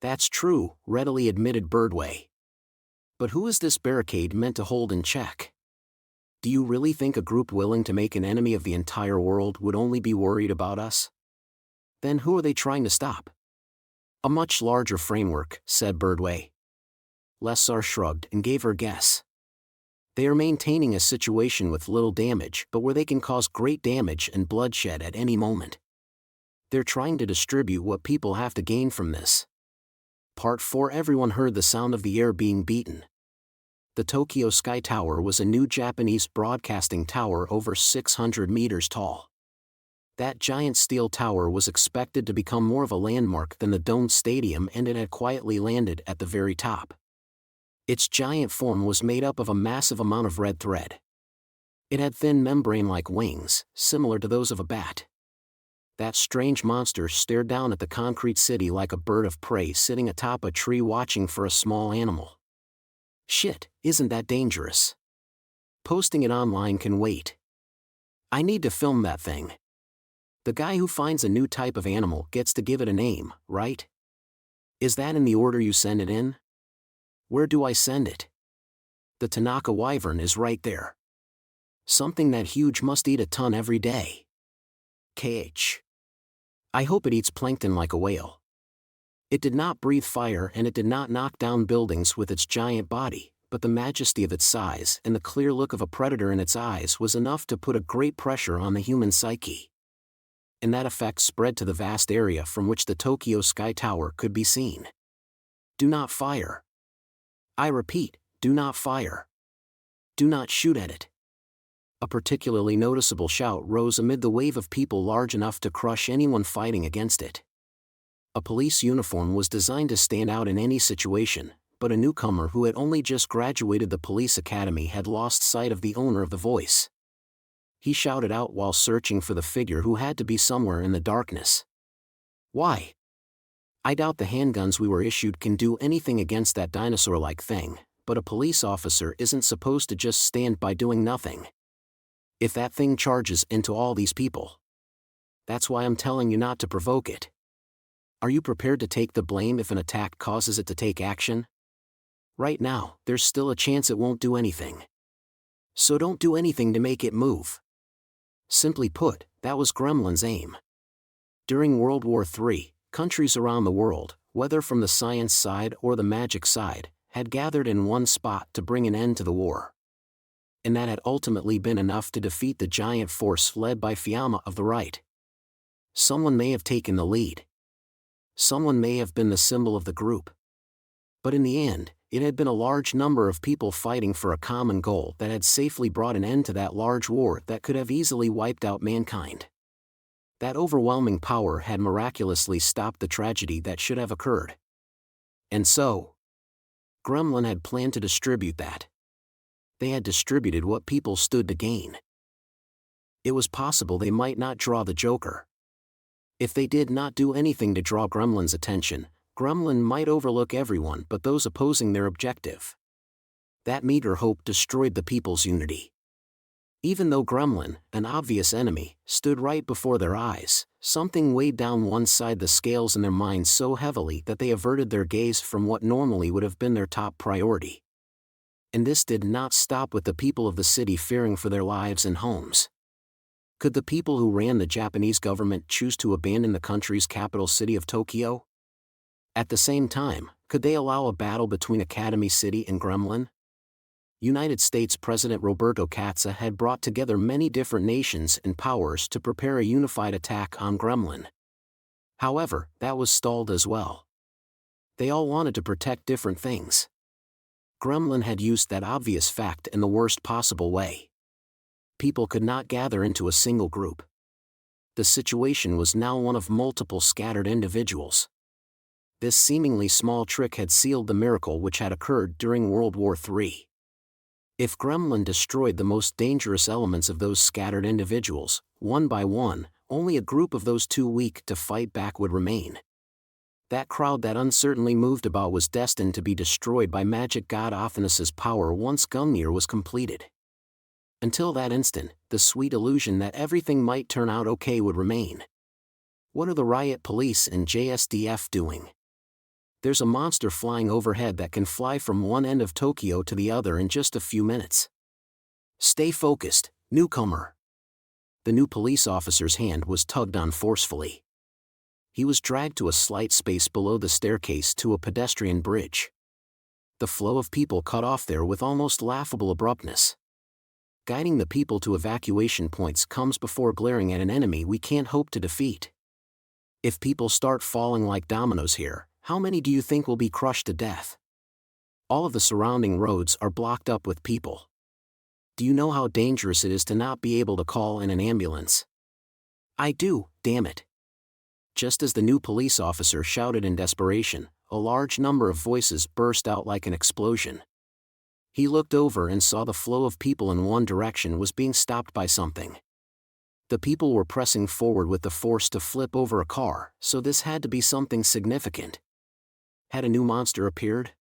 That's true, readily admitted Birdway. But who is this barricade meant to hold in check? Do you really think a group willing to make an enemy of the entire world would only be worried about us? Then who are they trying to stop? A much larger framework, said Birdway. Lessar shrugged and gave her guess. They are maintaining a situation with little damage, but where they can cause great damage and bloodshed at any moment. They're trying to distribute what people have to gain from this. Part 4. Everyone heard the sound of the air being beaten. The Tokyo Sky Tower was a new Japanese broadcasting tower over 600 meters tall. That giant steel tower was expected to become more of a landmark than the domed stadium, and it had quietly landed at the very top. Its giant form was made up of a massive amount of red thread. It had thin membrane-like wings, similar to those of a bat. That strange monster stared down at the concrete city like a bird of prey sitting atop a tree watching for a small animal. Shit, isn't that dangerous? Posting it online can wait. I need to film that thing. The guy who finds a new type of animal gets to give it a name, right? Is that in the order you send it in? Where do I send it? The Tanaka wyvern is right there. Something that huge must eat a ton every day. KH. I hope it eats plankton like a whale. It did not breathe fire and it did not knock down buildings with its giant body, but the majesty of its size and the clear look of a predator in its eyes was enough to put a great pressure on the human psyche. And that effect spread to the vast area from which the Tokyo Sky Tower could be seen. Do not fire. I repeat, do not fire. Do not shoot at it. A particularly noticeable shout rose amid the wave of people large enough to crush anyone fighting against it. A police uniform was designed to stand out in any situation, but a newcomer who had only just graduated the police academy had lost sight of the owner of the voice. He shouted out while searching for the figure who had to be somewhere in the darkness. Why? I doubt the handguns we were issued can do anything against that dinosaur-like thing, but a police officer isn't supposed to just stand by doing nothing. If that thing charges into all these people. That's why I'm telling you not to provoke it. Are you prepared to take the blame if an attack causes it to take action? Right now, there's still a chance it won't do anything. So don't do anything to make it move. Simply put, that was Gremlin's aim. During World War III, countries around the world, whether from the science side or the magic side, had gathered in one spot to bring an end to the war. And that had ultimately been enough to defeat the giant force led by Fiamma of the right. Someone may have taken the lead. Someone may have been the symbol of the group. But in the end, it had been a large number of people fighting for a common goal that had safely brought an end to that large war that could have easily wiped out mankind. That overwhelming power had miraculously stopped the tragedy that should have occurred. And so, Gremlin had planned to distribute that. They had distributed what people stood to gain. It was possible they might not draw the Joker. If they did not do anything to draw Gremlin's attention, Gremlin might overlook everyone but those opposing their objective. That meager hope destroyed the people's unity. Even though Gremlin, an obvious enemy, stood right before their eyes, something weighed down one side the scales in their minds so heavily that they averted their gaze from what normally would have been their top priority. And this did not stop with the people of the city fearing for their lives and homes. Could the people who ran the Japanese government choose to abandon the country's capital city of Tokyo? At the same time, could they allow a battle between Academy City and Gremlin? United States President Roberto Katza had brought together many different nations and powers to prepare a unified attack on Gremlin. However, that was stalled as well. They all wanted to protect different things. Gremlin had used that obvious fact in the worst possible way. People could not gather into a single group. The situation was now one of multiple scattered individuals. This seemingly small trick had sealed the miracle which had occurred during World War III. If Gremlin destroyed the most dangerous elements of those scattered individuals, one by one, only a group of those too weak to fight back would remain. That crowd that uncertainly moved about was destined to be destroyed by magic god Athanas's power once Gungnir was completed. Until that instant, the sweet illusion that everything might turn out okay would remain. What are the riot police and JSDF doing? There's a monster flying overhead that can fly from one end of Tokyo to the other in just a few minutes. Stay focused, newcomer. The new police officer's hand was tugged on forcefully. He was dragged to a slight space below the staircase to a pedestrian bridge. The flow of people cut off there with almost laughable abruptness. Guiding the people to evacuation points comes before glaring at an enemy we can't hope to defeat. If people start falling like dominoes here, how many do you think will be crushed to death? All of the surrounding roads are blocked up with people. Do you know how dangerous it is to not be able to call in an ambulance? I do, damn it. Just as the new police officer shouted in desperation, a large number of voices burst out like an explosion. He looked over and saw the flow of people in one direction was being stopped by something. The people were pressing forward with the force to flip over a car, so this had to be something significant. Had a new monster appeared?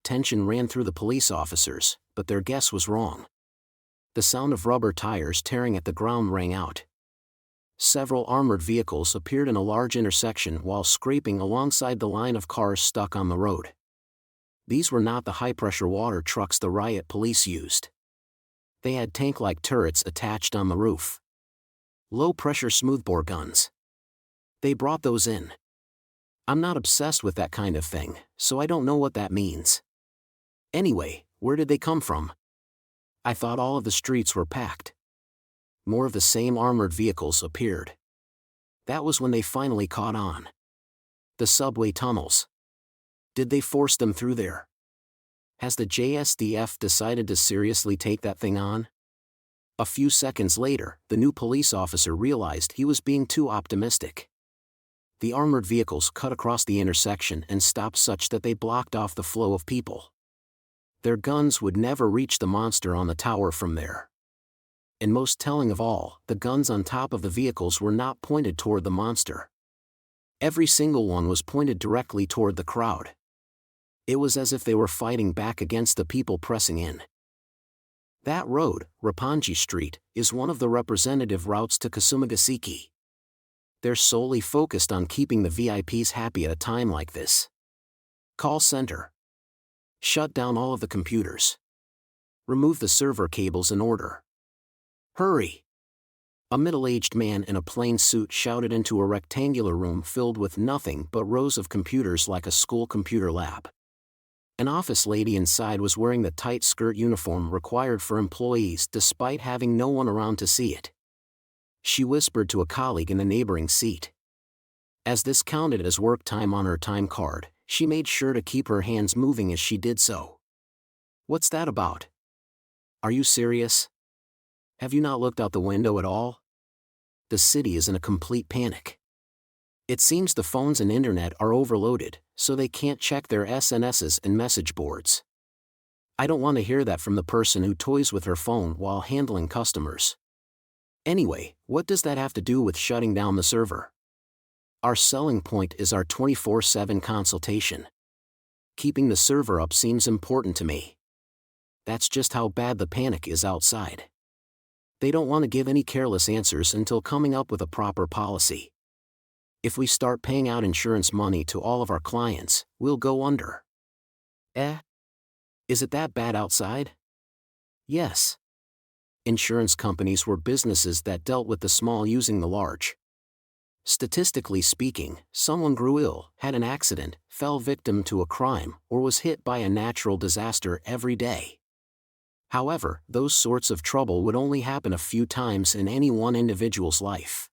Tension ran through the police officers, but their guess was wrong. The sound of rubber tires tearing at the ground rang out. Several armored vehicles appeared in a large intersection while scraping alongside the line of cars stuck on the road. These were not the high-pressure water trucks the riot police used. They had tank-like turrets attached on the roof. Low-pressure smoothbore guns. They brought those in. I'm not obsessed with that kind of thing, so I don't know what that means. Anyway, where did they come from? I thought all of the streets were packed. More of the same armored vehicles appeared. That was when they finally caught on. The subway tunnels. Did they force them through there? Has the JSDF decided to seriously take that thing on? A few seconds later, the new police officer realized he was being too optimistic. The armored vehicles cut across the intersection and stopped such that they blocked off the flow of people. Their guns would never reach the monster on the tower from there. And most telling of all, the guns on top of the vehicles were not pointed toward the monster. Every single one was pointed directly toward the crowd. It was as if they were fighting back against the people pressing in. That road, Roppongi Street, is one of the representative routes to Kasumigaseki. They're solely focused on keeping the VIPs happy at a time like this. Call center. Shut down all of the computers. Remove the server cables in order. Hurry! A middle-aged man in a plain suit shouted into a rectangular room filled with nothing but rows of computers like a school computer lab. An office lady inside was wearing the tight skirt uniform required for employees despite having no one around to see it. She whispered to a colleague in the neighboring seat. As this counted as work time on her time card, she made sure to keep her hands moving as she did so. What's that about? Are you serious? Have you not looked out the window at all? The city is in a complete panic. It seems the phones and internet are overloaded, so they can't check their SNSs and message boards. I don't want to hear that from the person who toys with her phone while handling customers. Anyway, what does that have to do with shutting down the server? Our selling point is our 24/7 consultation. Keeping the server up seems important to me. That's just how bad the panic is outside. They don't want to give any careless answers until coming up with a proper policy. If we start paying out insurance money to all of our clients, we'll go under. Is it that bad outside? Yes. Insurance companies were businesses that dealt with the small using the large. Statistically speaking, someone grew ill, had an accident, fell victim to a crime, or was hit by a natural disaster every day. However, those sorts of trouble would only happen a few times in any one individual's life.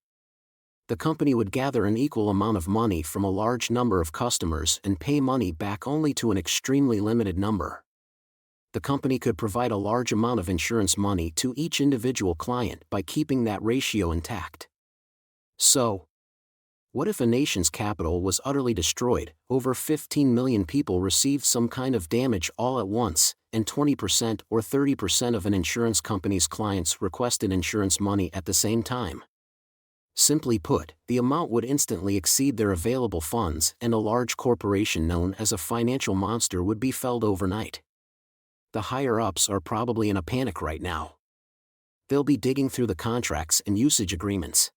The company would gather an equal amount of money from a large number of customers and pay money back only to an extremely limited number. The company could provide a large amount of insurance money to each individual client by keeping that ratio intact. So, What if a nation's capital was utterly destroyed, over 15 million people received some kind of damage all at once, and 20% or 30% of an insurance company's clients requested insurance money at the same time? Simply put, the amount would instantly exceed their available funds, and a large corporation known as a financial monster would be felled overnight. The higher-ups are probably in a panic right now. They'll be digging through the contracts and usage agreements.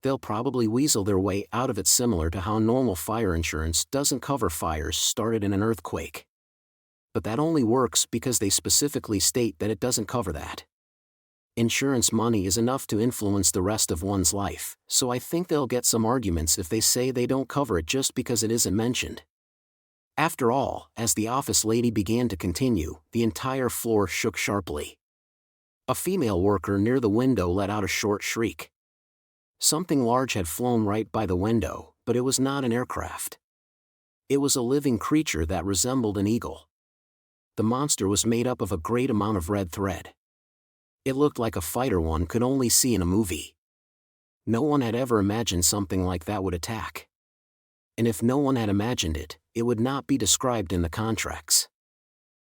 They'll probably weasel their way out of it, similar to how normal fire insurance doesn't cover fires started in an earthquake. But that only works because they specifically state that it doesn't cover that. Insurance money is enough to influence the rest of one's life, so I think they'll get some arguments if they say they don't cover it just because it isn't mentioned. After all, as the office lady began to continue, the entire floor shook sharply. A female worker near the window let out a short shriek. Something large had flown right by the window, but it was not an aircraft. It was a living creature that resembled an eagle. The monster was made up of a great amount of red thread. It looked like a fighter one could only see in a movie. No one had ever imagined something like that would attack. And if no one had imagined it, it would not be described in the contracts.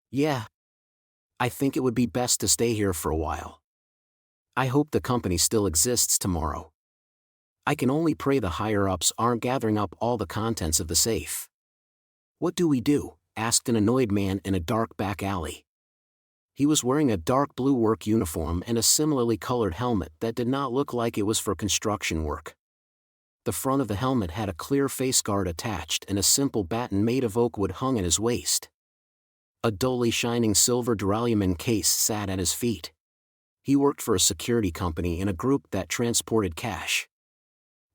Yeah. I think it would be best to stay here for a while. I hope the company still exists tomorrow. I can only pray the higher-ups aren't gathering up all the contents of the safe. What do we do? Asked an annoyed man in a dark back alley. He was wearing a dark blue work uniform and a similarly colored helmet that did not look like it was for construction work. The front of the helmet had a clear face guard attached, and a simple baton made of oak wood hung at his waist. A dully shining silver duralumin case sat at his feet. He worked for a security company in a group that transported cash.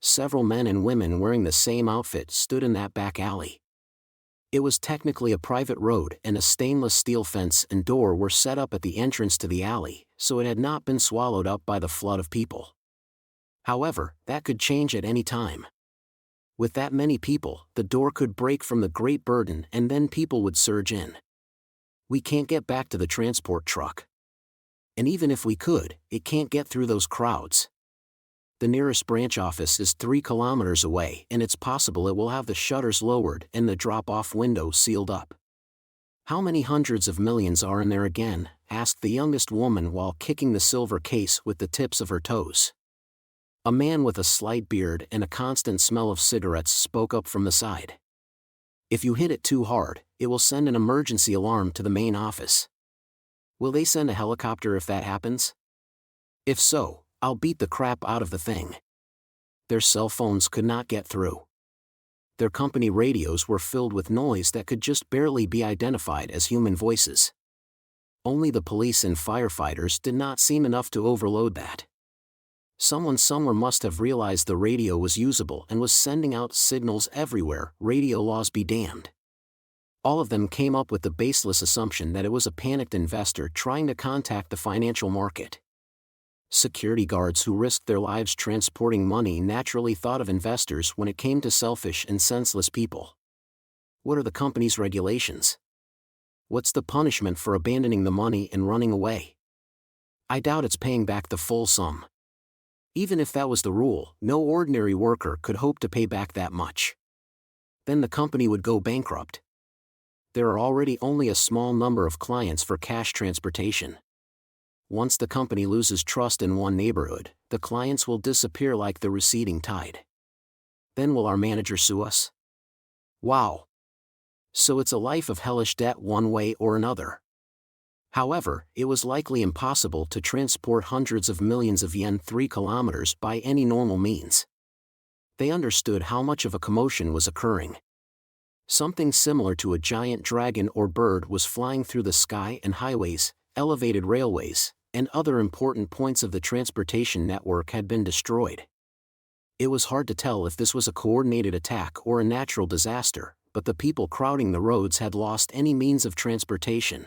Several men and women wearing the same outfit stood in that back alley. It was technically a private road, and a stainless steel fence and door were set up at the entrance to the alley, so it had not been swallowed up by the flood of people. However, that could change at any time. With that many people, the door could break from the great burden, and then people would surge in. We can't get back to the transport truck. And even if we could, it can't get through those crowds. The nearest branch office is 3 kilometers away, and it's possible it will have the shutters lowered and the drop-off window sealed up. How many hundreds of millions are in there again? Asked the youngest woman while kicking the silver case with the tips of her toes. A man with a slight beard and a constant smell of cigarettes spoke up from the side. If you hit it too hard, it will send an emergency alarm to the main office. Will they send a helicopter if that happens? If so, I'll beat the crap out of the thing. Their cell phones could not get through. Their company radios were filled with noise that could just barely be identified as human voices. Only the police and firefighters did not seem enough to overload that. Someone somewhere must have realized the radio was usable and was sending out signals everywhere. Radio laws be damned. All of them came up with the baseless assumption that it was a panicked investor trying to contact the financial market. Security guards who risked their lives transporting money naturally thought of investors when it came to selfish and senseless people. What are the company's regulations? What's the punishment for abandoning the money and running away? I doubt it's paying back the full sum. Even if that was the rule, no ordinary worker could hope to pay back that much. Then the company would go bankrupt. There are already only a small number of clients for cash transportation. Once the company loses trust in one neighborhood, the clients will disappear like the receding tide. Then will our manager sue us? Wow! So it's a life of hellish debt one way or another. However, it was likely impossible to transport hundreds of millions of yen 3 kilometers by any normal means. They understood how much of a commotion was occurring. Something similar to a giant dragon or bird was flying through the sky, and highways, elevated railways, and other important points of the transportation network had been destroyed. It was hard to tell if this was a coordinated attack or a natural disaster, but the people crowding the roads had lost any means of transportation.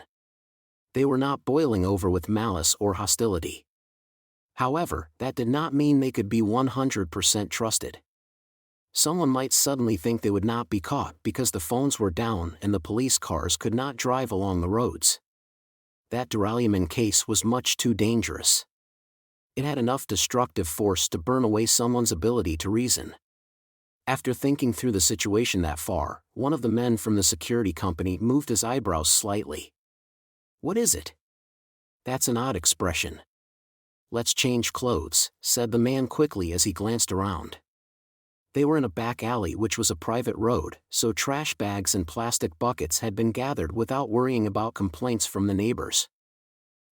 They were not boiling over with malice or hostility. However, that did not mean they could be 100% trusted. Someone might suddenly think they would not be caught because the phones were down and the police cars could not drive along the roads. That duralumin case was much too dangerous. It had enough destructive force to burn away someone's ability to reason. After thinking through the situation that far, one of the men from the security company moved his eyebrows slightly. "What is it?" "That's an odd expression." "Let's change clothes," said the man quickly as he glanced around. They were in a back alley which was a private road, so trash bags and plastic buckets had been gathered without worrying about complaints from the neighbors.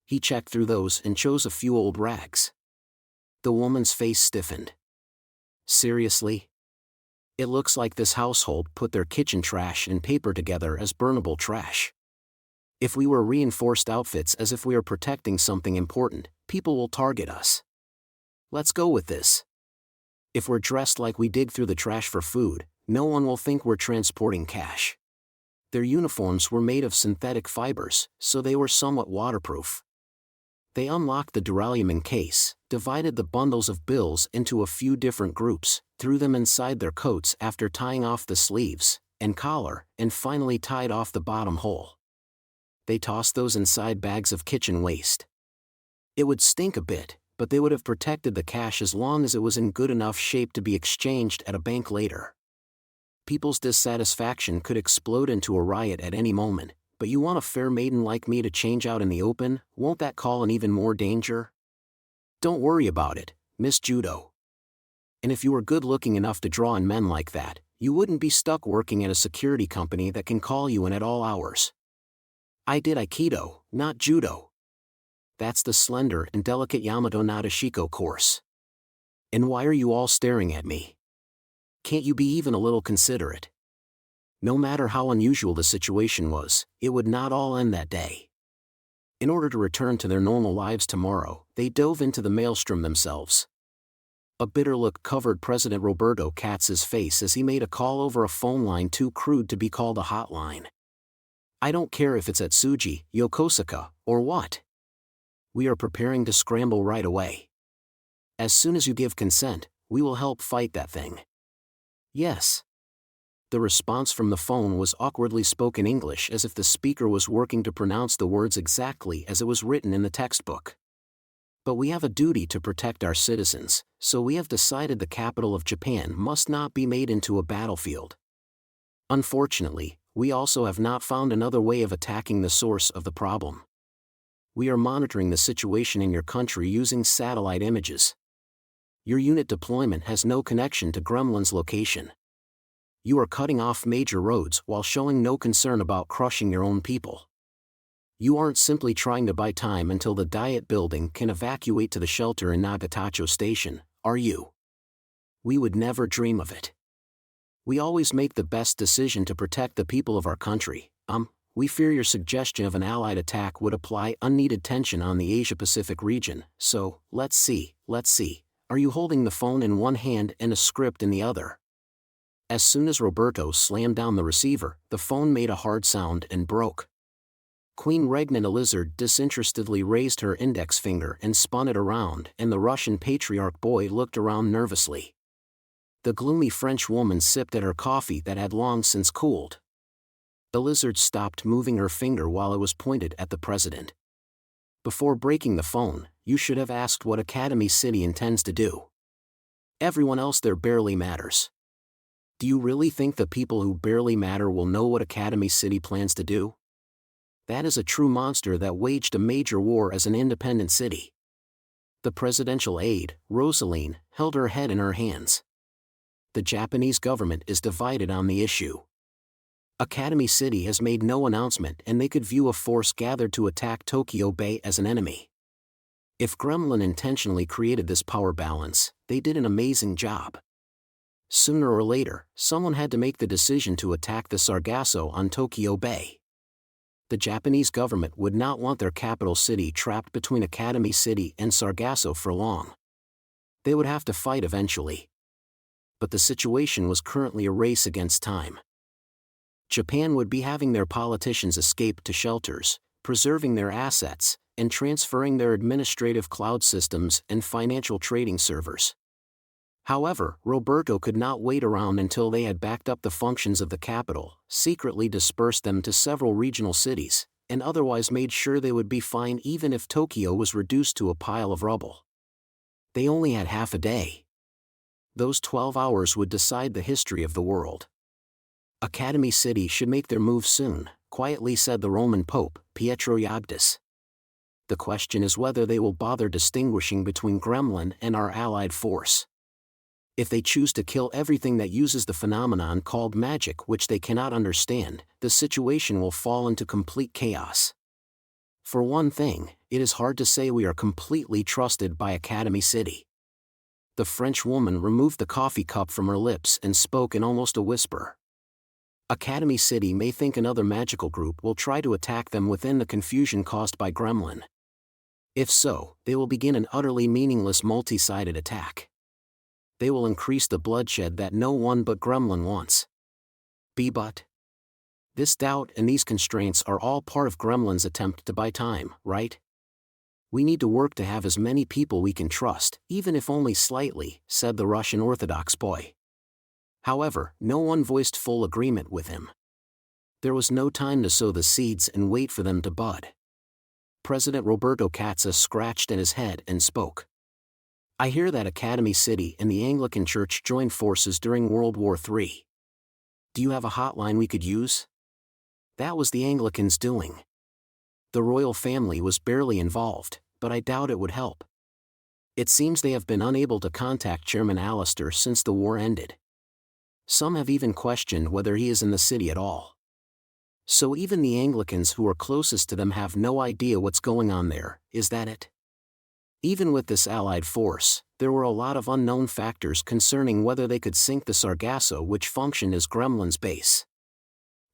He checked through those and chose a few old rags. The woman's face stiffened. "Seriously? It looks like this household put their kitchen trash and paper together as burnable trash. If we wear reinforced outfits as if we are protecting something important, people will target us. Let's go with this. If we're dressed like we dig through the trash for food, no one will think we're transporting cash." Their uniforms were made of synthetic fibers, so they were somewhat waterproof. They unlocked the duralumin case, divided the bundles of bills into a few different groups, threw them inside their coats after tying off the sleeves and collar, and finally tied off the bottom hole. They tossed those inside bags of kitchen waste. It would stink a bit, but they would have protected the cash as long as it was in good enough shape to be exchanged at a bank later. People's dissatisfaction could explode into a riot at any moment. But you want a fair maiden like me to change out in the open, won't that call in even more danger? Don't worry about it, Miss Judo. And if you were good-looking enough to draw in men like that, you wouldn't be stuck working at a security company that can call you in at all hours. I did Aikido, not Judo. That's the slender and delicate Yamato Nadeshiko course. And why are you all staring at me? Can't you be even a little considerate? No matter how unusual the situation was, it would not all end that day. In order to return to their normal lives tomorrow, they dove into the maelstrom themselves. A bitter look covered President Roberto Katz's face as he made a call over a phone line too crude to be called a hotline. "I don't care if it's at Tsuji, Yokosuka, or what. We are preparing to scramble right away. As soon as you give consent, we will help fight that thing." "Yes." The response from the phone was awkwardly spoken English as if the speaker was working to pronounce the words exactly as it was written in the textbook. "But we have a duty to protect our citizens, so we have decided the capital of Japan must not be made into a battlefield. Unfortunately, we also have not found another way of attacking the source of the problem. We are monitoring the situation in your country using satellite images. Your unit deployment has no connection to Gremlin's location. You are cutting off major roads while showing no concern about crushing your own people. You aren't simply trying to buy time until the Diet Building can evacuate to the shelter in Nagatacho Station, are you? We would never dream of it. We always make the best decision to protect the people of our country. We fear your suggestion of an Allied attack would apply unneeded tension on the Asia-Pacific region, so, let's see. Are you holding the phone in one hand and a script in the other?" As soon as Roberto slammed down the receiver, the phone made a hard sound and broke. Queen Regnina Lizard disinterestedly raised her index finger and spun it around, and the Russian patriarch boy looked around nervously. The gloomy French woman sipped at her coffee that had long since cooled. The lizard stopped moving her finger while it was pointed at the president. "Before breaking the phone, you should have asked what Academy City intends to do. Everyone else there barely matters. Do you really think the people who barely matter will know what Academy City plans to do? That is a true monster that waged a major war as an independent city." The presidential aide, Rosaline, held her head in her hands. The Japanese government is divided on the issue. Academy City has made no announcement and they could view a force gathered to attack Tokyo Bay as an enemy. If Gremlin intentionally created this power balance, they did an amazing job. Sooner or later, someone had to make the decision to attack the Sargasso on Tokyo Bay. The Japanese government would not want their capital city trapped between Academy City and Sargasso for long. They would have to fight eventually. But the situation was currently a race against time. Japan would be having their politicians escape to shelters, preserving their assets, and transferring their administrative cloud systems and financial trading servers. However, Roberto could not wait around until they had backed up the functions of the capital, secretly dispersed them to several regional cities, and otherwise made sure they would be fine even if Tokyo was reduced to a pile of rubble. They only had half a day. Those 12 hours would decide the history of the world. Academy City should make their move soon, quietly said the Roman Pope, Pietro Iagdis. The question is whether they will bother distinguishing between Gremlin and our allied force. If they choose to kill everything that uses the phenomenon called magic which they cannot understand, the situation will fall into complete chaos. For one thing, it is hard to say we are completely trusted by Academy City. The French woman removed the coffee cup from her lips and spoke in almost a whisper. Academy City may think another magical group will try to attack them within the confusion caused by Gremlin. If so, they will begin an utterly meaningless multi-sided attack. They will increase the bloodshed that no one but Gremlin wants. But this doubt and these constraints are all part of Gremlin's attempt to buy time, right? We need to work to have as many people we can trust, even if only slightly, said the Russian Orthodox boy. However, no one voiced full agreement with him. There was no time to sow the seeds and wait for them to bud. President Roberto Cazza scratched at his head and spoke. I hear that Academy City and the Anglican Church joined forces during World War III. Do you have a hotline we could use? That was the Anglicans' doing. The royal family was barely involved, but I doubt it would help. It seems they have been unable to contact Chairman Alistair since the war ended. Some have even questioned whether he is in the city at all. So even the Anglicans who are closest to them have no idea what's going on there, is that it? Even with this allied force, there were a lot of unknown factors concerning whether they could sink the Sargasso which functioned as Gremlin's base.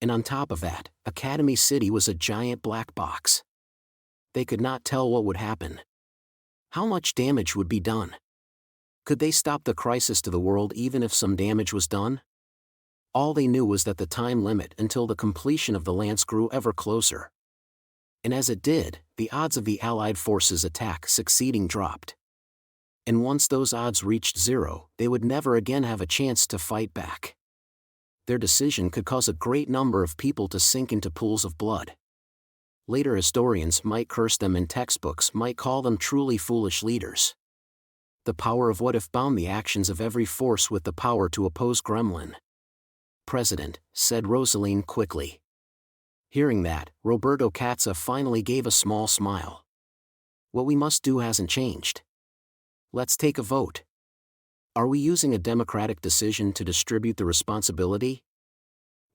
And on top of that, Academy City was a giant black box. They could not tell what would happen. How much damage would be done? Could they stop the crisis to the world even if some damage was done? All they knew was that the time limit until the completion of the lance grew ever closer. And as it did, the odds of the Allied forces' attack succeeding dropped. And once those odds reached zero, they would never again have a chance to fight back. Their decision could cause a great number of people to sink into pools of blood. Later historians might curse them and textbooks might call them truly foolish leaders. The power of what if bound the actions of every force with the power to oppose Gremlin. President, said Rosaline quickly. Hearing that, Roberto Cazza finally gave a small smile. What we must do hasn't changed. Let's take a vote. Are we using a democratic decision to distribute the responsibility?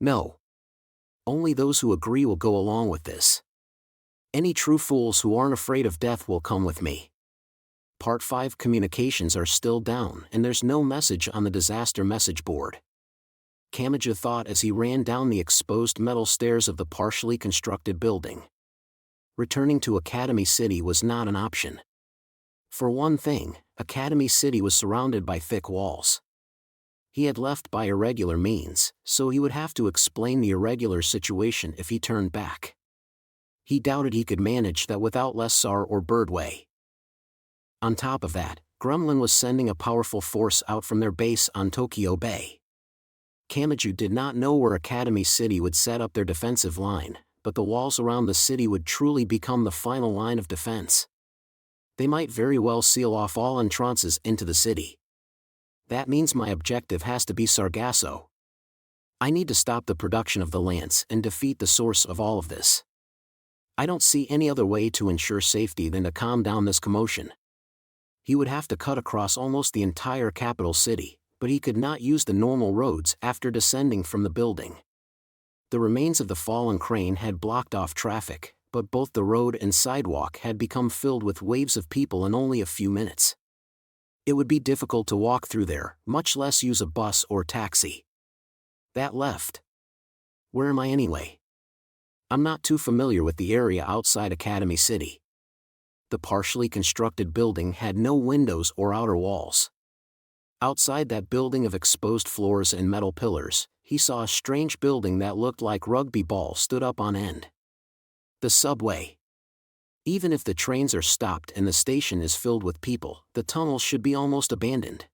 No. Only those who agree will go along with this. Any true fools who aren't afraid of death will come with me. Part 5 communications are still down and there's no message on the disaster message board. Kamachi thought as he ran down the exposed metal stairs of the partially constructed building. Returning to Academy City was not an option. For one thing, Academy City was surrounded by thick walls. He had left by irregular means, so he would have to explain the irregular situation if he turned back. He doubted he could manage that without Lessar or Birdway. On top of that, Gremlin was sending a powerful force out from their base on Tokyo Bay. Kamachi did not know where Academy City would set up their defensive line, but the walls around the city would truly become the final line of defense. They might very well seal off all entrances into the city. That means my objective has to be Sargasso. I need to stop the production of the lance and defeat the source of all of this. I don't see any other way to ensure safety than to calm down this commotion. He would have to cut across almost the entire capital city, but he could not use the normal roads after descending from the building. The remains of the fallen crane had blocked off traffic, but both the road and sidewalk had become filled with waves of people in only a few minutes. It would be difficult to walk through there, much less use a bus or taxi. That left. Where am I anyway? I'm not too familiar with the area outside Academy City. The partially constructed building had no windows or outer walls. Outside that building of exposed floors and metal pillars, he saw a strange building that looked like rugby ball stood up on end. The subway. Even if the trains are stopped and the station is filled with people, the tunnel should be almost abandoned.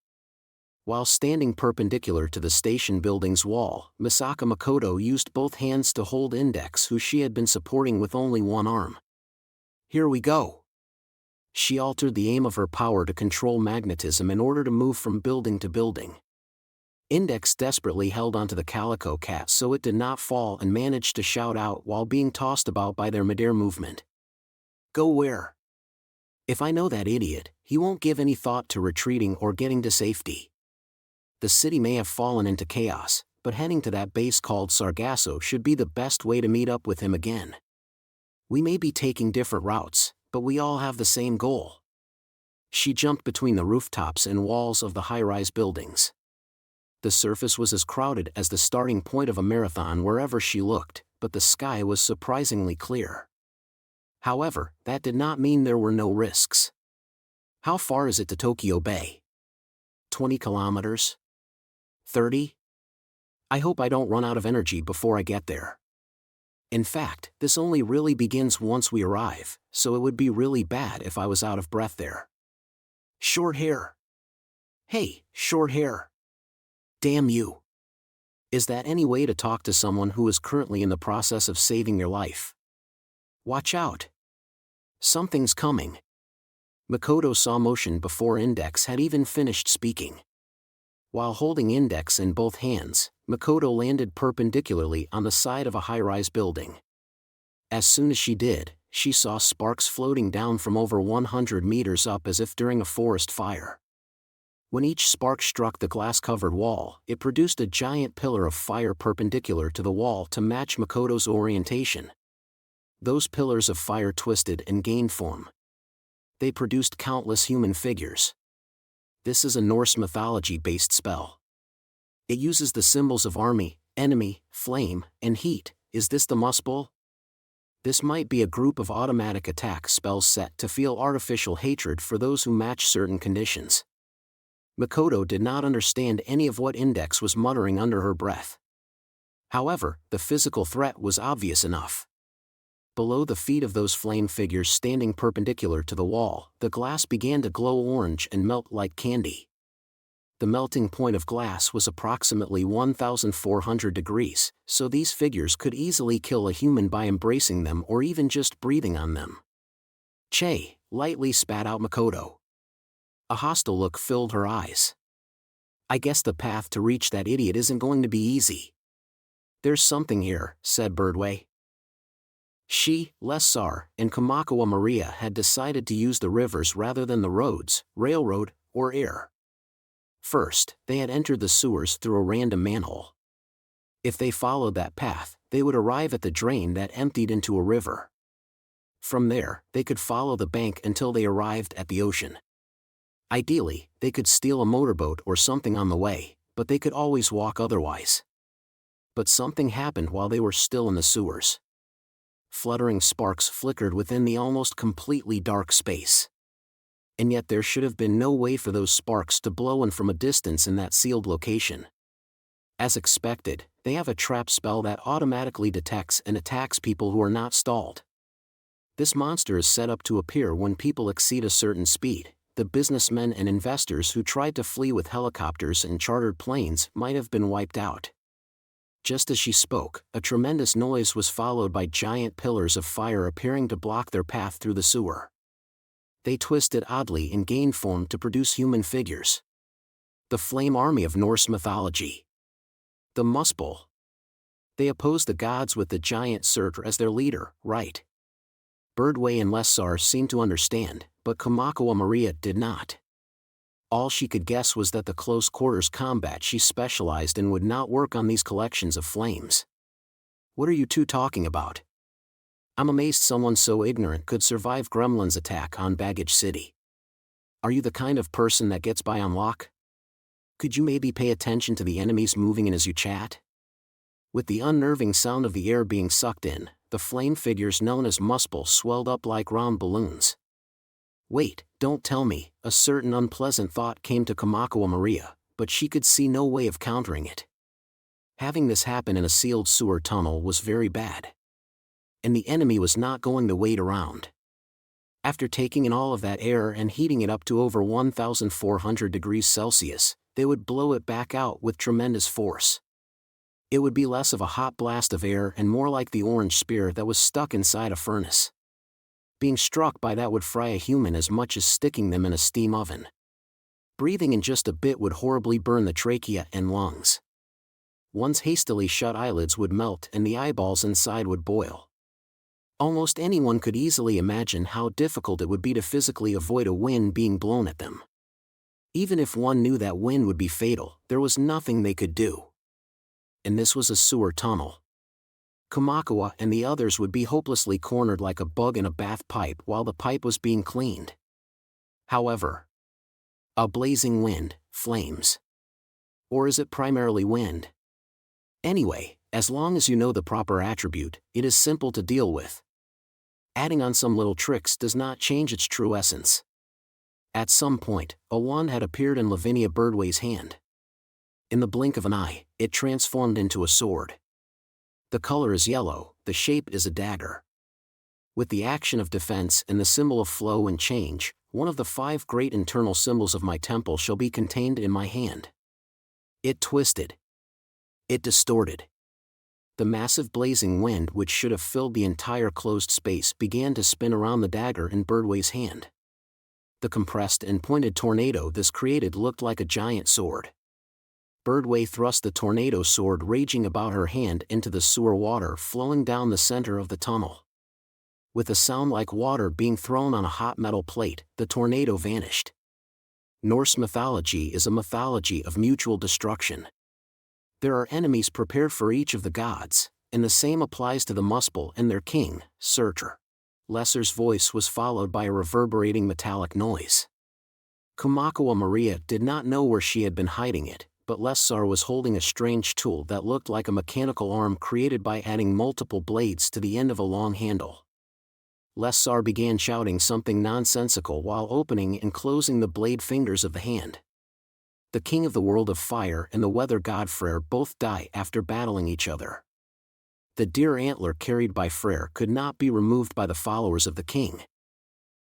While standing perpendicular to the station building's wall, Misaka Makoto used both hands to hold Index, who she had been supporting with only one arm. Here we go. She altered the aim of her power to control magnetism in order to move from building to building. Index desperately held onto the calico cat so it did not fall and managed to shout out while being tossed about by their midair movement. Go where? If I know that idiot, he won't give any thought to retreating or getting to safety. The city may have fallen into chaos, but heading to that base called Sargasso should be the best way to meet up with him again. We may be taking different routes, but we all have the same goal. She jumped between the rooftops and walls of the high-rise buildings. The surface was as crowded as the starting point of a marathon wherever she looked, but the sky was surprisingly clear. However, that did not mean there were no risks. How far is it to Tokyo Bay? 20 kilometers? 30? I hope I don't run out of energy before I get there. In fact, this only really begins once we arrive, so it would be really bad if I was out of breath there. Short hair. Hey, short hair. Damn you. Is that any way to talk to someone who is currently in the process of saving your life? Watch out. Something's coming. Makoto saw motion before Index had even finished speaking. While holding Index in both hands, Makoto landed perpendicularly on the side of a high-rise building. As soon as she did, she saw sparks floating down from over 100 meters up as if during a forest fire. When each spark struck the glass-covered wall, it produced a giant pillar of fire perpendicular to the wall to match Makoto's orientation. Those pillars of fire twisted and gained form. They produced countless human figures. This is a Norse mythology-based spell. It uses the symbols of army, enemy, flame, and heat. Is this the Muspel? This might be a group of automatic attack spells set to feel artificial hatred for those who match certain conditions. Makoto did not understand any of what Index was muttering under her breath. However, the physical threat was obvious enough. Below the feet of those flame figures standing perpendicular to the wall, the glass began to glow orange and melt like candy. The melting point of glass was approximately 1,400 degrees, so these figures could easily kill a human by embracing them or even just breathing on them. Che, lightly spat out Makoto. A hostile look filled her eyes. I guess the path to reach that idiot isn't going to be easy. There's something here, said Birdway. She, Lessar, and Kamakawa Maria had decided to use the rivers rather than the roads, railroad, or air. First, they had entered the sewers through a random manhole. If they followed that path, they would arrive at the drain that emptied into a river. From there, they could follow the bank until they arrived at the ocean. Ideally, they could steal a motorboat or something on the way, but they could always walk otherwise. But something happened while they were still in the sewers. Fluttering sparks flickered within the almost completely dark space. And yet there should have been no way for those sparks to blow in from a distance in that sealed location. As expected, they have a trap spell that automatically detects and attacks people who are not stalled. This monster is set up to appear when people exceed a certain speed. The businessmen and investors who tried to flee with helicopters and chartered planes might have been wiped out. Just as she spoke, a tremendous noise was followed by giant pillars of fire appearing to block their path through the sewer. They twisted oddly and gained form to produce human figures. The flame army of Norse mythology. The Muspel. They opposed the gods with the giant Surtur as their leader, right? Birdway and Lessar seemed to understand, but Kamakawa Maria did not. All she could guess was that the close-quarters combat she specialized in would not work on these collections of flames. What are you two talking about? I'm amazed someone so ignorant could survive Gremlin's attack on Baggage City. Are you the kind of person that gets by on lock? Could you maybe pay attention to the enemies moving in as you chat? With the unnerving sound of the air being sucked in, the flame figures known as Muspel swelled up like round balloons. Wait, don't tell me, a certain unpleasant thought came to Kamakawa Maria, but she could see no way of countering it. Having this happen in a sealed sewer tunnel was very bad. And the enemy was not going to wait around. After taking in all of that air and heating it up to over 1,400 degrees Celsius, they would blow it back out with tremendous force. It would be less of a hot blast of air and more like the orange spear that was stuck inside a furnace. Being struck by that would fry a human as much as sticking them in a steam oven. Breathing in just a bit would horribly burn the trachea and lungs. One's hastily shut eyelids would melt and the eyeballs inside would boil. Almost anyone could easily imagine how difficult it would be to physically avoid a wind being blown at them. Even if one knew that wind would be fatal, there was nothing they could do. And this was a sewer tunnel. Kamakura and the others would be hopelessly cornered like a bug in a bath pipe while the pipe was being cleaned. However, a blazing wind, flames. Or is it primarily wind? Anyway, as long as you know the proper attribute, it is simple to deal with. Adding on some little tricks does not change its true essence. At some point, a wand had appeared in Lavinia Birdway's hand. In the blink of an eye, it transformed into a sword. The color is yellow, the shape is a dagger. With the action of defense and the symbol of flow and change, one of the 5 great internal symbols of my temple shall be contained in my hand. It twisted. It distorted. The massive blazing wind which should have filled the entire closed space began to spin around the dagger in Birdway's hand. The compressed and pointed tornado this created looked like a giant sword. Birdway thrust the tornado sword raging about her hand into the sewer water flowing down the center of the tunnel. With a sound like water being thrown on a hot metal plate, the tornado vanished. Norse mythology is a mythology of mutual destruction. There are enemies prepared for each of the gods, and the same applies to the Muspel and their king, Surtur. Lesser's voice was followed by a reverberating metallic noise. Kamakura Maria did not know where she had been hiding it, but Lessar was holding a strange tool that looked like a mechanical arm created by adding multiple blades to the end of a long handle. Lessar began shouting something nonsensical while opening and closing the blade fingers of the hand. The king of the world of fire and the weather god Freyr both die after battling each other. The deer antler carried by Freyr could not be removed by the followers of the king.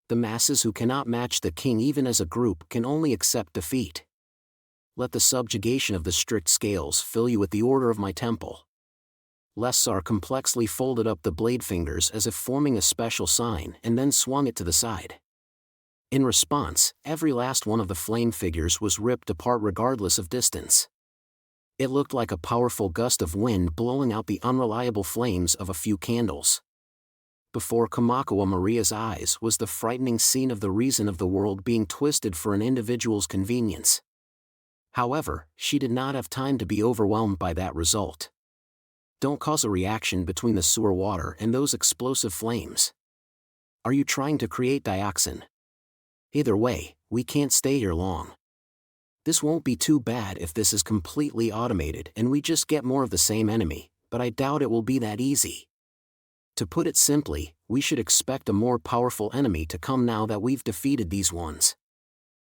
The masses who cannot match the king even as a group can only accept defeat. Let the subjugation of the strict scales fill you with the order of my temple. Lessar complexly folded up the blade fingers as if forming a special sign and then swung it to the side. In response, every last one of the flame figures was ripped apart regardless of distance. It looked like a powerful gust of wind blowing out the unreliable flames of a few candles. Before Kamakura Maria's eyes was the frightening scene of the reason of the world being twisted for an individual's convenience. However, she did not have time to be overwhelmed by that result. Don't cause a reaction between the sewer water and those explosive flames. Are you trying to create dioxin? Either way, we can't stay here long. This won't be too bad if this is completely automated and we just get more of the same enemy, but I doubt it will be that easy. To put it simply, we should expect a more powerful enemy to come now that we've defeated these ones.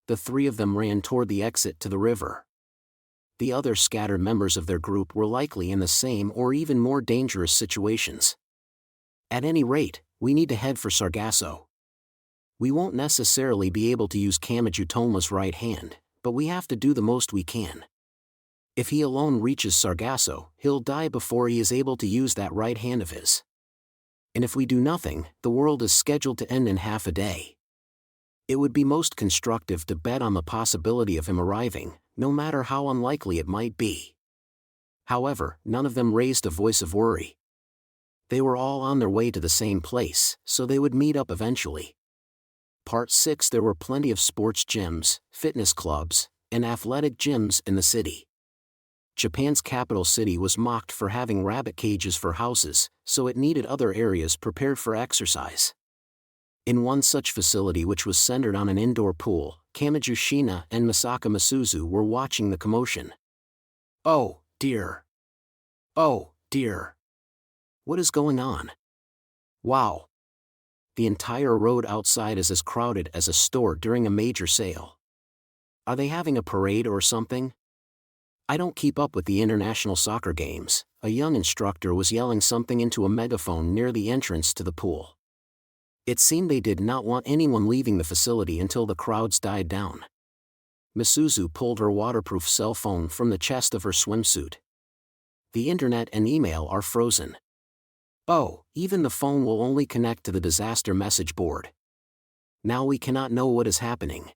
The 3 of them ran toward the exit to the river. The other scattered members of their group were likely in the same or even more dangerous situations. At any rate, we need to head for Sargasso. We won't necessarily be able to use Kamachi Toma's right hand, but we have to do the most we can. If he alone reaches Sargasso, he'll die before he is able to use that right hand of his. And if we do nothing, the world is scheduled to end in half a day. It would be most constructive to bet on the possibility of him arriving, no matter how unlikely it might be. However, none of them raised a voice of worry. They were all on their way to the same place, so they would meet up eventually. Part 6. There were plenty of sports gyms, fitness clubs, and athletic gyms in the city. Japan's capital city was mocked for having rabbit cages for houses, so it needed other areas prepared for exercise. In one such facility, which was centered on an indoor pool, Kamaji Shina and Misaka Masuzu were watching the commotion. Oh, dear. Oh, dear. What is going on? Wow. The entire road outside is as crowded as a store during a major sale. Are they having a parade or something? I don't keep up with the international soccer games. A young instructor was yelling something into a megaphone near the entrance to the pool. It seemed they did not want anyone leaving the facility until the crowds died down. Misuzu pulled her waterproof cell phone from the chest of her swimsuit. The internet and email are frozen. Oh, even the phone will only connect to the disaster message board. Now we cannot know what is happening.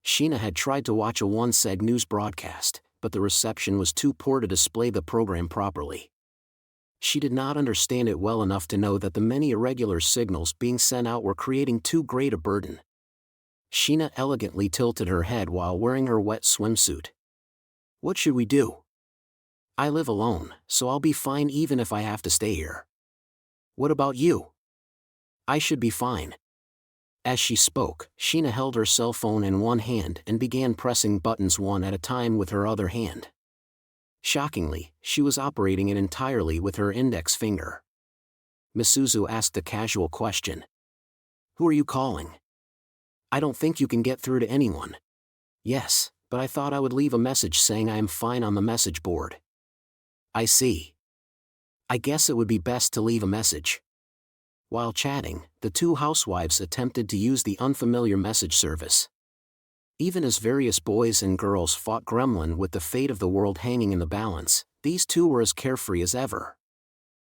Shina had tried to watch a one-seg news broadcast, but the reception was too poor to display the program properly. She did not understand it well enough to know that the many irregular signals being sent out were creating too great a burden. Shina elegantly tilted her head while wearing her wet swimsuit. What should we do? I live alone, so I'll be fine even if I have to stay here. What about you? I should be fine. As she spoke, Shina held her cell phone in one hand and began pressing buttons one at a time with her other hand. Shockingly, she was operating it entirely with her index finger. Misuzu asked a casual question. Who are you calling? I don't think you can get through to anyone. Yes, but I thought I would leave a message saying I am fine on the message board. I see. I guess it would be best to leave a message. While chatting, the two housewives attempted to use the unfamiliar message service. Even as various boys and girls fought Gremlin with the fate of the world hanging in the balance, these two were as carefree as ever.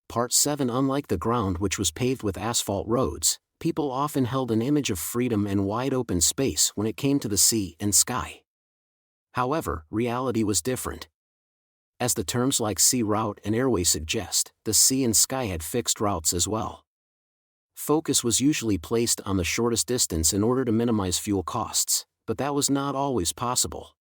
Part 7. Unlike the ground, which was paved with asphalt roads, people often held an image of freedom and wide open space when it came to the sea and sky. However, reality was different. As the terms like sea route and airway suggest, the sea and sky had fixed routes as well. Focus was usually placed on the shortest distance in order to minimize fuel costs, but that was not always possible.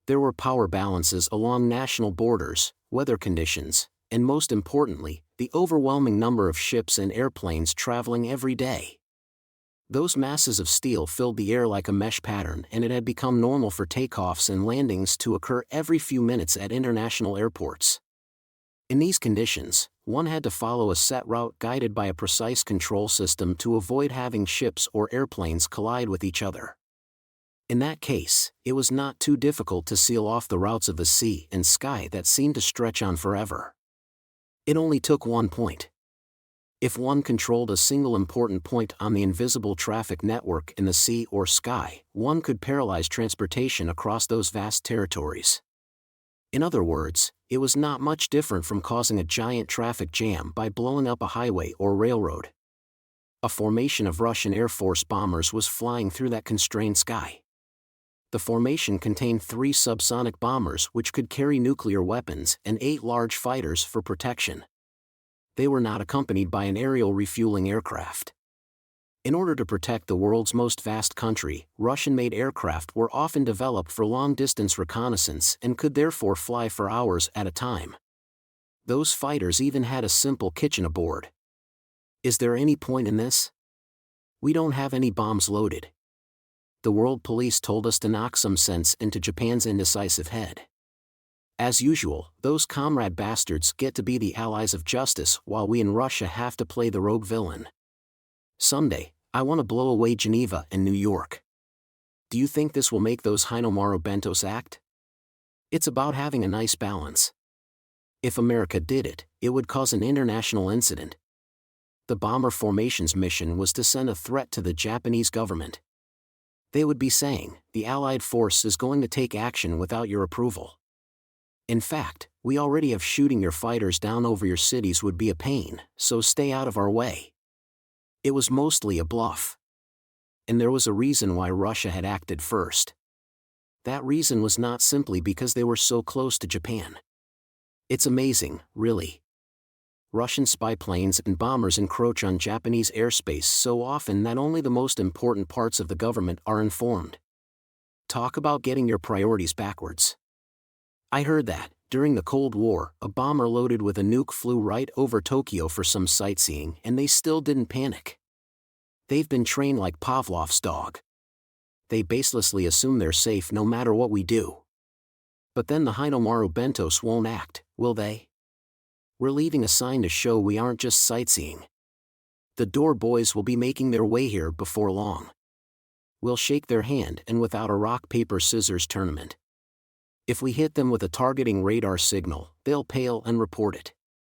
There were power balances along national borders, weather conditions, and most importantly, the overwhelming number of ships and airplanes traveling every day. Those masses of steel filled the air like a mesh pattern, and it had become normal for takeoffs and landings to occur every few minutes at international airports. In these conditions, one had to follow a set route guided by a precise control system to avoid having ships or airplanes collide with each other. In that case, it was not too difficult to seal off the routes of the sea and sky that seemed to stretch on forever. It only took one point. If one controlled a single important point on the invisible traffic network in the sea or sky, one could paralyze transportation across those vast territories. In other words, it was not much different from causing a giant traffic jam by blowing up a highway or railroad. A formation of Russian Air Force bombers was flying through that constrained sky. The formation contained 3 subsonic bombers which could carry nuclear weapons and 8 large fighters for protection. They were not accompanied by an aerial refueling aircraft. In order to protect the world's most vast country, Russian-made aircraft were often developed for long-distance reconnaissance and could therefore fly for hours at a time. Those fighters even had a simple kitchen aboard. Is there any point in this? We don't have any bombs loaded. The world police told us to knock some sense into Japan's indecisive head. As usual, those comrade bastards get to be the allies of justice while we in Russia have to play the rogue villain. Someday, I want to blow away Geneva and New York. Do you think this will make those Hinomaru Bentos act? It's about having a nice balance. If America did it, it would cause an international incident. The bomber formation's mission was to send a threat to the Japanese government. They would be saying, the Allied force is going to take action without your approval. In fact, we already have shooting your fighters down over your cities would be a pain, so stay out of our way. It was mostly a bluff. And there was a reason why Russia had acted first. That reason was not simply because they were so close to Japan. It's amazing, really. Russian spy planes and bombers encroach on Japanese airspace so often that only the most important parts of the government are informed. Talk about getting your priorities backwards. I heard that, during the Cold War, a bomber loaded with a nuke flew right over Tokyo for some sightseeing and they still didn't panic. They've been trained like Pavlov's dog. They baselessly assume they're safe no matter what we do. But then the Hinomaru Bentos won't act, will they? We're leaving a sign to show we aren't just sightseeing. The door boys will be making their way here before long. We'll shake their hand and without a rock-paper-scissors tournament. If we hit them with a targeting radar signal, they'll pale and report it.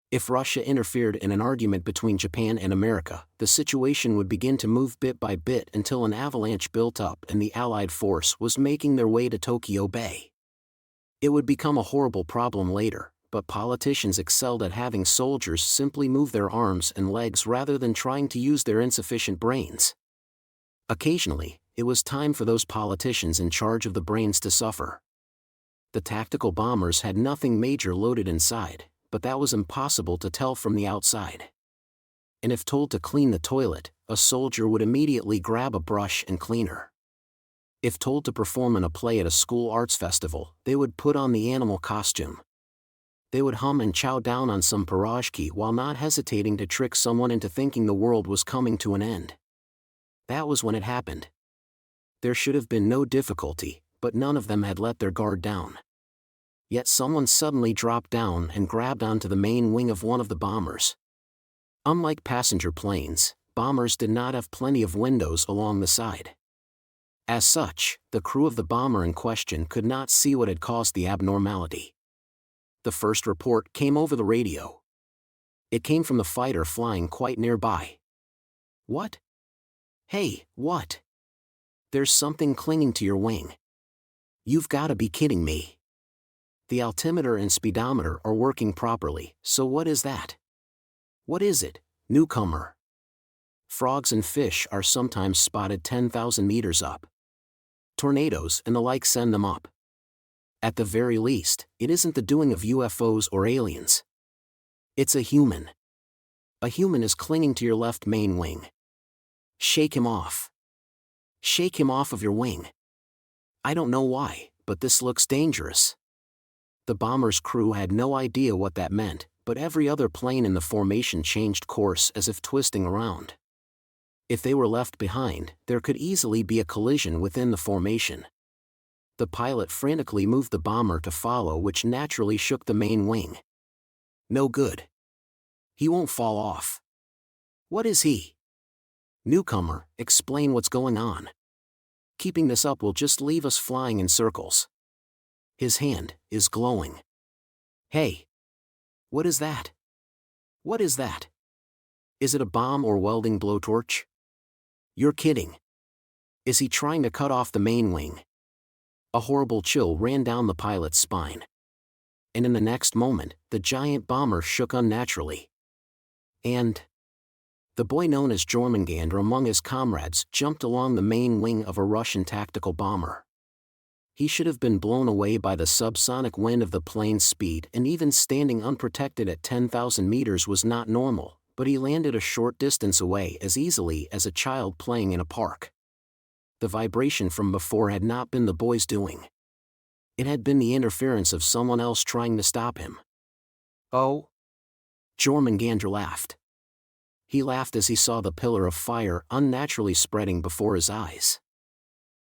If Russia interfered in an argument between Japan and America, the situation would begin to move bit by bit until an avalanche built up and the Allied force was making their way to Tokyo Bay. It would become a horrible problem later, but politicians excelled at having soldiers simply move their arms and legs rather than trying to use their insufficient brains. Occasionally, it was time for those politicians in charge of the brains to suffer. The tactical bombers had nothing major loaded inside, but that was impossible to tell from the outside. And if told to clean the toilet, a soldier would immediately grab a brush and cleaner. If told to perform in a play at a school arts festival, they would put on the animal costume. They would hum and chow down on some pierogi while not hesitating to trick someone into thinking the world was coming to an end. That was when it happened. There should have been no difficulty, but none of them had let their guard down. Yet someone suddenly dropped down and grabbed onto the main wing of one of the bombers. Unlike passenger planes, bombers did not have plenty of windows along the side. As such, the crew of the bomber in question could not see what had caused the abnormality. The first report came over the radio. It came from the fighter flying quite nearby. "What? Hey, what? There's something clinging to your wing. You've got to be kidding me. The altimeter and speedometer are working properly, so what is that? What is it, newcomer? Frogs and fish are sometimes spotted 10,000 meters up. Tornadoes and the like send them up. At the very least, it isn't the doing of UFOs or aliens. It's a human. A human is clinging to your left main wing. Shake him off. Shake him off of your wing. I don't know why, but this looks dangerous." The bomber's crew had no idea what that meant, but every other plane in the formation changed course as if twisting around. If they were left behind, there could easily be a collision within the formation. The pilot frantically moved the bomber to follow, which naturally shook the main wing. No good. He won't fall off. What is he? Newcomer, explain what's going on. Keeping this up will just leave us flying in circles. His hand is glowing. Hey! What is that? What is that? Is it a bomb or welding blowtorch? You're kidding. Is he trying to cut off the main wing? A horrible chill ran down the pilot's spine. And in the next moment, the giant bomber shook unnaturally. And the boy known as Jormungandr among his comrades jumped along the main wing of a Russian tactical bomber. He should have been blown away by the subsonic wind of the plane's speed, and even standing unprotected at 10,000 meters was not normal, but he landed a short distance away as easily as a child playing in a park. The vibration from before had not been the boy's doing. It had been the interference of someone else trying to stop him. Oh? Jormungandr laughed. He laughed as he saw the pillar of fire unnaturally spreading before his eyes.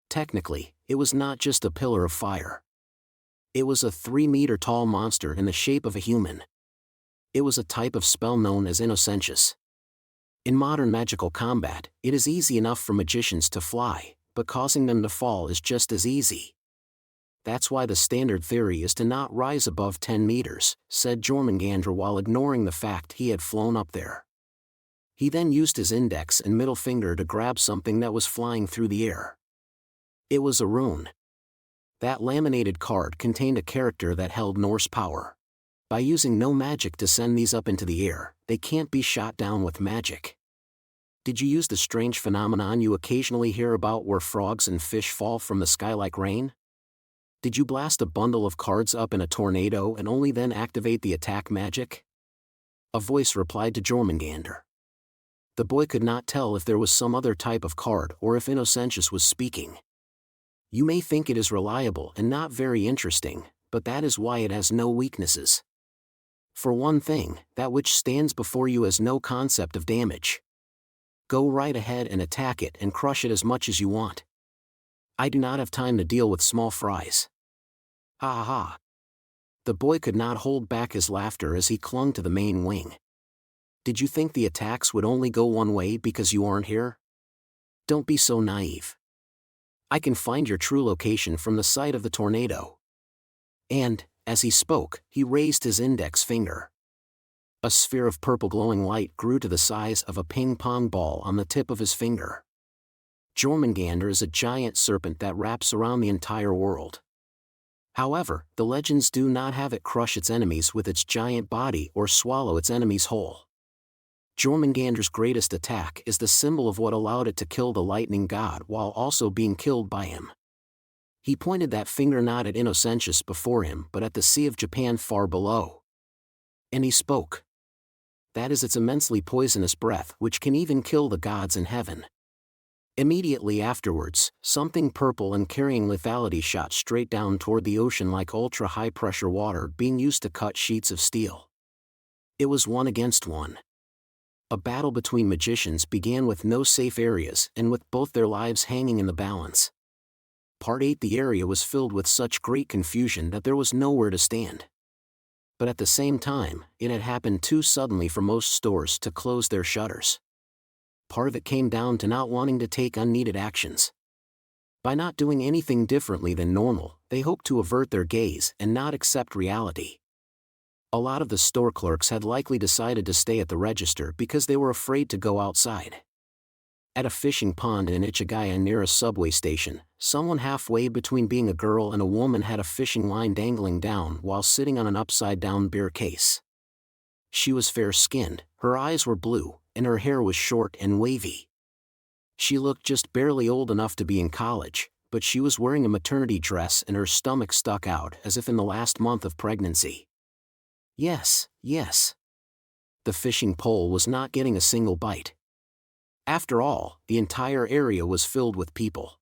Technically, it was not just a pillar of fire. It was a 3-meter-tall monster in the shape of a human. It was a type of spell known as Innocentius. In modern magical combat, it is easy enough for magicians to fly, but causing them to fall is just as easy. That's why the standard theory is to not rise above 10 meters, said Jormungandr while ignoring the fact he had flown up there. He then used his index and middle finger to grab something that was flying through the air. It was a rune. That laminated card contained a character that held Norse power. By using no magic to send these up into the air, they can't be shot down with magic. Did you use the strange phenomenon you occasionally hear about where frogs and fish fall from the sky like rain? Did you blast a bundle of cards up in a tornado and only then activate the attack magic? A voice replied to Jormungandr. The boy could not tell if there was some other type of card or if Innocentius was speaking. You may think it is reliable and not very interesting, but that is why it has no weaknesses. For one thing, that which stands before you has no concept of damage. Go right ahead and attack it and crush it as much as you want. I do not have time to deal with small fries. Ha ha ha. The boy could not hold back his laughter as he clung to the main wing. Did you think the attacks would only go one way because you aren't here? Don't be so naive. I can find your true location from the site of the tornado. And, as he spoke, he raised his index finger. A sphere of purple glowing light grew to the size of a ping-pong ball on the tip of his finger. Jormungandr is a giant serpent that wraps around the entire world. However, the legends do not have it crush its enemies with its giant body or swallow its enemies whole. Jormungandr's greatest attack is the symbol of what allowed it to kill the lightning god while also being killed by him. He pointed that finger not at Innocentius before him but at the Sea of Japan far below. And he spoke. That is its immensely poisonous breath which can even kill the gods in heaven. Immediately afterwards, something purple and carrying lethality shot straight down toward the ocean like ultra-high-pressure water being used to cut sheets of steel. It was 1 against 1. A battle between magicians began with no safe areas and with both their lives hanging in the balance. Part 8. The area was filled with such great confusion that there was nowhere to stand. But at the same time, it had happened too suddenly for most stores to close their shutters. Part of it came down to not wanting to take unneeded actions. By not doing anything differently than normal, they hoped to avert their gaze and not accept reality. A lot of the store clerks had likely decided to stay at the register because they were afraid to go outside. At a fishing pond in Ichigaya near a subway station, someone halfway between being a girl and a woman had a fishing line dangling down while sitting on an upside-down beer case. She was fair-skinned, her eyes were blue, and her hair was short and wavy. She looked just barely old enough to be in college, but she was wearing a maternity dress and her stomach stuck out as if in the last month of pregnancy. Yes, yes. The fishing pole was not getting a single bite. After all, the entire area was filled with people.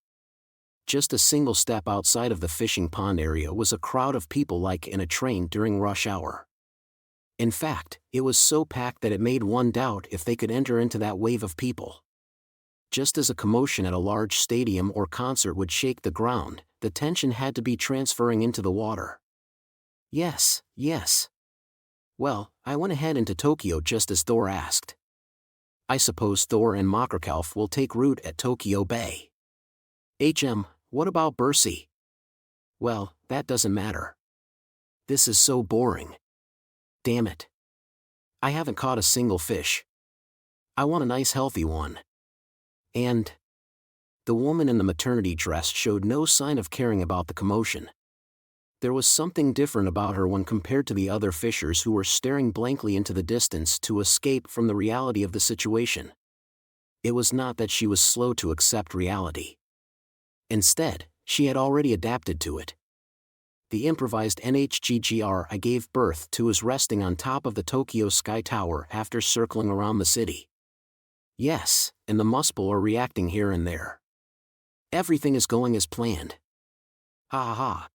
Just a single step outside of the fishing pond area was a crowd of people like in a train during rush hour. In fact, it was so packed that it made one doubt if they could enter into that wave of people. Just as a commotion at a large stadium or concert would shake the ground, the tension had to be transferring into the water. Yes, yes. Well, I went ahead into Tokyo just as Thor asked. I suppose Thor and Mokrakalf will take root at Tokyo Bay. What about Bercy? Well, that doesn't matter. This is so boring. Damn it. I haven't caught a single fish. I want a nice healthy one. And the woman in the maternity dress showed no sign of caring about the commotion. There was something different about her when compared to the other fishers who were staring blankly into the distance to escape from the reality of the situation. It was not that she was slow to accept reality. Instead, she had already adapted to it. The improvised NHGGR I gave birth to is resting on top of the Tokyo Sky Tower after circling around the city. Yes, and the Muspel are reacting here and there. Everything is going as planned. Ha ha ha.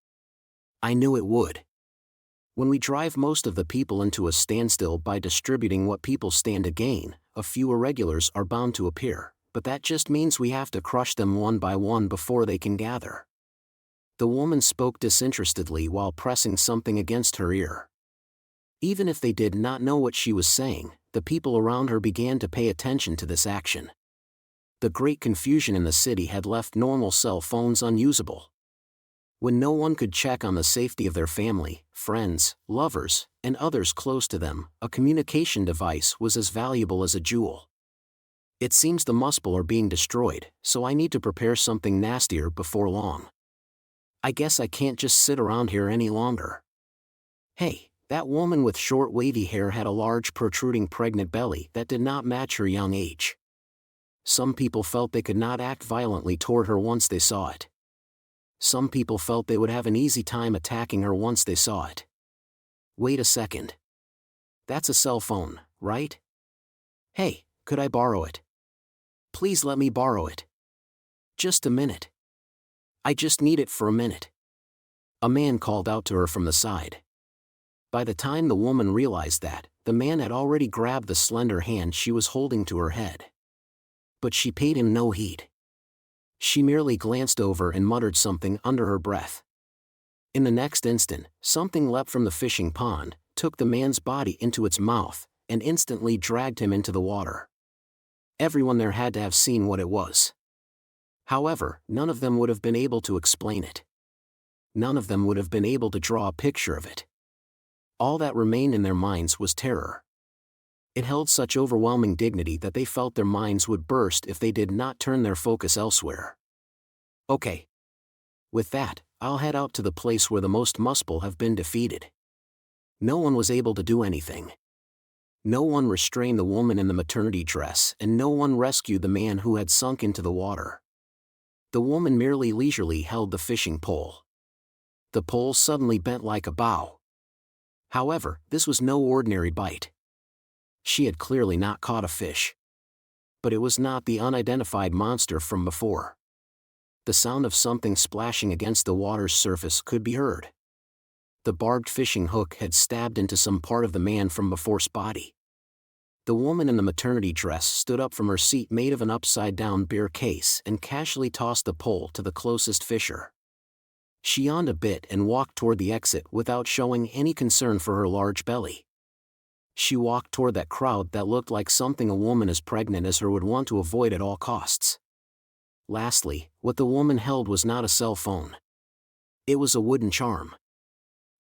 I knew it would. When we drive most of the people into a standstill by distributing what people stand to gain, a few irregulars are bound to appear, but that just means we have to crush them one by one before they can gather. The woman spoke disinterestedly while pressing something against her ear. Even if they did not know what she was saying, the people around her began to pay attention to this action. The great confusion in the city had left normal cell phones unusable. When no one could check on the safety of their family, friends, lovers, and others close to them, a communication device was as valuable as a jewel. It seems the Muspel are being destroyed, so I need to prepare something nastier before long. I guess I can't just sit around here any longer. Hey, that woman with short wavy hair had a large protruding pregnant belly that did not match her young age. Some people felt they could not act violently toward her once they saw it. Some people felt they would have an easy time attacking her once they saw it. Wait a second. That's a cell phone, right? Hey, could I borrow it? Please let me borrow it. Just a minute. I just need it for a minute. A man called out to her from the side. By the time the woman realized that, the man had already grabbed the slender hand she was holding to her head. But she paid him no heed. She merely glanced over and muttered something under her breath. In the next instant, something leapt from the fishing pond, took the man's body into its mouth, and instantly dragged him into the water. Everyone there had to have seen what it was. However, none of them would have been able to explain it. None of them would have been able to draw a picture of it. All that remained in their minds was terror. It held such overwhelming dignity that they felt their minds would burst if they did not turn their focus elsewhere. Okay. With that, I'll head out to the place where the most muscle have been defeated. No one was able to do anything. No one restrained the woman in the maternity dress, and no one rescued the man who had sunk into the water. The woman merely leisurely held the fishing pole. The pole suddenly bent like a bow. However, this was no ordinary bite. She had clearly not caught a fish. But it was not the unidentified monster from before. The sound of something splashing against the water's surface could be heard. The barbed fishing hook had stabbed into some part of the man from before's body. The woman in the maternity dress stood up from her seat made of an upside-down beer case and casually tossed the pole to the closest fisher. She yawned a bit and walked toward the exit without showing any concern for her large belly. She walked toward that crowd that looked like something a woman as pregnant as her would want to avoid at all costs. Lastly, what the woman held was not a cell phone. It was a wooden charm.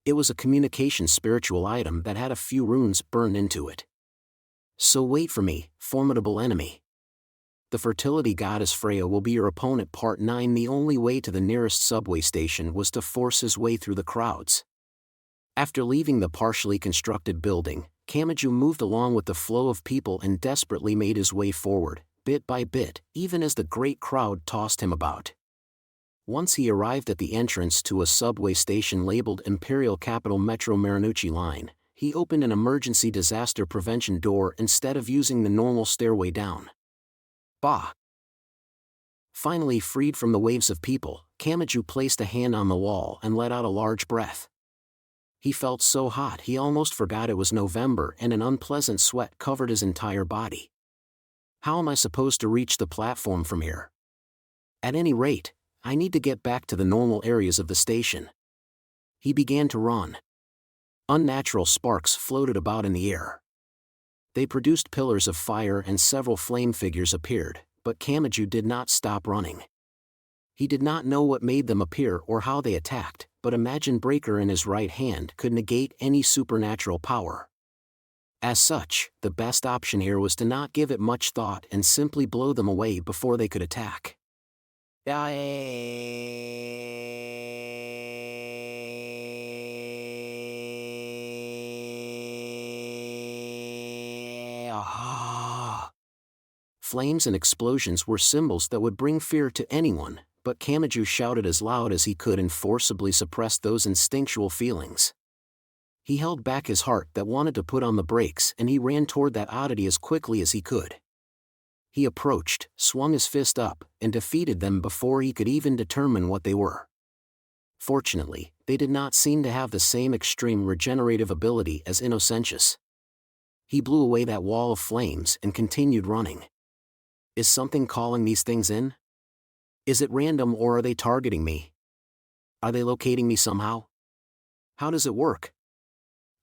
It was a communication spiritual item that had a few runes burned into it. So wait for me, formidable enemy. The fertility goddess Freya will be your opponent. Part 9. The only way to the nearest subway station was to force his way through the crowds. After leaving the partially constructed building, Kamachi moved along with the flow of people and desperately made his way forward, bit by bit, even as the great crowd tossed him about. Once he arrived at the entrance to a subway station labeled Imperial Capital Metro Marunouchi Line, he opened an emergency disaster prevention door instead of using the normal stairway down. Bah! Finally freed from the waves of people, Kamachi placed a hand on the wall and let out a large breath. He felt so hot he almost forgot it was November, and an unpleasant sweat covered his entire body. How am I supposed to reach the platform from here? At any rate, I need to get back to the normal areas of the station. He began to run. Unnatural sparks floated about in the air. They produced pillars of fire and several flame figures appeared, but Kamachi did not stop running. He did not know what made them appear or how they attacked, but Imagine Breaker in his right hand could negate any supernatural power. As such, the best option here was to not give it much thought and simply blow them away before they could attack. Flames and explosions were symbols that would bring fear to anyone, but Kamachi shouted as loud as he could and forcibly suppressed those instinctual feelings. He held back his heart that wanted to put on the brakes, and he ran toward that oddity as quickly as he could. He approached, swung his fist up, and defeated them before he could even determine what they were. Fortunately, they did not seem to have the same extreme regenerative ability as Innocentius. He blew away that wall of flames and continued running. Is something calling these things in? Is it random, or are they targeting me? Are they locating me somehow? How does it work?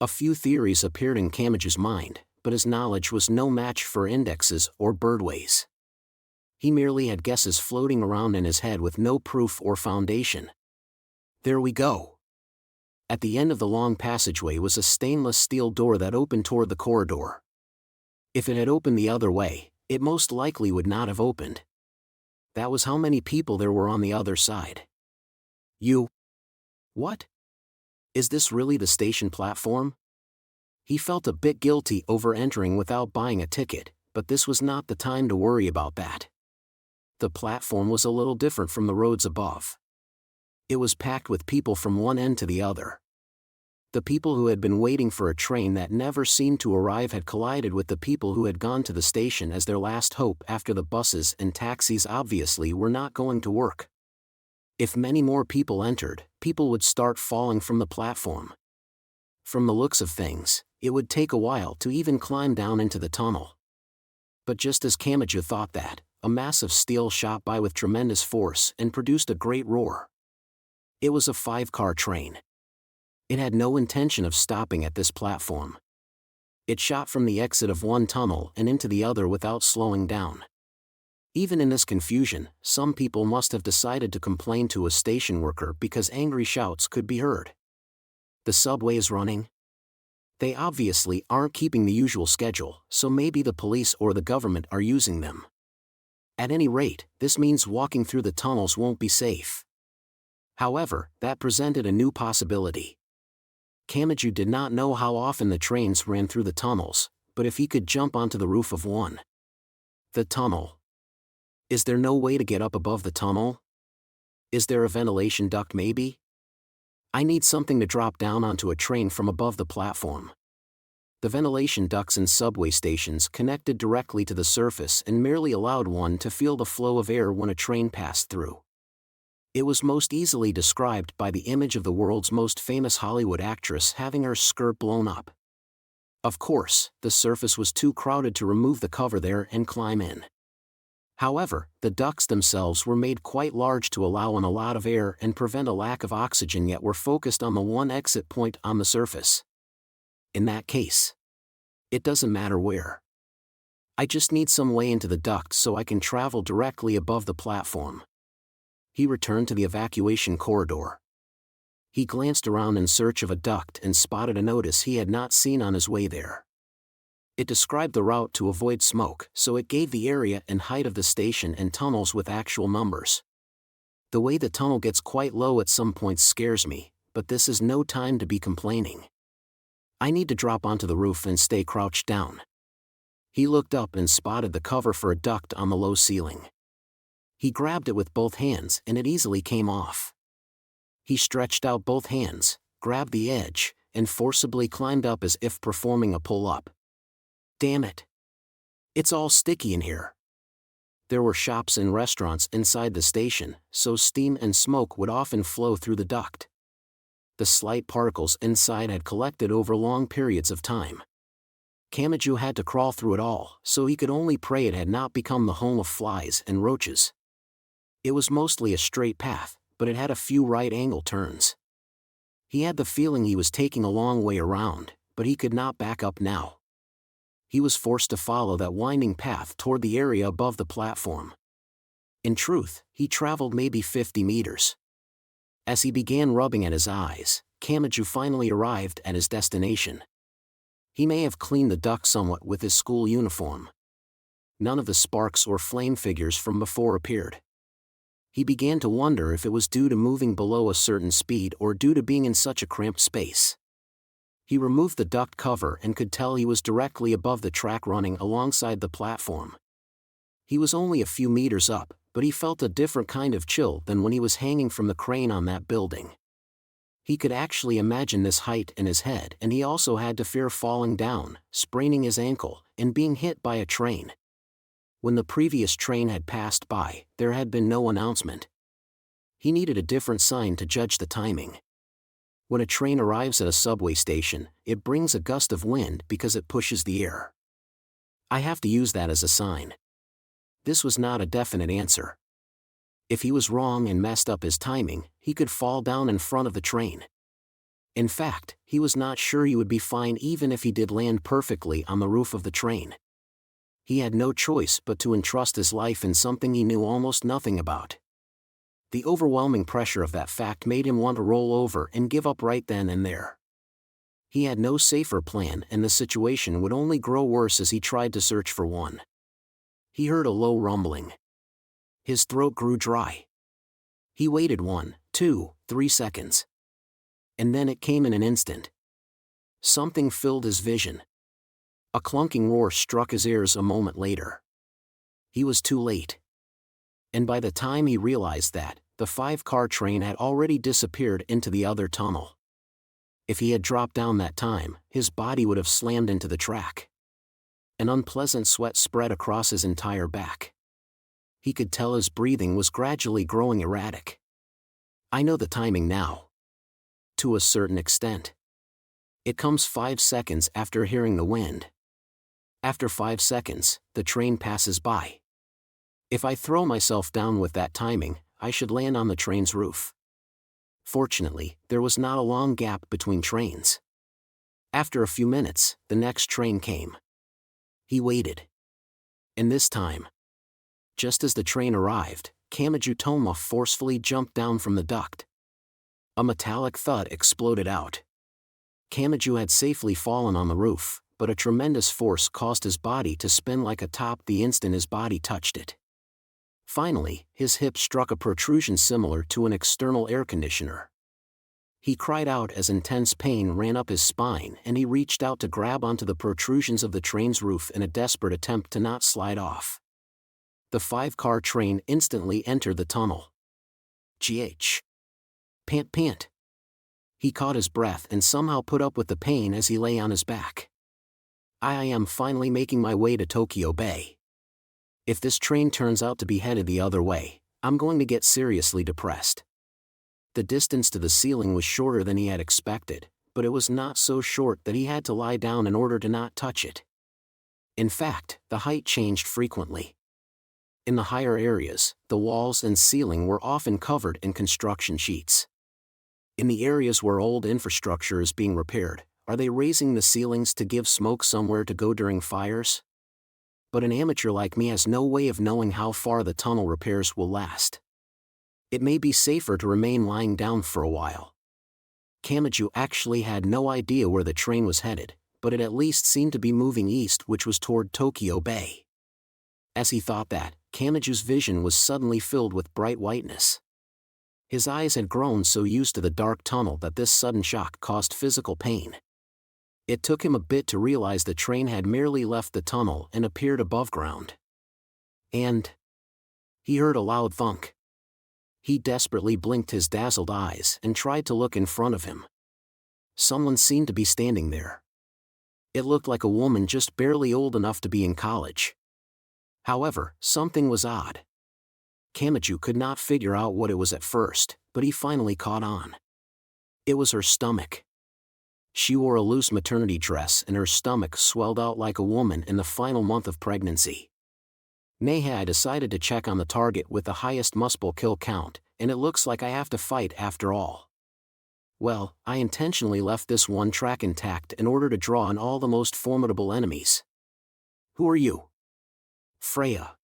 A few theories appeared in Kamachi's mind, but his knowledge was no match for indexes or birdways. He merely had guesses floating around in his head with no proof or foundation. There we go. At the end of the long passageway was a stainless steel door that opened toward the corridor. If it had opened the other way, it most likely would not have opened. That was how many people there were on the other side. What? Is this really the station platform? He felt a bit guilty over entering without buying a ticket, but this was not the time to worry about that. The platform was a little different from the roads above. It was packed with people from one end to the other. The people who had been waiting for a train that never seemed to arrive had collided with the people who had gone to the station as their last hope after the buses and taxis obviously were not going to work. If many more people entered, people would start falling from the platform. From the looks of things, it would take a while to even climb down into the tunnel. But just as Kamachi thought that, a mass of steel shot by with tremendous force and produced a great roar. It was a 5-car train. It had no intention of stopping at this platform. It shot from the exit of one tunnel and into the other without slowing down. Even in this confusion, some people must have decided to complain to a station worker because angry shouts could be heard. The subway is running? They obviously aren't keeping the usual schedule, so maybe the police or the government are using them. At any rate, this means walking through the tunnels won't be safe. However, that presented a new possibility. Kamachi did not know how often the trains ran through the tunnels, but if he could jump onto the roof of one. The tunnel. Is there no way to get up above the tunnel? Is there a ventilation duct maybe? I need something to drop down onto a train from above the platform. The ventilation ducts in subway stations connected directly to the surface and merely allowed one to feel the flow of air when a train passed through. It was most easily described by the image of the world's most famous Hollywood actress having her skirt blown up. Of course, the surface was too crowded to remove the cover there and climb in. However, the ducts themselves were made quite large to allow in a lot of air and prevent a lack of oxygen, yet were focused on the one exit point on the surface. In that case, it doesn't matter where. I just need some way into the duct so I can travel directly above the platform. He returned to the evacuation corridor. He glanced around in search of a duct and spotted a notice he had not seen on his way there. It described the route to avoid smoke, so it gave the area and height of the station and tunnels with actual numbers. The way the tunnel gets quite low at some points scares me, but this is no time to be complaining. I need to drop onto the roof and stay crouched down. He looked up and spotted the cover for a duct on the low ceiling. He grabbed it with both hands and it easily came off. He stretched out both hands, grabbed the edge, and forcibly climbed up as if performing a pull-up. Damn it! It's all sticky in here. There were shops and restaurants inside the station, so steam and smoke would often flow through the duct. The slight particles inside had collected over long periods of time. Kamachi had to crawl through it all, so he could only pray it had not become the home of flies and roaches. It was mostly a straight path, but it had a few right-angle turns. He had the feeling he was taking a long way around, but he could not back up now. He was forced to follow that winding path toward the area above the platform. In truth, he traveled maybe 50 meters. As he began rubbing at his eyes, Kamachi finally arrived at his destination. He may have cleaned the duct somewhat with his school uniform. None of the sparks or flame figures from before appeared. He began to wonder if it was due to moving below a certain speed or due to being in such a cramped space. He removed the duct cover and could tell he was directly above the track running alongside the platform. He was only a few meters up, but he felt a different kind of chill than when he was hanging from the crane on that building. He could actually imagine this height in his head, and he also had to fear falling down, spraining his ankle, and being hit by a train. When the previous train had passed by, there had been no announcement. He needed a different sign to judge the timing. When a train arrives at a subway station, it brings a gust of wind because it pushes the air. I have to use that as a sign. This was not a definite answer. If he was wrong and messed up his timing, he could fall down in front of the train. In fact, he was not sure he would be fine even if he did land perfectly on the roof of the train. He had no choice but to entrust his life in something he knew almost nothing about. The overwhelming pressure of that fact made him want to roll over and give up right then and there. He had no safer plan, and the situation would only grow worse as he tried to search for one. He heard a low rumbling. His throat grew dry. He waited 1, 2, 3 seconds. And then it came in an instant. Something filled his vision. A clunking roar struck his ears a moment later. He was too late. And by the time he realized that, the 5-car train had already disappeared into the other tunnel. If he had dropped down that time, his body would have slammed into the track. An unpleasant sweat spread across his entire back. He could tell his breathing was gradually growing erratic. I know the timing now. To a certain extent. It comes 5 seconds after hearing the wind. After 5 seconds, the train passes by. If I throw myself down with that timing, I should land on the train's roof. Fortunately, there was not a long gap between trains. After a few minutes, the next train came. He waited. And this time, just as the train arrived, Kamachi forcefully jumped down from the duct. A metallic thud exploded out. Kamachi had safely fallen on the roof, but a tremendous force caused his body to spin like a top the instant his body touched it. Finally, his hip struck a protrusion similar to an external air conditioner. He cried out as intense pain ran up his spine, and he reached out to grab onto the protrusions of the train's roof in a desperate attempt to not slide off. The 5-car train instantly entered the tunnel. GH. Pant pant. He caught his breath and somehow put up with the pain as he lay on his back. I am finally making my way to Tokyo Bay. If this train turns out to be headed the other way, I'm going to get seriously depressed. The distance to the ceiling was shorter than he had expected, but it was not so short that he had to lie down in order to not touch it. In fact, the height changed frequently. In the higher areas, the walls and ceiling were often covered in construction sheets. In the areas where old infrastructure is being repaired, are they raising the ceilings to give smoke somewhere to go during fires? But an amateur like me has no way of knowing how far the tunnel repairs will last. It may be safer to remain lying down for a while. Kamachi actually had no idea where the train was headed, but it at least seemed to be moving east, which was toward Tokyo Bay. As he thought that, Kamachi's vision was suddenly filled with bright whiteness. His eyes had grown so used to the dark tunnel that this sudden shock caused physical pain. It took him a bit to realize the train had merely left the tunnel and appeared above ground. And he heard a loud thunk. He desperately blinked his dazzled eyes and tried to look in front of him. Someone seemed to be standing there. It looked like a woman just barely old enough to be in college. However, something was odd. Kamachi could not figure out what it was at first, but he finally caught on. It was her stomach. She wore a loose maternity dress and her stomach swelled out like a woman in the final month of pregnancy. Nehai decided to check on the target with the highest muscle kill count, and it looks like I have to fight after all. Well, I intentionally left this one track intact in order to draw on all the most formidable enemies. Who are you? Freya.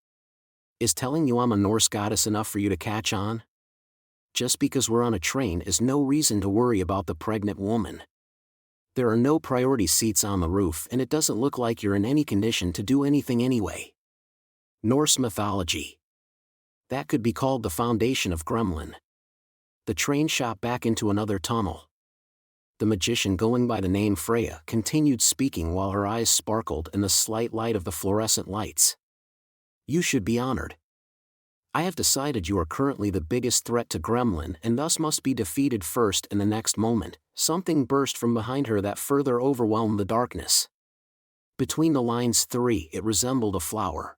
Is telling you I'm a Norse goddess enough for you to catch on? Just because we're on a train is no reason to worry about the pregnant woman. There are no priority seats on the roof and it doesn't look like you're in any condition to do anything anyway. Norse mythology. That could be called the foundation of Gremlin. The train shot back into another tunnel. The magician going by the name Freya continued speaking while her eyes sparkled in the slight light of the fluorescent lights. You should be honored. I have decided you are currently the biggest threat to Gremlin and thus must be defeated first. In the next moment, something burst from behind her that further overwhelmed the darkness. Between the lines 3, it resembled a flower.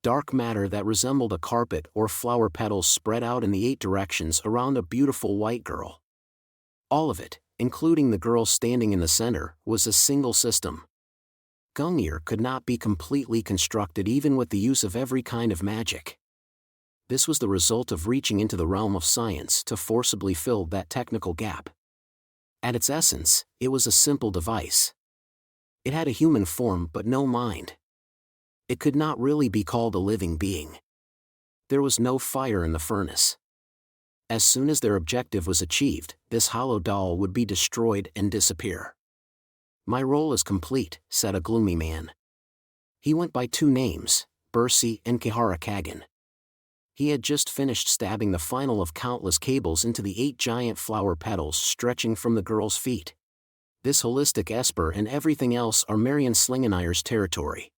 Dark matter that resembled a carpet or flower petals spread out in the 8 directions around a beautiful white girl. All of it, including the girl standing in the center, was a single system. Gungnir could not be completely constructed even with the use of every kind of magic. This was the result of reaching into the realm of science to forcibly fill that technical gap. At its essence, it was a simple device. It had a human form but no mind. It could not really be called a living being. There was no fire in the furnace. As soon as their objective was achieved, this hollow doll would be destroyed and disappear. My role is complete, said a gloomy man. He went by 2 names, Bursey and Kihara Kagan. He had just finished stabbing the final of countless cables into the 8 giant flower petals stretching from the girl's feet. This holistic Esper and everything else are Marion Slingeneyer's territory.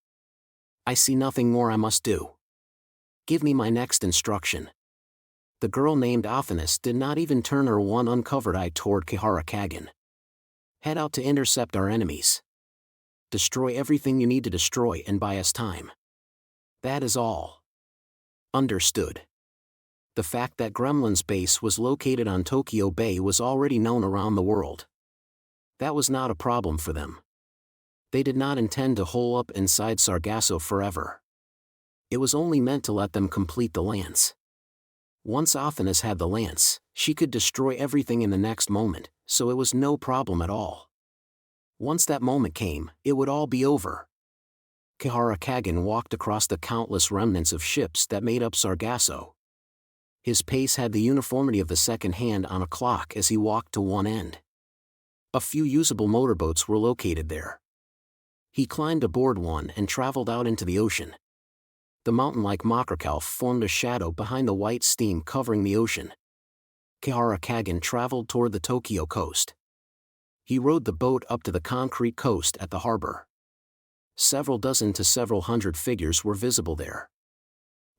I see nothing more I must do. Give me my next instruction. The girl named Athanas did not even turn her one uncovered eye toward Kihara Kagan. Head out to intercept our enemies. Destroy everything you need to destroy and buy us time. That is all. Understood. The fact that Gremlin's base was located on Tokyo Bay was already known around the world. That was not a problem for them. They did not intend to hole up inside Sargasso forever. It was only meant to let them complete the lance. Once Athanas had the lance, she could destroy everything in the next moment, so it was no problem at all. Once that moment came, it would all be over. Kihara Kagan walked across the countless remnants of ships that made up Sargasso. His pace had the uniformity of the second hand on a clock as he walked to one end. A few usable motorboats were located there. He climbed aboard one and traveled out into the ocean. The mountain-like Makrakauf formed a shadow behind the white steam covering the ocean. Kihara Kagen traveled toward the Tokyo coast. He rowed the boat up to the concrete coast at the harbor. Several dozen to several hundred figures were visible there.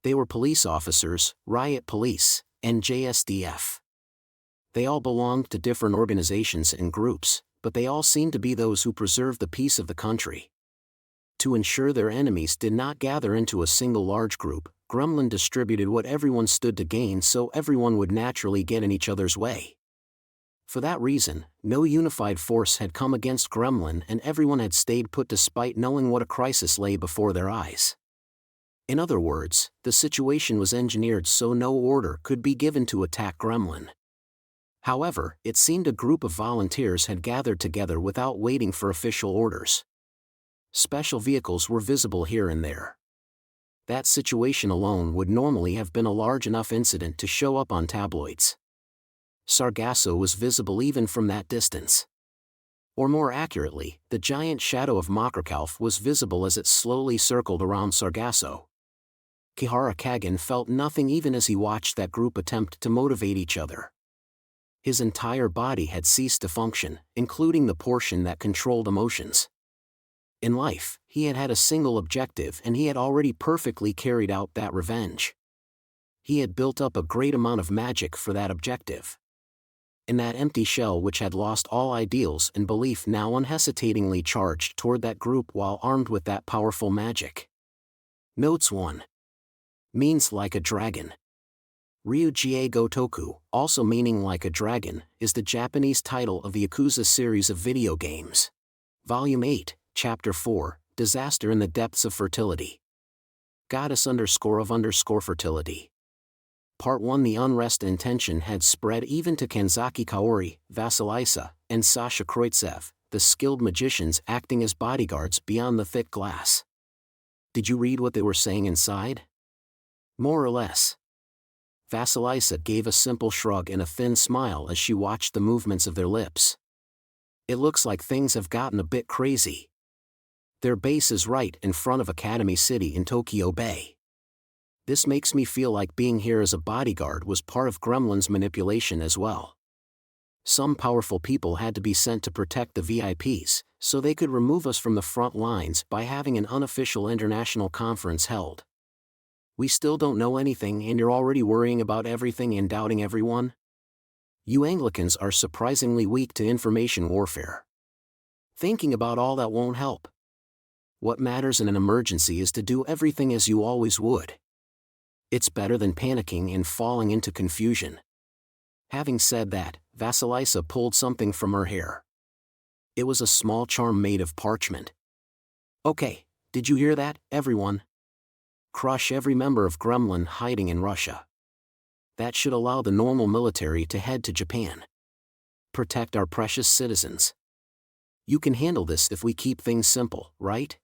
They were police officers, riot police, and JSDF. They all belonged to different organizations and groups, but they all seemed to be those who preserved the peace of the country. To ensure their enemies did not gather into a single large group, Gremlin distributed what everyone stood to gain so everyone would naturally get in each other's way. For that reason, no unified force had come against Gremlin and everyone had stayed put despite knowing what a crisis lay before their eyes. In other words, the situation was engineered so no order could be given to attack Gremlin. However, it seemed a group of volunteers had gathered together without waiting for official orders. Special vehicles were visible here and there. That situation alone would normally have been a large enough incident to show up on tabloids. Sargasso was visible even from that distance. Or more accurately, the giant shadow of Makrakauf was visible as it slowly circled around Sargasso. Kihara Kagen felt nothing even as he watched that group attempt to motivate each other. His entire body had ceased to function, including the portion that controlled emotions. In life, he had had a single objective and he had already perfectly carried out that revenge. He had built up a great amount of magic for that objective. In that empty shell which had lost all ideals and belief now unhesitatingly charged toward that group while armed with that powerful magic. Notes 1. Means like a dragon. Ryujiei Gotoku, also meaning like a dragon, is the Japanese title of the Yakuza series of video games. Volume 8, Chapter 4, Disaster in the Depths of Fertility. Goddess_of_fertility. Part 1. The unrest and tension had spread even to Kanzaki Kaori, Vasilisa, and Sasha Kroitsev, the skilled magicians acting as bodyguards beyond the thick glass. Did you read what they were saying inside? More or less. Vasilisa gave a simple shrug and a thin smile as she watched the movements of their lips. It looks like things have gotten a bit crazy. Their base is right in front of Academy City in Tokyo Bay. This makes me feel like being here as a bodyguard was part of Gremlin's manipulation as well. Some powerful people had to be sent to protect the VIPs, so they could remove us from the front lines by having an unofficial international conference held. We still don't know anything and you're already worrying about everything and doubting everyone? You Anglicans are surprisingly weak to information warfare. Thinking about all that won't help. What matters in an emergency is to do everything as you always would. It's better than panicking and falling into confusion. Having said that, Vasilisa pulled something from her hair. It was a small charm made of parchment. Okay, did you hear that, everyone? Crush every member of Gremlin hiding in Russia. That should allow the normal military to head to Japan. Protect our precious citizens. You can handle this if we keep things simple, right?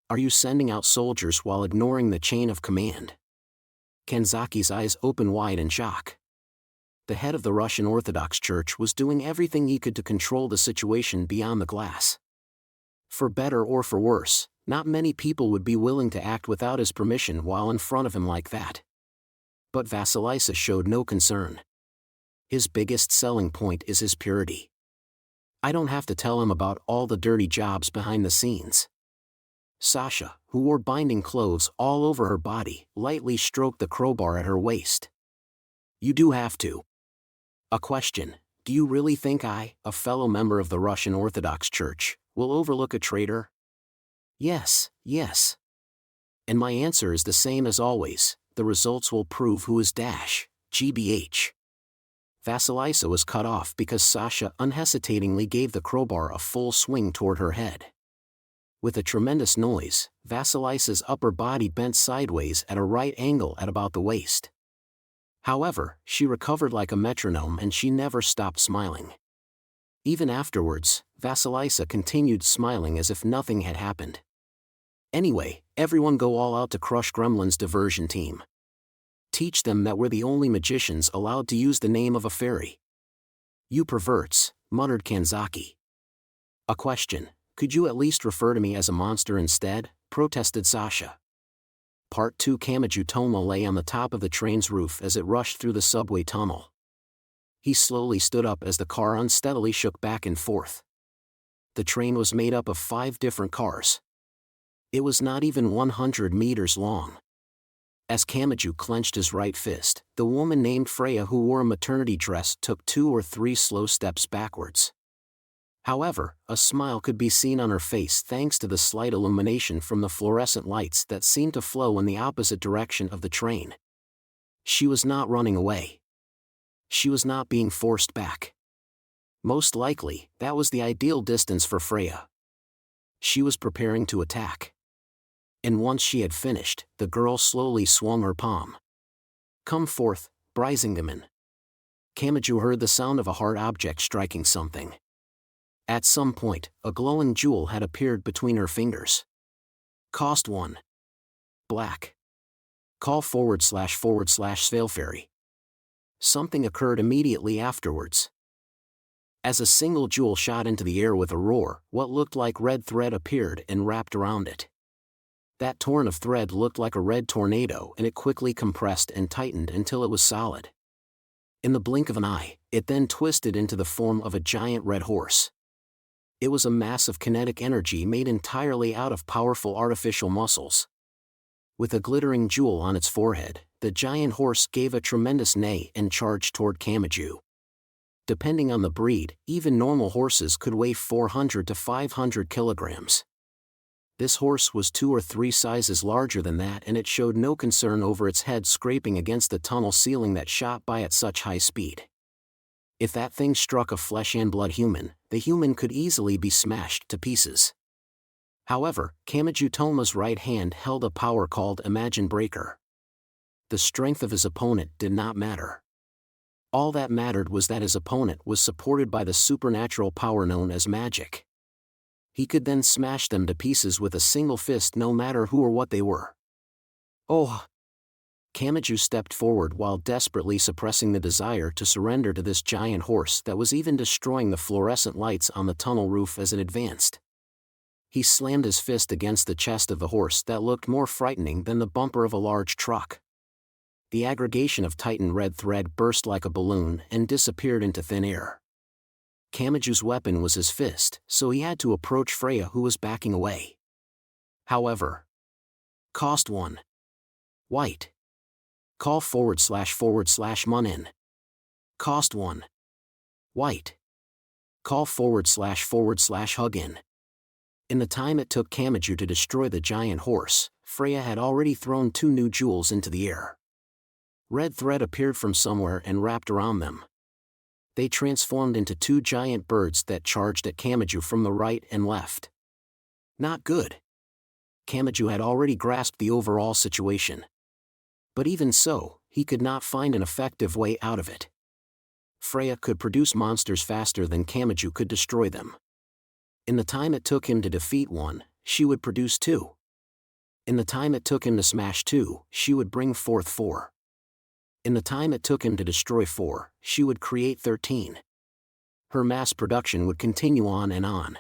Are you sending out soldiers while ignoring the chain of command? Kanzaki's eyes opened wide in shock. The head of the Russian Orthodox Church was doing everything he could to control the situation beyond the glass. For better or for worse, not many people would be willing to act without his permission while in front of him like that. But Vasilisa showed no concern. His biggest selling point is his purity. I don't have to tell him about all the dirty jobs behind the scenes. Sasha, who wore binding clothes all over her body, lightly stroked the crowbar at her waist. You do have to. A question: do you really think I, a fellow member of the Russian Orthodox Church, will overlook a traitor? Yes, yes. And my answer is the same as always: the results will prove who is GBH. Vasilisa was cut off because Sasha unhesitatingly gave the crowbar a full swing toward her head. With a tremendous noise, Vasilisa's upper body bent sideways at a right angle at about the waist. However, she recovered like a metronome and she never stopped smiling. Even afterwards, Vasilisa continued smiling as if nothing had happened. Anyway, everyone go all out to crush Gremlin's diversion team. Teach them that we're the only magicians allowed to use the name of a fairy. You perverts, muttered Kanzaki. A question: could you at least refer to me as a monster instead? Protested Sasha. Part 2. Kamachi Toma lay on the top of the train's roof as it rushed through the subway tunnel. He slowly stood up as the car unsteadily shook back and forth. The train was made up of 5 different cars. It was not even 100 meters long. As Kamachi clenched his right fist, the woman named Freya who wore a maternity dress took 2 or 3 slow steps backwards. However, a smile could be seen on her face thanks to the slight illumination from the fluorescent lights that seemed to flow in the opposite direction of the train. She was not running away. She was not being forced back. Most likely, that was the ideal distance for Freya. She was preparing to attack. And once she had finished, the girl slowly swung her palm. "Come forth, Brisingamen." Kamachi heard the sound of a hard object striking something. At some point, a glowing jewel had appeared between her fingers. Cost 1. Black. Call / Svalefairy. Something occurred immediately afterwards. As a single jewel shot into the air with a roar, what looked like red thread appeared and wrapped around it. That torrent of thread looked like a red tornado, and it quickly compressed and tightened until it was solid. In the blink of an eye, it then twisted into the form of a giant red horse. It was a mass of kinetic energy made entirely out of powerful artificial muscles. With a glittering jewel on its forehead, the giant horse gave a tremendous neigh and charged toward Kamachi. Depending on the breed, even normal horses could weigh 400 to 500 kilograms. This horse was 2 or 3 sizes larger than that, and it showed no concern over its head scraping against the tunnel ceiling that shot by at such high speed. If that thing struck a flesh and blood human, the human could easily be smashed to pieces. However, Kamachi Toma's right hand held a power called Imagine Breaker. The strength of his opponent did not matter. All that mattered was that his opponent was supported by the supernatural power known as magic. He could then smash them to pieces with a single fist no matter who or what they were. Oh! Kamachi stepped forward while desperately suppressing the desire to surrender to this giant horse that was even destroying the fluorescent lights on the tunnel roof as it advanced. He slammed his fist against the chest of the horse that looked more frightening than the bumper of a large truck. The aggregation of tightened red thread burst like a balloon and disappeared into thin air. Kamachi's weapon was his fist, so he had to approach Freya who was backing away. However, cost 1. White. Call / Munin. Cost 1. White. Call / Hugin. In the time it took Kamachi to destroy the giant horse, Freya had already thrown 2 new jewels into the air. Red thread appeared from somewhere and wrapped around them. They transformed into 2 giant birds that charged at Kamachi from the right and left. Not good. Kamachi had already grasped the overall situation. But even so, he could not find an effective way out of it. Freya could produce monsters faster than Kamachi could destroy them. In the time it took him to defeat one, she would produce 2. In the time it took him to smash 2, she would bring forth 4. In the time it took him to destroy 4, she would create 13. Her mass production would continue on and on.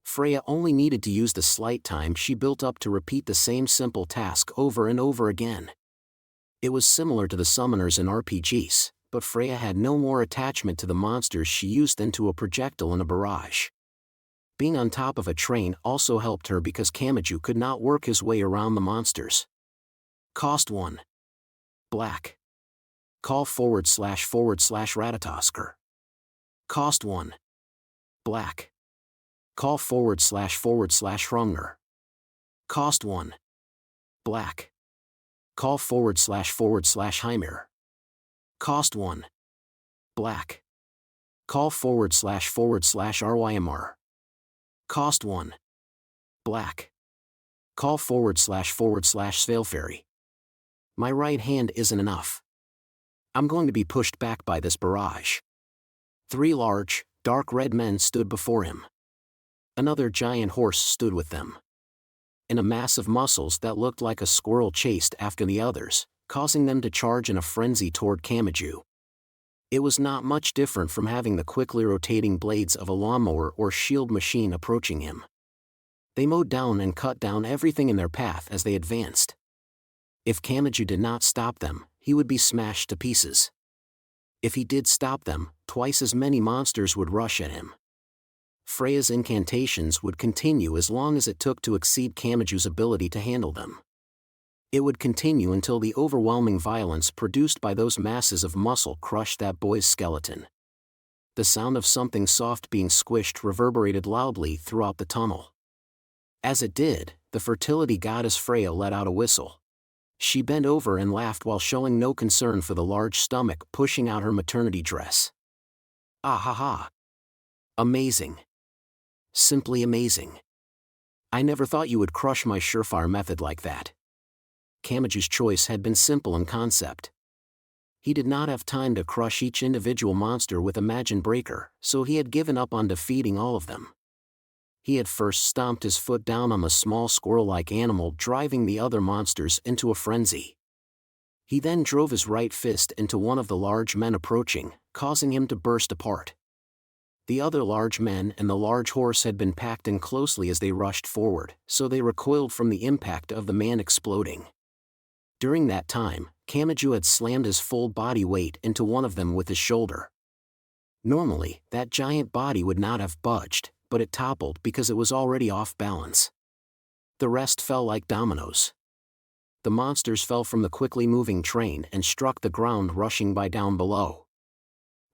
Freya only needed to use the slight time she built up to repeat the same simple task over and over again. It was similar to the summoners in RPGs, but Freya had no more attachment to the monsters she used than to a projectile in a barrage. Being on top of a train also helped her because Kamachi could not work his way around the monsters. Cost 1. Black. Call / Ratatosker. Cost 1. Black. Call / Hrungnir. Cost 1. Black. Call / Hymir. Cost 1. Black. Call / Arwymar. Cost 1. Black. Call / Svalefairy. My right hand isn't enough. I'm going to be pushed back by this barrage. 3 large, dark red men stood before him. Another giant horse stood with them. And a mass of muscles that looked like a squirrel chased after the others, causing them to charge in a frenzy toward Kamachi. It was not much different from having the quickly rotating blades of a lawnmower or shield machine approaching him. They mowed down and cut down everything in their path as they advanced. If Kamachi did not stop them, he would be smashed to pieces. If he did stop them, twice as many monsters would rush at him. Freya's incantations would continue as long as it took to exceed Kamachi's ability to handle them. It would continue until the overwhelming violence produced by those masses of muscle crushed that boy's skeleton. The sound of something soft being squished reverberated loudly throughout the tunnel. As it did, the fertility goddess Freya let out a whistle. She bent over and laughed while showing no concern for the large stomach pushing out her maternity dress. Ah ha ha! Amazing. Simply amazing. I never thought you would crush my surefire method like that. Kamachi's choice had been simple in concept. He did not have time to crush each individual monster with Imagine Breaker, so he had given up on defeating all of them. He had first stomped his foot down on the small squirrel-like animal, driving the other monsters into a frenzy. He then drove his right fist into one of the large men approaching, causing him to burst apart. The other large men and the large horse had been packed in closely as they rushed forward, so they recoiled from the impact of the man exploding. During that time, Kamachi had slammed his full body weight into one of them with his shoulder. Normally, that giant body would not have budged, but it toppled because it was already off balance. The rest fell like dominoes. The monsters fell from the quickly moving train and struck the ground rushing by down below.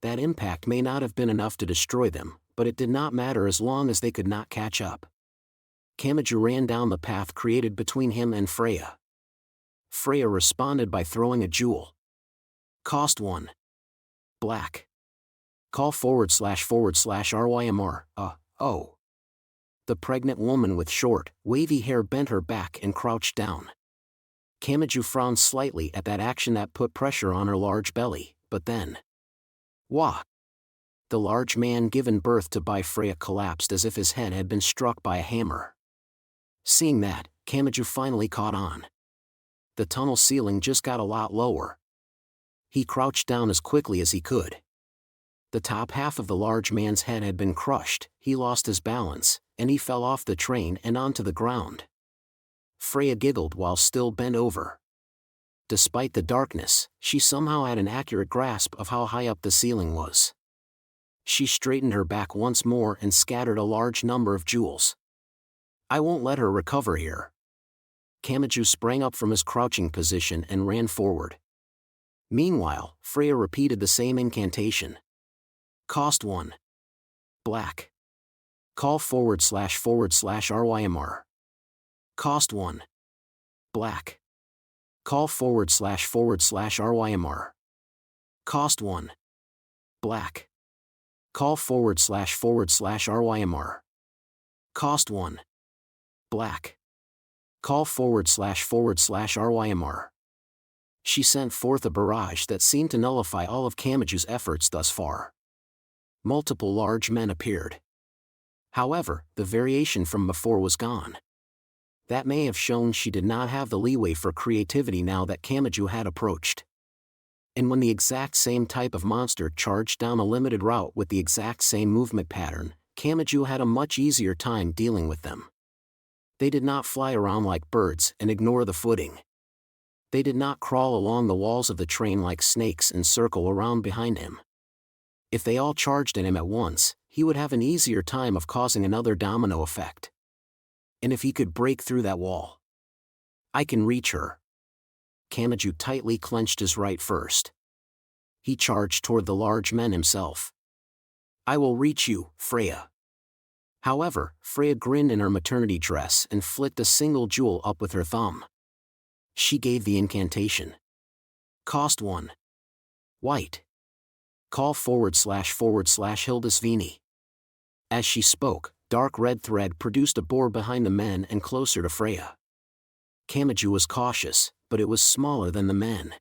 That impact may not have been enough to destroy them, but it did not matter as long as they could not catch up. Kamachi ran down the path created between him and Freya. Freya responded by throwing a jewel. Cost 1. Black. Call / RYMR, oh. The pregnant woman with short, wavy hair bent her back and crouched down. Kamachi frowned slightly at that action that put pressure on her large belly, but then... Wah! The large man given birth to by Freya collapsed as if his head had been struck by a hammer. Seeing that, Kamachi finally caught on. The tunnel ceiling just got a lot lower. He crouched down as quickly as he could. The top half of the large man's head had been crushed, he lost his balance, and he fell off the train and onto the ground. Freya giggled while still bent over. Despite the darkness, she somehow had an accurate grasp of how high up the ceiling was. She straightened her back once more and scattered a large number of jewels. I won't let her recover here. Kamachi sprang up from his crouching position and ran forward. Meanwhile, Freya repeated the same incantation. Cost 1. Black. Call / RYMR. Cost 1. Black. Call / RYMR. Cost 1. Black. Call / RYMR. Cost 1. Black. Call / RYMR. She sent forth a barrage that seemed to nullify all of Kamachi's efforts thus far. Multiple large men appeared. However, the variation from before was gone. That may have shown she did not have the leeway for creativity now that Kamachi had approached. And when the exact same type of monster charged down a limited route with the exact same movement pattern, Kamachi had a much easier time dealing with them. They did not fly around like birds and ignore the footing. They did not crawl along the walls of the train like snakes and circle around behind him. If they all charged at him at once, he would have an easier time of causing another domino effect. And if he could break through that wall. I can reach her. Kamachi tightly clenched his right fist. He charged toward the large men himself. I will reach you, Freya. However, Freya grinned in her maternity dress and flicked a single jewel up with her thumb. She gave the incantation. Cost 1. White. Call / Hildisvini. As she spoke, dark red thread produced a boar behind the men and closer to Freya. Kamachi was cautious, but it was smaller than the men.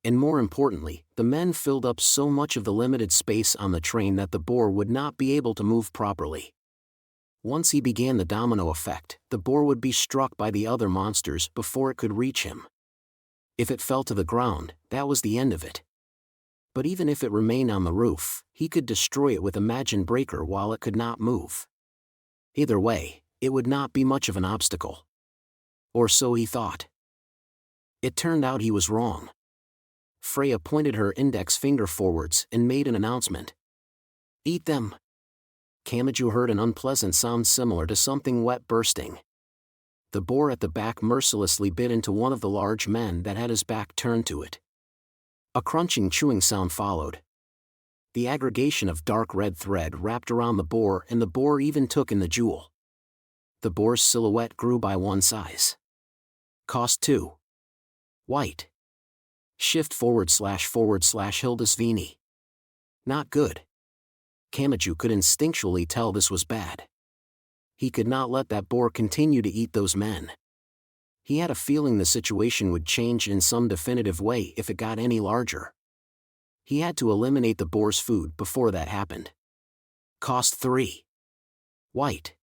And more importantly, the men filled up so much of the limited space on the train that the boar would not be able to move properly. Once he began the domino effect, the boar would be struck by the other monsters before it could reach him. If it fell to the ground, that was the end of it. But even if it remained on the roof, he could destroy it with Imagine Breaker while it could not move. Either way, it would not be much of an obstacle. Or so he thought. It turned out he was wrong. Freya pointed her index finger forwards and made an announcement. "Eat them." Kamachi heard an unpleasant sound similar to something wet bursting. The boar at the back mercilessly bit into one of the large men that had his back turned to it. A crunching chewing sound followed. The aggregation of dark red thread wrapped around the boar, and the boar even took in the jewel. The boar's silhouette grew by one size. Cost 2. White. Shift //Hildisvini. Not good. Kamachi could instinctually tell this was bad. He could not let that boar continue to eat those men. He had a feeling the situation would change in some definitive way if it got any larger. He had to eliminate the boar's food before that happened. Cost 3. White.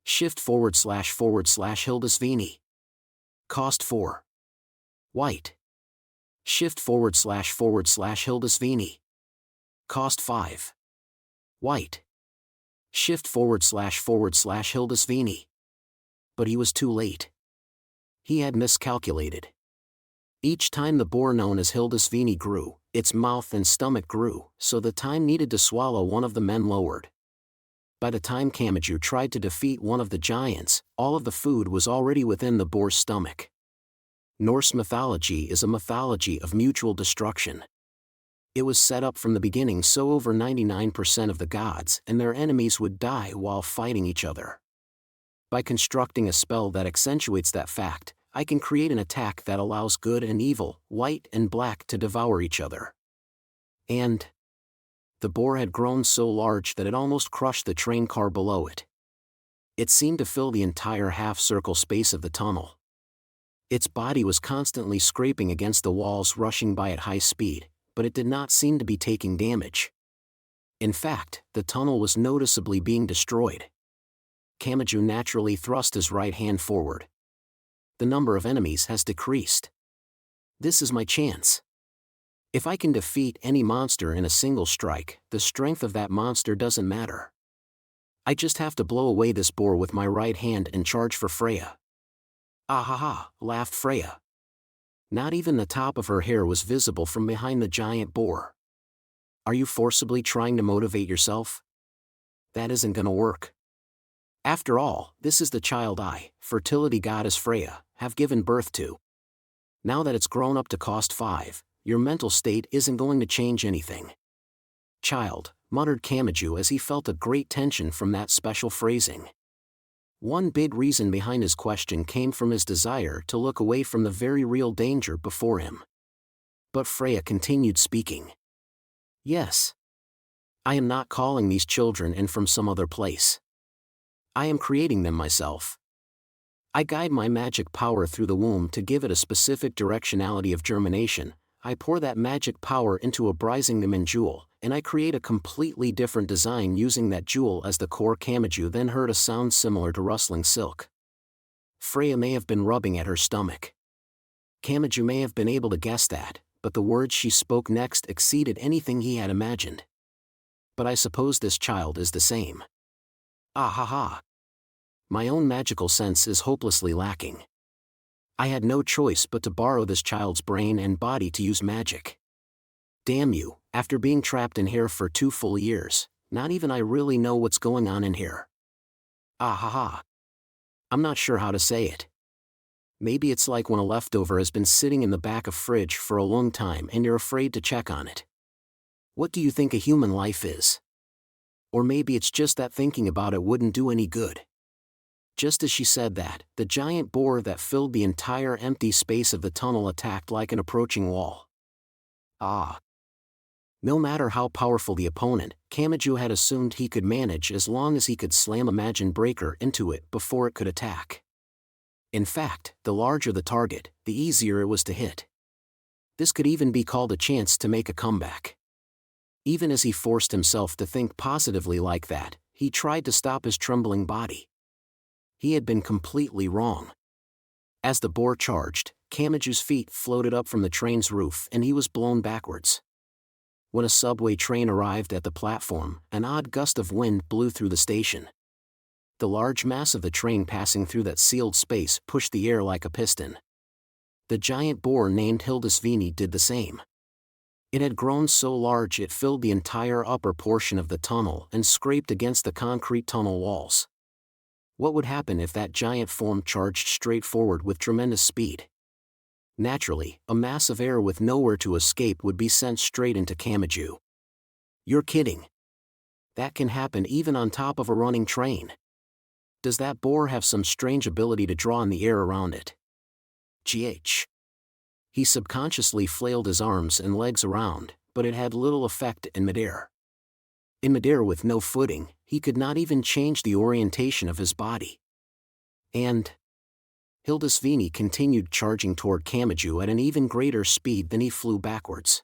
Shift //Hildisvini. Cost 4. White. Shift //Hildisvini. Cost 5. White. Shift //Hildisvini. But he was too late. He had miscalculated. Each time the boar known as Hildisvini grew, its mouth and stomach grew, so the time needed to swallow one of the men lowered. By the time Kamachi tried to defeat one of the giants, all of the food was already within the boar's stomach. Norse mythology is a mythology of mutual destruction. It was set up from the beginning so over 99% of the gods and their enemies would die while fighting each other. By constructing a spell that accentuates that fact, I can create an attack that allows good and evil, white and black to devour each other. And the boar had grown so large that it almost crushed the train car below it. It seemed to fill the entire half-circle space of the tunnel. Its body was constantly scraping against the walls, rushing by at high speed, but it did not seem to be taking damage. In fact, the tunnel was noticeably being destroyed. Kamachi naturally thrust his right hand forward. The number of enemies has decreased. This is my chance. If I can defeat any monster in a single strike, the strength of that monster doesn't matter. I just have to blow away this boar with my right hand and charge for Freya. "Ah ha ha," laughed Freya. Not even the top of her hair was visible from behind the giant boar. "Are you forcibly trying to motivate yourself? That isn't gonna work. After all, this is the child I, fertility goddess Freya, have given birth to. Now that it's grown up to cost 5, your mental state isn't going to change anything." "Child," muttered Kamachi as he felt a great tension from that special phrasing. One big reason behind his question came from his desire to look away from the very real danger before him. But Freya continued speaking. "Yes. I am not calling these children in from some other place. I am creating them myself. I guide my magic power through the womb to give it a specific directionality of germination. I pour that magic power into a Brisingamen jewel, and I create a completely different design using that jewel as the core." Kamachi then heard a sound similar to rustling silk. Freya may have been rubbing at her stomach. Kamachi may have been able to guess that, but the words she spoke next exceeded anything he had imagined. "But I suppose this child is the same. Ah ha ha. My own magical sense is hopelessly lacking. I had no choice but to borrow this child's brain and body to use magic. Damn you, after being trapped in here for 2 full years, not even I really know what's going on in here. Ah ha ha. I'm not sure how to say it. Maybe it's like when a leftover has been sitting in the back of fridge for a long time and you're afraid to check on it. What do you think a human life is? Or maybe it's just that thinking about it wouldn't do any good." Just as she said that, the giant boar that filled the entire empty space of the tunnel attacked like an approaching wall. Ah. No matter how powerful the opponent, Kamachi had assumed he could manage as long as he could slam a magic breaker into it before it could attack. In fact, the larger the target, the easier it was to hit. This could even be called a chance to make a comeback. Even as he forced himself to think positively like that, he tried to stop his trembling body. He had been completely wrong. As the boar charged, Kamachi's feet floated up from the train's roof and he was blown backwards. When a subway train arrived at the platform, an odd gust of wind blew through the station. The large mass of the train passing through that sealed space pushed the air like a piston. The giant boar named Hildisvini did the same. It had grown so large it filled the entire upper portion of the tunnel and scraped against the concrete tunnel walls. What would happen if that giant form charged straight forward with tremendous speed? Naturally, a mass of air with nowhere to escape would be sent straight into Kamachi. You're kidding. That can happen even on top of a running train. Does that boar have some strange ability to draw in the air around it? Gh. He subconsciously flailed his arms and legs around, but it had little effect in midair. In midair with no footing, he could not even change the orientation of his body. And Hildisvini continued charging toward Kamachi at an even greater speed than he flew backwards.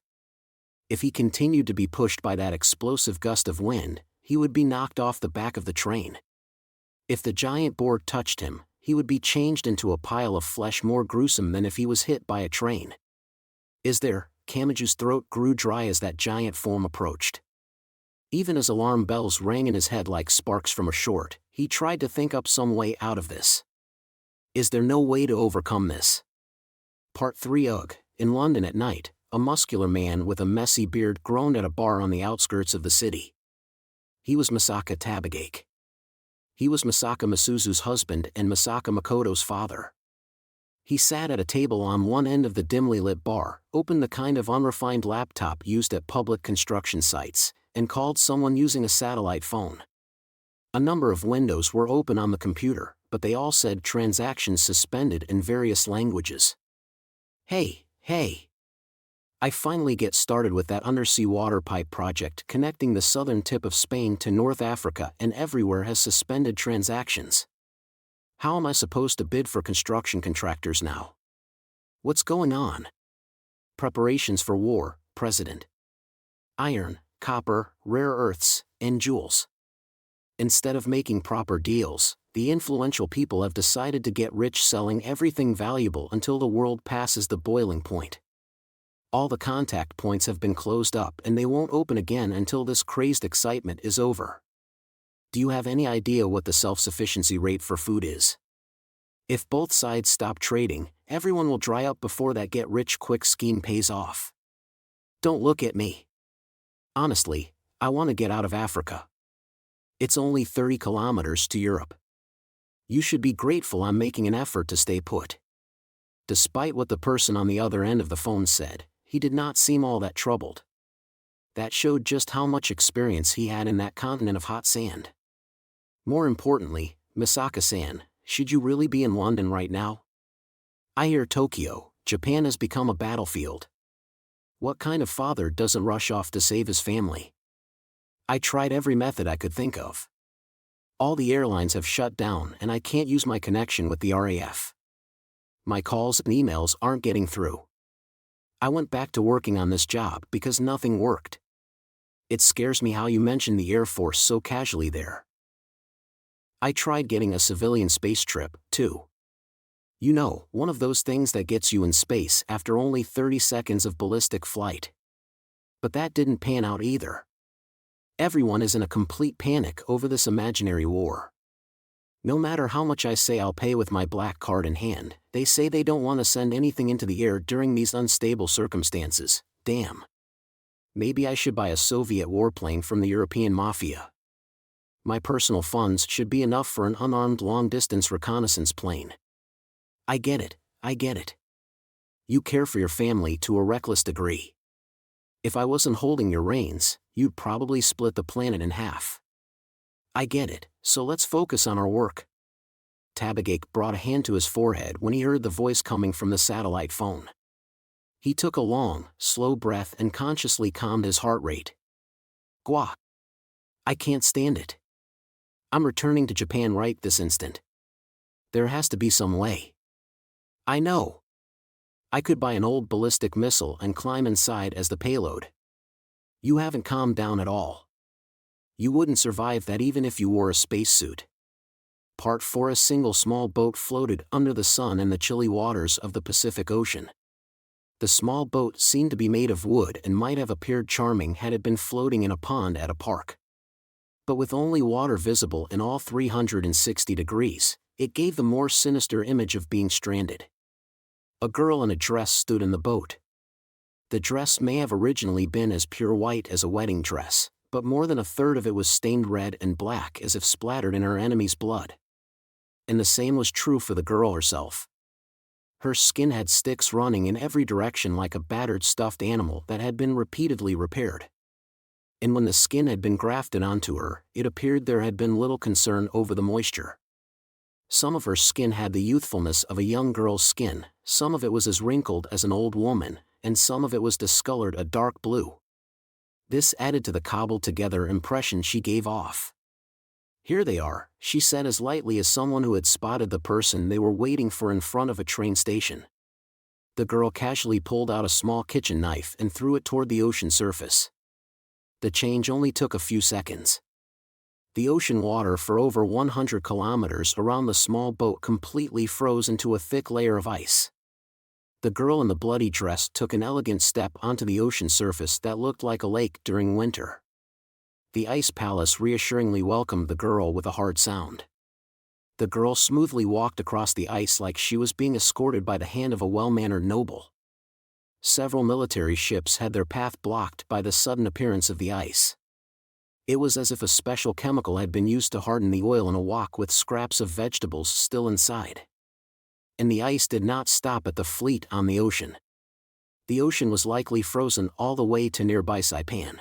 If he continued to be pushed by that explosive gust of wind, he would be knocked off the back of the train. If the giant boar touched him, he would be changed into a pile of flesh more gruesome than if he was hit by a train. Kamachi's throat grew dry as that giant form approached. Even as alarm bells rang in his head like sparks from a short, he tried to think up some way out of this. Is there no way to overcome this? Part 3. In London at night, a muscular man with a messy beard groaned at a bar on the outskirts of the city. He was Masaka Tabagake. He was Masaka Masuzu's husband and Masaka Makoto's father. He sat at a table on one end of the dimly lit bar, opened the kind of unrefined laptop used at public construction sites, and called someone using a satellite phone. A number of windows were open on the computer, but they all said transactions suspended in various languages. Hey. I finally get started with that undersea water pipe project connecting the southern tip of Spain to North Africa, and everywhere has suspended transactions. How am I supposed to bid for construction contractors now? What's going on? Preparations for war, President. Iron, copper, rare earths, and jewels. Instead of making proper deals, the influential people have decided to get rich selling everything valuable until the world passes the boiling point. All the contact points have been closed up and they won't open again until this crazed excitement is over. Do you have any idea what the self-sufficiency rate for food is? If both sides stop trading, everyone will dry up before that get-rich-quick scheme pays off. Don't look at me. Honestly, I want to get out of Africa. It's only 30 kilometers to Europe. You should be grateful I'm making an effort to stay put. Despite what the person on the other end of the phone said, he did not seem all that troubled. That showed just how much experience he had in that continent of hot sand. More importantly, Misaka-san, should you really be in London right now? I hear Tokyo, Japan has become a battlefield. What kind of father doesn't rush off to save his family? I tried every method I could think of. All the airlines have shut down and I can't use my connection with the RAF. My calls and emails aren't getting through. I went back to working on this job because nothing worked. It scares me how you mentioned the Air Force so casually there. I tried getting a civilian space trip, too. You know, one of those things that gets you in space after only 30 seconds of ballistic flight. But that didn't pan out either. Everyone is in a complete panic over this imaginary war. No matter how much I say I'll pay with my black card in hand, they say they don't want to send anything into the air during these unstable circumstances. Damn. Maybe I should buy a Soviet warplane from the European Mafia. My personal funds should be enough for an unarmed long-distance reconnaissance plane. I get it. You care for your family to a reckless degree. If I wasn't holding your reins, you'd probably split the planet in half. I get it, so let's focus on our work. Tabagake brought a hand to his forehead when he heard the voice coming from the satellite phone. He took a long, slow breath and consciously calmed his heart rate. Gwa. I can't stand it. I'm returning to Japan right this instant. There has to be some way. I know. I could buy an old ballistic missile and climb inside as the payload. You haven't calmed down at all. You wouldn't survive that even if you wore a spacesuit. Part 4. A single small boat floated under the sun in the chilly waters of the Pacific Ocean. The small boat seemed to be made of wood and might have appeared charming had it been floating in a pond at a park. But with only water visible in all 360 degrees, it gave the more sinister image of being stranded. A girl in a dress stood in the boat. The dress may have originally been as pure white as a wedding dress, but more than a third of it was stained red and black as if splattered in her enemy's blood. And the same was true for the girl herself. Her skin had sticks running in every direction like a battered stuffed animal that had been repeatedly repaired. And when the skin had been grafted onto her, it appeared there had been little concern over the moisture. Some of her skin had the youthfulness of a young girl's skin, some of it was as wrinkled as an old woman, and some of it was discolored a dark blue. This added to the cobbled-together impression she gave off. "Here they are," she said as lightly as someone who had spotted the person they were waiting for in front of a train station. The girl casually pulled out a small kitchen knife and threw it toward the ocean surface. The change only took a few seconds. The ocean water for over 100 kilometers around the small boat completely froze into a thick layer of ice. The girl in the bloody dress took an elegant step onto the ocean surface that looked like a lake during winter. The ice palace reassuringly welcomed the girl with a hard sound. The girl smoothly walked across the ice like she was being escorted by the hand of a well-mannered noble. Several military ships had their path blocked by the sudden appearance of the ice. It was as if a special chemical had been used to harden the oil in a wok with scraps of vegetables still inside. And the ice did not stop at the fleet on the ocean. The ocean was likely frozen all the way to nearby Saipan.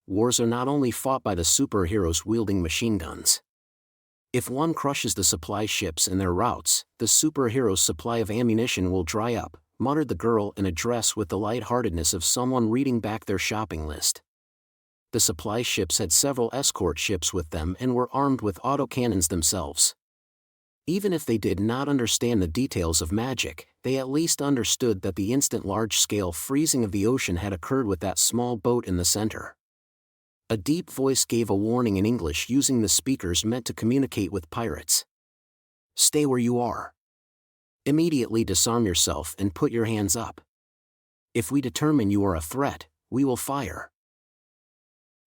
Wars are not only fought by the superheroes wielding machine guns. If one crushes the supply ships in their routes, the superheroes' supply of ammunition will dry up, muttered the girl in a dress with the light-heartedness of someone reading back their shopping list. The supply ships had several escort ships with them and were armed with autocannons themselves. Even if they did not understand the details of magic, they at least understood that the instant large-scale freezing of the ocean had occurred with that small boat in the center. A deep voice gave a warning in English using the speakers meant to communicate with pirates. "Stay where you are. Immediately disarm yourself and put your hands up. If we determine you are a threat, we will fire.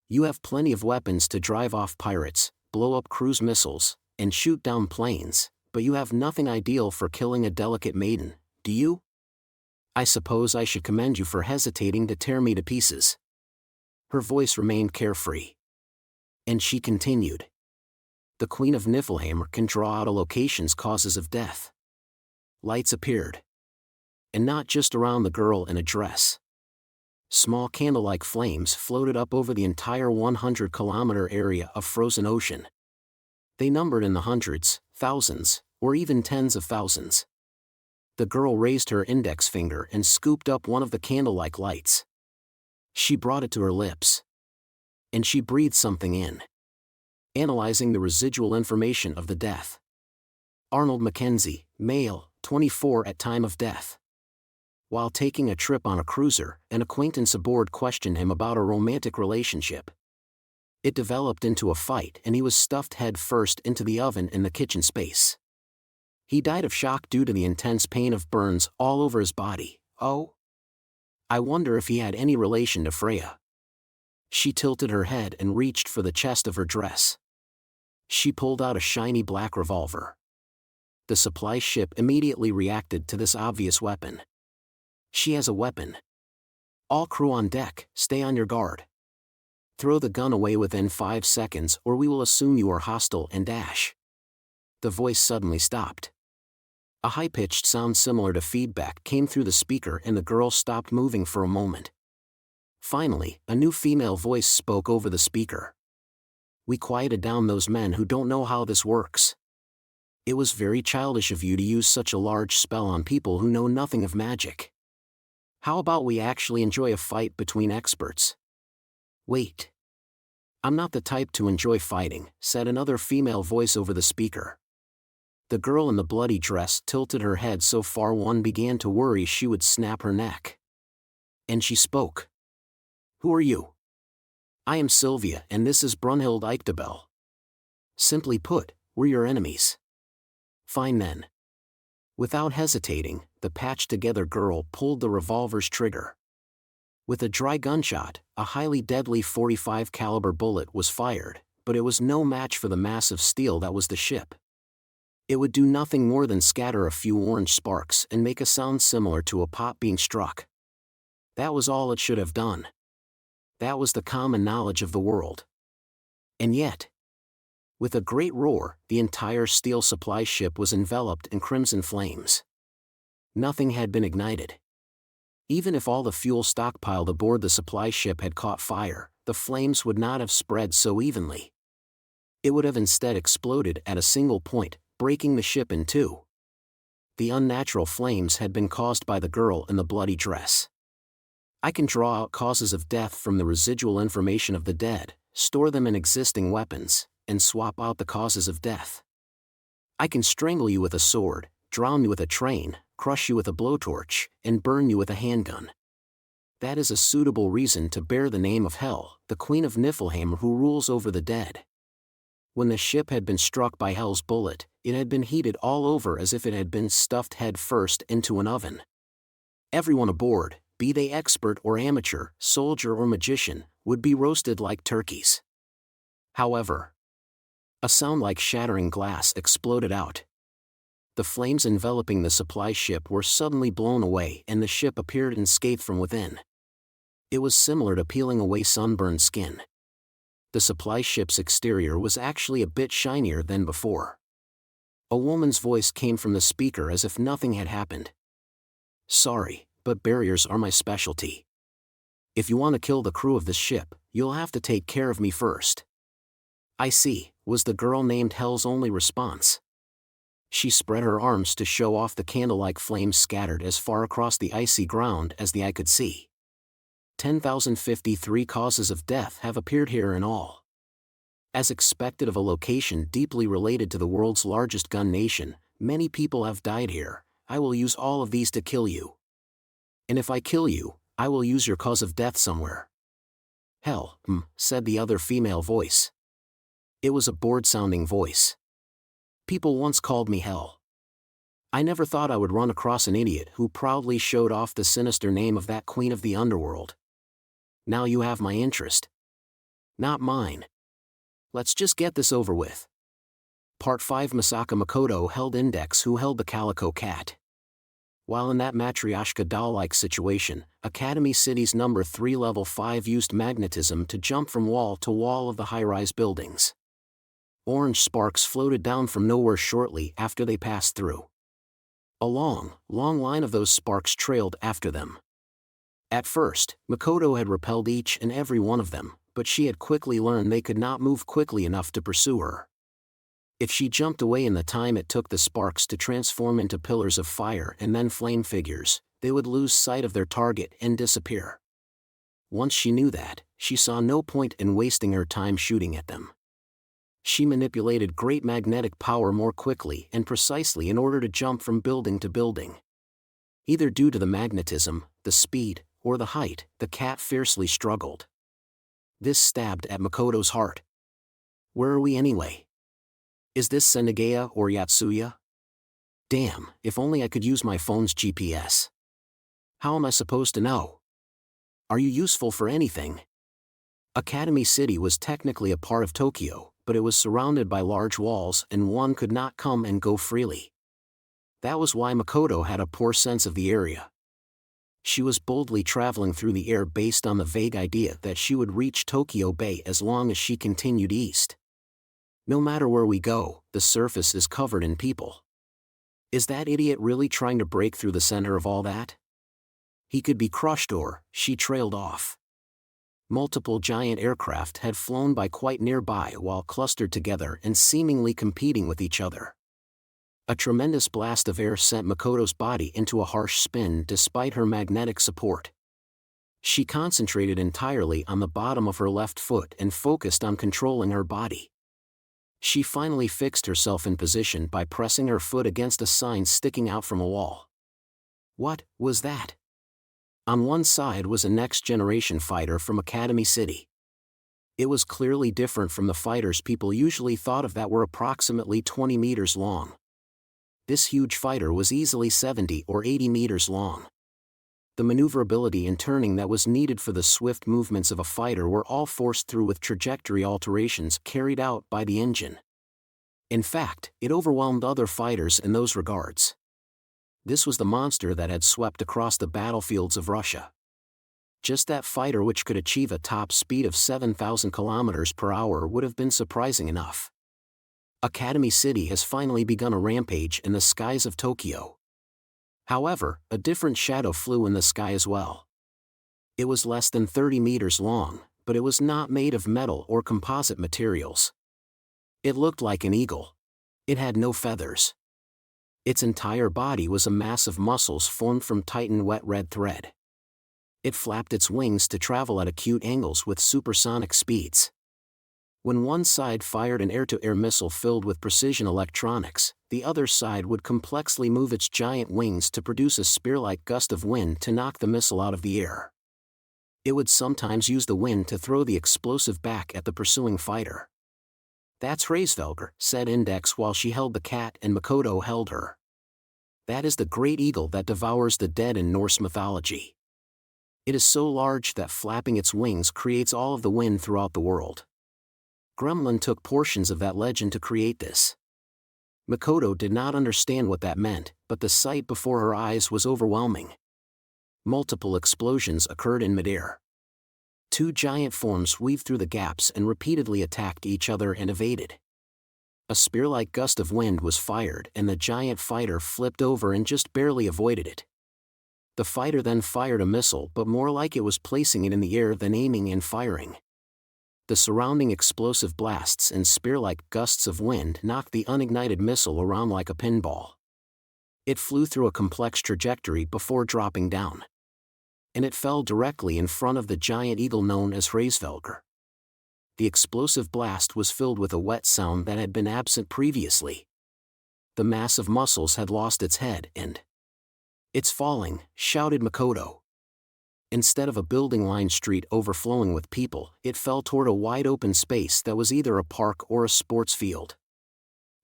You have plenty of weapons to drive off pirates, blow up cruise missiles, and shoot down planes, but you have nothing ideal for killing a delicate maiden, do you? I suppose I should commend you for hesitating to tear me to pieces." Her voice remained carefree. And she continued. "The Queen of Niflheim can draw out a location's causes of death." Lights appeared. And not just around the girl in a dress. Small candle-like flames floated up over the entire 100-kilometer area of frozen ocean. They numbered in the hundreds, thousands, or even tens of thousands. The girl raised her index finger and scooped up one of the candle-like lights. She brought it to her lips. And she breathed something in. Analyzing the residual information of the death. Arnold Mackenzie, male, 24 at time of death. While taking a trip on a cruiser, an acquaintance aboard questioned him about a romantic relationship. It developed into a fight and he was stuffed head first into the oven in the kitchen space. He died of shock due to the intense pain of burns all over his body. Oh? I wonder if he had any relation to Freya. She tilted her head and reached for the chest of her dress. She pulled out a shiny black revolver. The supply ship immediately reacted to this obvious weapon. She has a weapon. All crew on deck, stay on your guard. Throw the gun away within 5 seconds or we will assume you are hostile and dash. The voice suddenly stopped. A high-pitched sound similar to feedback came through the speaker and the girl stopped moving for a moment. Finally, a new female voice spoke over the speaker. "We quieted down those men who don't know how this works. It was very childish of you to use such a large spell on people who know nothing of magic. How about we actually enjoy a fight between experts?" "Wait. I'm not the type to enjoy fighting," said another female voice over the speaker. The girl in the bloody dress tilted her head so far one began to worry she would snap her neck. And she spoke. "Who are you?" "I am Sylvia and this is Brunhild Eichdebel. Simply put, we're your enemies." "Fine then." Without hesitating, the patched-together girl pulled the revolver's trigger. With a dry gunshot, a highly deadly .45 caliber bullet was fired, but it was no match for the massive steel that was the ship. It would do nothing more than scatter a few orange sparks and make a sound similar to a pot being struck. That was all it should have done. That was the common knowledge of the world. And yet, with a great roar, the entire steel supply ship was enveloped in crimson flames. Nothing had been ignited. Even if all the fuel stockpiled aboard the supply ship had caught fire, the flames would not have spread so evenly. It would have instead exploded at a single point, breaking the ship in two. The unnatural flames had been caused by the girl in the bloody dress. I can draw out causes of death from the residual information of the dead, store them in existing weapons, and swap out the causes of death. I can strangle you with a sword, drown you with a train, crush you with a blowtorch, and burn you with a handgun. That is a suitable reason to bear the name of Hell, the Queen of Niflheim who rules over the dead. When the ship had been struck by Hell's bullet, it had been heated all over as if it had been stuffed head first into an oven. Everyone aboard, be they expert or amateur, soldier or magician, would be roasted like turkeys. However, a sound like shattering glass exploded out. The flames enveloping the supply ship were suddenly blown away and the ship appeared unscathed from within. It was similar to peeling away sunburned skin. The supply ship's exterior was actually a bit shinier than before. A woman's voice came from the speaker as if nothing had happened. "Sorry, but barriers are my specialty. If you want to kill the crew of this ship, you'll have to take care of me first." "I see," was the girl named Hell's only response. She spread her arms to show off the candle-like flames scattered as far across the icy ground as the eye could see. 10,053 causes of death have appeared here in all. As expected of a location deeply related to the world's largest gun nation, many people have died here. I will use all of these to kill you. And if I kill you, I will use your cause of death somewhere. "Hell," said the other female voice. It was a bored-sounding voice. "People once called me Hell. I never thought I would run across an idiot who proudly showed off the sinister name of that queen of the underworld. Now you have my interest. Not mine. Let's just get this over with." Part 5. Masaka Makoto held Index, who held the Calico Cat. While in that Matryoshka doll-like situation, Academy City's number 3 level 5 used magnetism to jump from wall to wall of the high-rise buildings. Orange sparks floated down from nowhere shortly after they passed through. A long line of those sparks trailed after them. At first, Makoto had repelled each and every one of them, but she had quickly learned they could not move quickly enough to pursue her. If she jumped away in the time it took the sparks to transform into pillars of fire and then flame figures, they would lose sight of their target and disappear. Once she knew that, she saw no point in wasting her time shooting at them. She manipulated great magnetic power more quickly and precisely in order to jump from building to building. Either due to the magnetism, the speed, or the height, the cat fiercely struggled. This stabbed at Makoto's heart. Where are we anyway? Is this Senegaya or Yatsuya? Damn, if only I could use my phone's GPS. How am I supposed to know? Are you useful for anything? Academy City was technically a part of Tokyo, but it was surrounded by large walls and one could not come and go freely. That was why Makoto had a poor sense of the area. She was boldly traveling through the air based on the vague idea that she would reach Tokyo Bay as long as she continued east. No matter where we go, the surface is covered in people. Is that idiot really trying to break through the center of all that? He could be crushed or, she trailed off. Multiple giant aircraft had flown by quite nearby while clustered together and seemingly competing with each other. A tremendous blast of air sent Makoto's body into a harsh spin despite her magnetic support. She concentrated entirely on the bottom of her left foot and focused on controlling her body. She finally fixed herself in position by pressing her foot against a sign sticking out from a wall. What was that? On one side was a next-generation fighter from Academy City. It was clearly different from the fighters people usually thought of that were approximately 20 meters long. This huge fighter was easily 70 or 80 meters long. The maneuverability and turning that was needed for the swift movements of a fighter were all forced through with trajectory alterations carried out by the engine. In fact, it overwhelmed other fighters in those regards. This was the monster that had swept across the battlefields of Russia. Just that fighter which could achieve a top speed of 7,000 kilometers per hour would have been surprising enough. Academy City has finally begun a rampage in the skies of Tokyo. However, a different shadow flew in the sky as well. It was less than 30 meters long, but it was not made of metal or composite materials. It looked like an eagle. It had no feathers. Its entire body was a mass of muscles formed from tightened wet red thread. It flapped its wings to travel at acute angles with supersonic speeds. When one side fired an air-to-air missile filled with precision electronics, the other side would complexly move its giant wings to produce a spear-like gust of wind to knock the missile out of the air. It would sometimes use the wind to throw the explosive back at the pursuing fighter. "That's Hraesvelgr," said Index while she held the cat and Makoto held her. "That is the great eagle that devours the dead in Norse mythology. It is so large that flapping its wings creates all of the wind throughout the world. Gremlin took portions of that legend to create this." Makoto did not understand what that meant, but the sight before her eyes was overwhelming. Multiple explosions occurred in midair. Two giant forms weaved through the gaps and repeatedly attacked each other and evaded. A spear-like gust of wind was fired and the giant fighter flipped over and just barely avoided it. The fighter then fired a missile, but more like it was placing it in the air than aiming and firing. The surrounding explosive blasts and spear-like gusts of wind knocked the unignited missile around like a pinball. It flew through a complex trajectory before dropping down. And it fell directly in front of the giant eagle known as Hraesvelgr. The explosive blast was filled with a wet sound that had been absent previously. The mass of muscles had lost its head and... "It's falling," shouted Makoto. Instead of a building-lined street overflowing with people, it fell toward a wide-open space that was either a park or a sports field.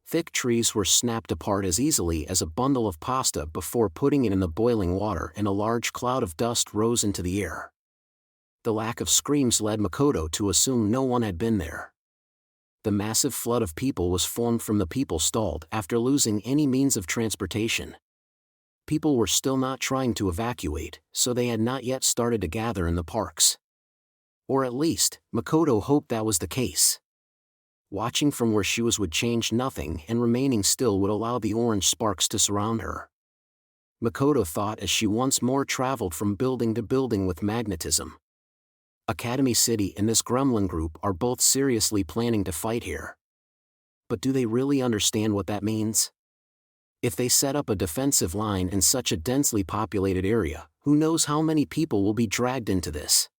Thick trees were snapped apart as easily as a bundle of pasta before putting it in the boiling water, and a large cloud of dust rose into the air. The lack of screams led Makoto to assume no one had been there. The massive flood of people was formed from the people stalled after losing any means of transportation. People were still not trying to evacuate, so they had not yet started to gather in the parks. Or at least, Makoto hoped that was the case. Watching from where she was would change nothing, and remaining still would allow the orange sparks to surround her. Makoto thought as she once more traveled from building to building with magnetism. Academy City and this gremlin group are both seriously planning to fight here. But do they really understand what that means? If they set up a defensive line in such a densely populated area, who knows how many people will be dragged into this?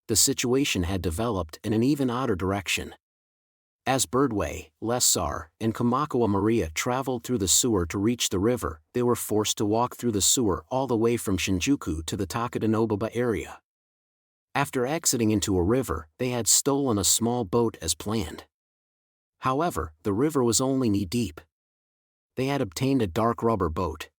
The situation had developed in an even odder direction. As Birdway, Lessar, and Kamakawa Maria traveled through the sewer to reach the river, they were forced to walk through the sewer all the way from Shinjuku to the Takadanobaba area. After exiting into a river, they had stolen a small boat as planned. However, the river was only knee-deep. They had obtained a dark rubber boat.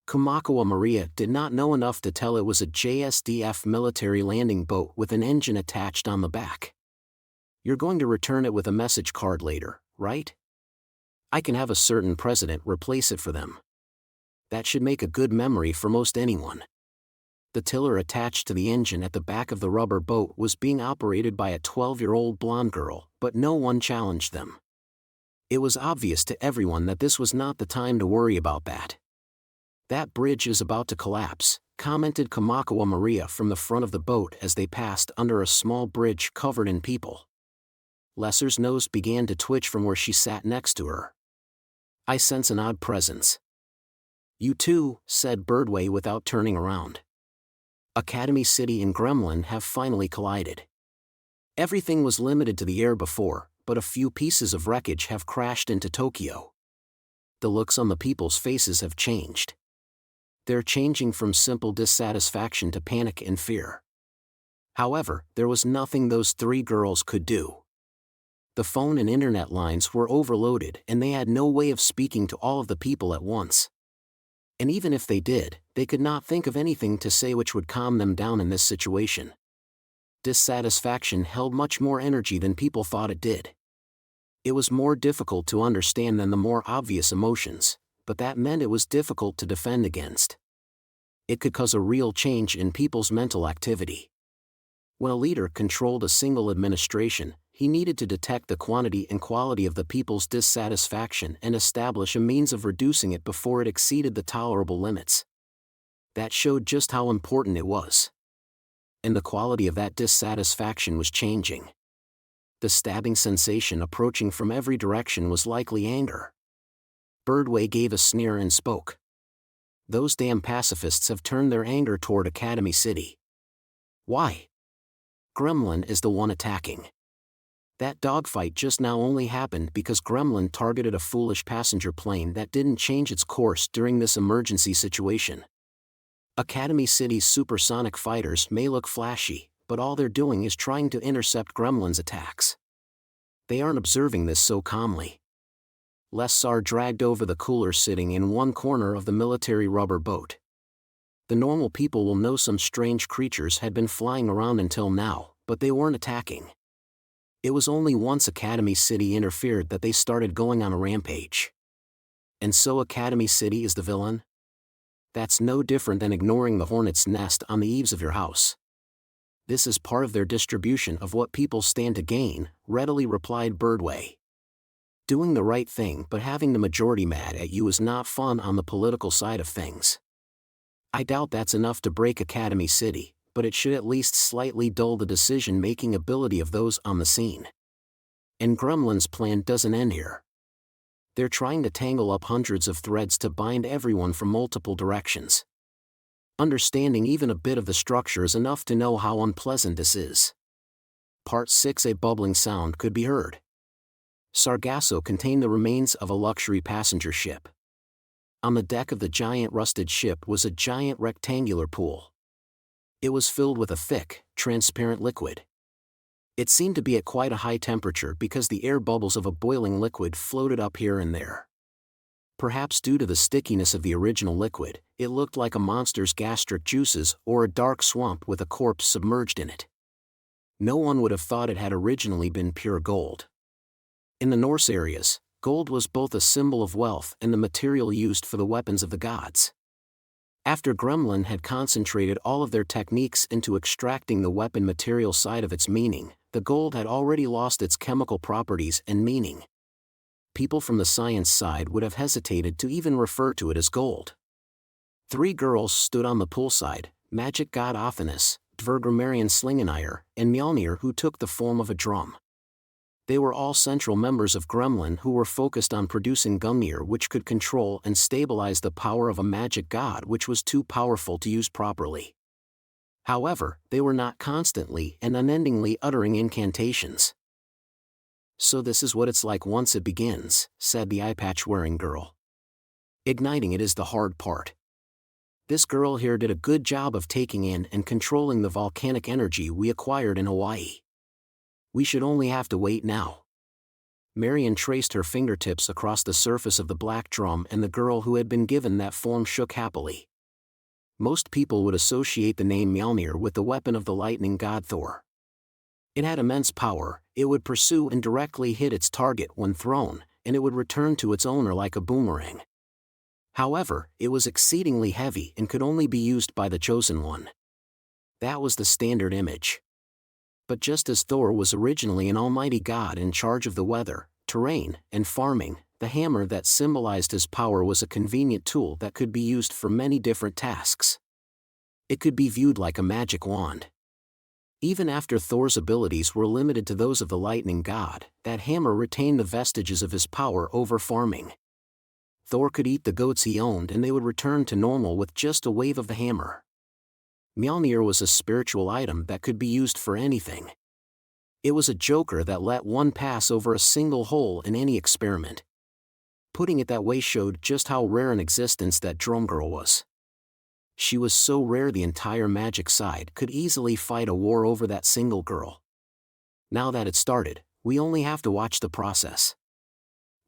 Kamakawa Maria did not know enough to tell it was a JSDF military landing boat with an engine attached on the back. "You're going to return it with a message card later, right? I can have a certain president replace it for them. That should make a good memory for most anyone." The tiller attached to the engine at the back of the rubber boat was being operated by a 12-year-old blonde girl, but no one challenged them. It was obvious to everyone that this was not the time to worry about that. "That bridge is about to collapse," commented Kamakawa Maria from the front of the boat as they passed under a small bridge covered in people. Lesser's nose began to twitch from where she sat next to her. "I sense an odd presence." "You too," said Birdway without turning around. Academy City and Gremlin have finally collided. Everything was limited to the air before, but a few pieces of wreckage have crashed into Tokyo. The looks on the people's faces have changed. They're changing from simple dissatisfaction to panic and fear. However, there was nothing those three girls could do. The phone and internet lines were overloaded and they had no way of speaking to all of the people at once. And even if they did, they could not think of anything to say which would calm them down in this situation. Dissatisfaction held much more energy than people thought it did. It was more difficult to understand than the more obvious emotions, but that meant it was difficult to defend against. It could cause a real change in people's mental activity. When a leader controlled a single administration, he needed to detect the quantity and quality of the people's dissatisfaction and establish a means of reducing it before it exceeded the tolerable limits. That showed just how important it was. And the quality of that dissatisfaction was changing. The stabbing sensation approaching from every direction was likely anger. Birdway gave a sneer and spoke. Those damn pacifists have turned their anger toward Academy City. Why? Gremlin is the one attacking. That dogfight just now only happened because Gremlin targeted a foolish passenger plane that didn't change its course during this emergency situation. Academy City's supersonic fighters may look flashy, but all they're doing is trying to intercept Gremlin's attacks. They aren't observing this so calmly. Lessar dragged over the cooler sitting in one corner of the military rubber boat. The normal people will know some strange creatures had been flying around until now, but they weren't attacking. It was only once Academy City interfered that they started going on a rampage. And so Academy City is the villain? That's no different than ignoring the hornet's nest on the eaves of your house. This is part of their distribution of what people stand to gain, readily replied Birdway. Doing the right thing but having the majority mad at you is not fun on the political side of things. I doubt that's enough to break Academy City, but it should at least slightly dull the decision-making ability of those on the scene. And Gremlin's plan doesn't end here. They're trying to tangle up hundreds of threads to bind everyone from multiple directions. Understanding even a bit of the structure is enough to know how unpleasant this is. Part 6. A bubbling sound could be heard. Sargasso contained the remains of a luxury passenger ship. On the deck of the giant rusted ship was a giant rectangular pool. It was filled with a thick, transparent liquid. It seemed to be at quite a high temperature because the air bubbles of a boiling liquid floated up here and there. Perhaps due to the stickiness of the original liquid, it looked like a monster's gastric juices or a dark swamp with a corpse submerged in it. No one would have thought it had originally been pure gold. In the Norse areas, gold was both a symbol of wealth and the material used for the weapons of the gods. After Gremlin had concentrated all of their techniques into extracting the weapon material side of its meaning, the gold had already lost its chemical properties and meaning. People from the science side would have hesitated to even refer to it as gold. 3 girls stood on the poolside, magic god Athanas, Dvergramarian Slingenire, and Mjolnir, who took the form of a drum. They were all central members of Gremlin who were focused on producing Gungnir, which could control and stabilize the power of a magic god which was too powerful to use properly. However, they were not constantly and unendingly uttering incantations. So this is what it's like once it begins, said the eye-patch-wearing girl. Igniting it is the hard part. This girl here did a good job of taking in and controlling the volcanic energy we acquired in Hawaii. We should only have to wait now. Marion traced her fingertips across the surface of the black drum, and the girl who had been given that form shook happily. Most people would associate the name Mjolnir with the weapon of the lightning god Thor. It had immense power, it would pursue and directly hit its target when thrown, and it would return to its owner like a boomerang. However, it was exceedingly heavy and could only be used by the chosen one. That was the standard image. But just as Thor was originally an almighty god in charge of the weather, terrain, and farming, the hammer that symbolized his power was a convenient tool that could be used for many different tasks. It could be viewed like a magic wand. Even after Thor's abilities were limited to those of the lightning god, that hammer retained the vestiges of his power over farming. Thor could eat the goats he owned and they would return to normal with just a wave of the hammer. Mjolnir was a spiritual item that could be used for anything. It was a joker that let one pass over a single hole in any experiment. Putting it that way showed just how rare an existence that drum girl was. She was so rare the entire magic side could easily fight a war over that single girl. Now that it started, we only have to watch the process.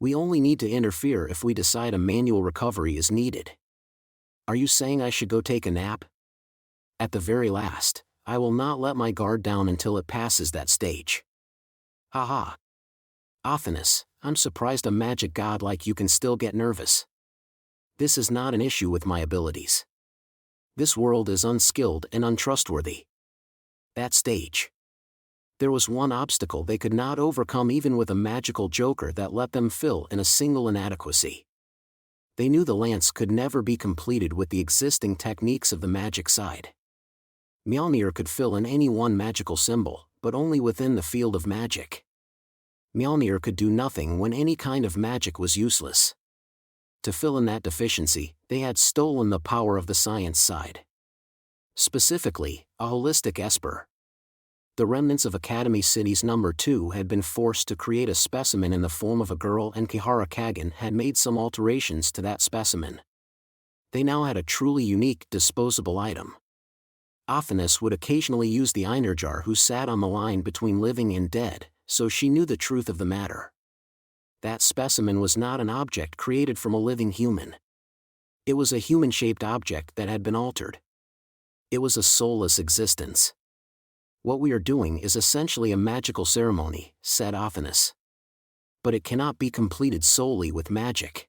We only need to interfere if we decide a manual recovery is needed. Are you saying I should go take a nap? At the very last, I will not let my guard down until it passes that stage. Haha. Athanas, I'm surprised a magic god like you can still get nervous. This is not an issue with my abilities. This world is unskilled and untrustworthy. That stage. There was one obstacle they could not overcome even with a magical joker that let them fill in a single inadequacy. They knew the lance could never be completed with the existing techniques of the magic side. Mjolnir could fill in any one magical symbol, but only within the field of magic. Mjolnir could do nothing when any kind of magic was useless. To fill in that deficiency, they had stolen the power of the science side. Specifically, a holistic esper. The remnants of Academy City's number 2 had been forced to create a specimen in the form of a girl, and Kihara Kagan had made some alterations to that specimen. They now had a truly unique, disposable item. Athanas would occasionally use the Einerjar who sat on the line between living and dead, so she knew the truth of the matter. That specimen was not an object created from a living human. It was a human-shaped object that had been altered. It was a soulless existence. What we are doing is essentially a magical ceremony, said Athanas. But it cannot be completed solely with magic.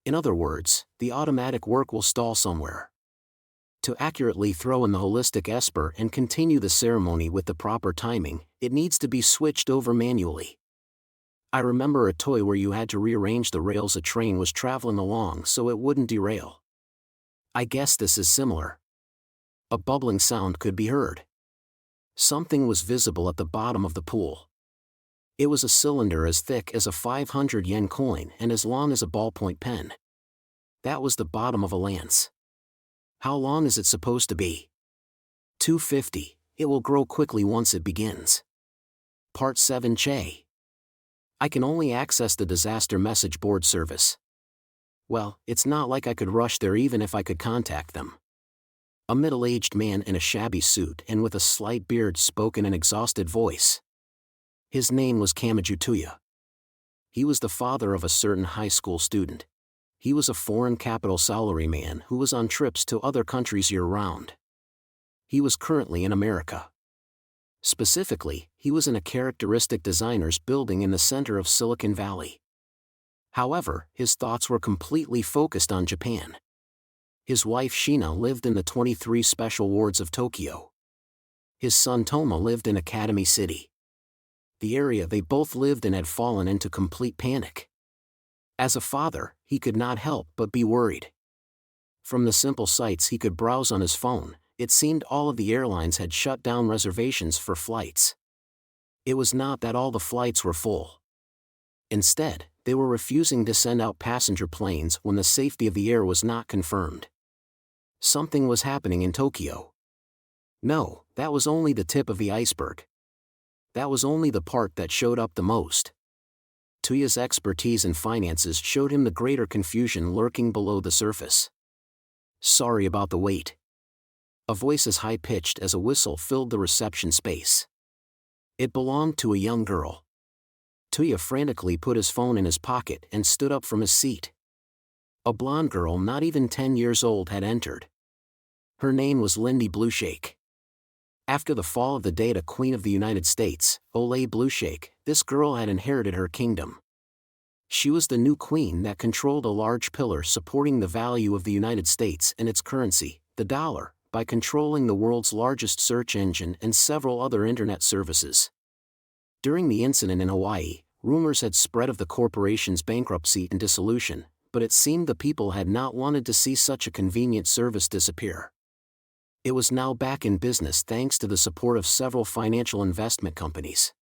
In other words, the automatic work will stall somewhere. To accurately throw in the holistic esper and continue the ceremony with the proper timing, it needs to be switched over manually. I remember a toy where you had to rearrange the rails a train was traveling along so it wouldn't derail. I guess this is similar. A bubbling sound could be heard. Something was visible at the bottom of the pool. It was a cylinder as thick as a 500 yen coin and as long as a ballpoint pen. That was the bottom of a lance. How long is it supposed to be? 250. It will grow quickly once it begins. Part 7 Che. I can only access the disaster message board service. Well, it's not like I could rush there even if I could contact them. A middle-aged man in a shabby suit and with a slight beard spoke in an exhausted voice. His name was Kamachi. He was the father of a certain high school student. He was a foreign capital salaryman who was on trips to other countries year-round. He was currently in America. Specifically, he was in a characteristic designer's building in the center of Silicon Valley. However, his thoughts were completely focused on Japan. His wife Shina lived in the 23 special wards of Tokyo. His son Toma lived in Academy City. The area they both lived in had fallen into complete panic. As a father, he could not help but be worried. From the simple sites he could browse on his phone, it seemed all of the airlines had shut down reservations for flights. It was not that all the flights were full. Instead, they were refusing to send out passenger planes when the safety of the air was not confirmed. Something was happening in Tokyo. No, that was only the tip of the iceberg. That was only the part that showed up the most. Tuya's expertise in finances showed him the greater confusion lurking below the surface. Sorry about the wait. A voice as high-pitched as a whistle filled the reception space. It belonged to a young girl. Tuya frantically put his phone in his pocket and stood up from his seat. A blonde girl not even 10 years old had entered. Her name was Lindy Blueshake. After the fall of the Data Queen of the United States, Olay Blueshake, this girl had inherited her kingdom. She was the new queen that controlled a large pillar supporting the value of the United States and its currency, the dollar, by controlling the world's largest search engine and several other internet services. During the incident in Hawaii, rumors had spread of the corporation's bankruptcy and dissolution, but it seemed the people had not wanted to see such a convenient service disappear. It was now back in business thanks to the support of several financial investment companies.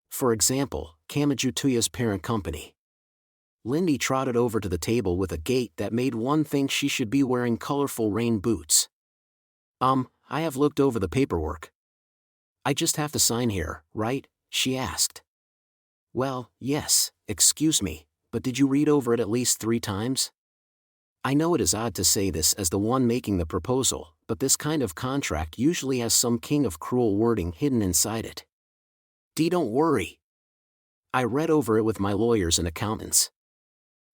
For example, Kamachi parent company. Lindy trotted over to the table with a gait that made one think she should be wearing colorful rain boots. I have looked over the paperwork. I just have to sign here, right? She asked. Well, yes, excuse me, but did you read over it at least 3 times? I know it is odd to say this as the one making the proposal, but this kind of contract usually has some king of cruel wording hidden inside it. Don't worry. I read over it with my lawyers and accountants.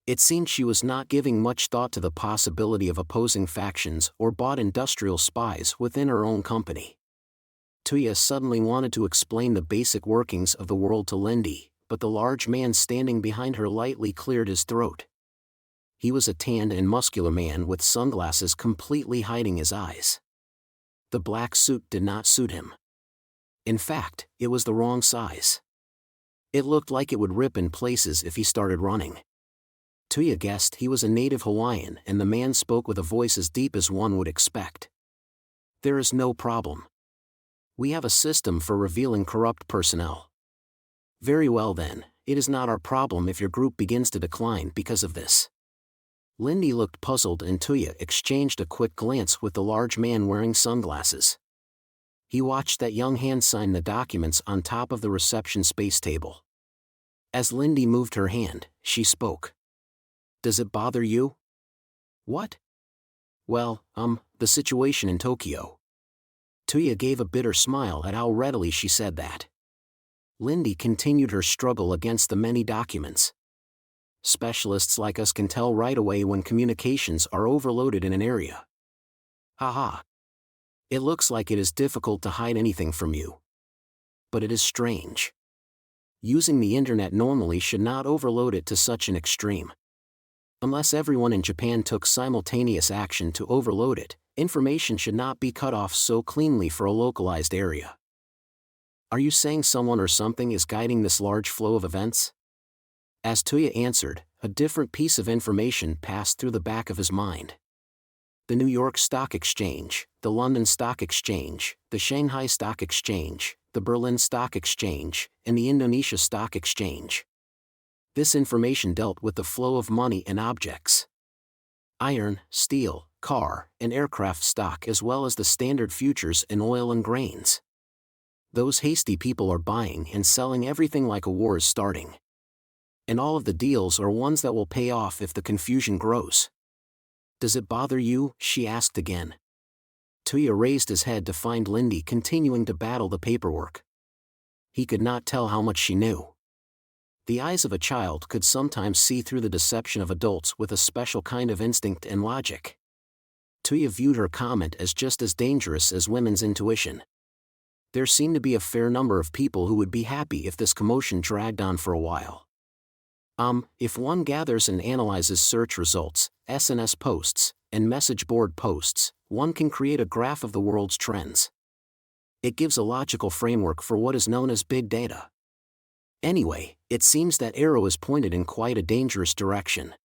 It seemed she was not giving much thought to the possibility of opposing factions or bought industrial spies within her own company. Tuya suddenly wanted to explain the basic workings of the world to Lindy, but the large man standing behind her lightly cleared his throat. He was a tanned and muscular man with sunglasses completely hiding his eyes. The black suit did not suit him. In fact, it was the wrong size. It looked like it would rip in places if he started running. Tuya guessed he was a native Hawaiian, and the man spoke with a voice as deep as one would expect. "There is no problem. We have a system for revealing corrupt personnel." "Very well then, it is not our problem if your group begins to decline because of this." Lindy looked puzzled and Tuya exchanged a quick glance with the large man wearing sunglasses. He watched that young hand sign the documents on top of the reception space table. As Lindy moved her hand, she spoke. "Does it bother you?" "What?" "Well, the situation in Tokyo." Tuya gave a bitter smile at how readily she said that. Lindy continued her struggle against the many documents. "Specialists like us can tell right away when communications are overloaded in an area." "Haha. It looks like it is difficult to hide anything from you. But it is strange. Using the internet normally should not overload it to such an extreme. Unless everyone in Japan took simultaneous action to overload it, information should not be cut off so cleanly for a localized area." "Are you saying someone or something is guiding this large flow of events?" As Tuya answered, a different piece of information passed through the back of his mind. The New York Stock Exchange, the London Stock Exchange, the Shanghai Stock Exchange, the Berlin Stock Exchange, and the Indonesia Stock Exchange. This information dealt with the flow of money and objects. Iron, steel, car, and aircraft stock, as well as the standard futures in oil and grains. Those hasty people are buying and selling everything like a war is starting. And all of the deals are ones that will pay off if the confusion grows. "Does it bother you?" she asked again. Tuya raised his head to find Lindy continuing to battle the paperwork. He could not tell how much she knew. The eyes of a child could sometimes see through the deception of adults with a special kind of instinct and logic. Tuya viewed her comment as just as dangerous as women's intuition. There seemed to be a fair number of people who would be happy if this commotion dragged on for a while. If one gathers and analyzes search results, SNS posts, and message board posts, one can create a graph of the world's trends. It gives a logical framework for what is known as big data. Anyway, it seems that arrow is pointed in quite a dangerous direction.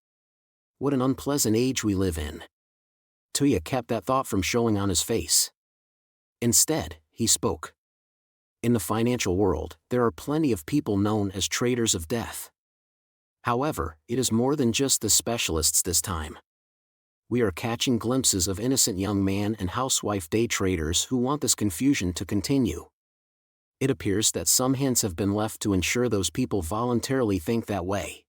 What an unpleasant age we live in. Tuya kept that thought from showing on his face. Instead, he spoke. In the financial world, there are plenty of people known as traders of death. However, it is more than just the specialists this time. We are catching glimpses of innocent young man and housewife day traders who want this confusion to continue. It appears that some hints have been left to ensure those people voluntarily think that way.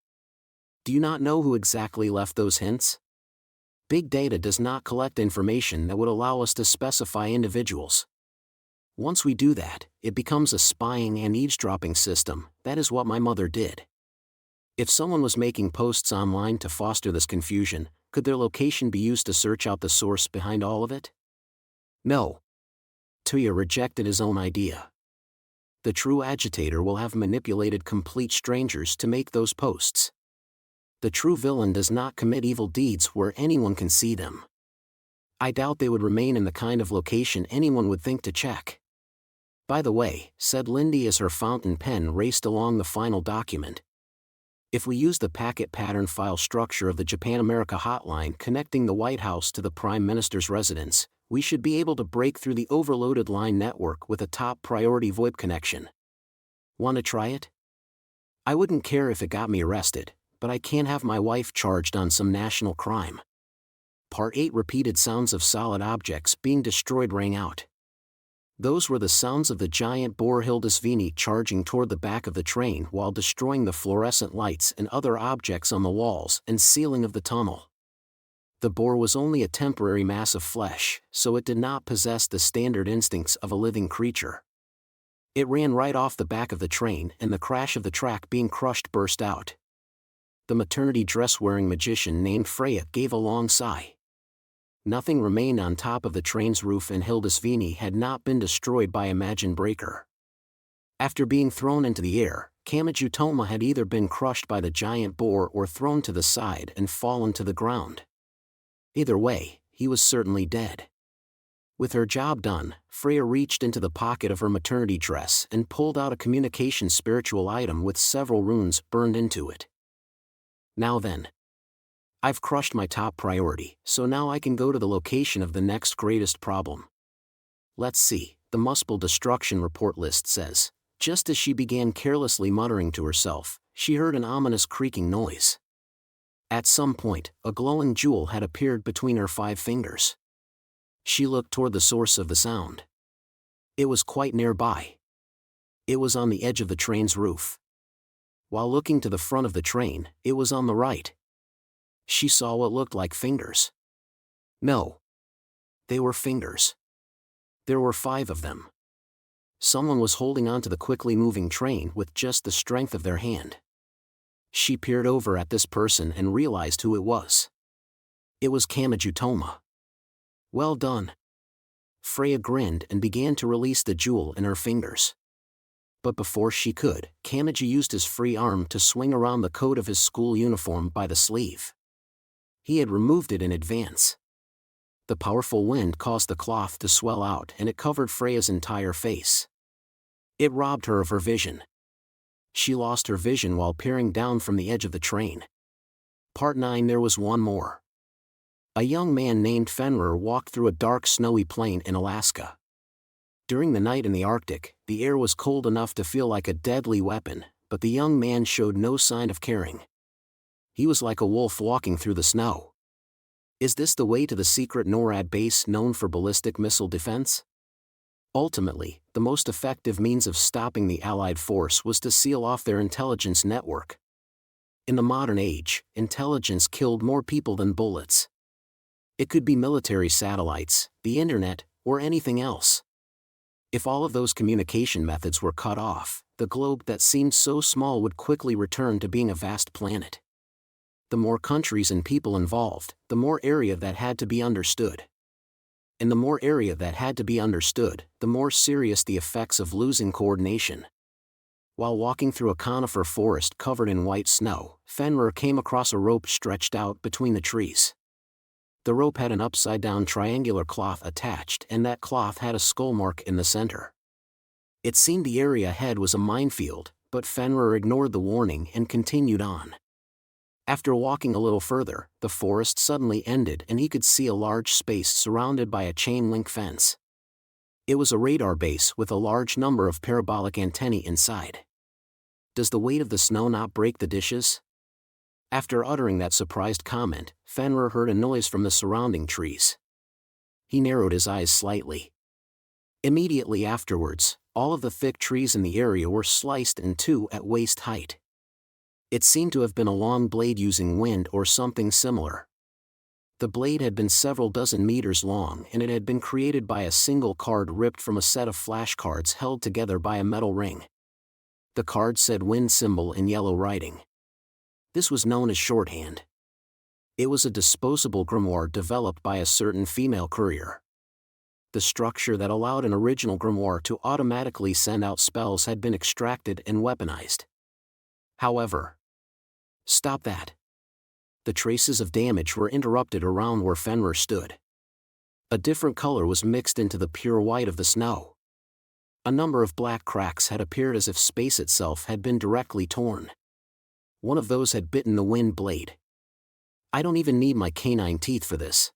Do you not know who exactly left those hints? Big data does not collect information that would allow us to specify individuals. Once we do that, it becomes a spying and eavesdropping system. That is what my mother did. If someone was making posts online to foster this confusion, could their location be used to search out the source behind all of it? No. Tuya rejected his own idea. The true agitator will have manipulated complete strangers to make those posts. The true villain does not commit evil deeds where anyone can see them. I doubt they would remain in the kind of location anyone would think to check. By the way, said Lindy as her fountain pen raced along the final document. If we use the packet pattern file structure of the Japan-America hotline connecting the White House to the Prime Minister's residence, we should be able to break through the overloaded line network with a top priority VoIP connection. Want to try it? I wouldn't care if it got me arrested, but I can't have my wife charged on some national crime. Part 8 repeated sounds of solid objects being destroyed rang out. Those were the sounds of the giant boar Hildisvini charging toward the back of the train while destroying the fluorescent lights and other objects on the walls and ceiling of the tunnel. The boar was only a temporary mass of flesh, so it did not possess the standard instincts of a living creature. It ran right off the back of the train, and the crash of the track being crushed burst out. The maternity dress-wearing magician named Freya gave a long sigh. Nothing remained on top of the train's roof, and Hildisvini had not been destroyed by Imagine Breaker. After being thrown into the air, Kamajutoma had either been crushed by the giant boar or thrown to the side and fallen to the ground. Either way, he was certainly dead. With her job done, Freya reached into the pocket of her maternity dress and pulled out a communication spiritual item with several runes burned into it. Now then. I've crushed my top priority, so now I can go to the location of the next greatest problem. Let's see, the Muspel Destruction Report list says. Just as she began carelessly muttering to herself, she heard an ominous creaking noise. At some point, a glowing jewel had appeared between her 5 fingers. She looked toward the source of the sound. It was quite nearby. It was on the edge of the train's roof. While looking to the front of the train, it was on the right. She saw what looked like fingers. No. They were fingers. There were 5 of them. Someone was holding onto the quickly moving train with just the strength of their hand. She peered over at this person and realized who it was. It was Kamajutoma. Well done. Freya grinned and began to release the jewel in her fingers. But before she could, Kamaji used his free arm to swing around the coat of his school uniform by the sleeve. He had removed it in advance. The powerful wind caused the cloth to swell out and it covered Freya's entire face. It robbed her of her vision. She lost her vision while peering down from the edge of the train. Part 9. There was one more. A young man named Fenrir walked through a dark snowy plain in Alaska. During the night in the Arctic, the air was cold enough to feel like a deadly weapon, but the young man showed no sign of caring. He was like a wolf walking through the snow. Is this the way to the secret NORAD base known for ballistic missile defense? Ultimately, the most effective means of stopping the Allied force was to seal off their intelligence network. In the modern age, intelligence killed more people than bullets. It could be military satellites, the internet, or anything else. If all of those communication methods were cut off, the globe that seemed so small would quickly return to being a vast planet. The more countries and people involved, the more area that had to be understood. And the more area that had to be understood, the more serious the effects of losing coordination. While walking through a conifer forest covered in white snow, Fenrir came across a rope stretched out between the trees. The rope had an upside-down triangular cloth attached and that cloth had a skull mark in the center. It seemed the area ahead was a minefield, but Fenrir ignored the warning and continued on. After walking a little further, the forest suddenly ended and he could see a large space surrounded by a chain-link fence. It was a radar base with a large number of parabolic antennae inside. Does the weight of the snow not break the dishes? After uttering that surprised comment, Fenrir heard a noise from the surrounding trees. He narrowed his eyes slightly. Immediately afterwards, all of the thick trees in the area were sliced in 2 at waist height. It seemed to have been a long blade using wind or something similar. The blade had been several dozen meters long and it had been created by a single card ripped from a set of flashcards held together by a metal ring. The card said wind symbol in yellow writing. This was known as shorthand. It was a disposable grimoire developed by a certain female courier. The structure that allowed an original grimoire to automatically send out spells had been extracted and weaponized. However, stop that. The traces of damage were interrupted around where Fenrir stood. A different color was mixed into the pure white of the snow. A number of black cracks had appeared as if space itself had been directly torn. One of those had bitten the wind blade. I don't even need my canine teeth for this.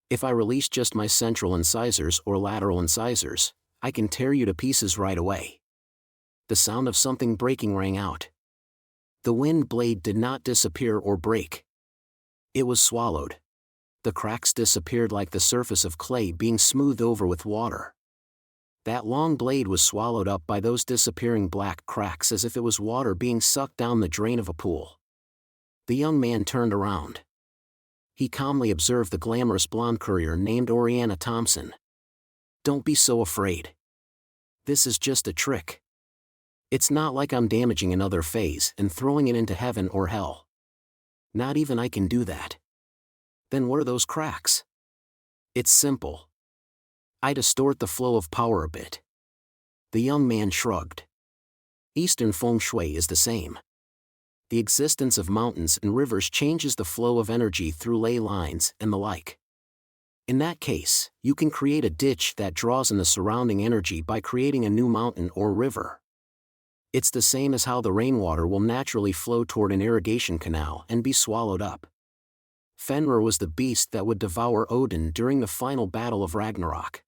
If I release just my central incisors or lateral incisors, I can tear you to pieces right away. The sound of something breaking rang out. The wind blade did not disappear or break. It was swallowed. The cracks disappeared like the surface of clay being smoothed over with water. That long blade was swallowed up by those disappearing black cracks as if it was water being sucked down the drain of a pool. The young man turned around. He calmly observed the glamorous blonde courier named Oriana Thompson. Don't be so afraid. This is just a trick. It's not like I'm damaging another phase and throwing it into heaven or hell. Not even I can do that. Then what are those cracks? It's simple. I distort the flow of power a bit. The young man shrugged. Eastern feng shui is the same. The existence of mountains and rivers changes the flow of energy through ley lines and the like. In that case, you can create a ditch that draws in the surrounding energy by creating a new mountain or river. It's the same as how the rainwater will naturally flow toward an irrigation canal and be swallowed up. Fenrir was the beast that would devour Odin during the final battle of Ragnarok.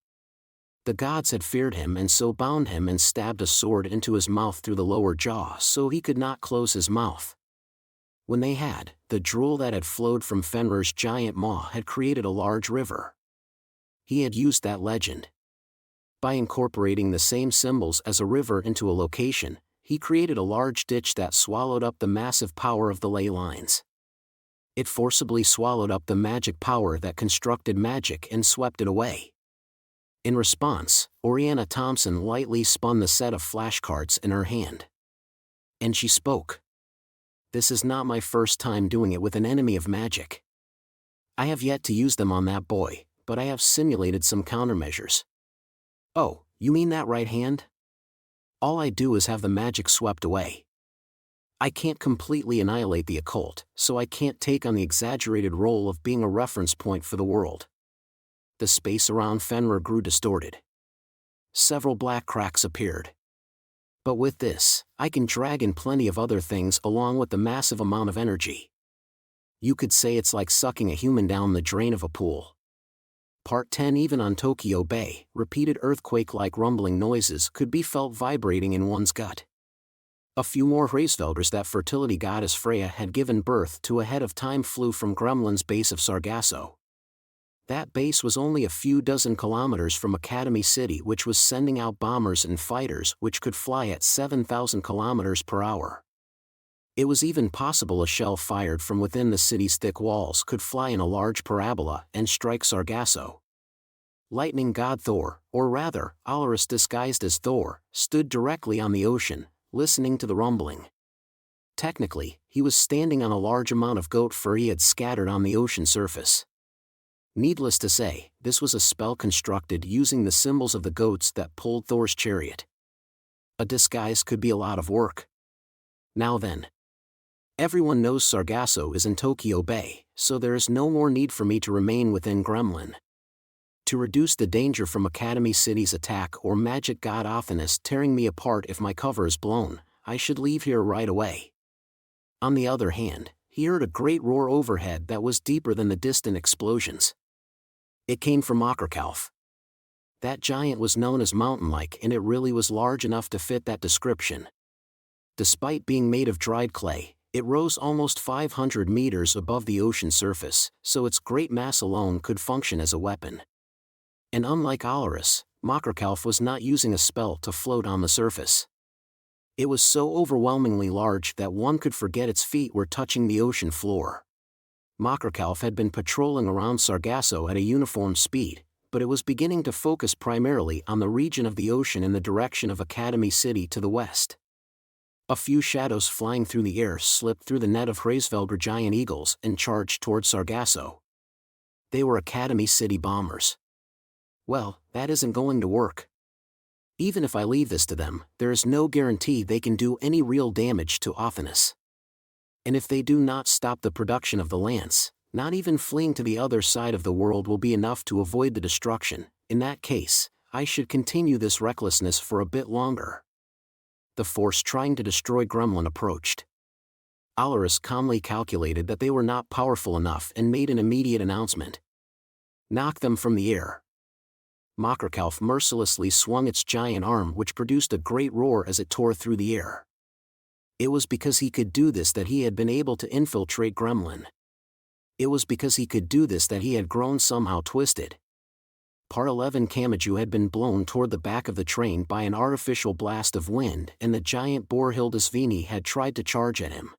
The gods had feared him and so bound him and stabbed a sword into his mouth through the lower jaw so he could not close his mouth. When they had, the drool that had flowed from Fenrir's giant maw had created a large river. He had used that legend. By incorporating the same symbols as a river into a location, he created a large ditch that swallowed up the massive power of the ley lines. It forcibly swallowed up the magic power that constructed magic and swept it away. In response, Oriana Thompson lightly spun the set of flashcards in her hand. And she spoke. This is not my first time doing it with an enemy of magic. I have yet to use them on that boy, but I have simulated some countermeasures. Oh, you mean that right hand? All I do is have the magic swept away. I can't completely annihilate the occult, so I can't take on the exaggerated role of being a reference point for the world. The space around Fenrir grew distorted. Several black cracks appeared. But with this, I can drag in plenty of other things along with the massive amount of energy. You could say it's like sucking a human down the drain of a pool. Part 10. Even on Tokyo Bay, repeated earthquake-like rumbling noises could be felt vibrating in one's gut. A few more Hraesvelders that fertility goddess Freya had given birth to ahead of time flew from Gremlin's base of Sargasso. That base was only a few dozen kilometers from Academy City, which was sending out bombers and fighters which could fly at 7,000 kilometers per hour. It was even possible a shell fired from within the city's thick walls could fly in a large parabola and strike Sargasso. Lightning god Thor, or rather, Allarus disguised as Thor, stood directly on the ocean, listening to the rumbling. Technically, he was standing on a large amount of goat fur he had scattered on the ocean surface. Needless to say, this was a spell constructed using the symbols of the goats that pulled Thor's chariot. A disguise could be a lot of work. Now then. Everyone knows Sargasso is in Tokyo Bay, so there is no more need for me to remain within Gremlin. To reduce the danger from Academy City's attack or magic god Athanas tearing me apart if my cover is blown, I should leave here right away. On the other hand, he heard a great roar overhead that was deeper than the distant explosions. It came from Akerkalf. That giant was known as mountain-like, and it really was large enough to fit that description. Despite being made of dried clay, it rose almost 500 meters above the ocean surface, so its great mass alone could function as a weapon. And unlike Allarus, Makrkalf was not using a spell to float on the surface. It was so overwhelmingly large that one could forget its feet were touching the ocean floor. Makrkalf had been patrolling around Sargasso at a uniform speed, but it was beginning to focus primarily on the region of the ocean in the direction of Academy City to the west. A few shadows flying through the air slipped through the net of Hraesvelder giant eagles and charged toward Sargasso. They were Academy City bombers. Well, that isn't going to work. Even if I leave this to them, there is no guarantee they can do any real damage to Athanas. And if they do not stop the production of the lance, not even fleeing to the other side of the world will be enough to avoid the destruction. In that case, I should continue this recklessness for a bit longer. The force trying to destroy Gremlin approached. Allarus calmly calculated that they were not powerful enough and made an immediate announcement. Knock them from the air. Makrkalf mercilessly swung its giant arm, which produced a great roar as it tore through the air. It was because he could do this that he had been able to infiltrate Gremlin. It was because he could do this that he had grown somehow twisted. Part 11. Kamachi had been blown toward the back of the train by an artificial blast of wind, and the giant boar Hildisvini had tried to charge at him.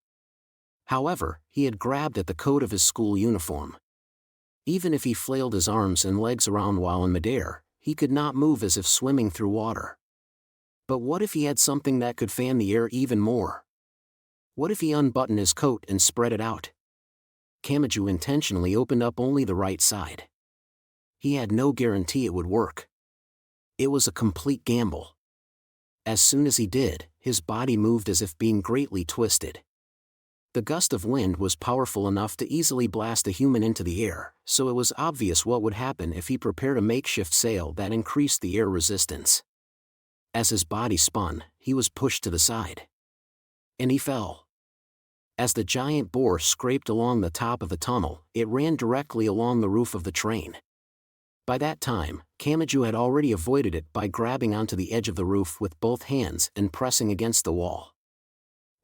However, he had grabbed at the coat of his school uniform. Even if he flailed his arms and legs around while in midair, he could not move as if swimming through water. But what if he had something that could fan the air even more? What if he unbuttoned his coat and spread it out? Kamachi intentionally opened up only the right side. He had no guarantee it would work. It was a complete gamble. As soon as he did, his body moved as if being greatly twisted. The gust of wind was powerful enough to easily blast a human into the air, so it was obvious what would happen if he prepared a makeshift sail that increased the air resistance. As his body spun, he was pushed to the side. And he fell. As the giant boar scraped along the top of the tunnel, it ran directly along the roof of the train. By that time, Kamachi had already avoided it by grabbing onto the edge of the roof with both hands and pressing against the wall.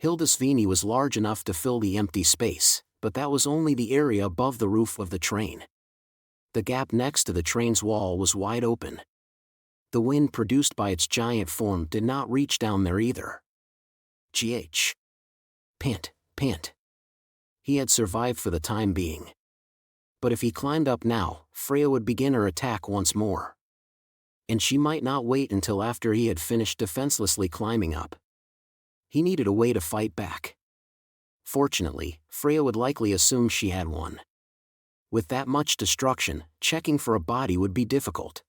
Hildesvini was large enough to fill the empty space, but that was only the area above the roof of the train. The gap next to the train's wall was wide open. The wind produced by its giant form did not reach down there either. Gh. Pant, pant. He had survived for the time being. But if he climbed up now, Freya would begin her attack once more. And she might not wait until after he had finished defenselessly climbing up. He needed a way to fight back. Fortunately, Freya would likely assume she had one. With that much destruction, checking for a body would be difficult.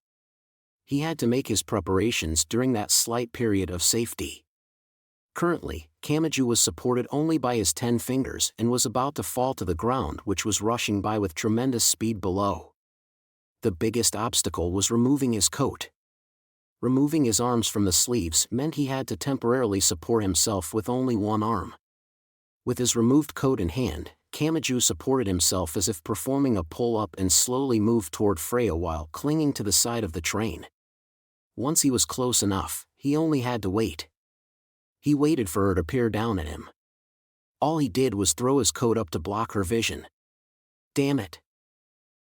He had to make his preparations during that slight period of safety. Currently, Kamachi was supported only by his 10 fingers and was about to fall to the ground, which was rushing by with tremendous speed below. The biggest obstacle was removing his coat. Removing his arms from the sleeves meant he had to temporarily support himself with only one arm. With his removed coat in hand, Kamachi supported himself as if performing a pull-up and slowly moved toward Freya while clinging to the side of the train. Once he was close enough, he only had to wait. He waited for her to peer down at him. All he did was throw his coat up to block her vision. "Damn it!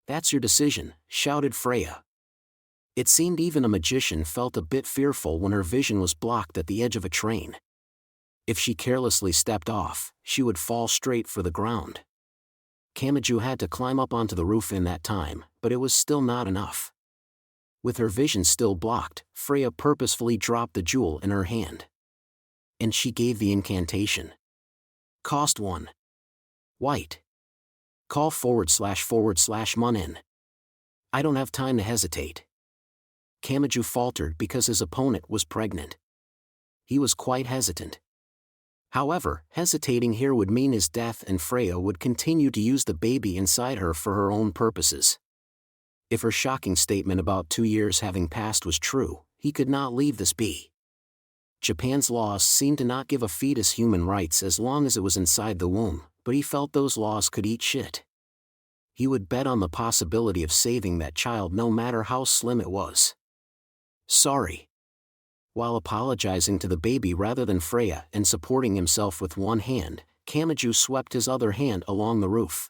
That's your decision," shouted Freya. It seemed even a magician felt a bit fearful when her vision was blocked at the edge of a train. If she carelessly stepped off, she would fall straight for the ground. Kamachi had to climb up onto the roof in that time, but it was still not enough. With her vision still blocked, Freya purposefully dropped the jewel in her hand. And she gave the incantation. Cost 1. White. Call / Munin. I don't have time to hesitate. Kamachi faltered because his opponent was pregnant. He was quite hesitant. However, hesitating here would mean his death, and Freya would continue to use the baby inside her for her own purposes. If her shocking statement about 2 years having passed was true, he could not leave this be. Japan's laws seemed to not give a fetus human rights as long as it was inside the womb, but he felt those laws could eat shit. He would bet on the possibility of saving that child no matter how slim it was. Sorry. While apologizing to the baby rather than Freya and supporting himself with one hand, Kamachi swept his other hand along the roof.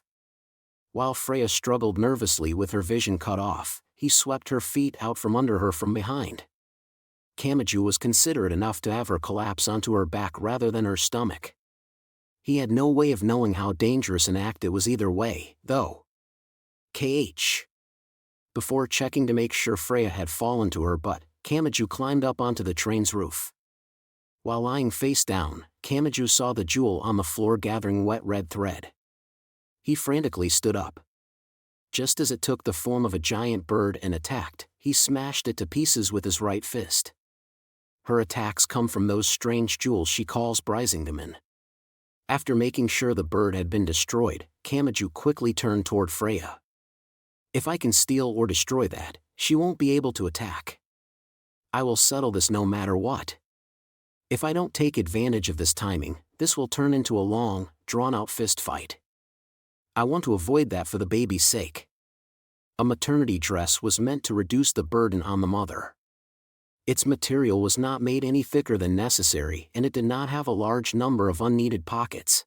While Freya struggled nervously with her vision cut off, he swept her feet out from under her from behind. Kamachi was considerate enough to have her collapse onto her back rather than her stomach. He had no way of knowing how dangerous an act it was either way, though. Kh. Before checking to make sure Freya had fallen to her butt, Kamachi climbed up onto the train's roof. While lying face down, Kamachi saw the jewel on the floor gathering wet red thread. He frantically stood up. Just as it took the form of a giant bird and attacked, he smashed it to pieces with his right fist. Her attacks come from those strange jewels she calls Brisingamen. After making sure the bird had been destroyed, Kamachi quickly turned toward Freya. If I can steal or destroy that, she won't be able to attack. I will settle this no matter what. If I don't take advantage of this timing, this will turn into a long, drawn-out fist fight. I want to avoid that for the baby's sake. A maternity dress was meant to reduce the burden on the mother. Its material was not made any thicker than necessary, and it did not have a large number of unneeded pockets.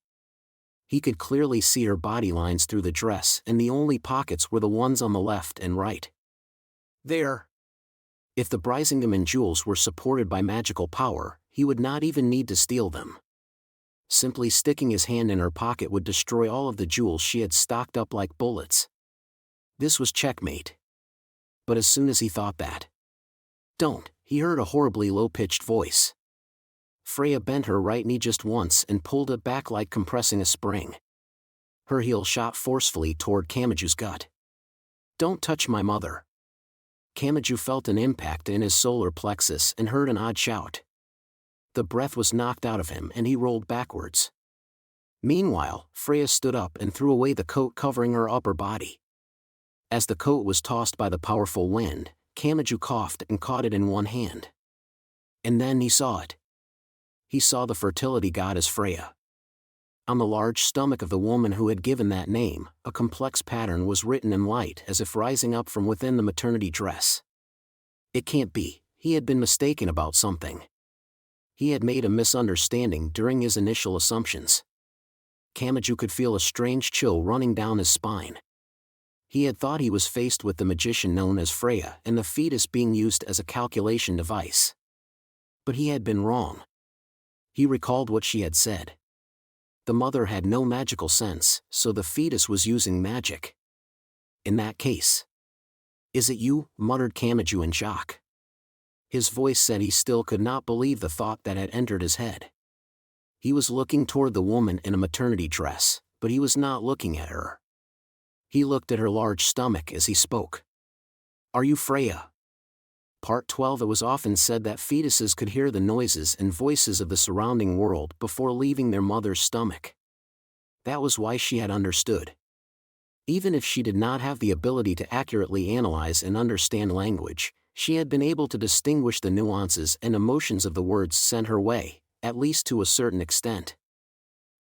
He could clearly see her body lines through the dress, and the only pockets were the ones on the left and right. There. If the Brisingamen jewels were supported by magical power, he would not even need to steal them. Simply sticking his hand in her pocket would destroy all of the jewels she had stocked up like bullets. This was checkmate. But as soon as he thought that, "Don't," he heard a horribly low-pitched voice. Freya bent her right knee just once and pulled it back like compressing a spring. Her heel shot forcefully toward Kamachi's gut. "Don't touch my mother." Kamachi felt an impact in his solar plexus and heard an odd shout. the breath was knocked out of him and he rolled backwards. Meanwhile, Freya stood up and threw away the coat covering her upper body. As the coat was tossed by the powerful wind, Kamachi coughed and caught it in one hand. And then he saw it. He saw the fertility goddess Freya. On the large stomach of the woman who had given that name, a complex pattern was written in light as if rising up from within the maternity dress. It can't be, he had been mistaken about something. He had made a misunderstanding during his initial assumptions. Kamachi could feel a strange chill running down his spine. He had thought he was faced with the magician known as Freya and the fetus being used as a calculation device. But he had been wrong. He recalled what she had said. The mother had no magical sense, so the fetus was using magic. In that case. "Is it you?" muttered Kamachi in shock. His voice said he still could not believe the thought that had entered his head. He was looking toward the woman in a maternity dress, but he was not looking at her. He looked at her large stomach as he spoke. "Are you Freya?" Part 12. It was often said that fetuses could hear the noises and voices of the surrounding world before leaving their mother's stomach. That was why she had understood. Even if she did not have the ability to accurately analyze and understand language, she had been able to distinguish the nuances and emotions of the words sent her way, at least to a certain extent.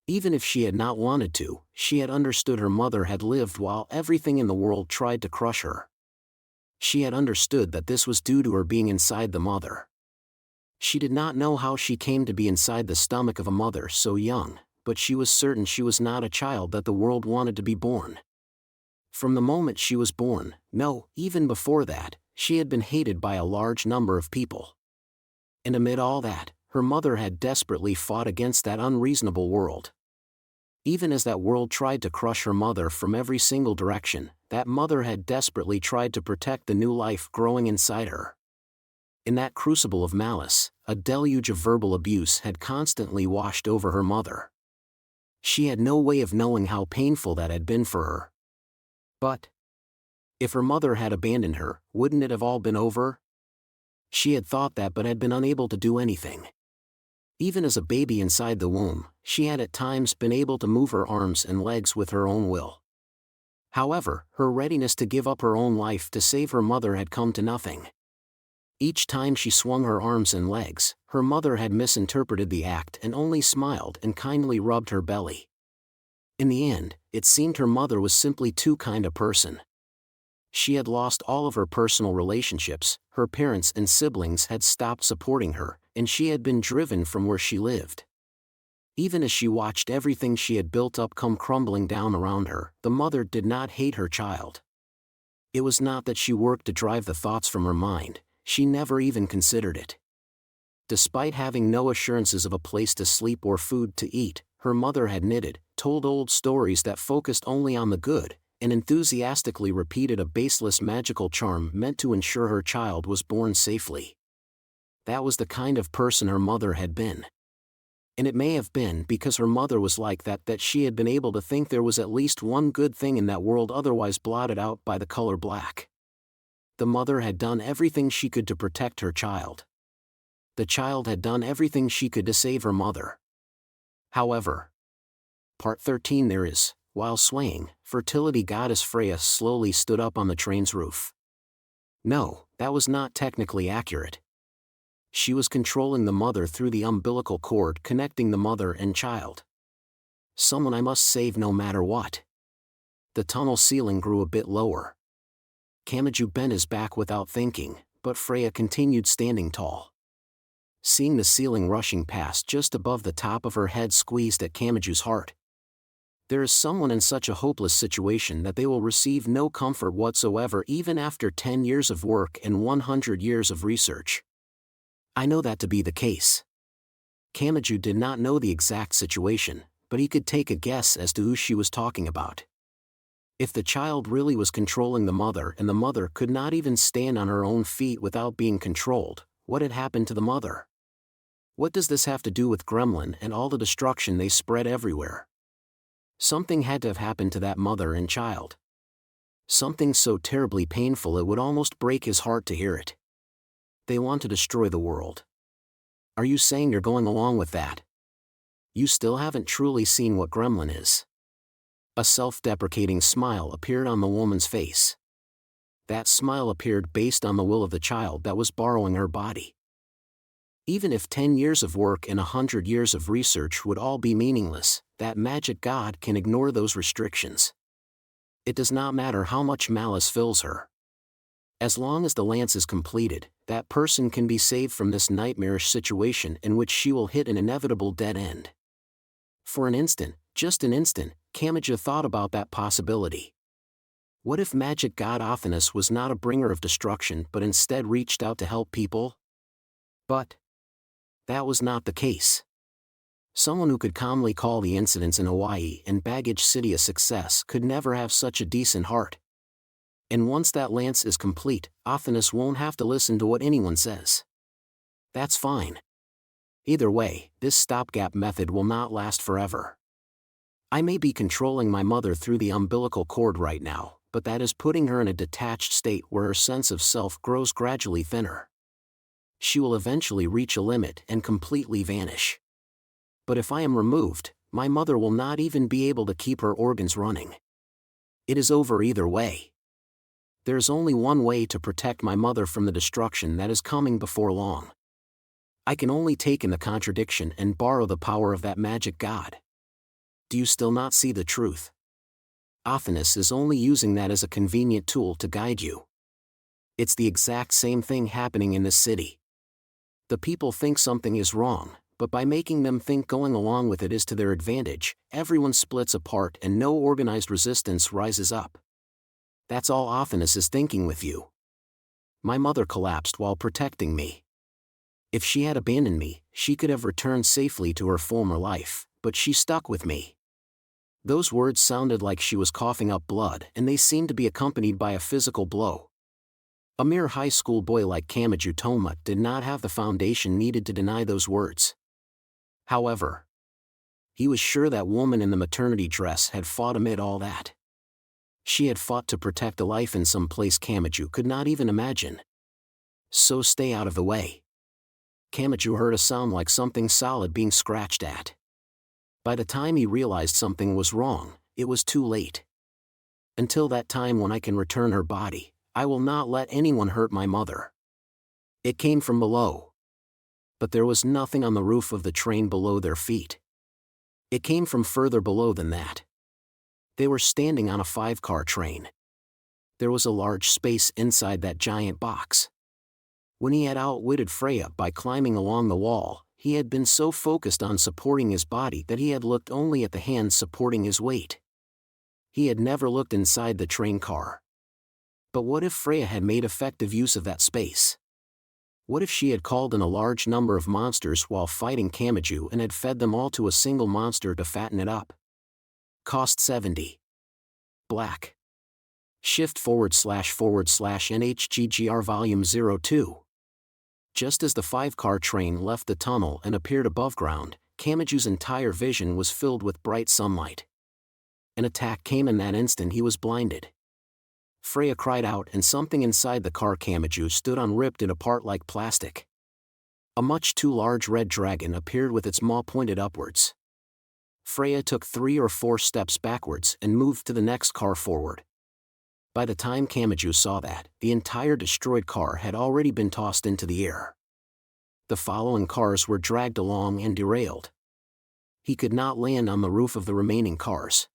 Even if she had not wanted to, she had understood her mother had lived while everything in the world tried to crush her. She had understood that this was due to her being inside the mother. She did not know how she came to be inside the stomach of a mother so young, but she was certain she was not a child that the world wanted to be born. From the moment she was born, no, even before that, she had been hated by a large number of people. And amid all that, her mother had desperately fought against that unreasonable world. Even as that world tried to crush her mother from every single direction, that mother had desperately tried to protect the new life growing inside her. In that crucible of malice, a deluge of verbal abuse had constantly washed over her mother. She had no way of knowing how painful that had been for her. But if her mother had abandoned her, wouldn't it have all been over? She had thought that but had been unable to do anything. Even as a baby inside the womb, she had at times been able to move her arms and legs with her own will. However, her readiness to give up her own life to save her mother had come to nothing. Each time she swung her arms and legs, her mother had misinterpreted the act and only smiled and kindly rubbed her belly. In the end, it seemed her mother was simply too kind a person. She had lost all of her personal relationships, her parents and siblings had stopped supporting her, and she had been driven from where she lived. Even as she watched everything she had built up come crumbling down around her, the mother did not hate her child. It was not that she worked to drive the thoughts from her mind, she never even considered it. Despite having no assurances of a place to sleep or food to eat, her mother had knitted, told old stories that focused only on the good, and enthusiastically repeated a baseless magical charm meant to ensure her child was born safely. That was the kind of person her mother had been. And it may have been because her mother was like that she had been able to think there was at least one good thing in that world otherwise blotted out by the color black. The mother had done everything she could to protect her child. The child had done everything she could to save her mother. However, Part 13. There is, while swaying, fertility goddess Freya slowly stood up on the train's roof. No, that was not technically accurate. She was controlling the mother through the umbilical cord connecting the mother and child. Someone I must save no matter what. The tunnel ceiling grew a bit lower. Kamachi bent his back without thinking, but Freya continued standing tall. Seeing the ceiling rushing past just above the top of her head squeezed at Kamachi's heart. There is someone in such a hopeless situation that they will receive no comfort whatsoever even after 10 years of work and 100 years of research. I know that to be the case. Kamachi did not know the exact situation, but he could take a guess as to who she was talking about. If the child really was controlling the mother and the mother could not even stand on her own feet without being controlled, what had happened to the mother? What does this have to do with Gremlin and all the destruction they spread everywhere? Something had to have happened to that mother and child. Something so terribly painful it would almost break his heart to hear it. They want to destroy the world. Are you saying you're going along with that? You still haven't truly seen what gremlin is. A self-deprecating smile appeared on the woman's face. That smile appeared based on the will of the child that was borrowing her body. Even if 10 years of work and 100 years of research would all be meaningless, that magic god can ignore those restrictions. It does not matter how much malice fills her. As long as the lance is completed, that person can be saved from this nightmarish situation in which she will hit an inevitable dead end. For an instant, just an instant, Kamachi thought about that possibility. What if magic god Athanas was not a bringer of destruction but instead reached out to help people? But that was not the case. Someone who could calmly call the incidents in Hawaii and Baggage City a success could never have such a decent heart. And once that lance is complete, Athanas won't have to listen to what anyone says. That's fine. Either way, this stopgap method will not last forever. I may be controlling my mother through the umbilical cord right now, but that is putting her in a detached state where her sense of self grows gradually thinner. She will eventually reach a limit and completely vanish. But if I am removed, my mother will not even be able to keep her organs running. It is over either way. There's only one way to protect my mother from the destruction that is coming before long. I can only take in the contradiction and borrow the power of that magic god. Do you still not see the truth? Athanas is only using that as a convenient tool to guide you. It's the exact same thing happening in this city. The people think something is wrong, but by making them think going along with it is to their advantage, everyone splits apart and no organized resistance rises up. That's all Athanas is thinking with you. My mother collapsed while protecting me. If she had abandoned me, she could have returned safely to her former life, but she stuck with me. Those words sounded like she was coughing up blood, and they seemed to be accompanied by a physical blow. A mere high school boy like Kamachi Toaru did not have the foundation needed to deny those words. However, he was sure that woman in the maternity dress had fought amid all that. She had fought to protect a life in some place Kamachi could not even imagine. So stay out of the way. Kamachi heard a sound like something solid being scratched at. By the time he realized something was wrong, it was too late. Until that time when I can return her body, I will not let anyone hurt my mother. It came from below. But there was nothing on the roof of the train below their feet. It came from further below than that. They were standing on a 5-car train. There was a large space inside that giant box. When he had outwitted Freya by climbing along the wall, he had been so focused on supporting his body that he had looked only at the hands supporting his weight. He had never looked inside the train car. But what if Freya had made effective use of that space? What if she had called in a large number of monsters while fighting Kamachi and had fed them all to a single monster to fatten it up? Cost 70. Black. Shift / NHGGR Volume 02. Just as the 5-car train left the tunnel and appeared above ground, Kamachi's entire vision was filled with bright sunlight. An attack came in that instant. He was blinded. Freya cried out and something inside the car Kamachi stood on ripped it apart like plastic. A much too large red dragon appeared with its maw pointed upwards. Freya took 3 or 4 steps backwards and moved to the next car forward. By the time Kamachi saw that, the entire destroyed car had already been tossed into the air. The following cars were dragged along and derailed. He could not land on the roof of the remaining cars.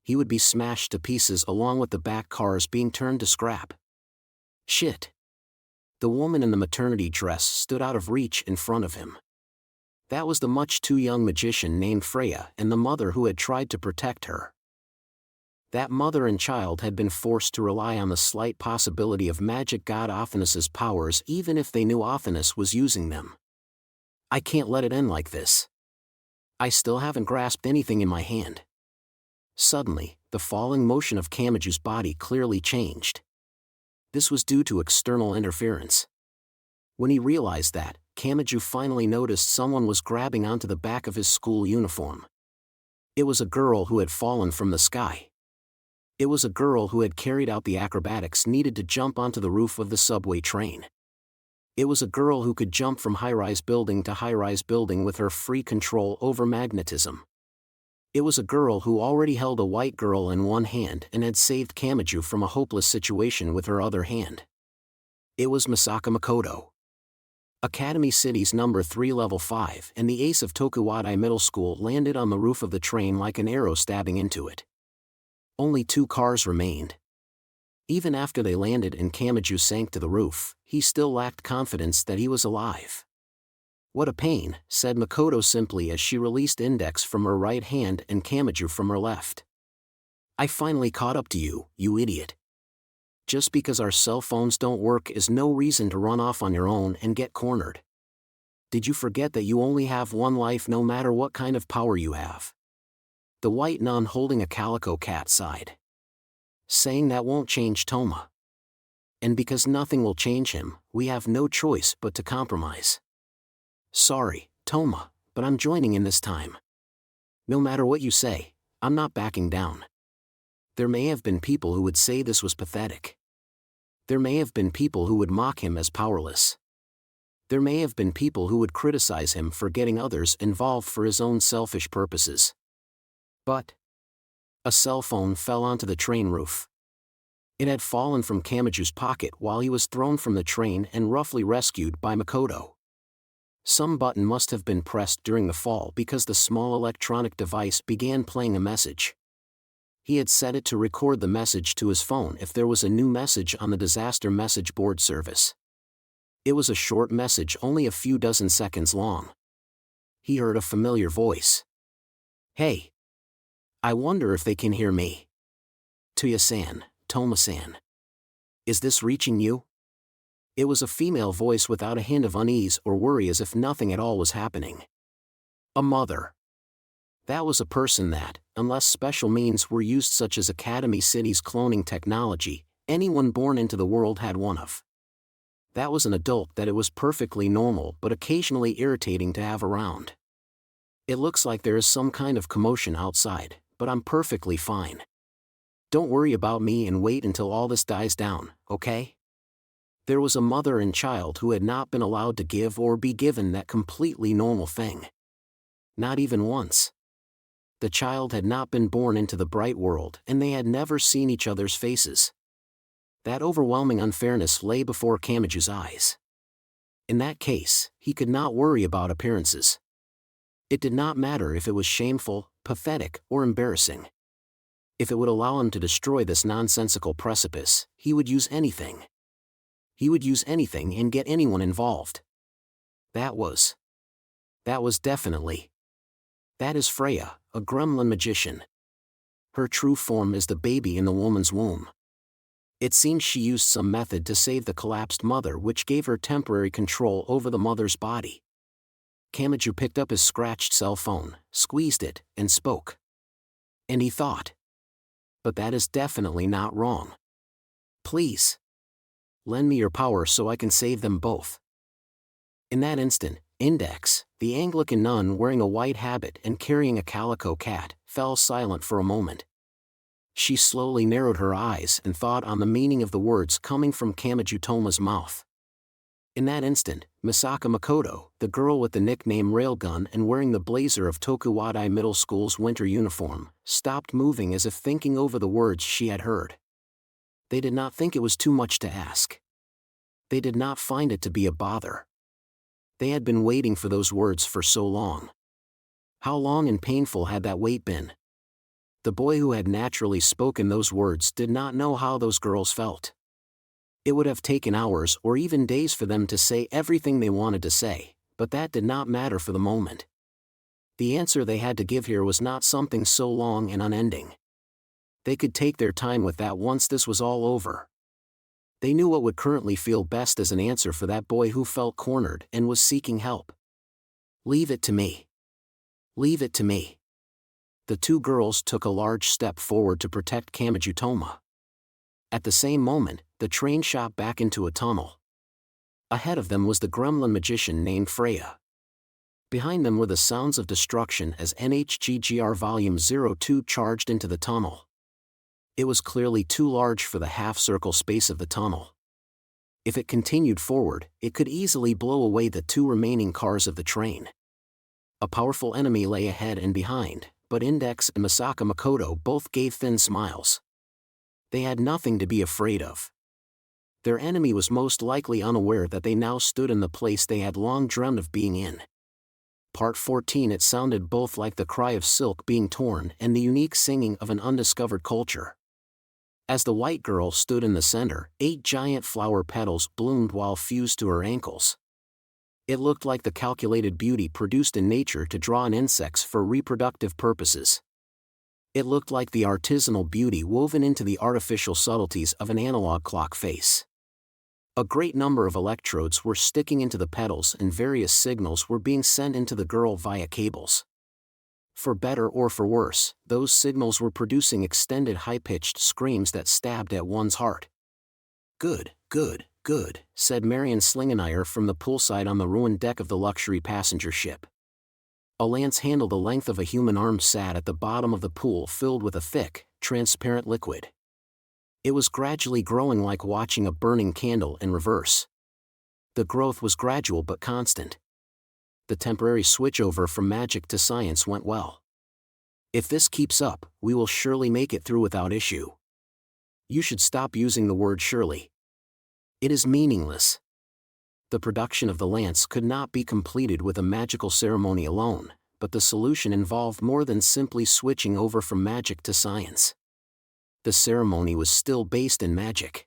He would be smashed to pieces along with the back cars being turned to scrap. Shit. The woman in the maternity dress stood out of reach in front of him. That was the much too young magician named Freya and the mother who had tried to protect her. That mother and child had been forced to rely on the slight possibility of magic god Athanas's powers even if they knew Athanas was using them. I can't let it end like this. I still haven't grasped anything in my hand. Suddenly, the falling motion of Kamachi's body clearly changed. This was due to external interference. When he realized that, Kamachi finally noticed someone was grabbing onto the back of his school uniform. It was a girl who had fallen from the sky. It was a girl who had carried out the acrobatics needed to jump onto the roof of the subway train. It was a girl who could jump from high-rise building to high-rise building with her free control over magnetism. It was a girl who already held a white girl in one hand and had saved Kamachi from a hopeless situation with her other hand. It was Misaka Makoto. Academy City's number 3 level 5 and the ace of Tokuwadai Middle School landed on the roof of the train like an arrow stabbing into it. Only 2 cars remained. Even after they landed and Kamachi sank to the roof, he still lacked confidence that he was alive. "What a pain," said Makoto simply as she released Index from her right hand and Kamachi from her left. "I finally caught up to you, you idiot. Just because our cell phones don't work is no reason to run off on your own and get cornered. Did you forget that you only have one life no matter what kind of power you have?" The white nun holding a calico cat sighed. "Saying that won't change Toma. And because nothing will change him, we have no choice but to compromise. Sorry, Toma, but I'm joining in this time. No matter what you say, I'm not backing down." There may have been people who would say this was pathetic. There may have been people who would mock him as powerless. There may have been people who would criticize him for getting others involved for his own selfish purposes. But a cell phone fell onto the train roof. It had fallen from Kamachi's pocket while he was thrown from the train and roughly rescued by Makoto. Some button must have been pressed during the fall because the small electronic device began playing a message. He had set it to record the message to his phone if there was a new message on the disaster message board service. It was a short message only a few dozen seconds long. He heard a familiar voice. "Hey. I wonder if they can hear me. Tuya-san, Toma-san. Is this reaching you?" It was a female voice without a hint of unease or worry, as if nothing at all was happening. A mother. That was a person that, unless special means were used such as Academy City's cloning technology, anyone born into the world had one of. That was an adult that it was perfectly normal but occasionally irritating to have around. "It looks like there is some kind of commotion outside, but I'm perfectly fine. Don't worry about me and wait until all this dies down, okay?" There was a mother and child who had not been allowed to give or be given that completely normal thing. Not even once. The child had not been born into the bright world and they had never seen each other's faces. That overwhelming unfairness lay before Kamachi's eyes. In that case, he could not worry about appearances. It did not matter if it was shameful, pathetic, or embarrassing. If it would allow him to destroy this nonsensical precipice, he would use anything. He would use anything and get anyone involved. That was definitely. That is Freya, a gremlin magician. Her true form is the baby in the woman's womb. It seems she used some method to save the collapsed mother, which gave her temporary control over the mother's body. Kamachi picked up his scratched cell phone, squeezed it, and spoke. And he thought. But that is definitely not wrong. Please. Lend me your power so I can save them both. In that instant, Index, the Anglican nun wearing a white habit and carrying a calico cat, fell silent for a moment. She slowly narrowed her eyes and thought on the meaning of the words coming from Kamachi Toma's mouth. In that instant, Misaka Makoto, the girl with the nickname Railgun and wearing the blazer of Tokuwadai Middle School's winter uniform, stopped moving as if thinking over the words she had heard. They did not think it was too much to ask. They did not find it to be a bother. They had been waiting for those words for so long. How long and painful had that wait been? The boy who had naturally spoken those words did not know how those girls felt. It would have taken hours or even days for them to say everything they wanted to say, but that did not matter for the moment. The answer they had to give here was not something so long and unending. They could take their time with that once this was all over. They knew what would currently feel best as an answer for that boy who felt cornered and was seeking help. Leave it to me. Leave it to me. The two girls took a large step forward to protect Kamachi Toma. At the same moment, the train shot back into a tunnel. Ahead of them was the gremlin magician named Freya. Behind them were the sounds of destruction as NHGGR Volume 02 charged into the tunnel. It was clearly too large for the half-circle space of the tunnel. If it continued forward, it could easily blow away the 2 remaining cars of the train. A powerful enemy lay ahead and behind, but Index and Masaka Makoto both gave thin smiles. They had nothing to be afraid of. Their enemy was most likely unaware that they now stood in the place they had long dreamed of being in. Part 14. It sounded both like the cry of silk being torn and the unique singing of an undiscovered culture. As the white girl stood in the center, 8 giant flower petals bloomed while fused to her ankles. It looked like the calculated beauty produced in nature to draw in insects for reproductive purposes. It looked like the artisanal beauty woven into the artificial subtleties of an analog clock face. A great number of electrodes were sticking into the petals and various signals were being sent into the girl via cables. For better or for worse, those signals were producing extended high-pitched screams that stabbed at one's heart. "Good, good, good," said Marion Slingeneier from the poolside on the ruined deck of the luxury passenger ship. A lance handle the length of a human arm sat at the bottom of the pool filled with a thick, transparent liquid. It was gradually growing like watching a burning candle in reverse. The growth was gradual but constant. The temporary switchover from magic to science went well. If this keeps up, we will surely make it through without issue. You should stop using the word surely. It is meaningless. The production of the lance could not be completed with a magical ceremony alone, but the solution involved more than simply switching over from magic to science. The ceremony was still based in magic.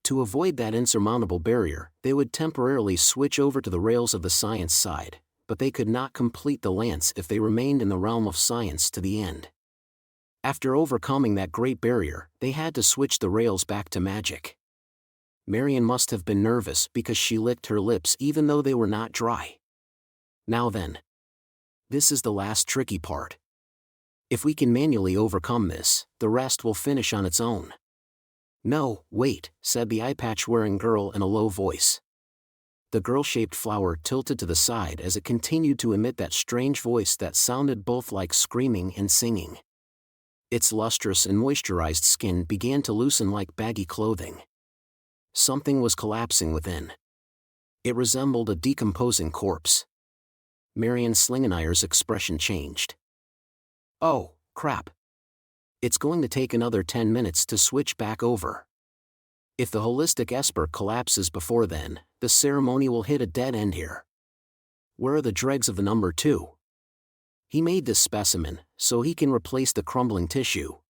To avoid that insurmountable barrier, they would temporarily switch over to the rails of the science side, but they could not complete the lance if they remained in the realm of science to the end. After overcoming that great barrier, they had to switch the rails back to magic. Marion must have been nervous because she licked her lips even though they were not dry. Now then. This is the last tricky part. If we can manually overcome this, the rest will finish on its own. "No, wait," said the eye-patch-wearing girl in a low voice. The girl-shaped flower tilted to the side as it continued to emit that strange voice that sounded both like screaming and singing. Its lustrous and moisturized skin began to loosen like baggy clothing. Something was collapsing within. It resembled a decomposing corpse. Marion Slingeneier's expression changed. "Oh, crap. It's going to take another 10 minutes to switch back over. If the holistic Esper collapses before then, the ceremony will hit a dead end here. Where are the dregs of the number 2? He made this specimen, so he can replace the crumbling tissue."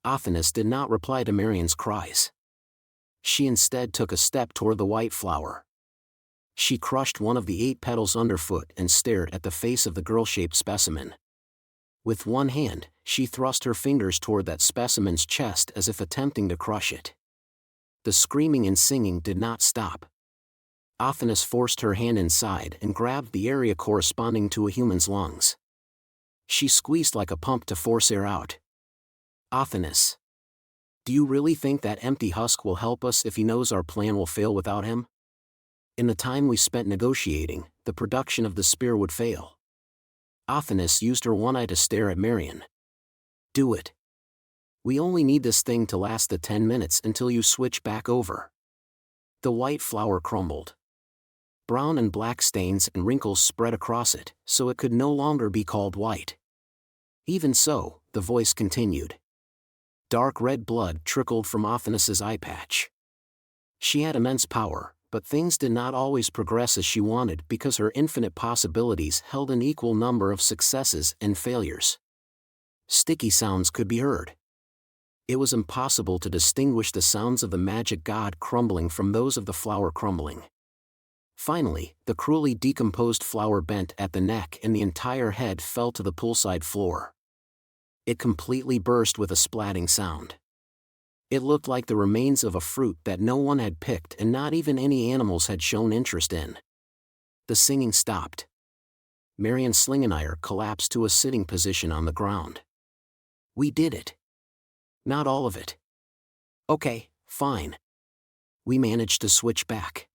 Athanas did not reply to Marion's cries. She instead took a step toward the white flower. She crushed one of the 8 petals underfoot and stared at the face of the girl-shaped specimen. With one hand, she thrust her fingers toward that specimen's chest as if attempting to crush it. The screaming and singing did not stop. Athanas forced her hand inside and grabbed the area corresponding to a human's lungs. She squeezed like a pump to force air out. "Athanas, do you really think that empty husk will help us if he knows our plan will fail without him? In the time we spent negotiating, the production of the spear would fail." Athanas used her one eye to stare at Marion. "Do it. We only need this thing to last the 10 minutes until you switch back over." The white flower crumbled. Brown and black stains and wrinkles spread across it, so it could no longer be called white. Even so, the voice continued. Dark red blood trickled from Athanas's eye patch. She had immense power, but things did not always progress as she wanted because her infinite possibilities held an equal number of successes and failures. Sticky sounds could be heard. It was impossible to distinguish the sounds of the magic god crumbling from those of the flower crumbling. Finally, the cruelly decomposed flower bent at the neck and the entire head fell to the poolside floor. It completely burst with a splatting sound. It looked like the remains of a fruit that no one had picked and not even any animals had shown interest in. The singing stopped. Marion Slingeneier collapsed to a sitting position on the ground. "We did it." "Not all of it." "Okay, fine. We managed to switch back.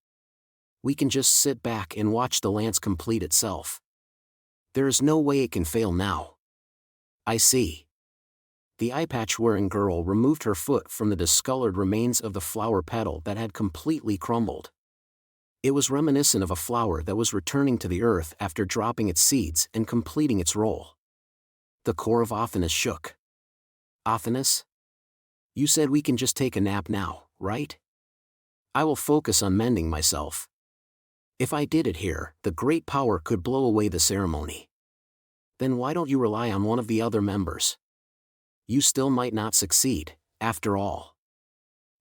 We can just sit back and watch the lance complete itself. There is no way it can fail now." "I see. The eye-patch-wearing girl removed her foot from the discolored remains of the flower petal that had completely crumbled. It was reminiscent of a flower that was returning to the earth after dropping its seeds and completing its role. The core of Athanas shook. Athanas? You said we can just take a nap now, right? I will focus on mending myself. If I did it here, the great power could blow away the ceremony. Then why don't you rely on one of the other members? You still might not succeed, after all.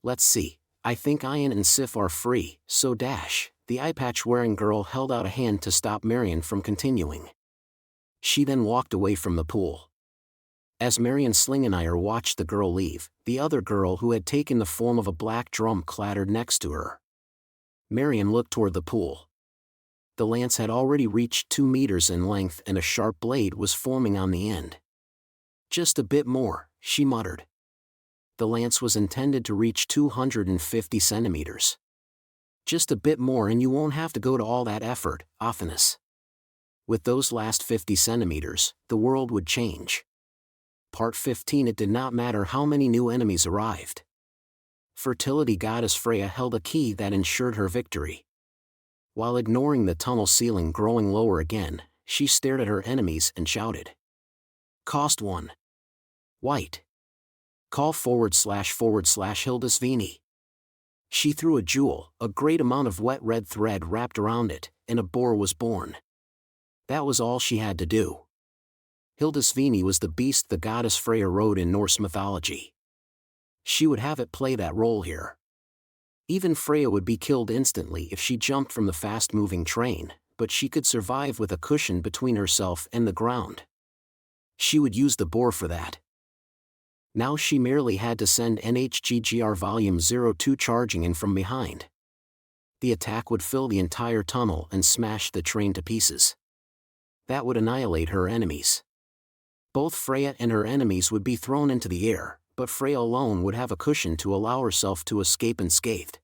Let's see, I think Ian and Sif are free, so dash. The eye-patch-wearing girl held out a hand to stop Marion from continuing. She then walked away from the pool. As Marion Slingenire watched the girl leave, the other girl who had taken the form of a black drum clattered next to her. Marion looked toward the pool. The lance had already reached 2 meters in length and a sharp blade was forming on the end. Just a bit more, she muttered. The lance was intended to reach 250 centimeters. Just a bit more and you won't have to go to all that effort, Athanas. With those last 50 centimeters, the world would change. Part 15. It did not matter how many new enemies arrived. Fertility goddess Freya held a key that ensured her victory. While ignoring the tunnel ceiling growing lower again, she stared at her enemies and shouted. Cost 1. White. Call / Hildisvini. She threw a jewel, a great amount of wet red thread wrapped around it, and a boar was born. That was all she had to do. Hildisvini was the beast the goddess Freya rode in Norse mythology. She would have it play that role here. Even Freya would be killed instantly if she jumped from the fast-moving train, but she could survive with a cushion between herself and the ground. She would use the boar for that. Now she merely had to send NHGGR Volume 02 charging in from behind. The attack would fill the entire tunnel and smash the train to pieces. That would annihilate her enemies. Both Freya and her enemies would be thrown into the air, but Freya alone would have a cushion to allow herself to escape unscathed.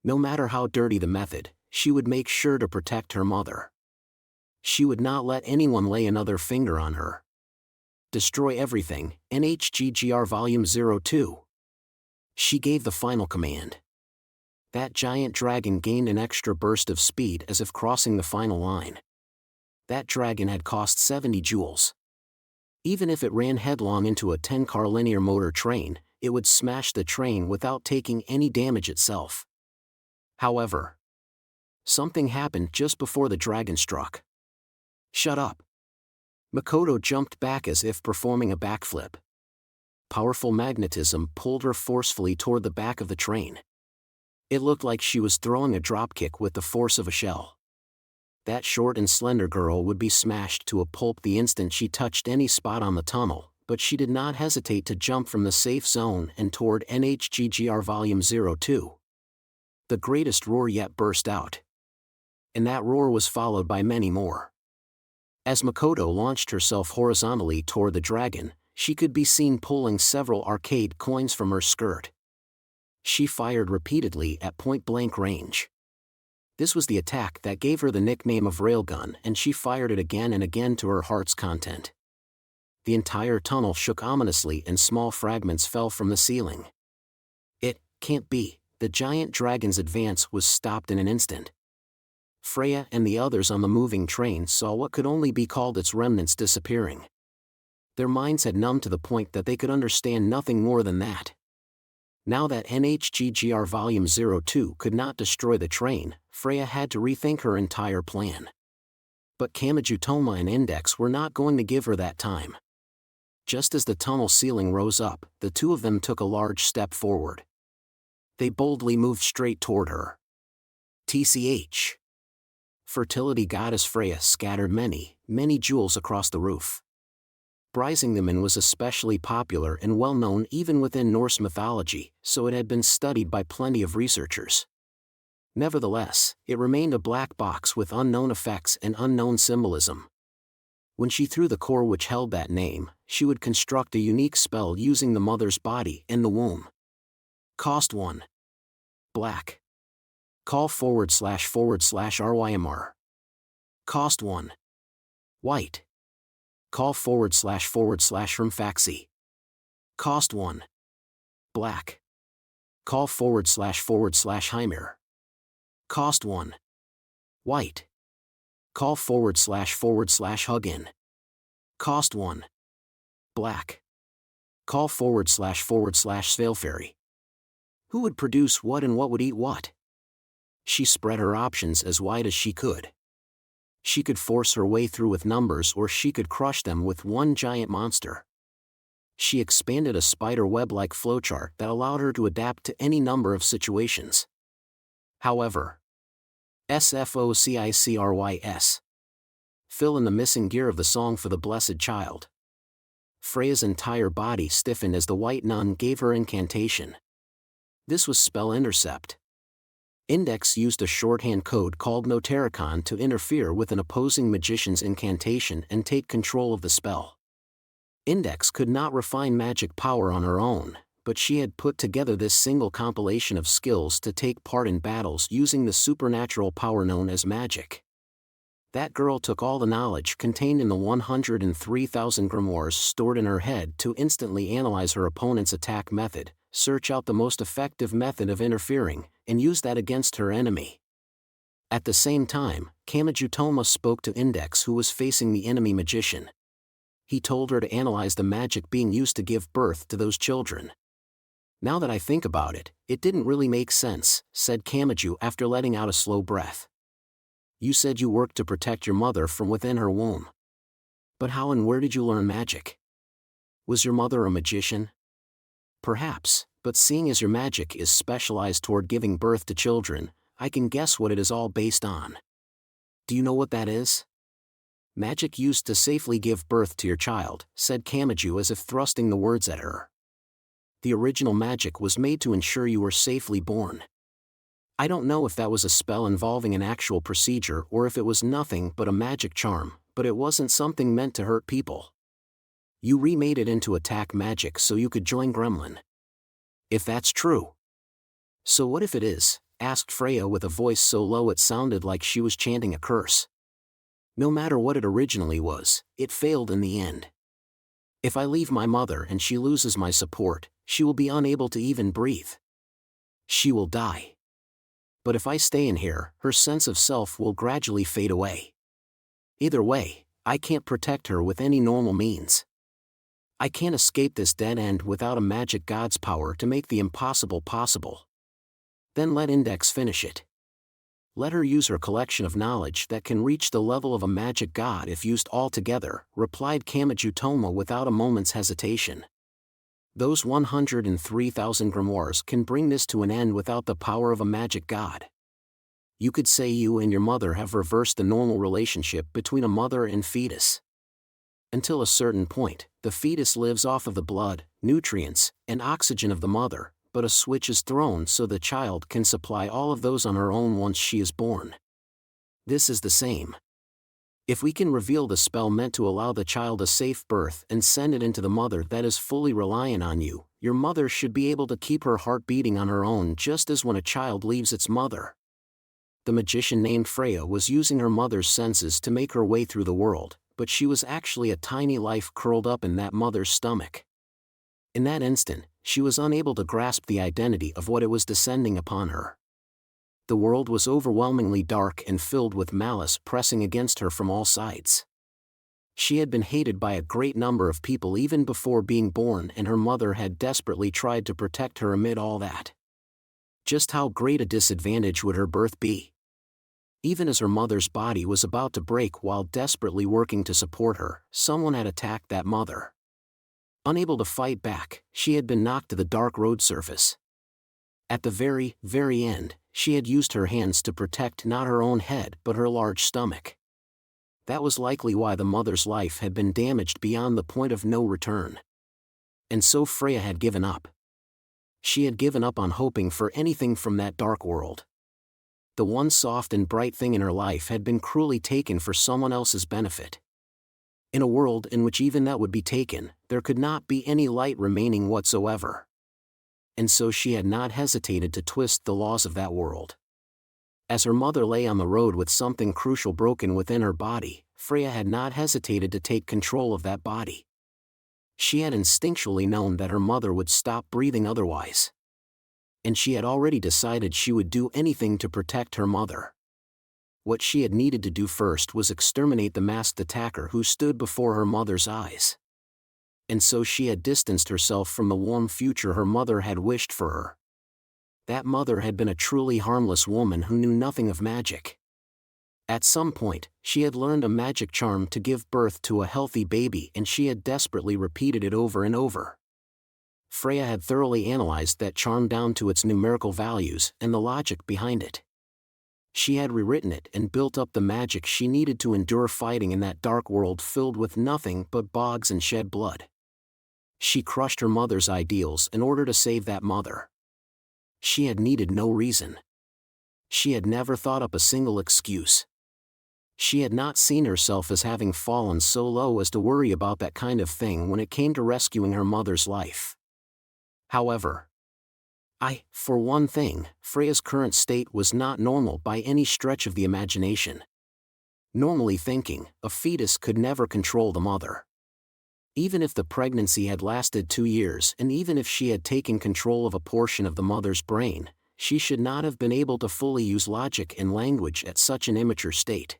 No matter how dirty the method, she would make sure to protect her mother. She would not let anyone lay another finger on her. Destroy everything, NHGGR Volume 02. She gave the final command. That giant dragon gained an extra burst of speed as if crossing the final line. That dragon had cost 70 jewels. Even if it ran headlong into a 10-car linear motor train, it would smash the train without taking any damage itself. However, something happened just before the dragon struck. Shut up. Makoto jumped back as if performing a backflip. Powerful magnetism pulled her forcefully toward the back of the train. It looked like she was throwing a dropkick with the force of a shell. That short and slender girl would be smashed to a pulp the instant she touched any spot on the tunnel, but she did not hesitate to jump from the safe zone and toward NHGGR Volume 02. The greatest roar yet burst out. And that roar was followed by many more. As Makoto launched herself horizontally toward the dragon, she could be seen pulling several arcade coins from her skirt. She fired repeatedly at point-blank range. This was the attack that gave her the nickname of Railgun, and she fired it again and again to her heart's content. The entire tunnel shook ominously and small fragments fell from the ceiling. It can't be. The giant dragon's advance was stopped in an instant. Freya and the others on the moving train saw what could only be called its remnants disappearing. Their minds had numbed to the point that they could understand nothing more than that. Now that NHGGR Volume 02 could not destroy the train, Freya had to rethink her entire plan. But Kamajutoma and Index were not going to give her that time. Just as the tunnel ceiling rose up, the two of them took a large step forward. They boldly moved straight toward her. TCH. Fertility goddess Freya scattered many, many jewels across the roof. Brisingamen was especially popular and well known even within Norse mythology, so it had been studied by plenty of researchers. Nevertheless, it remained a black box with unknown effects and unknown symbolism. When she threw the core which held that name, she would construct a unique spell using the mother's body and the womb. Cost 1. Black. Call / RYMR. Cost 1. White. Call / Rumfaxi. Cost 1. Black. Call / Hymir. Cost 1. White. Call / Hugin. Cost 1. Black. Call / Svalefairy. Who would produce what and what would eat what? She spread her options as wide as she could. She could force her way through with numbers, or she could crush them with one giant monster. She expanded a spider web-like flowchart that allowed her to adapt to any number of situations. However, SFOCICRYS. Fill in the missing gear of the song for the blessed child. Freya's entire body stiffened as the white nun gave her incantation. This was spell intercept. Index used a shorthand code called Notaricon to interfere with an opposing magician's incantation and take control of the spell. Index could not refine magic power on her own, but she had put together this single compilation of skills to take part in battles using the supernatural power known as magic. That girl took all the knowledge contained in the 103,000 grimoires stored in her head to instantly analyze her opponent's attack method, search out the most effective method of interfering, and use that against her enemy. At the same time, Kamajutoma spoke to Index, who was facing the enemy magician. He told her to analyze the magic being used to give birth to those children. Now that I think about it, it didn't really make sense, said Kamaju after letting out a slow breath. You said you worked to protect your mother from within her womb. But how and where did you learn magic? Was your mother a magician? Perhaps, but seeing as your magic is specialized toward giving birth to children, I can guess what it is all based on. Do you know what that is? Magic used to safely give birth to your child, said Kamaju as if thrusting the words at her. The original magic was made to ensure you were safely born. I don't know if that was a spell involving an actual procedure or if it was nothing but a magic charm, but it wasn't something meant to hurt people. You remade it into attack magic so you could join Gremlin. If that's true. So what if it is? Asked Freya with a voice so low it sounded like she was chanting a curse. No matter what it originally was, it failed in the end. If I leave my mother and she loses my support, she will be unable to even breathe. She will die. But if I stay in here, her sense of self will gradually fade away. Either way, I can't protect her with any normal means. I can't escape this dead end without a magic god's power to make the impossible possible. Then let Index finish it. Let her use her collection of knowledge that can reach the level of a magic god if used all together, replied Kamajutoma without a moment's hesitation. Those 103,000 grimoires can bring this to an end without the power of a magic god. You could say you and your mother have reversed the normal relationship between a mother and fetus. Until a certain point, the fetus lives off of the blood, nutrients, and oxygen of the mother, but a switch is thrown so the child can supply all of those on her own once she is born. This is the same. If we can reveal the spell meant to allow the child a safe birth and send it into the mother that is fully reliant on you, your mother should be able to keep her heart beating on her own just as when a child leaves its mother. The magician named Freya was using her mother's senses to make her way through the world, but she was actually a tiny life curled up in that mother's stomach. In that instant, she was unable to grasp the identity of what it was descending upon her. The world was overwhelmingly dark and filled with malice pressing against her from all sides. She had been hated by a great number of people even before being born, and her mother had desperately tried to protect her amid all that. Just how great a disadvantage would her birth be? Even as her mother's body was about to break while desperately working to support her, someone had attacked that mother. Unable to fight back, she had been knocked to the dark road surface. At the very, very end, she had used her hands to protect not her own head but her large stomach. That was likely why the mother's life had been damaged beyond the point of no return. And so Freya had given up. She had given up on hoping for anything from that dark world. The one soft and bright thing in her life had been cruelly taken for someone else's benefit. In a world in which even that would be taken, there could not be any light remaining whatsoever. And so she had not hesitated to twist the laws of that world. As her mother lay on the road with something crucial broken within her body, Freya had not hesitated to take control of that body. She had instinctually known that her mother would stop breathing otherwise. And she had already decided she would do anything to protect her mother. What she had needed to do first was exterminate the masked attacker who stood before her mother's eyes. And so she had distanced herself from the warm future her mother had wished for her. That mother had been a truly harmless woman who knew nothing of magic. At some point, she had learned a magic charm to give birth to a healthy baby, and she had desperately repeated it over and over. Freya had thoroughly analyzed that charm down to its numerical values and the logic behind it. She had rewritten it and built up the magic she needed to endure fighting in that dark world filled with nothing but bogs and shed blood. She crushed her mother's ideals in order to save that mother. She had needed no reason. She had never thought up a single excuse. She had not seen herself as having fallen so low as to worry about that kind of thing when it came to rescuing her mother's life. However, for one thing, Freya's current state was not normal by any stretch of the imagination. Normally thinking, a fetus could never control the mother. Even if the pregnancy had lasted 2 years and even if she had taken control of a portion of the mother's brain, she should not have been able to fully use logic and language at such an immature state.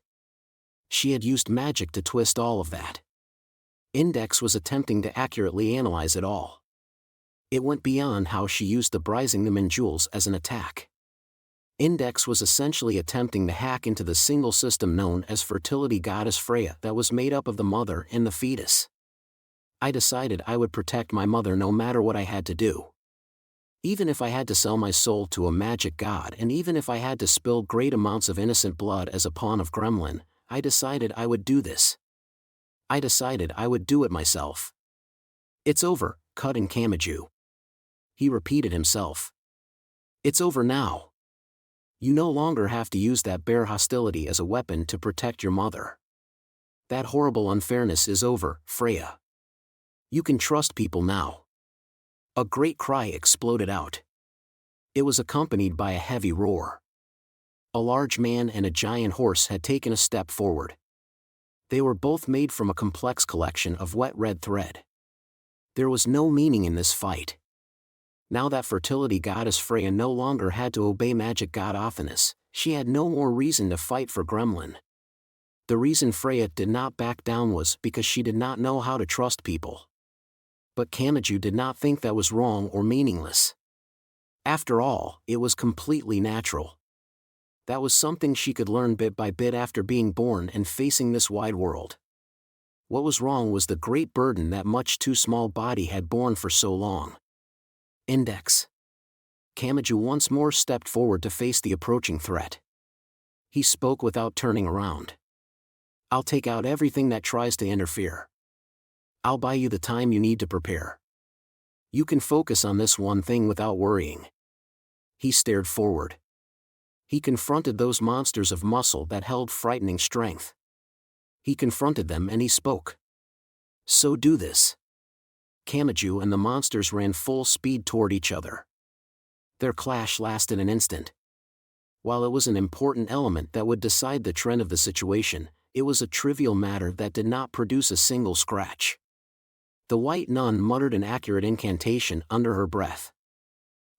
She had used magic to twist all of that. Index was attempting to accurately analyze it all. It went beyond how she used the Brisingman jewels as an attack. Index was essentially attempting to hack into the single system known as fertility goddess Freya that was made up of the mother and the fetus. I decided I would protect my mother no matter what I had to do. Even if I had to sell my soul to a magic god, and even if I had to spill great amounts of innocent blood as a pawn of gremlin, I decided I would do this. I decided I would do it myself. It's over, cut in Kamachi. He repeated himself. It's over now. You no longer have to use that bare hostility as a weapon to protect your mother. That horrible unfairness is over, Freya. You can trust people now. A great cry exploded out. It was accompanied by a heavy roar. A large man and a giant horse had taken a step forward. They were both made from a complex collection of wet red thread. There was no meaning in this fight. Now that fertility goddess Freya no longer had to obey magic god Athanas, she had no more reason to fight for Gremlin. The reason Freya did not back down was because she did not know how to trust people. But Kamachi did not think that was wrong or meaningless. After all, it was completely natural. That was something she could learn bit by bit after being born and facing this wide world. What was wrong was the great burden that much too small body had borne for so long. Index. Kamachi once more stepped forward to face the approaching threat. He spoke without turning around. I'll take out everything that tries to interfere. I'll buy you the time you need to prepare. You can focus on this one thing without worrying. He stared forward. He confronted those monsters of muscle that held frightening strength. He confronted them and he spoke. So do this. Kamachi and the monsters ran full speed toward each other. Their clash lasted an instant. While it was an important element that would decide the trend of the situation, it was a trivial matter that did not produce a single scratch. The white nun muttered an accurate incantation under her breath.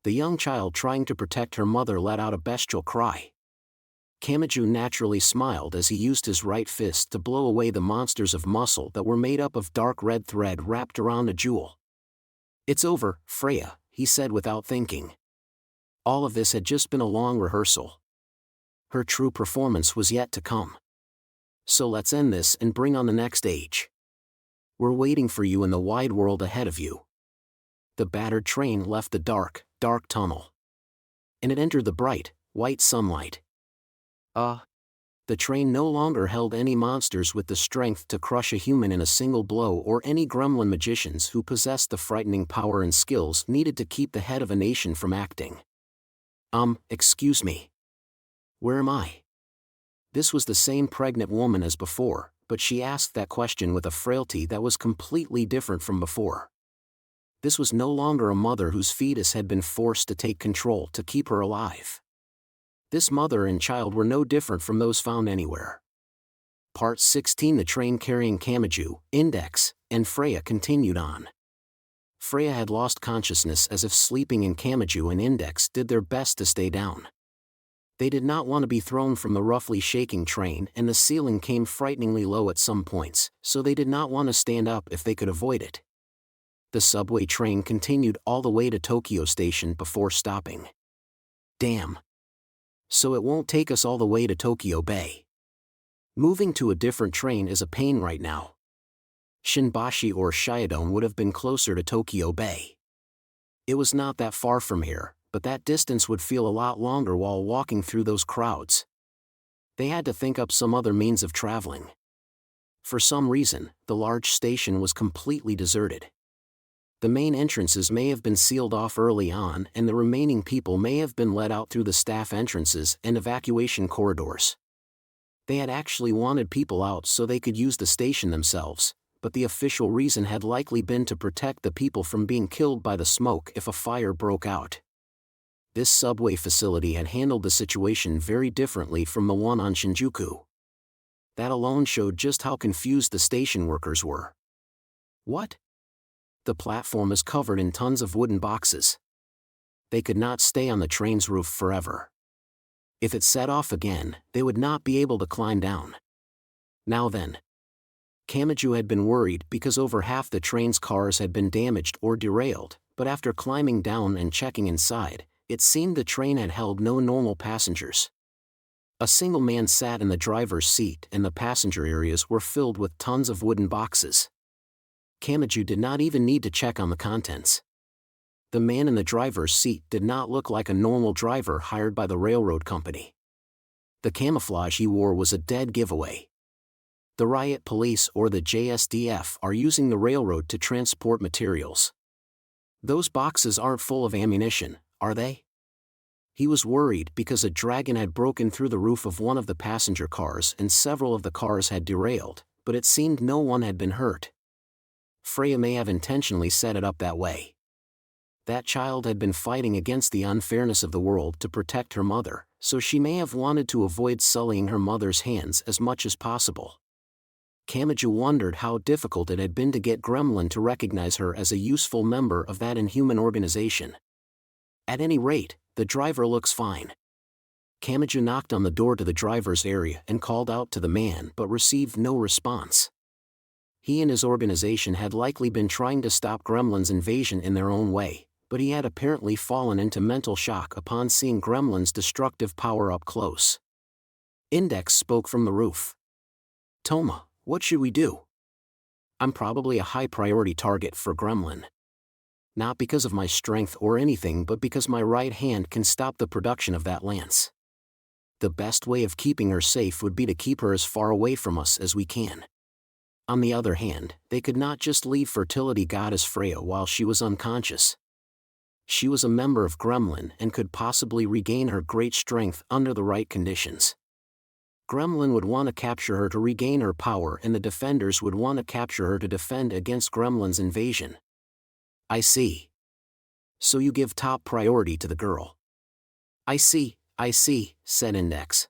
The young child trying to protect her mother let out a bestial cry. Kamachi naturally smiled as he used his right fist to blow away the monsters of muscle that were made up of dark red thread wrapped around a jewel. It's over, Freya, he said without thinking. All of this had just been a long rehearsal. Her true performance was yet to come. So let's end this and bring on the next age. We're waiting for you in the wide world ahead of you. The battered train left the dark tunnel. And it entered the bright, white sunlight. The train no longer held any monsters with the strength to crush a human in a single blow or any gremlin magicians who possessed the frightening power and skills needed to keep the head of a nation from acting. Excuse me. Where am I? This was the same pregnant woman as before, but she asked that question with a frailty that was completely different from before. This was no longer a mother whose fetus had been forced to take control to keep her alive. This mother and child were no different from those found anywhere. Part 16. The train carrying Kamachi, Index, And Freya continued on. Freya had lost consciousness as if sleeping, and Kamachi and Index did their best to stay down. They did not want to be thrown from the roughly shaking train, and the ceiling came frighteningly low at some points, so they did not want to stand up if they could avoid it. The subway train continued all the way to Tokyo Station before stopping. Damn. So it won't take us all the way to Tokyo Bay. Moving to a different train is a pain right now. Shinbashi or Shiodome would have been closer to Tokyo Bay. It was not that far from here, but that distance would feel a lot longer while walking through those crowds. They had to think up some other means of traveling. For some reason, the large station was completely deserted. The main entrances may have been sealed off early on, and the remaining people may have been let out through the staff entrances and evacuation corridors. They had actually wanted people out so they could use the station themselves, but the official reason had likely been to protect the people from being killed by the smoke if a fire broke out. This subway facility had handled the situation very differently from the one on Shinjuku. That alone showed just how confused the station workers were. What? The platform is covered in tons of wooden boxes. They could not stay on the train's roof forever. If it set off again, they would not be able to climb down. Now then. Kamachi had been worried because over half the train's cars had been damaged or derailed, but after climbing down and checking inside, it seemed the train had held no normal passengers. A single man sat in the driver's seat, and the passenger areas were filled with tons of wooden boxes. Kamachi did not even need to check on the contents. The man in the driver's seat did not look like a normal driver hired by the railroad company. The camouflage he wore was a dead giveaway. The riot police or the JSDF are using the railroad to transport materials. Those boxes aren't full of ammunition, are they? He was worried because a dragon had broken through the roof of one of the passenger cars and several of the cars had derailed, but it seemed no one had been hurt. Freya may have intentionally set it up that way. That child had been fighting against the unfairness of the world to protect her mother, so she may have wanted to avoid sullying her mother's hands as much as possible. Kamachi wondered how difficult it had been to get Gremlin to recognize her as a useful member of that inhuman organization. At any rate, the driver looks fine. Kamachi knocked on the door to the driver's area and called out to the man but received no response. He and his organization had likely been trying to stop Gremlin's invasion in their own way, but he had apparently fallen into mental shock upon seeing Gremlin's destructive power up close. Index spoke from the roof. Toma, what should we do? I'm probably a high-priority target for Gremlin. Not because of my strength or anything, but because my right hand can stop the production of that lance. The best way of keeping her safe would be to keep her as far away from us as we can. On the other hand, they could not just leave fertility goddess Freya while she was unconscious. She was a member of Gremlin and could possibly regain her great strength under the right conditions. Gremlin would want to capture her to regain her power, and the defenders would want to capture her to defend against Gremlin's invasion. I see. So you give top priority to the girl. I see, said Index.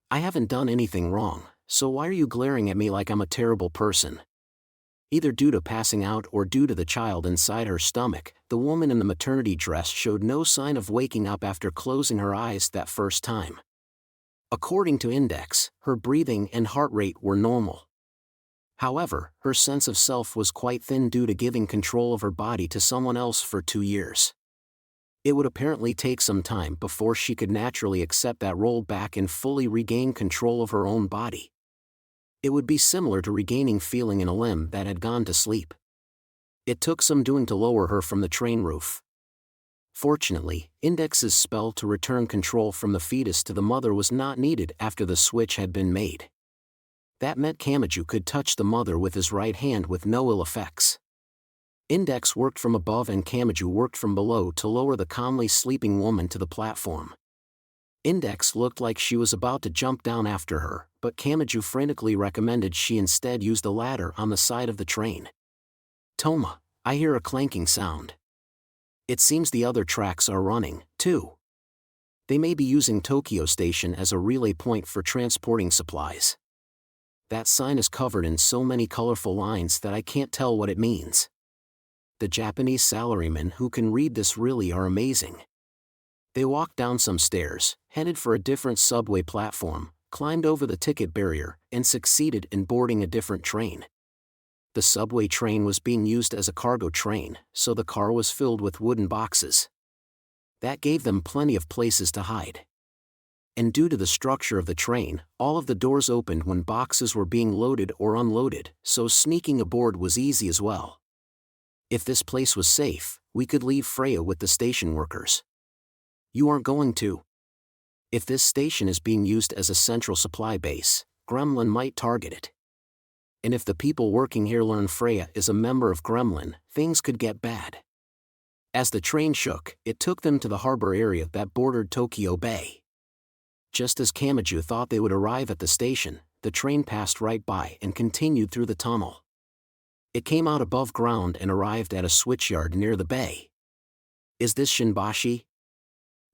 I haven't done anything wrong, so why are you glaring at me like I'm a terrible person? Either due to passing out or due to the child inside her stomach, the woman in the maternity dress showed no sign of waking up after closing her eyes that first time. According to Index, her breathing and heart rate were normal. However, her sense of self was quite thin due to giving control of her body to someone else for 2 years. It would apparently take some time before she could naturally accept that role back and fully regain control of her own body. It would be similar to regaining feeling in a limb that had gone to sleep. It took some doing to lower her from the train roof. Fortunately, Index's spell to return control from the fetus to the mother was not needed after the switch had been made. That meant Kamachi could touch the mother with his right hand with no ill effects. Index worked from above and Kamachi worked from below to lower the calmly sleeping woman to the platform. Index looked like she was about to jump down after her, but Kamachi frantically recommended she instead use the ladder on the side of the train. Toma, I hear a clanking sound. It seems the other tracks are running, too. They may be using Tokyo Station as a relay point for transporting supplies. That sign is covered in so many colorful lines that I can't tell what it means. The Japanese salarymen who can read this really are amazing. They walked down some stairs, headed for a different subway platform, climbed over the ticket barrier, and succeeded in boarding a different train. The subway train was being used as a cargo train, so the car was filled with wooden boxes. That gave them plenty of places to hide. And due to the structure of the train, all of the doors opened when boxes were being loaded or unloaded, so sneaking aboard was easy as well. If this place was safe, we could leave Freya with the station workers. You aren't going to? If this station is being used as a central supply base, Gremlin might target it. And if the people working here learn Freya is a member of Gremlin, things could get bad. As the train shook, it took them to the harbor area that bordered Tokyo Bay. Just as Kamachi thought they would arrive at the station, the train passed right by and continued through the tunnel. It came out above ground and arrived at a switchyard near the bay. Is this Shinbashi?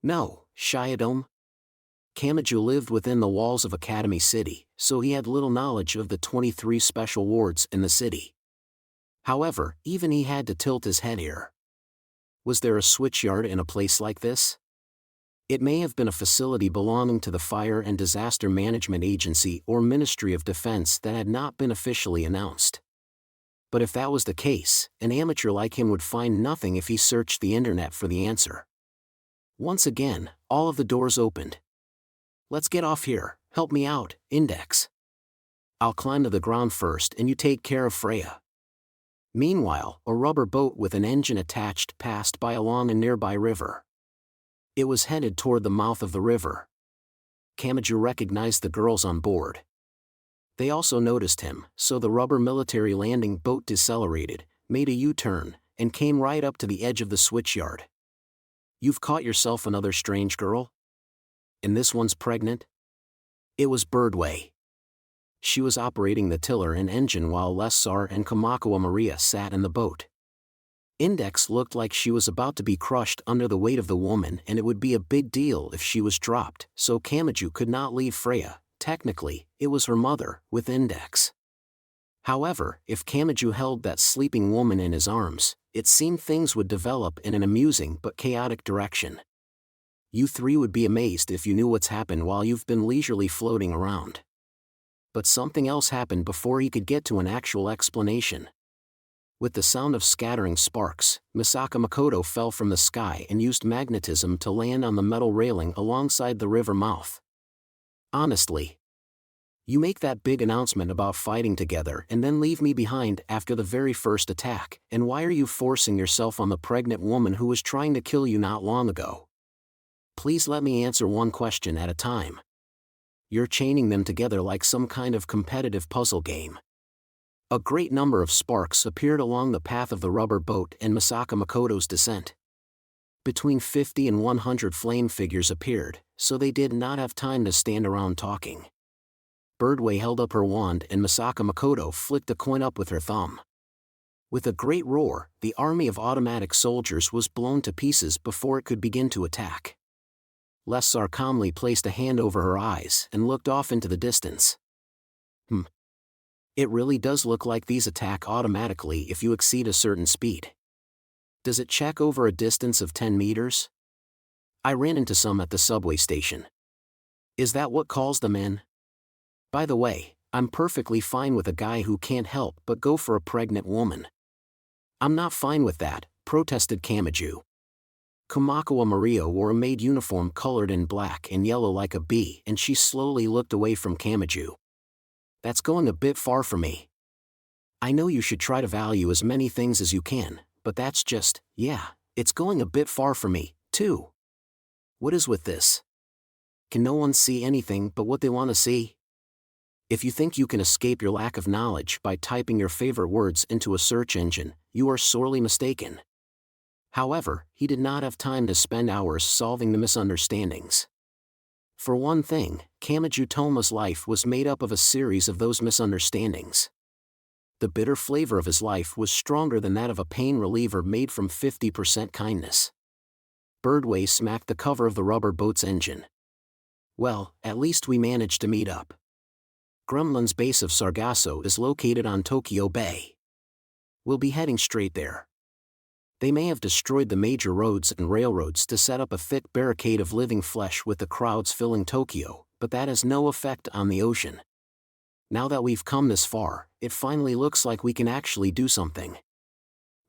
No, Shiodome. Kamachi lived within the walls of Academy City, so he had little knowledge of the 23 special wards in the city. However, even he had to tilt his head here. Was there a switchyard in a place like this? It may have been a facility belonging to the Fire and Disaster Management Agency or Ministry of Defense that had not been officially announced. But if that was the case, an amateur like him would find nothing if he searched the internet for the answer. Once again, all of the doors opened. Let's get off here, help me out, Index. I'll climb to the ground first and you take care of Freya. Meanwhile, a rubber boat with an engine attached passed by along a nearby river. It was headed toward the mouth of the river. Kamachi recognized the girls on board. They also noticed him, so the rubber military landing boat decelerated, made a U-turn, and came right up to the edge of the switchyard. You've caught yourself another strange girl? And this one's pregnant? It was Birdway. She was operating the tiller and engine while Lessar and Kamakawa Maria sat in the boat. Index looked like she was about to be crushed under the weight of the woman, and it would be a big deal if she was dropped, so Kamachi could not leave Freya. Technically, it was her mother, with Index. However, if Kamachi held that sleeping woman in his arms, it seemed things would develop in an amusing but chaotic direction. You three would be amazed if you knew what's happened while you've been leisurely floating around. But something else happened before he could get to an actual explanation. With the sound of scattering sparks, Misaka Makoto fell from the sky and used magnetism to land on the metal railing alongside the river mouth. Honestly, you make that big announcement about fighting together and then leave me behind after the very first attack, and why are you forcing yourself on the pregnant woman who was trying to kill you not long ago? Please let me answer one question at a time. You're chaining them together like some kind of competitive puzzle game. A great number of sparks appeared along the path of the rubber boat and Misaka Makoto's descent. Between 50 and 100 flame figures appeared, so they did not have time to stand around talking. Birdway held up her wand and Misaka Makoto flicked a coin up with her thumb. With a great roar, the army of automatic soldiers was blown to pieces before it could begin to attack. Lessar calmly placed a hand over her eyes and looked off into the distance. It really does look like these attack automatically if you exceed a certain speed. Does it check over a distance of 10 meters? I ran into some at the subway station. Is that what calls them in? By the way, I'm perfectly fine with a guy who can't help but go for a pregnant woman. I'm not fine with that, protested Kamachi. Kamakawa Maria wore a maid uniform colored in black and yellow like a bee, and she slowly looked away from Kamachi. That's going a bit far for me. I know you should try to value as many things as you can, but that's just, it's going a bit far for me, too. What is with this? Can no one see anything but what they want to see? If you think you can escape your lack of knowledge by typing your favorite words into a search engine, you are sorely mistaken. However, he did not have time to spend hours solving the misunderstandings. For one thing, Kamachi Toma's life was made up of a series of those misunderstandings. The bitter flavor of his life was stronger than that of a pain reliever made from 50% kindness. Birdway smacked the cover of the rubber boat's engine. Well, at least we managed to meet up. Gremlin's base of Sargasso is located on Tokyo Bay. We'll be heading straight there. They may have destroyed the major roads and railroads to set up a thick barricade of living flesh with the crowds filling Tokyo, but that has no effect on the ocean. Now that we've come this far, it finally looks like we can actually do something.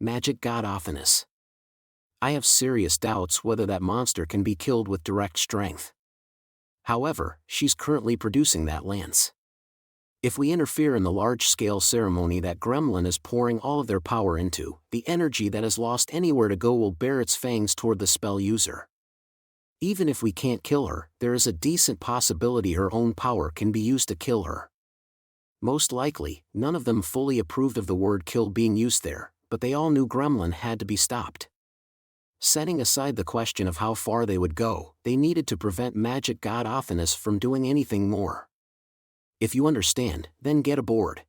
Magic God Offinus. I have serious doubts whether that monster can be killed with direct strength. However, she's currently producing that lance. If we interfere in the large-scale ceremony that Gremlin is pouring all of their power into, the energy that has lost anywhere to go will bear its fangs toward the spell user. Even if we can't kill her, there is a decent possibility her own power can be used to kill her. Most likely, none of them fully approved of the word kill being used there, but they all knew Gremlin had to be stopped. Setting aside the question of how far they would go, they needed to prevent Magic God Offinus from doing anything more. If you understand, then get aboard.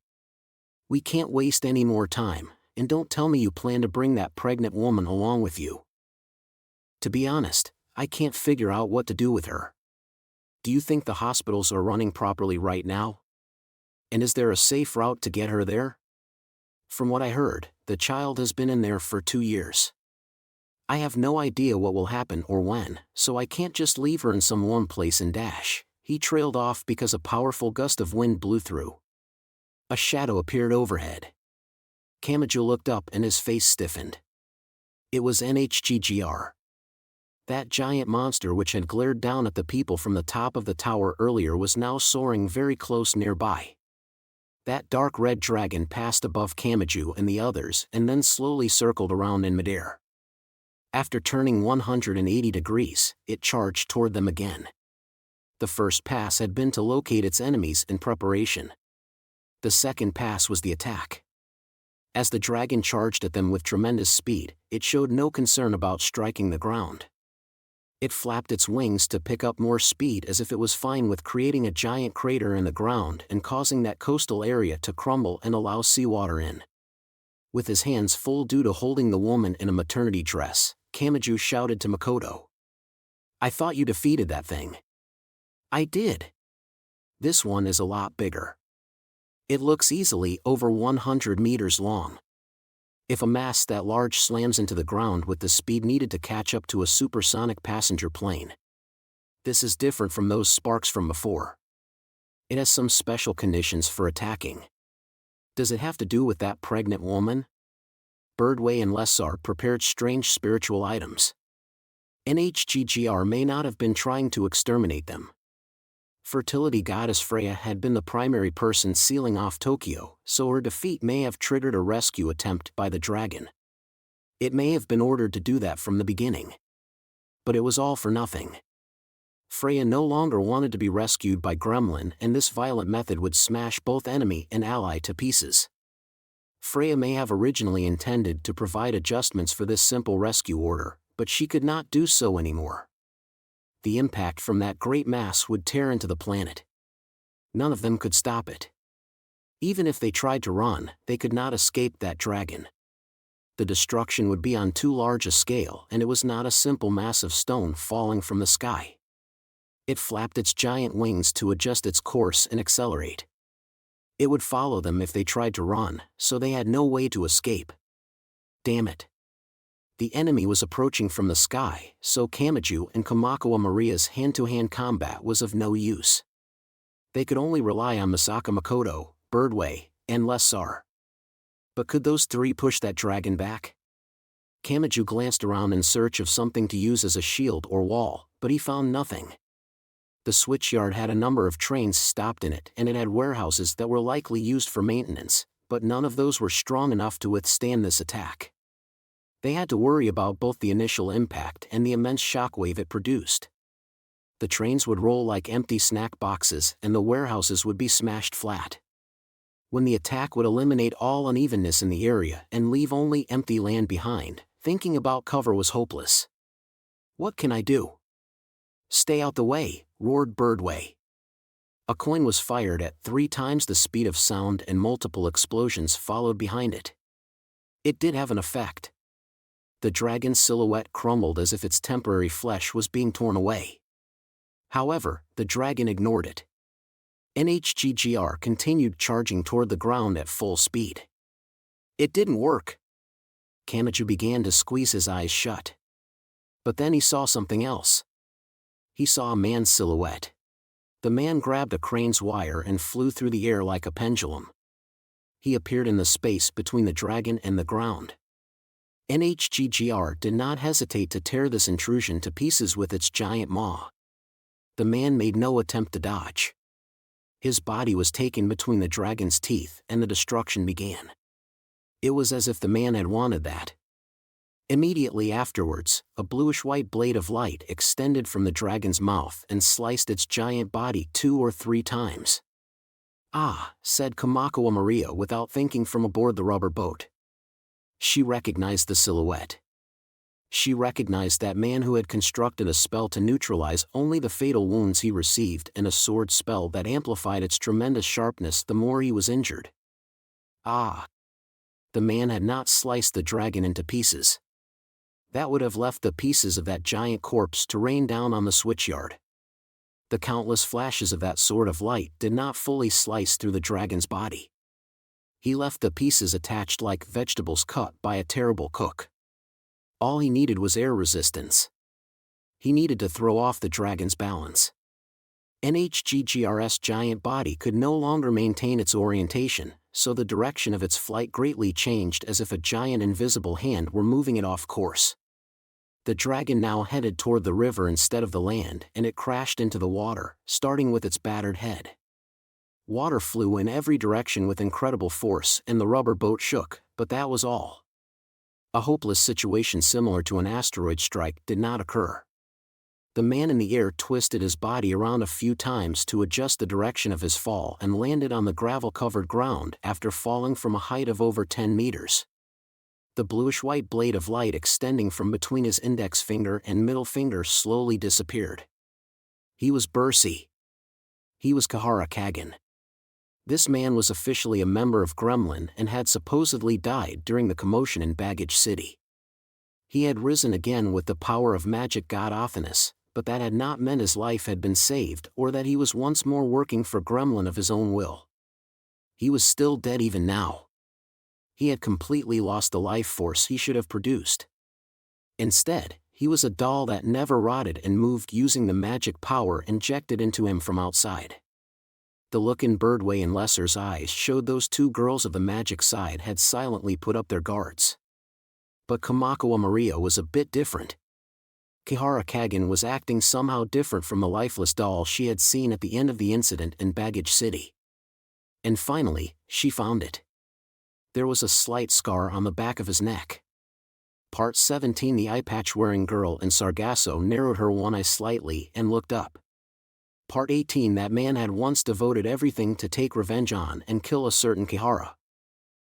We can't waste any more time, and don't tell me you plan to bring that pregnant woman along with you. To be honest, I can't figure out what to do with her. Do you think the hospitals are running properly right now? And is there a safe route to get her there? From what I heard, the child has been in there for 2 years. I have no idea what will happen or when, so I can't just leave her in some warm place and dash. He trailed off because a powerful gust of wind blew through. A shadow appeared overhead. Kamachi looked up and his face stiffened. It was NHGGR. That giant monster which had glared down at the people from the top of the tower earlier was now soaring very close nearby. That dark red dragon passed above Kamachi and the others and then slowly circled around in midair. After turning 180 degrees, it charged toward them again. The first pass had been to locate its enemies in preparation. The second pass was the attack. As the dragon charged at them with tremendous speed, it showed no concern about striking the ground. It flapped its wings to pick up more speed as if it was fine with creating a giant crater in the ground and causing that coastal area to crumble and allow seawater in. With his hands full due to holding the woman in a maternity dress, Kamachi shouted to Makoto. "I thought you defeated that thing." "I did. This one is a lot bigger. It looks easily over 100 meters long. If a mass that large slams into the ground with the speed needed to catch up to a supersonic passenger plane. This is different from those sparks from before. It has some special conditions for attacking. Does it have to do with that pregnant woman?" Birdway and Lessar prepared strange spiritual items. NHGGR may not have been trying to exterminate them. Fertility goddess Freya had been the primary person sealing off Tokyo, so her defeat may have triggered a rescue attempt by the dragon. It may have been ordered to do that from the beginning. But it was all for nothing. Freya no longer wanted to be rescued by Gremlin, and this violent method would smash both enemy and ally to pieces. Freya may have originally intended to provide adjustments for this simple rescue order, but she could not do so anymore. The impact from that great mass would tear into the planet. None of them could stop it. Even if they tried to run, they could not escape that dragon. The destruction would be on too large a scale, and it was not a simple mass of stone falling from the sky. It flapped its giant wings to adjust its course and accelerate. It would follow them if they tried to run, so they had no way to escape. Damn it. The enemy was approaching from the sky, so Kamachi and Kamakawa Maria's hand-to-hand combat was of no use. They could only rely on Misaka Makoto, Birdway, and Lessar. But could those three push that dragon back? Kamachi glanced around in search of something to use as a shield or wall, but he found nothing. The switchyard had a number of trains stopped in it, and it had warehouses that were likely used for maintenance, but none of those were strong enough to withstand this attack. They had to worry about both the initial impact and the immense shockwave it produced. The trains would roll like empty snack boxes, and the warehouses would be smashed flat. When the attack would eliminate all unevenness in the area and leave only empty land behind, thinking about cover was hopeless. "What can I do?" "Stay out the way," roared Birdway. A coin was fired at 3 times the speed of sound and multiple explosions followed behind it. It did have an effect. The dragon's silhouette crumbled as if its temporary flesh was being torn away. However, the dragon ignored it. NHGGR continued charging toward the ground at full speed. It didn't work. Kamachi began to squeeze his eyes shut. But then he saw something else. He saw a man's silhouette. The man grabbed a crane's wire and flew through the air like a pendulum. He appeared in the space between the dragon and the ground. NHGGR did not hesitate to tear this intrusion to pieces with its giant maw. The man made no attempt to dodge. His body was taken between the dragon's teeth and the destruction began. It was as if the man had wanted that. Immediately afterwards, a bluish-white blade of light extended from the dragon's mouth and sliced its giant body 2 or 3 times. "Ah," said Kamachi Maria without thinking from aboard the rubber boat. She recognized the silhouette. She recognized that man who had constructed a spell to neutralize only the fatal wounds he received and a sword spell that amplified its tremendous sharpness the more he was injured. Ah! The man had not sliced the dragon into pieces. That would have left the pieces of that giant corpse to rain down on the switchyard. The countless flashes of that sword of light did not fully slice through the dragon's body. He left the pieces attached like vegetables cut by a terrible cook. All he needed was air resistance. He needed to throw off the dragon's balance. NHGGR's giant body could no longer maintain its orientation, so the direction of its flight greatly changed as if a giant invisible hand were moving it off course. The dragon now headed toward the river instead of the land, and it crashed into the water, starting with its battered head. Water flew in every direction with incredible force and the rubber boat shook, but that was all. A hopeless situation similar to an asteroid strike did not occur. The man in the air twisted his body around a few times to adjust the direction of his fall and landed on the gravel-covered ground after falling from a height of over 10 meters. The bluish-white blade of light extending from between his index finger and middle finger slowly disappeared. He was Bursey. He was Kihara Kagen. This man was officially a member of Gremlin and had supposedly died during the commotion in Baggage City. He had risen again with the power of magic god Athanas, but that had not meant his life had been saved or that he was once more working for Gremlin of his own will. He was still dead even now. He had completely lost the life force he should have produced. Instead, he was a doll that never rotted and moved using the magic power injected into him from outside. The look in Birdway and Lesser's eyes showed those 2 girls of the magic side had silently put up their guards. But Kamachi Maria was a bit different. Kihara Kagen was acting somehow different from the lifeless doll she had seen at the end of the incident in Baggage City. And finally, she found it. There was a slight scar on the back of his neck. Part 17. The eye-patch-wearing girl in Sargasso narrowed her one eye slightly and looked up. Part 18. That man had once devoted everything to take revenge on and kill a certain Kihara.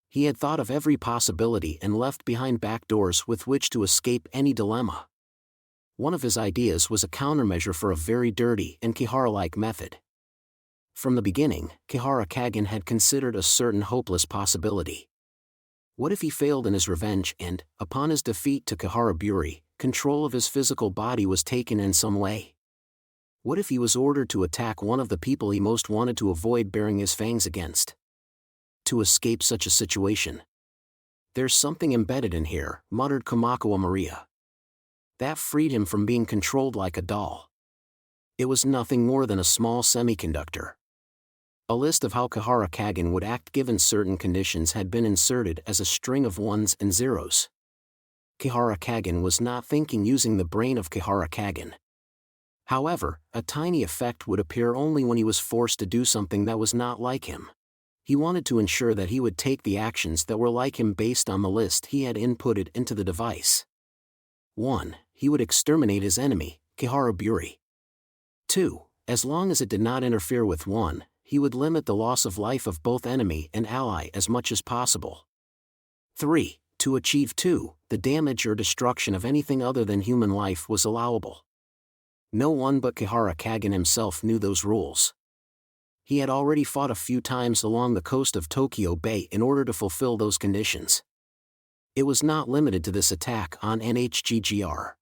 He had thought of every possibility and left behind back doors with which to escape any dilemma. One of his ideas was a countermeasure for a very dirty and Kihara-like method. From the beginning, Kihara Kagen had considered a certain hopeless possibility. What if he failed in his revenge and, upon his defeat to Kihara Buri, control of his physical body was taken in some way? What if he was ordered to attack one of the people he most wanted to avoid baring his fangs against? To escape such a situation. "There's something embedded in here," muttered Kamachi Maria. That freed him from being controlled like a doll. It was nothing more than a small semiconductor. A list of how Kihara Kagen would act given certain conditions had been inserted as a string of 1s and 0s. Kihara Kagen was not thinking using the brain of Kihara Kagen. However, a tiny effect would appear only when he was forced to do something that was not like him. He wanted to ensure that he would take the actions that were like him based on the list he had inputted into the device. 1. He would exterminate his enemy, Kihara Buri. 2. As long as it did not interfere with 1, he would limit the loss of life of both enemy and ally as much as possible. 3. To achieve 2, the damage or destruction of anything other than human life was allowable. No one but Kihara Kagen himself knew those rules. He had already fought a few times along the coast of Tokyo Bay in order to fulfill those conditions. It was not limited to this attack on NHGGR.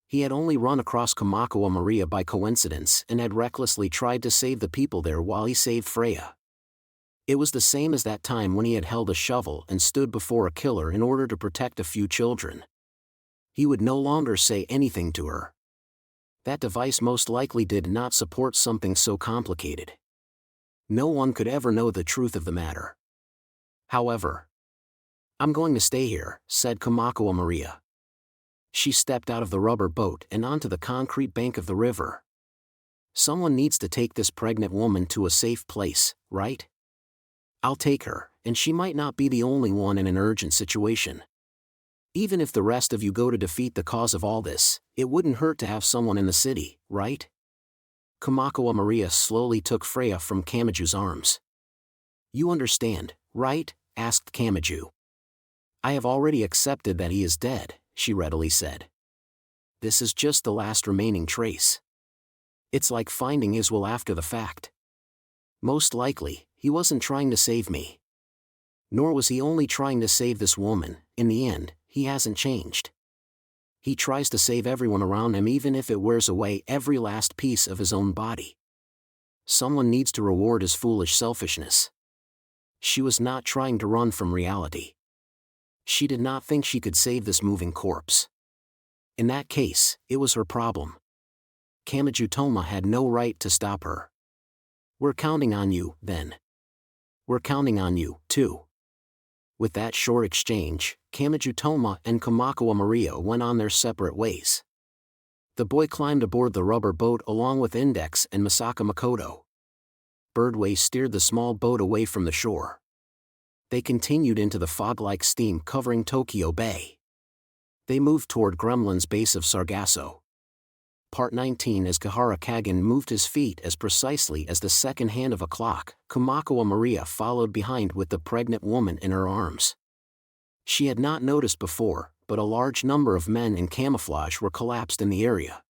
He had only run across Kamakuwa Maria by coincidence and had recklessly tried to save the people there while he saved Freya. It was the same as that time when he had held a shovel and stood before a killer in order to protect a few children. He would no longer say anything to her. That device most likely did not support something so complicated. No one could ever know the truth of the matter. However, "I'm going to stay here," said Kamakuwa Maria. She stepped out of the rubber boat and onto the concrete bank of the river. "Someone needs to take this pregnant woman to a safe place, right? I'll take her, and she might not be the only one in an urgent situation. Even if the rest of you go to defeat the cause of all this, it wouldn't hurt to have someone in the city, right?" Kamakuwa Maria slowly took Freya from Kamaju's arms. "You understand, right?" asked Kamaju. "I have already accepted that he is dead," she readily said. "This is just the last remaining trace. It's like finding his will after the fact. Most likely, he wasn't trying to save me. Nor was he only trying to save this woman. In the end, he hasn't changed. He tries to save everyone around him even if it wears away every last piece of his own body. Someone needs to reward his foolish selfishness." She was not trying to run from reality. She did not think she could save this moving corpse. In that case, it was her problem. Kamaju Toma had no right to stop her. "We're counting on you, then. We're counting on you, too." With that short exchange, Kamaju Toma and Kamakuwa Maria went on their separate ways. The boy climbed aboard the rubber boat along with Index and Misaka Makoto. Birdway steered the small boat away from the shore. They continued into the fog-like steam covering Tokyo Bay. They moved toward Gremlin's base of Sargasso. Part 19. As Kihara Kagen moved his feet as precisely as the second hand of a clock, Kamakuwa Maria followed behind with the pregnant woman in her arms. She had not noticed before, but a large number of men in camouflage were collapsed in the area.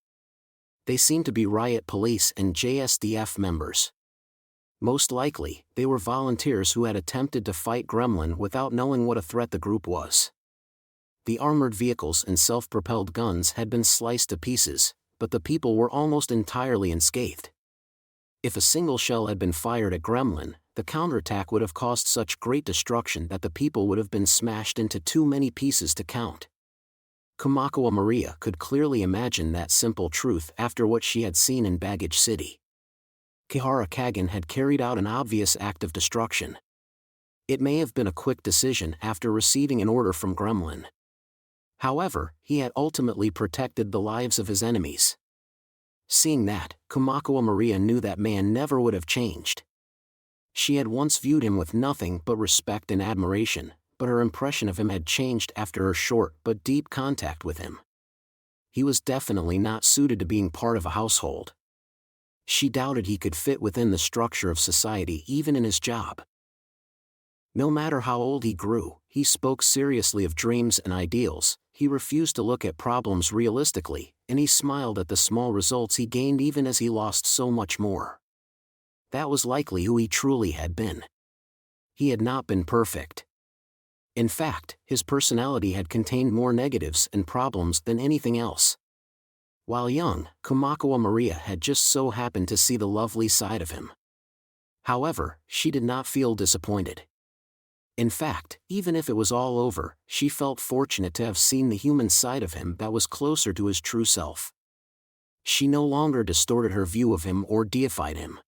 They seemed to be riot police and JSDF members. Most likely, they were volunteers who had attempted to fight Gremlin without knowing what a threat the group was. The armored vehicles and self-propelled guns had been sliced to pieces, but the people were almost entirely unscathed. If a single shell had been fired at Gremlin, the counterattack would have caused such great destruction that the people would have been smashed into too many pieces to count. Kamakuwa Maria could clearly imagine that simple truth after what she had seen in Baggage City. Kihara Kagen had carried out an obvious act of destruction. It may have been a quick decision after receiving an order from Gremlin. However, he had ultimately protected the lives of his enemies. Seeing that, Kamakuwa Maria knew that man never would have changed. She had once viewed him with nothing but respect and admiration, but her impression of him had changed after her short but deep contact with him. He was definitely not suited to being part of a household. She doubted he could fit within the structure of society even in his job. No matter how old he grew, he spoke seriously of dreams and ideals. He refused to look at problems realistically, and he smiled at the small results he gained even as he lost so much more. That was likely who he truly had been. He had not been perfect. In fact, his personality had contained more negatives and problems than anything else. While young, Kamakuwa Maria had just so happened to see the lovely side of him. However, she did not feel disappointed. In fact, even if it was all over, she felt fortunate to have seen the human side of him that was closer to his true self. She no longer distorted her view of him or deified him.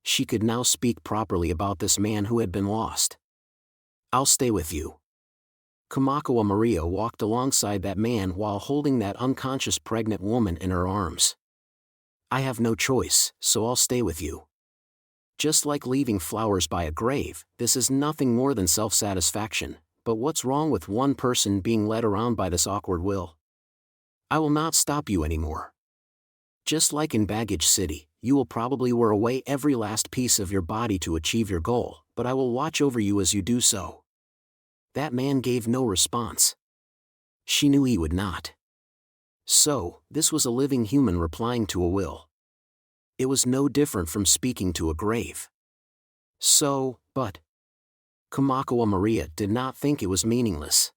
She could now speak properly about this man who had been lost. "I'll stay with you." Kamakuwa Maria walked alongside that man while holding that unconscious pregnant woman in her arms. "I have no choice, so I'll stay with you." Just like leaving flowers by a grave, this is nothing more than self-satisfaction, but what's wrong with one person being led around by this awkward will? "I will not stop you anymore. Just like in Baggage City, you will probably wear away every last piece of your body to achieve your goal, but I will watch over you as you do so." That man gave no response. She knew he would not. So, this was a living human replying to a will. It was no different from speaking to a grave. But Kamakuwa Maria did not think it was meaningless.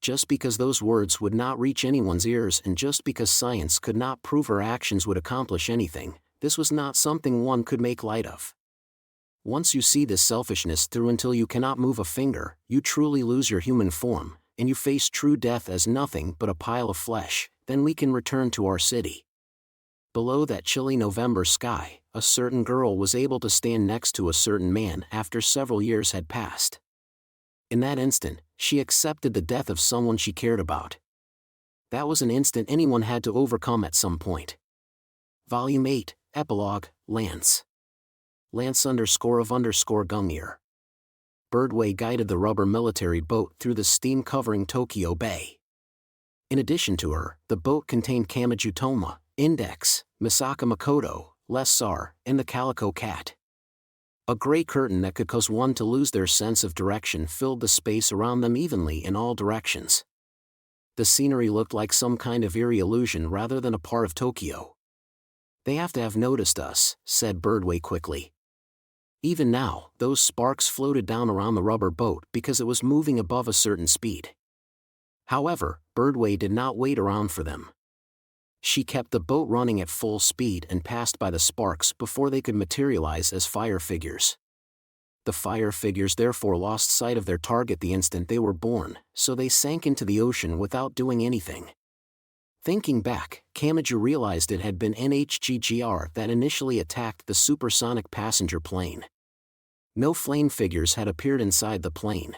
Just because those words would not reach anyone's ears and just because science could not prove her actions would accomplish anything, this was not something one could make light of. Once you see this selfishness through until you cannot move a finger, you truly lose your human form, and you face true death as nothing but a pile of flesh, then we can return to our city. Below that chilly November sky, a certain girl was able to stand next to a certain man after several years had passed. In that instant, she accepted the death of someone she cared about. That was an instant anyone had to overcome at some point. Volume 8, Epilogue, Lance. Lance _of_ Gungnir. Birdway guided the rubber military boat through the steam-covering Tokyo Bay. In addition to her, the boat contained Kamachi Toma, Index, Misaka Makoto, Lessar, and the Calico Cat. A gray curtain that could cause one to lose their sense of direction filled the space around them evenly in all directions. The scenery looked like some kind of eerie illusion rather than a part of Tokyo. "They have to have noticed us," said Birdway quickly. Even now, those sparks floated down around the rubber boat because it was moving above a certain speed. However, Birdway did not wait around for them. She kept the boat running at full speed and passed by the sparks before they could materialize as fire figures. The fire figures therefore lost sight of their target the instant they were born, so they sank into the ocean without doing anything. Thinking back, Kamachi realized it had been NHGGR that initially attacked the supersonic passenger plane. No flame figures had appeared inside the plane.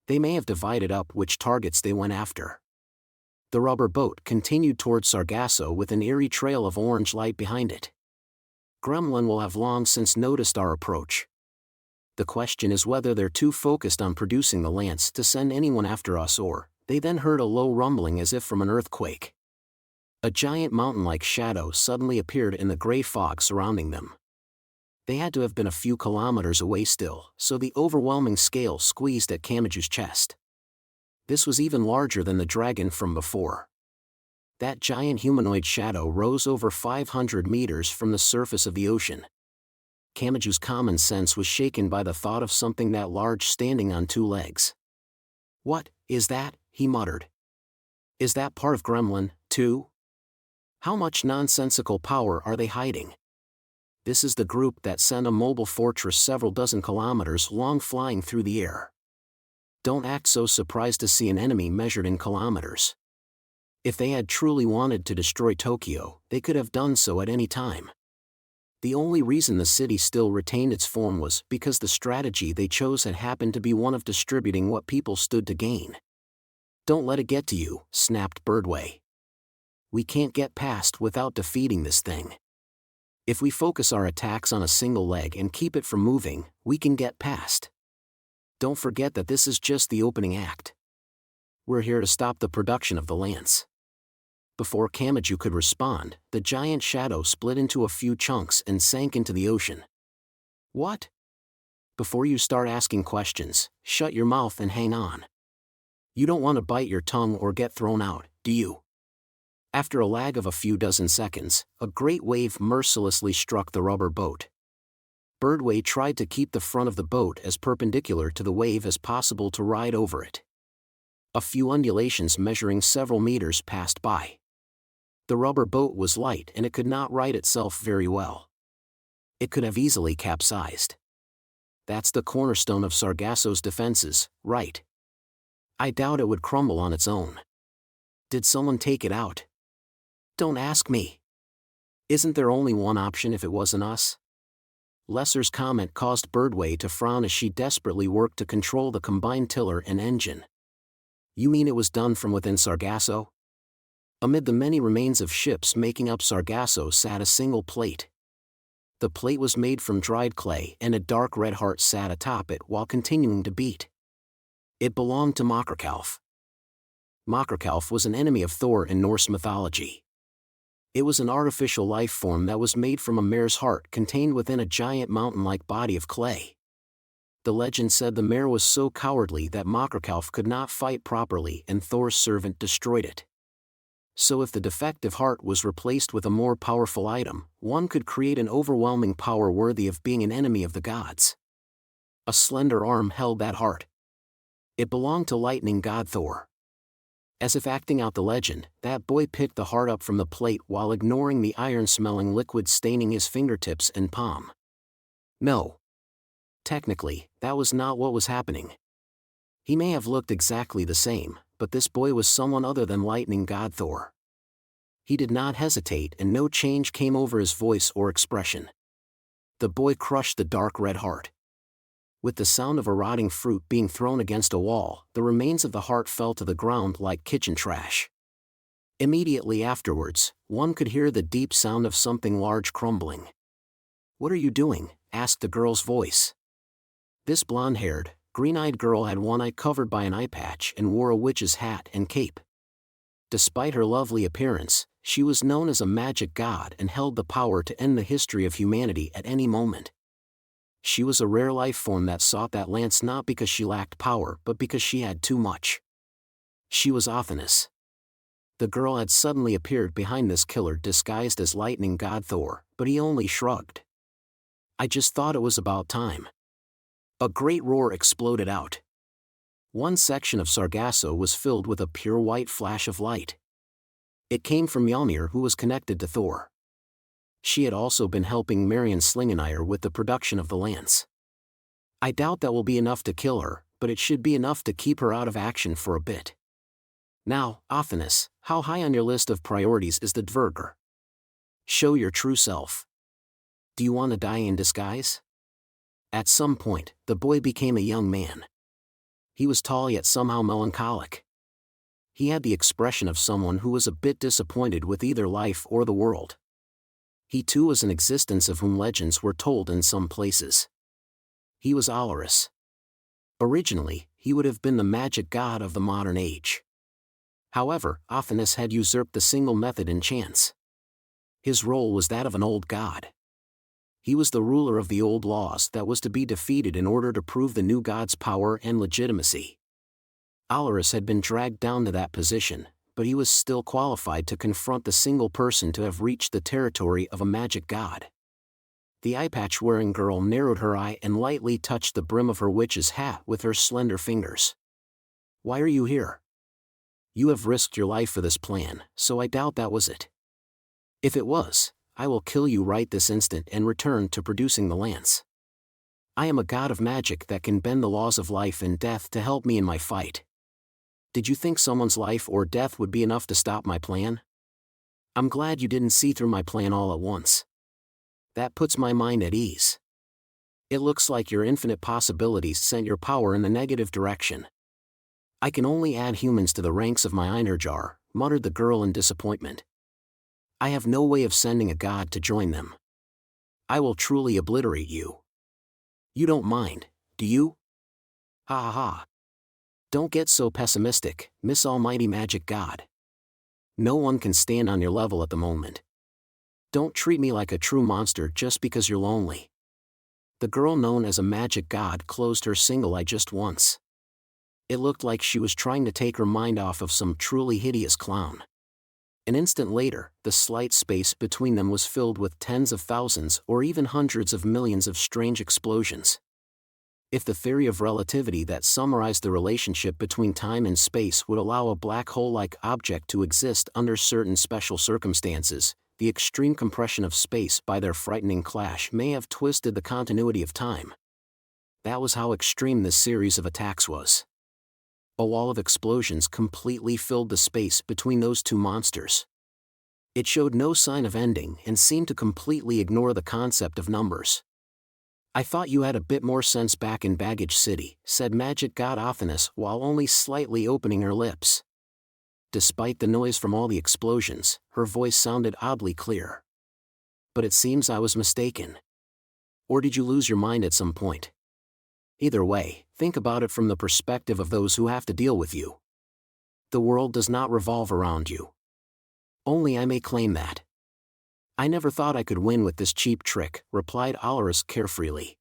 They may have divided up which targets they went after. The rubber boat continued towards Sargasso with an eerie trail of orange light behind it. Gremlin will have long since noticed our approach. The question is whether they're too focused on producing the lance to send anyone after us or, they then heard a low rumbling as if from an earthquake. A giant mountain-like shadow suddenly appeared in the gray fog surrounding them. They had to have been a few kilometers away still, so the overwhelming scale squeezed at Kamachi's chest. This was even larger than the dragon from before. That giant humanoid shadow rose over 500 meters from the surface of the ocean. Kamachi's common sense was shaken by the thought of something that large standing on two legs. "What is that?" he muttered. "Is that part of Gremlin, too? How much nonsensical power are they hiding?" This is the group that sent a mobile fortress several dozen kilometers long flying through the air. Don't act so surprised to see an enemy measured in kilometers. If they had truly wanted to destroy Tokyo, they could have done so at any time. The only reason the city still retained its form was because the strategy they chose had happened to be one of distributing what people stood to gain. "Don't let it get to you," snapped Birdway. "We can't get past without defeating this thing. If we focus our attacks on a single leg and keep it from moving, we can get past. Don't forget that this is just the opening act. We're here to stop the production of the lance." Before Kamachi could respond, the giant shadow split into a few chunks and sank into the ocean. "What?" "Before you start asking questions, shut your mouth and hang on. You don't want to bite your tongue or get thrown out, do you?" After a lag of a few dozen seconds, a great wave mercilessly struck the rubber boat. Birdway tried to keep the front of the boat as perpendicular to the wave as possible to ride over it. A few undulations measuring several meters passed by. The rubber boat was light and it could not right itself very well. It could have easily capsized. That's the cornerstone of Sargasso's defenses, right? I doubt it would crumble on its own. Did someone take it out? Don't ask me. Isn't there only one option if it wasn't us? Lesser's comment caused Birdway to frown as she desperately worked to control the combined tiller and engine. You mean it was done from within Sargasso? Amid the many remains of ships making up Sargasso sat a single plate. The plate was made from dried clay and a dark red heart sat atop it while continuing to beat. It belonged to Mokrakalf. Mokrakalf was an enemy of Thor in Norse mythology. It was an artificial life form that was made from a mare's heart contained within a giant mountain-like body of clay. The legend said the mare was so cowardly that Mokrakalf could not fight properly and Thor's servant destroyed it. So if the defective heart was replaced with a more powerful item, one could create an overwhelming power worthy of being an enemy of the gods. A slender arm held that heart. It belonged to lightning god Thor. As if acting out the legend, that boy picked the heart up from the plate while ignoring the iron-smelling liquid staining his fingertips and palm. No. Technically, that was not what was happening. He may have looked exactly the same, but this boy was someone other than lightning god Thor. He did not hesitate and no change came over his voice or expression. The boy crushed the dark red heart. With the sound of a rotting fruit being thrown against a wall, the remains of the heart fell to the ground like kitchen trash. Immediately afterwards, one could hear the deep sound of something large crumbling. "What are you doing?" asked the girl's voice. This blonde-haired, green-eyed girl had one eye covered by an eye patch and wore a witch's hat and cape. Despite her lovely appearance, she was known as a magic god and held the power to end the history of humanity at any moment. She was a rare life form that sought that lance not because she lacked power but because she had too much. She was Athanas. The girl had suddenly appeared behind this killer disguised as lightning god Thor, but he only shrugged. "I just thought it was about time." A great roar exploded out. One section of Sargasso was filled with a pure white flash of light. It came from Mjolnir, who was connected to Thor. She had also been helping Marion Slingeneier with the production of the lance. "I doubt that will be enough to kill her, but it should be enough to keep her out of action for a bit. Now, Athanas, how high on your list of priorities is the Dvergr? Show your true self. Do you want to die in disguise?" At some point, the boy became a young man. He was tall yet somehow melancholic. He had the expression of someone who was a bit disappointed with either life or the world. He too was an existence of whom legends were told in some places. He was Alaris. Originally, he would have been the magic god of the modern age. However, Athanas had usurped the single method in chance. His role was that of an old god. He was the ruler of the old laws that was to be defeated in order to prove the new god's power and legitimacy. Alaris had been dragged down to that position, but he was still qualified to confront the single person to have reached the territory of a magic god. The eye-patch-wearing girl narrowed her eye and lightly touched the brim of her witch's hat with her slender fingers. "Why are you here? You have risked your life for this plan, so I doubt that was it. If it was, I will kill you right this instant and return to producing the lance. I am a god of magic that can bend the laws of life and death to help me in my fight. Did you think someone's life or death would be enough to stop my plan? I'm glad you didn't see through my plan all at once. That puts my mind at ease. It looks like your infinite possibilities sent your power in the negative direction. I can only add humans to the ranks of my Einherjar," muttered the girl in disappointment. "I have no way of sending a god to join them. I will truly obliterate you. You don't mind, do you? Ha ha ha. Don't get so pessimistic, Miss Almighty Magic God. No one can stand on your level at the moment. Don't treat me like a true monster just because you're lonely." The girl known as a magic god closed her single eye just once. It looked like she was trying to take her mind off of some truly hideous clown. An instant later, the slight space between them was filled with tens of thousands or even hundreds of millions of strange explosions. If the theory of relativity that summarized the relationship between time and space would allow a black hole-like object to exist under certain special circumstances, the extreme compression of space by their frightening clash may have twisted the continuity of time. That was how extreme this series of attacks was. A wall of explosions completely filled the space between those two monsters. It showed no sign of ending and seemed to completely ignore the concept of numbers. "I thought you had a bit more sense back in Baggage City," said Magic God Athanas while only slightly opening her lips. Despite the noise from all the explosions, her voice sounded oddly clear. "But it seems I was mistaken. Or did you lose your mind at some point? Either way, think about it from the perspective of those who have to deal with you. The world does not revolve around you. Only I may claim that." "I never thought I could win with this cheap trick," replied Alaris carefreely.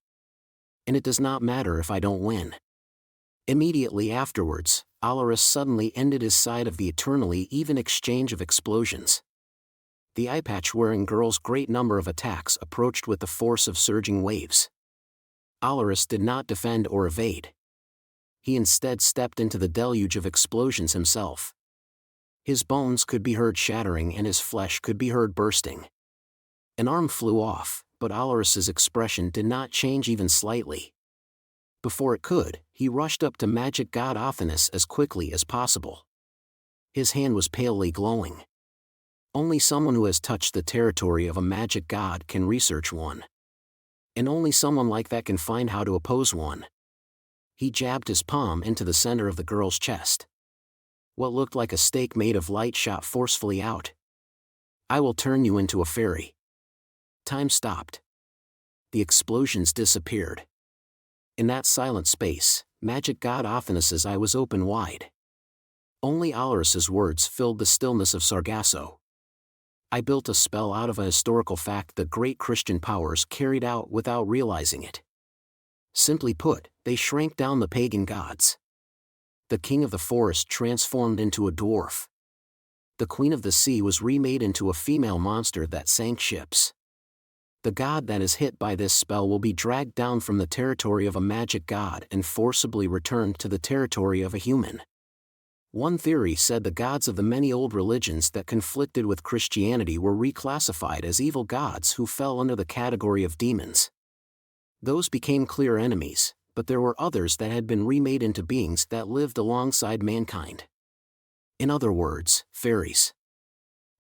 "And it does not matter if I don't win." Immediately afterwards, Alaris suddenly ended his side of the eternally even exchange of explosions. The eye-patch-wearing girl's great number of attacks approached with the force of surging waves. Alaris did not defend or evade. He instead stepped into the deluge of explosions himself. His bones could be heard shattering and his flesh could be heard bursting. An arm flew off, but Alorus's expression did not change even slightly. Before it could, he rushed up to magic god Athanas as quickly as possible. His hand was palely glowing. Only someone who has touched the territory of a magic god can research one. And only someone like that can find how to oppose one. He jabbed his palm into the center of the girl's chest. What looked like a stake made of light shot forcefully out. I will turn you into a fairy. Time stopped. The explosions disappeared. In that silent space, magic god Athanas's eye was open wide. Only Alorus's words filled the stillness of Sargasso. I built a spell out of a historical fact the great Christian powers carried out without realizing it. Simply put, they shrank down the pagan gods. The king of the forest transformed into a dwarf. The queen of the sea was remade into a female monster that sank ships. The god that is hit by this spell will be dragged down from the territory of a magic god and forcibly returned to the territory of a human. One theory said the gods of the many old religions that conflicted with Christianity were reclassified as evil gods who fell under the category of demons. Those became clear enemies, but there were others that had been remade into beings that lived alongside mankind. In other words, fairies.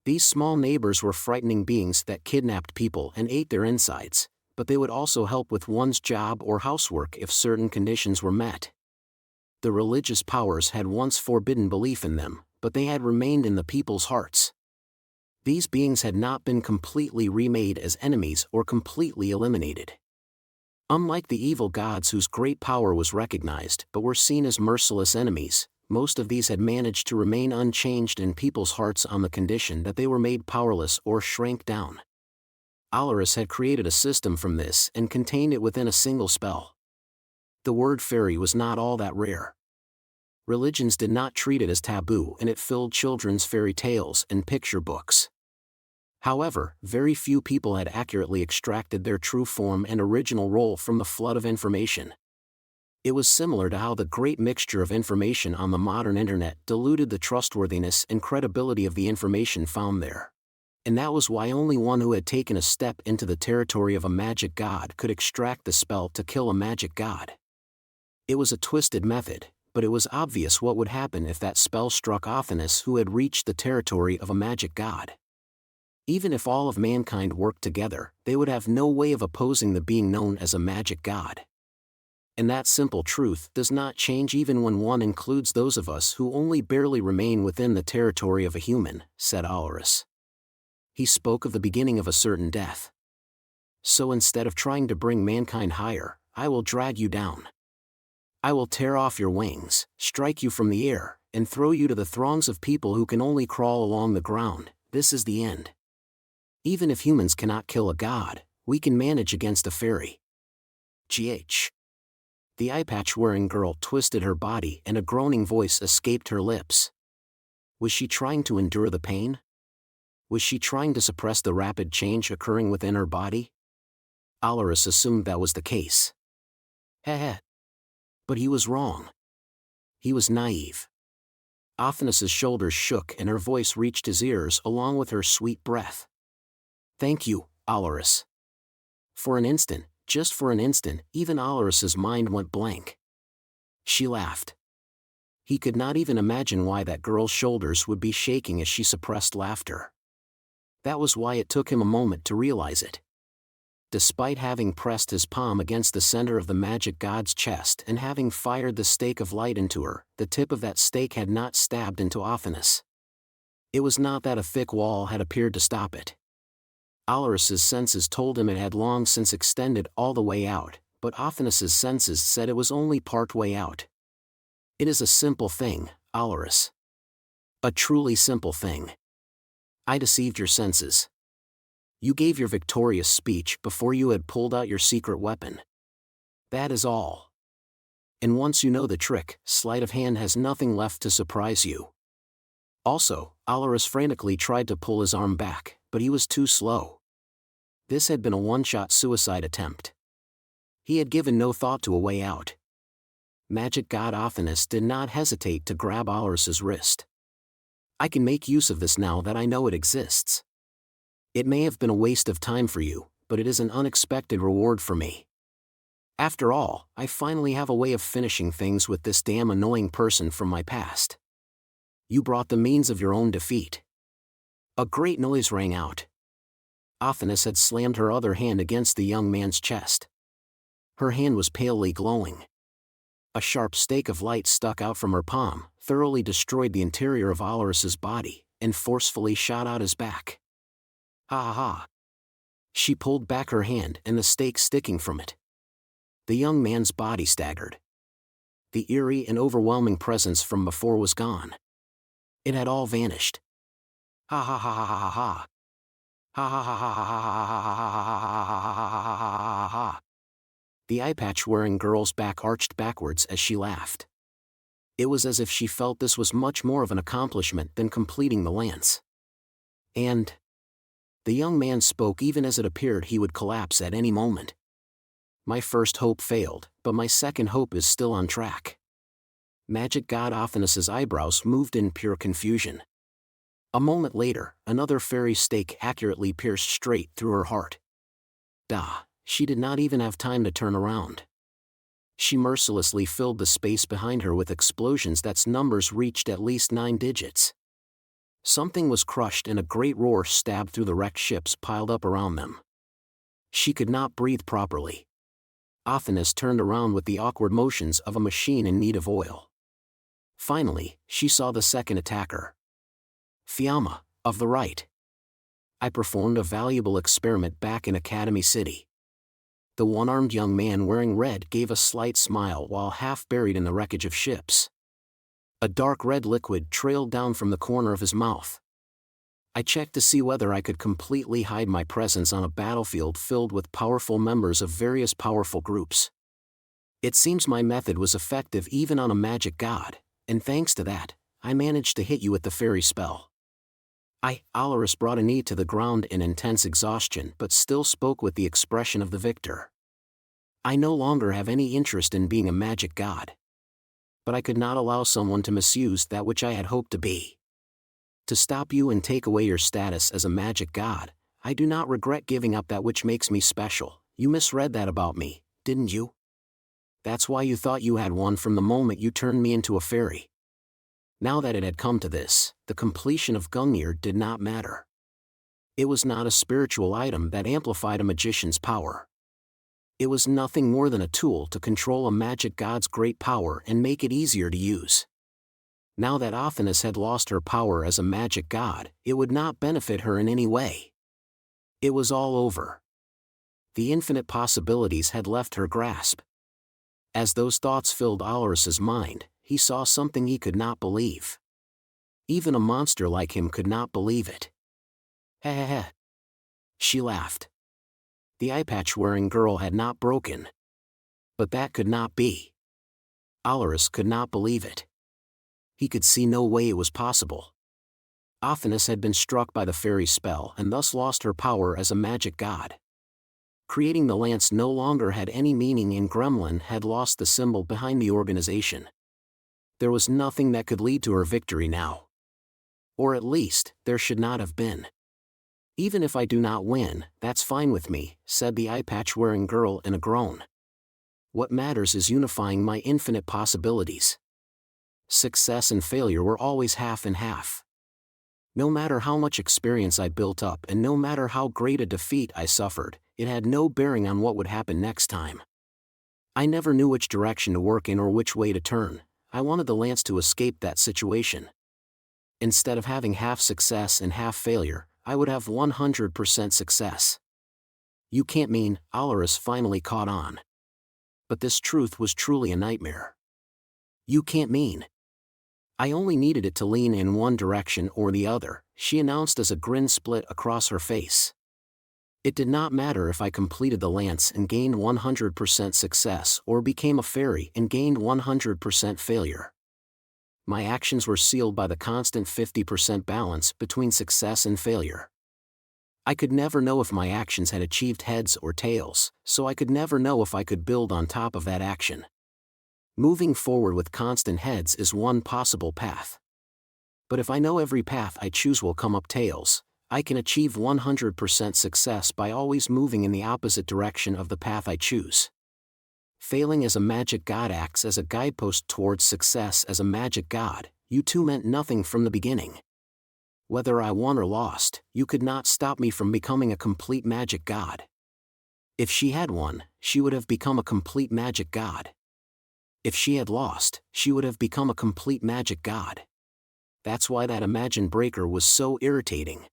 These small neighbors were frightening beings that kidnapped people and ate their insides, but they would also help with one's job or housework if certain conditions were met. The religious powers had once forbidden belief in them, but they had remained in the people's hearts. These beings had not been completely remade as enemies or completely eliminated. Unlike the evil gods whose great power was recognized but were seen as merciless enemies, most of these had managed to remain unchanged in people's hearts on the condition that they were made powerless or shrank down. Alorus had created a system from this and contained it within a single spell. The word fairy was not all that rare. Religions did not treat it as taboo and it filled children's fairy tales and picture books. However, very few people had accurately extracted their true form and original role from the flood of information. It was similar to how the great mixture of information on the modern internet diluted the trustworthiness and credibility of the information found there. And that was why only one who had taken a step into the territory of a magic god could extract the spell to kill a magic god. It was a twisted method, but it was obvious what would happen if that spell struck Athanas, who had reached the territory of a magic god. Even if all of mankind worked together, they would have no way of opposing the being known as a magic god. And that simple truth does not change even when one includes those of us who only barely remain within the territory of a human, said Alorus. He spoke of the beginning of a certain death. So instead of trying to bring mankind higher, I will drag you down. I will tear off your wings, strike you from the air, and throw you to the throngs of people who can only crawl along the ground. This is the end. Even if humans cannot kill a god, we can manage against a fairy. GH. The eye-patch-wearing girl twisted her body and a groaning voice escaped her lips. Was she trying to endure the pain? Was she trying to suppress the rapid change occurring within her body? Alorus assumed that was the case. Heh. But he was wrong. He was naive. Athanas's shoulders shook and her voice reached his ears along with her sweet breath. Thank you, Alorus. For an instant, just for an instant, even Alorus's mind went blank. She laughed. He could not even imagine why that girl's shoulders would be shaking as she suppressed laughter. That was why it took him a moment to realize it. Despite having pressed his palm against the center of the magic god's chest and having fired the stake of light into her, the tip of that stake had not stabbed into Athanas. It was not that a thick wall had appeared to stop it. Alorus's senses told him it had long since extended all the way out, but Athanas's senses said it was only part way out. It is a simple thing, Alorus. A truly simple thing. I deceived your senses. You gave your victorious speech before you had pulled out your secret weapon. That is all. And once you know the trick, sleight of hand has nothing left to surprise you. Also, Alorus frantically tried to pull his arm back, but he was too slow. This had been a one-shot suicide attempt. He had given no thought to a way out. Magic god Athanas did not hesitate to grab Alorus's wrist. I can make use of this now that I know it exists. It may have been a waste of time for you, but it is an unexpected reward for me. After all, I finally have a way of finishing things with this damn annoying person from my past. You brought the means of your own defeat." A great noise rang out. Athanas had slammed her other hand against the young man's chest. Her hand was palely glowing. A sharp stake of light stuck out from her palm, thoroughly destroyed the interior of Alarus's body, and forcefully shot out his back. "Ha ha ha." She pulled back her hand and the stake sticking from it. The young man's body staggered. The eerie and overwhelming presence from before was gone. It had all vanished. "Ha ha ha ha ha ha. Ha ha ha ha ha ha ha ha ha." The eye patch-wearing girl's back arched backwards as she laughed. It was as if she felt this was much more of an accomplishment than completing the lance. "And?" The young man spoke even as it appeared he would collapse at any moment. "My first hope failed, but my second hope is still on track." Magic God Athanas's eyebrows moved in pure confusion. A moment later, another fairy stake accurately pierced straight through her heart. She did not even have time to turn around. She mercilessly filled the space behind her with explosions that's numbers reached at least 9 digits. Something was crushed and a great roar stabbed through the wrecked ships piled up around them. She could not breathe properly. Athanas turned around with the awkward motions of a machine in need of oil. Finally, she saw the second attacker. Fiamma, of the right. I performed a valuable experiment back in Academy City. The one-armed young man wearing red gave a slight smile while half buried in the wreckage of ships. A dark red liquid trailed down from the corner of his mouth. I checked to see whether I could completely hide my presence on a battlefield filled with powerful members of various powerful groups. It seems my method was effective even on a magic god, and thanks to that, I managed to hit you with the fairy spell. Alarus brought a knee to the ground in intense exhaustion but still spoke with the expression of the victor. "I no longer have any interest in being a magic god. But I could not allow someone to misuse that which I had hoped to be. To stop you and take away your status as a magic god, I do not regret giving up that which makes me special. You misread that about me, didn't you? That's why you thought you had one from the moment you turned me into a fairy." Now that it had come to this, the completion of Gungnir did not matter. It was not a spiritual item that amplified a magician's power. It was nothing more than a tool to control a magic god's great power and make it easier to use. Now that Athanas had lost her power as a magic god, it would not benefit her in any way. It was all over. The infinite possibilities had left her grasp. As those thoughts filled Alarus's mind, he saw something he could not believe. Even a monster like him could not believe it. "Heh heh heh." She laughed. The eye-patch-wearing girl had not broken. But that could not be. Alarus could not believe it. He could see no way it was possible. Athanas had been struck by the fairy spell and thus lost her power as a magic god. Creating the lance no longer had any meaning and Gremlin had lost the symbol behind the organization. There was nothing that could lead to her victory now. Or at least, there should not have been. "Even if I do not win, that's fine with me," said the eye-patch-wearing girl in a groan. "What matters is unifying my infinite possibilities." Success and failure were always half and half. No matter how much experience I built up and no matter how great a defeat I suffered, it had no bearing on what would happen next time. I never knew which direction to work in or which way to turn. I wanted the lance to escape that situation. Instead of having half success and half failure, I would have 100% success. "You can't mean," Alarus finally caught on. But this truth was truly a nightmare. "You can't mean." "I only needed it to lean in one direction or the other," she announced as a grin split across her face. It did not matter if I completed the lance and gained 100% success or became a fairy and gained 100% failure. My actions were sealed by the constant 50% balance between success and failure. I could never know if my actions had achieved heads or tails, so I could never know if I could build on top of that action. Moving forward with constant heads is one possible path. But if I know every path I choose will come up tails, I can achieve 100% success by always moving in the opposite direction of the path I choose. Failing as a magic god acts as a guidepost towards success as a magic god. You two meant nothing from the beginning. Whether I won or lost, you could not stop me from becoming a complete magic god. If she had won, she would have become a complete magic god. If she had lost, she would have become a complete magic god. That's why that imagined breaker was so irritating.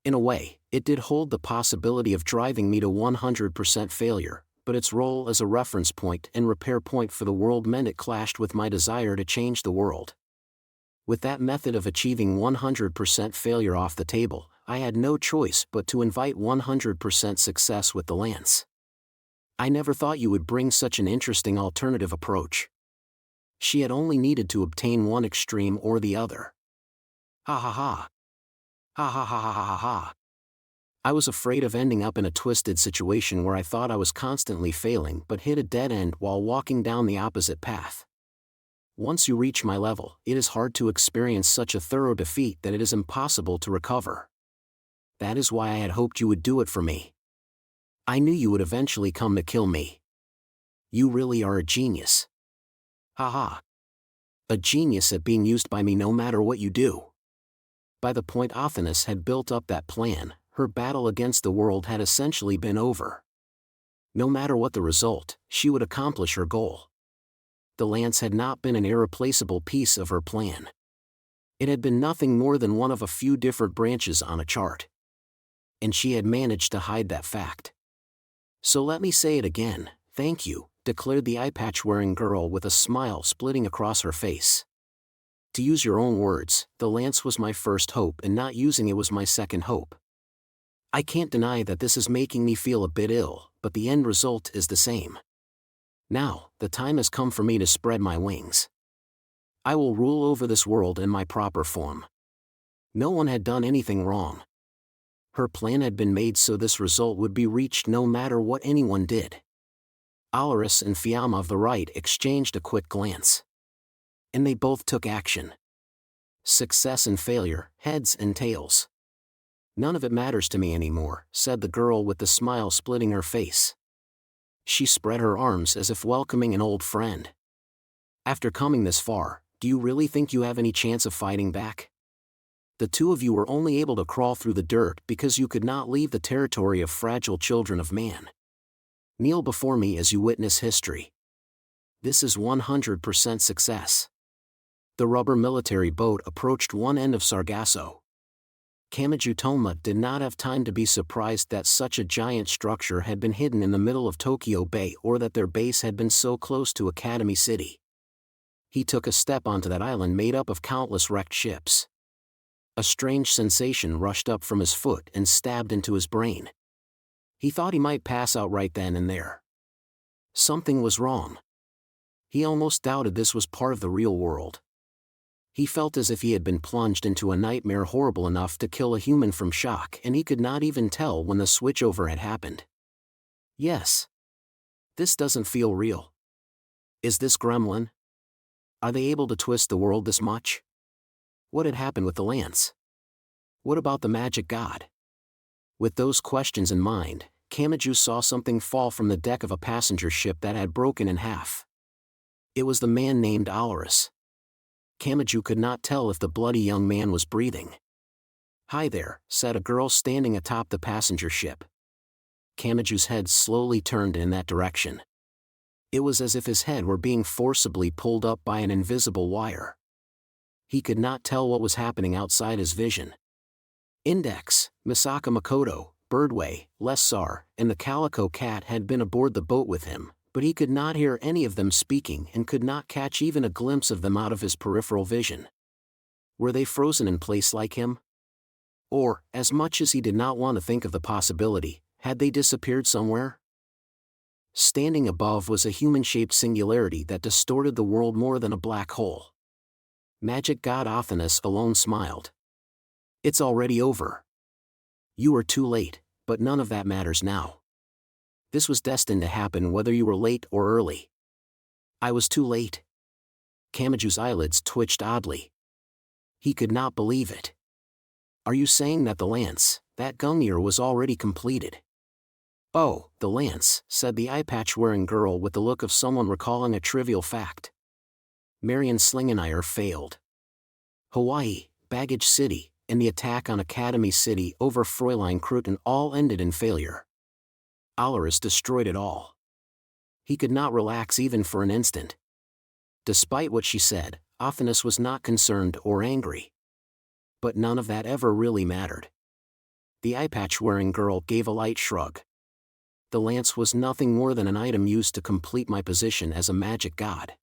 In a way, it did hold the possibility of driving me to 100% failure, but its role as a reference point and repair point for the world meant it clashed with my desire to change the world. With that method of achieving 100% failure off the table, I had no choice but to invite 100% success with the lance. I never thought you would bring such an interesting alternative approach. She had only needed to obtain one extreme or the other. Ha ha ha. Ha ha ha ha ha ha. I was afraid of ending up in a twisted situation where I thought I was constantly failing but hit a dead end while walking down the opposite path. Once you reach my level, it is hard to experience such a thorough defeat that it is impossible to recover. That is why I had hoped you would do it for me. I knew you would eventually come to kill me. You really are a genius. Haha. A genius at being used by me no matter what you do. By the point Athanas had built up that plan, her battle against the world had essentially been over. No matter what the result, she would accomplish her goal. The lance had not been an irreplaceable piece of her plan. It had been nothing more than one of a few different branches on a chart. And she had managed to hide that fact. So let me say it again, thank you, declared the eye-patch-wearing girl with a smile splitting across her face. To use your own words, the lance was my first hope and not using it was my second hope. I can't deny that this is making me feel a bit ill, but the end result is the same. Now, the time has come for me to spread my wings. I will rule over this world in my proper form. No one had done anything wrong. Her plan had been made so this result would be reached no matter what anyone did. Alaris and Fiamma of the right exchanged a quick glance. And they both took action. Success and failure, heads and tails. None of it matters to me anymore, said the girl with the smile splitting her face. She spread her arms as if welcoming an old friend. After coming this far, do you really think you have any chance of fighting back? The two of you were only able to crawl through the dirt because you could not leave the territory of fragile children of man. Kneel before me as you witness history. This is 100% success. The rubber military boat approached one end of Sargasso. Kamachi Toma did not have time to be surprised that such a giant structure had been hidden in the middle of Tokyo Bay or that their base had been so close to Academy City. He took a step onto that island made up of countless wrecked ships. A strange sensation rushed up from his foot and stabbed into his brain. He thought he might pass out right then and there. Something was wrong. He almost doubted this was part of the real world. He felt as if he had been plunged into a nightmare horrible enough to kill a human from shock, and he could not even tell when the switchover had happened. Yes. This doesn't feel real. Is this gremlin? Are they able to twist the world this much? What had happened with the lance? What about the magic god? With those questions in mind, Kamachi saw something fall from the deck of a passenger ship that had broken in half. It was the man named Alaris. Kamachi could not tell if the bloody young man was breathing. "Hi there," said a girl standing atop the passenger ship. Kamachi's head slowly turned in that direction. It was as if his head were being forcibly pulled up by an invisible wire. He could not tell what was happening outside his vision. Index, Misaka Makoto, Birdway, Lessar, and the Calico Cat had been aboard the boat with him, but he could not hear any of them speaking and could not catch even a glimpse of them out of his peripheral vision. Were they frozen in place like him? Or, as much as he did not want to think of the possibility, had they disappeared somewhere? Standing above was a human-shaped singularity that distorted the world more than a black hole. Magic god Athanas alone smiled. "It's already over. You were too late, but none of that matters now. This was destined to happen whether you were late or early." "I was too late." Kamachi's eyelids twitched oddly. He could not believe it. "Are you saying that the lance, that gungnir, was already completed?" "Oh, the lance," said the eye-patch-wearing girl with the look of someone recalling a trivial fact. Marion Slingenire failed. Hawaii, Baggage City, and the attack on Academy City over Fräulein Kruten all ended in failure. Alaris destroyed it all. He could not relax even for an instant. Despite what she said, Athanas was not concerned or angry. But none of that ever really mattered. The eye-patch-wearing girl gave a light shrug. The lance was nothing more than an item used to complete my position as a magic god.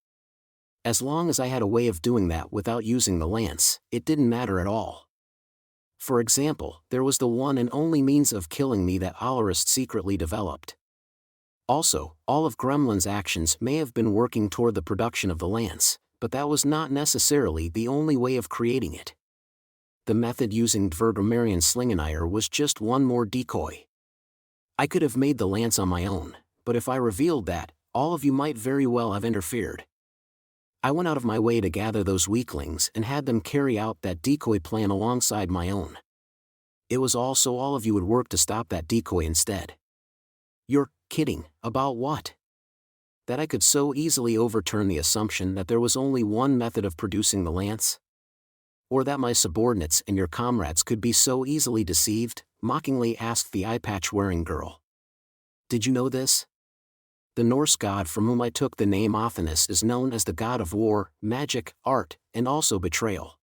As long as I had a way of doing that without using the lance, it didn't matter at all. For example, there was the one and only means of killing me that Alaris secretly developed. Also, all of Gremlin's actions may have been working toward the production of the lance, but that was not necessarily the only way of creating it. The method using Dvergamarian Slingenire was just one more decoy. I could have made the lance on my own, but if I revealed that, all of you might very well have interfered. I went out of my way to gather those weaklings and had them carry out that decoy plan alongside my own. It was all so all of you would work to stop that decoy instead. You're kidding, about what? That I could so easily overturn the assumption that there was only one method of producing the lance? Or that my subordinates and your comrades could be so easily deceived? Mockingly asked the eye-patch-wearing girl. Did you know this? The Norse god from whom I took the name Athanas is known as the god of war, magic, art, and also betrayal.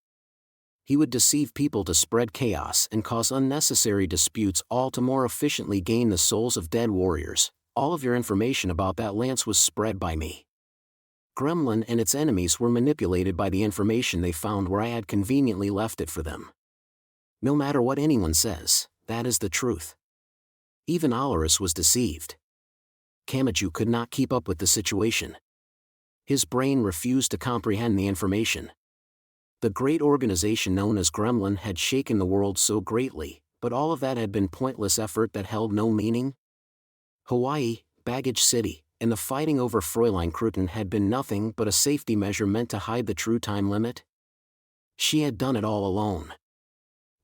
He would deceive people to spread chaos and cause unnecessary disputes, all to more efficiently gain the souls of dead warriors. All of your information about that lance was spread by me. Gremlin and its enemies were manipulated by the information they found where I had conveniently left it for them. No matter what anyone says, that is the truth. Even Alaris was deceived. Kamachi could not keep up with the situation. His brain refused to comprehend the information. The great organization known as Gremlin had shaken the world so greatly, but all of that had been pointless effort that held no meaning. Hawaii, Baggage City, and the fighting over Fräulein Kruten had been nothing but a safety measure meant to hide the true time limit. She had done it all alone.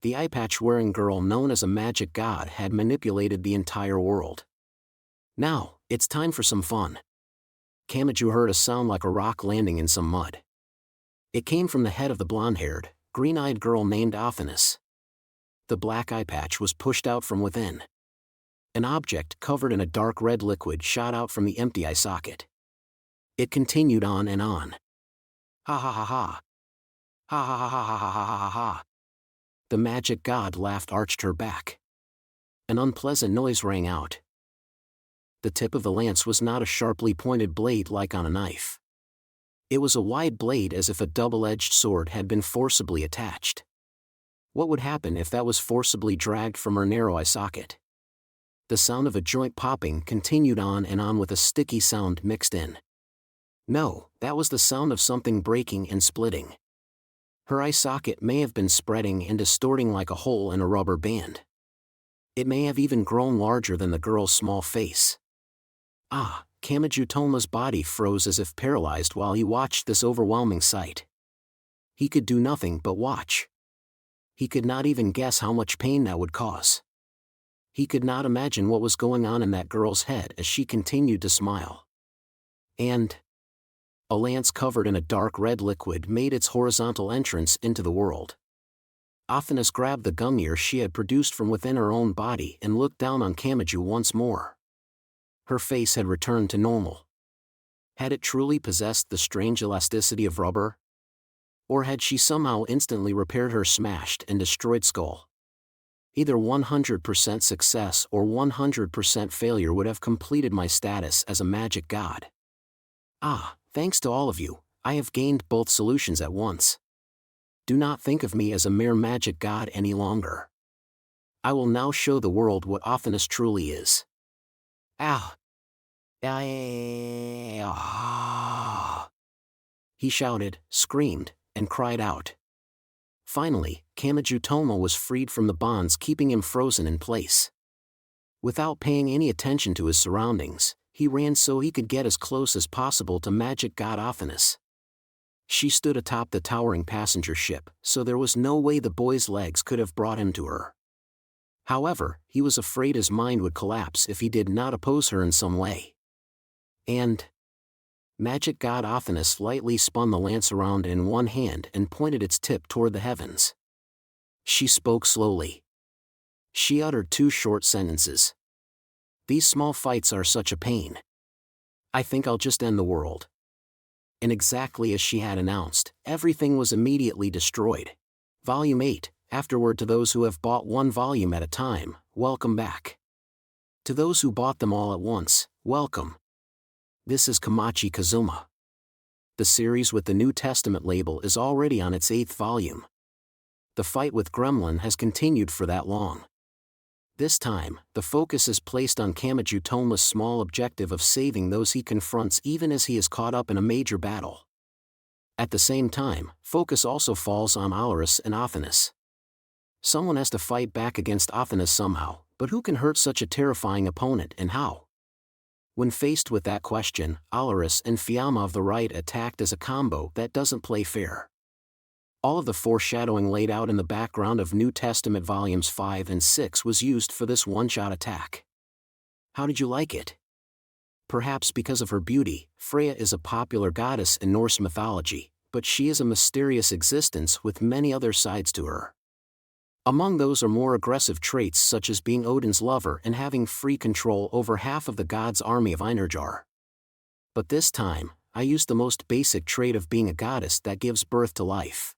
The eye-patch-wearing girl known as a magic god had manipulated the entire world. Now, it's time for some fun. Kamachi heard a sound like a rock landing in some mud. It came from the head of the blonde-haired, green-eyed girl named Athanas. The black eye patch was pushed out from within. An object covered in a dark red liquid shot out from the empty eye socket. It continued on and on. Ha ha ha ha. Ha ha ha ha ha ha ha ha ha. The magic god laughed arched her back. An unpleasant noise rang out. The tip of the lance was not a sharply pointed blade like on a knife. It was a wide blade as if a double-edged sword had been forcibly attached. What would happen if that was forcibly dragged from her narrow eye socket? The sound of a joint popping continued on and on with a sticky sound mixed in. No, that was the sound of something breaking and splitting. Her eye socket may have been spreading and distorting like a hole in a rubber band. It may have even grown larger than the girl's small face. Ah, Kamachi Toma's body froze as if paralyzed while he watched this overwhelming sight. He could do nothing but watch. He could not even guess how much pain that would cause. He could not imagine what was going on in that girl's head as she continued to smile. And a lance covered in a dark red liquid made its horizontal entrance into the world. Athanas grabbed the gungnir she had produced from within her own body and looked down on Kamachi once more. Her face had returned to normal. Had it truly possessed the strange elasticity of rubber? Or had she somehow instantly repaired her smashed and destroyed skull? Either 100% success or 100% failure would have completed my status as a magic god. Ah, thanks to all of you, I have gained both solutions at once. Do not think of me as a mere magic god any longer. I will now show the world what Athanas truly is. Ah! He shouted, screamed, and cried out. Finally, Kamachi Toma was freed from the bonds keeping him frozen in place. Without paying any attention to his surroundings, he ran so he could get as close as possible to magic god Athanas. She stood atop the towering passenger ship, so there was no way the boy's legs could have brought him to her. However, he was afraid his mind would collapse if he did not oppose her in some way. And magic god Athanas lightly spun the lance around in one hand and pointed its tip toward the heavens. She spoke slowly. She uttered 2 short sentences. These small fights are such a pain. I think I'll just end the world. And exactly as she had announced, everything was immediately destroyed. Volume 8, Afterword. To those who have bought 1 volume at a time, welcome back. To those who bought them all at once, welcome. This is Kamachi Kazuma. The series with the New Testament label is already on its 8th volume. The fight with Gremlin has continued for that long. This time, the focus is placed on Kamachi Toma's small objective of saving those he confronts even as he is caught up in a major battle. At the same time, focus also falls on Alaris and Athanas. Someone has to fight back against Athanas somehow, but who can hurt such a terrifying opponent and how? When faced with that question, Alaris and Fiamma of the Right attacked as a combo that doesn't play fair. All of the foreshadowing laid out in the background of New Testament volumes 5 and 6 was used for this one-shot attack. How did you like it? Perhaps because of her beauty, Freya is a popular goddess in Norse mythology, but she is a mysterious existence with many other sides to her. Among those are more aggressive traits such as being Odin's lover and having free control over half of the god's army of Einherjar. But this time, I used the most basic trait of being a goddess that gives birth to life.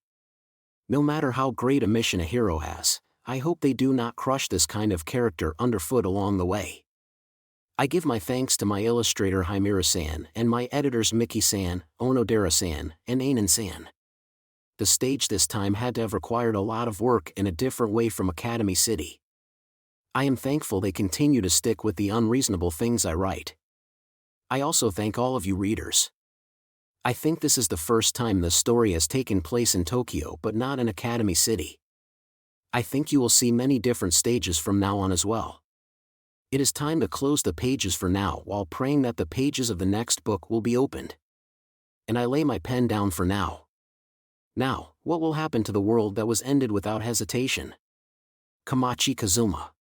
No matter how great a mission a hero has, I hope they do not crush this kind of character underfoot along the way. I give my thanks to my illustrator Himura-san and my editors Miki-san, Onodera-san, and Ainen-san. The stage this time had to have required a lot of work in a different way from Academy City. I am thankful they continue to stick with the unreasonable things I write. I also thank all of you readers. I think this is the first time the story has taken place in Tokyo but not in Academy City. I think you will see many different stages from now on as well. It is time to close the pages for now while praying that the pages of the next book will be opened. And I lay my pen down for now. Now, what will happen to the world that was ended without hesitation? Kamachi Kazuma.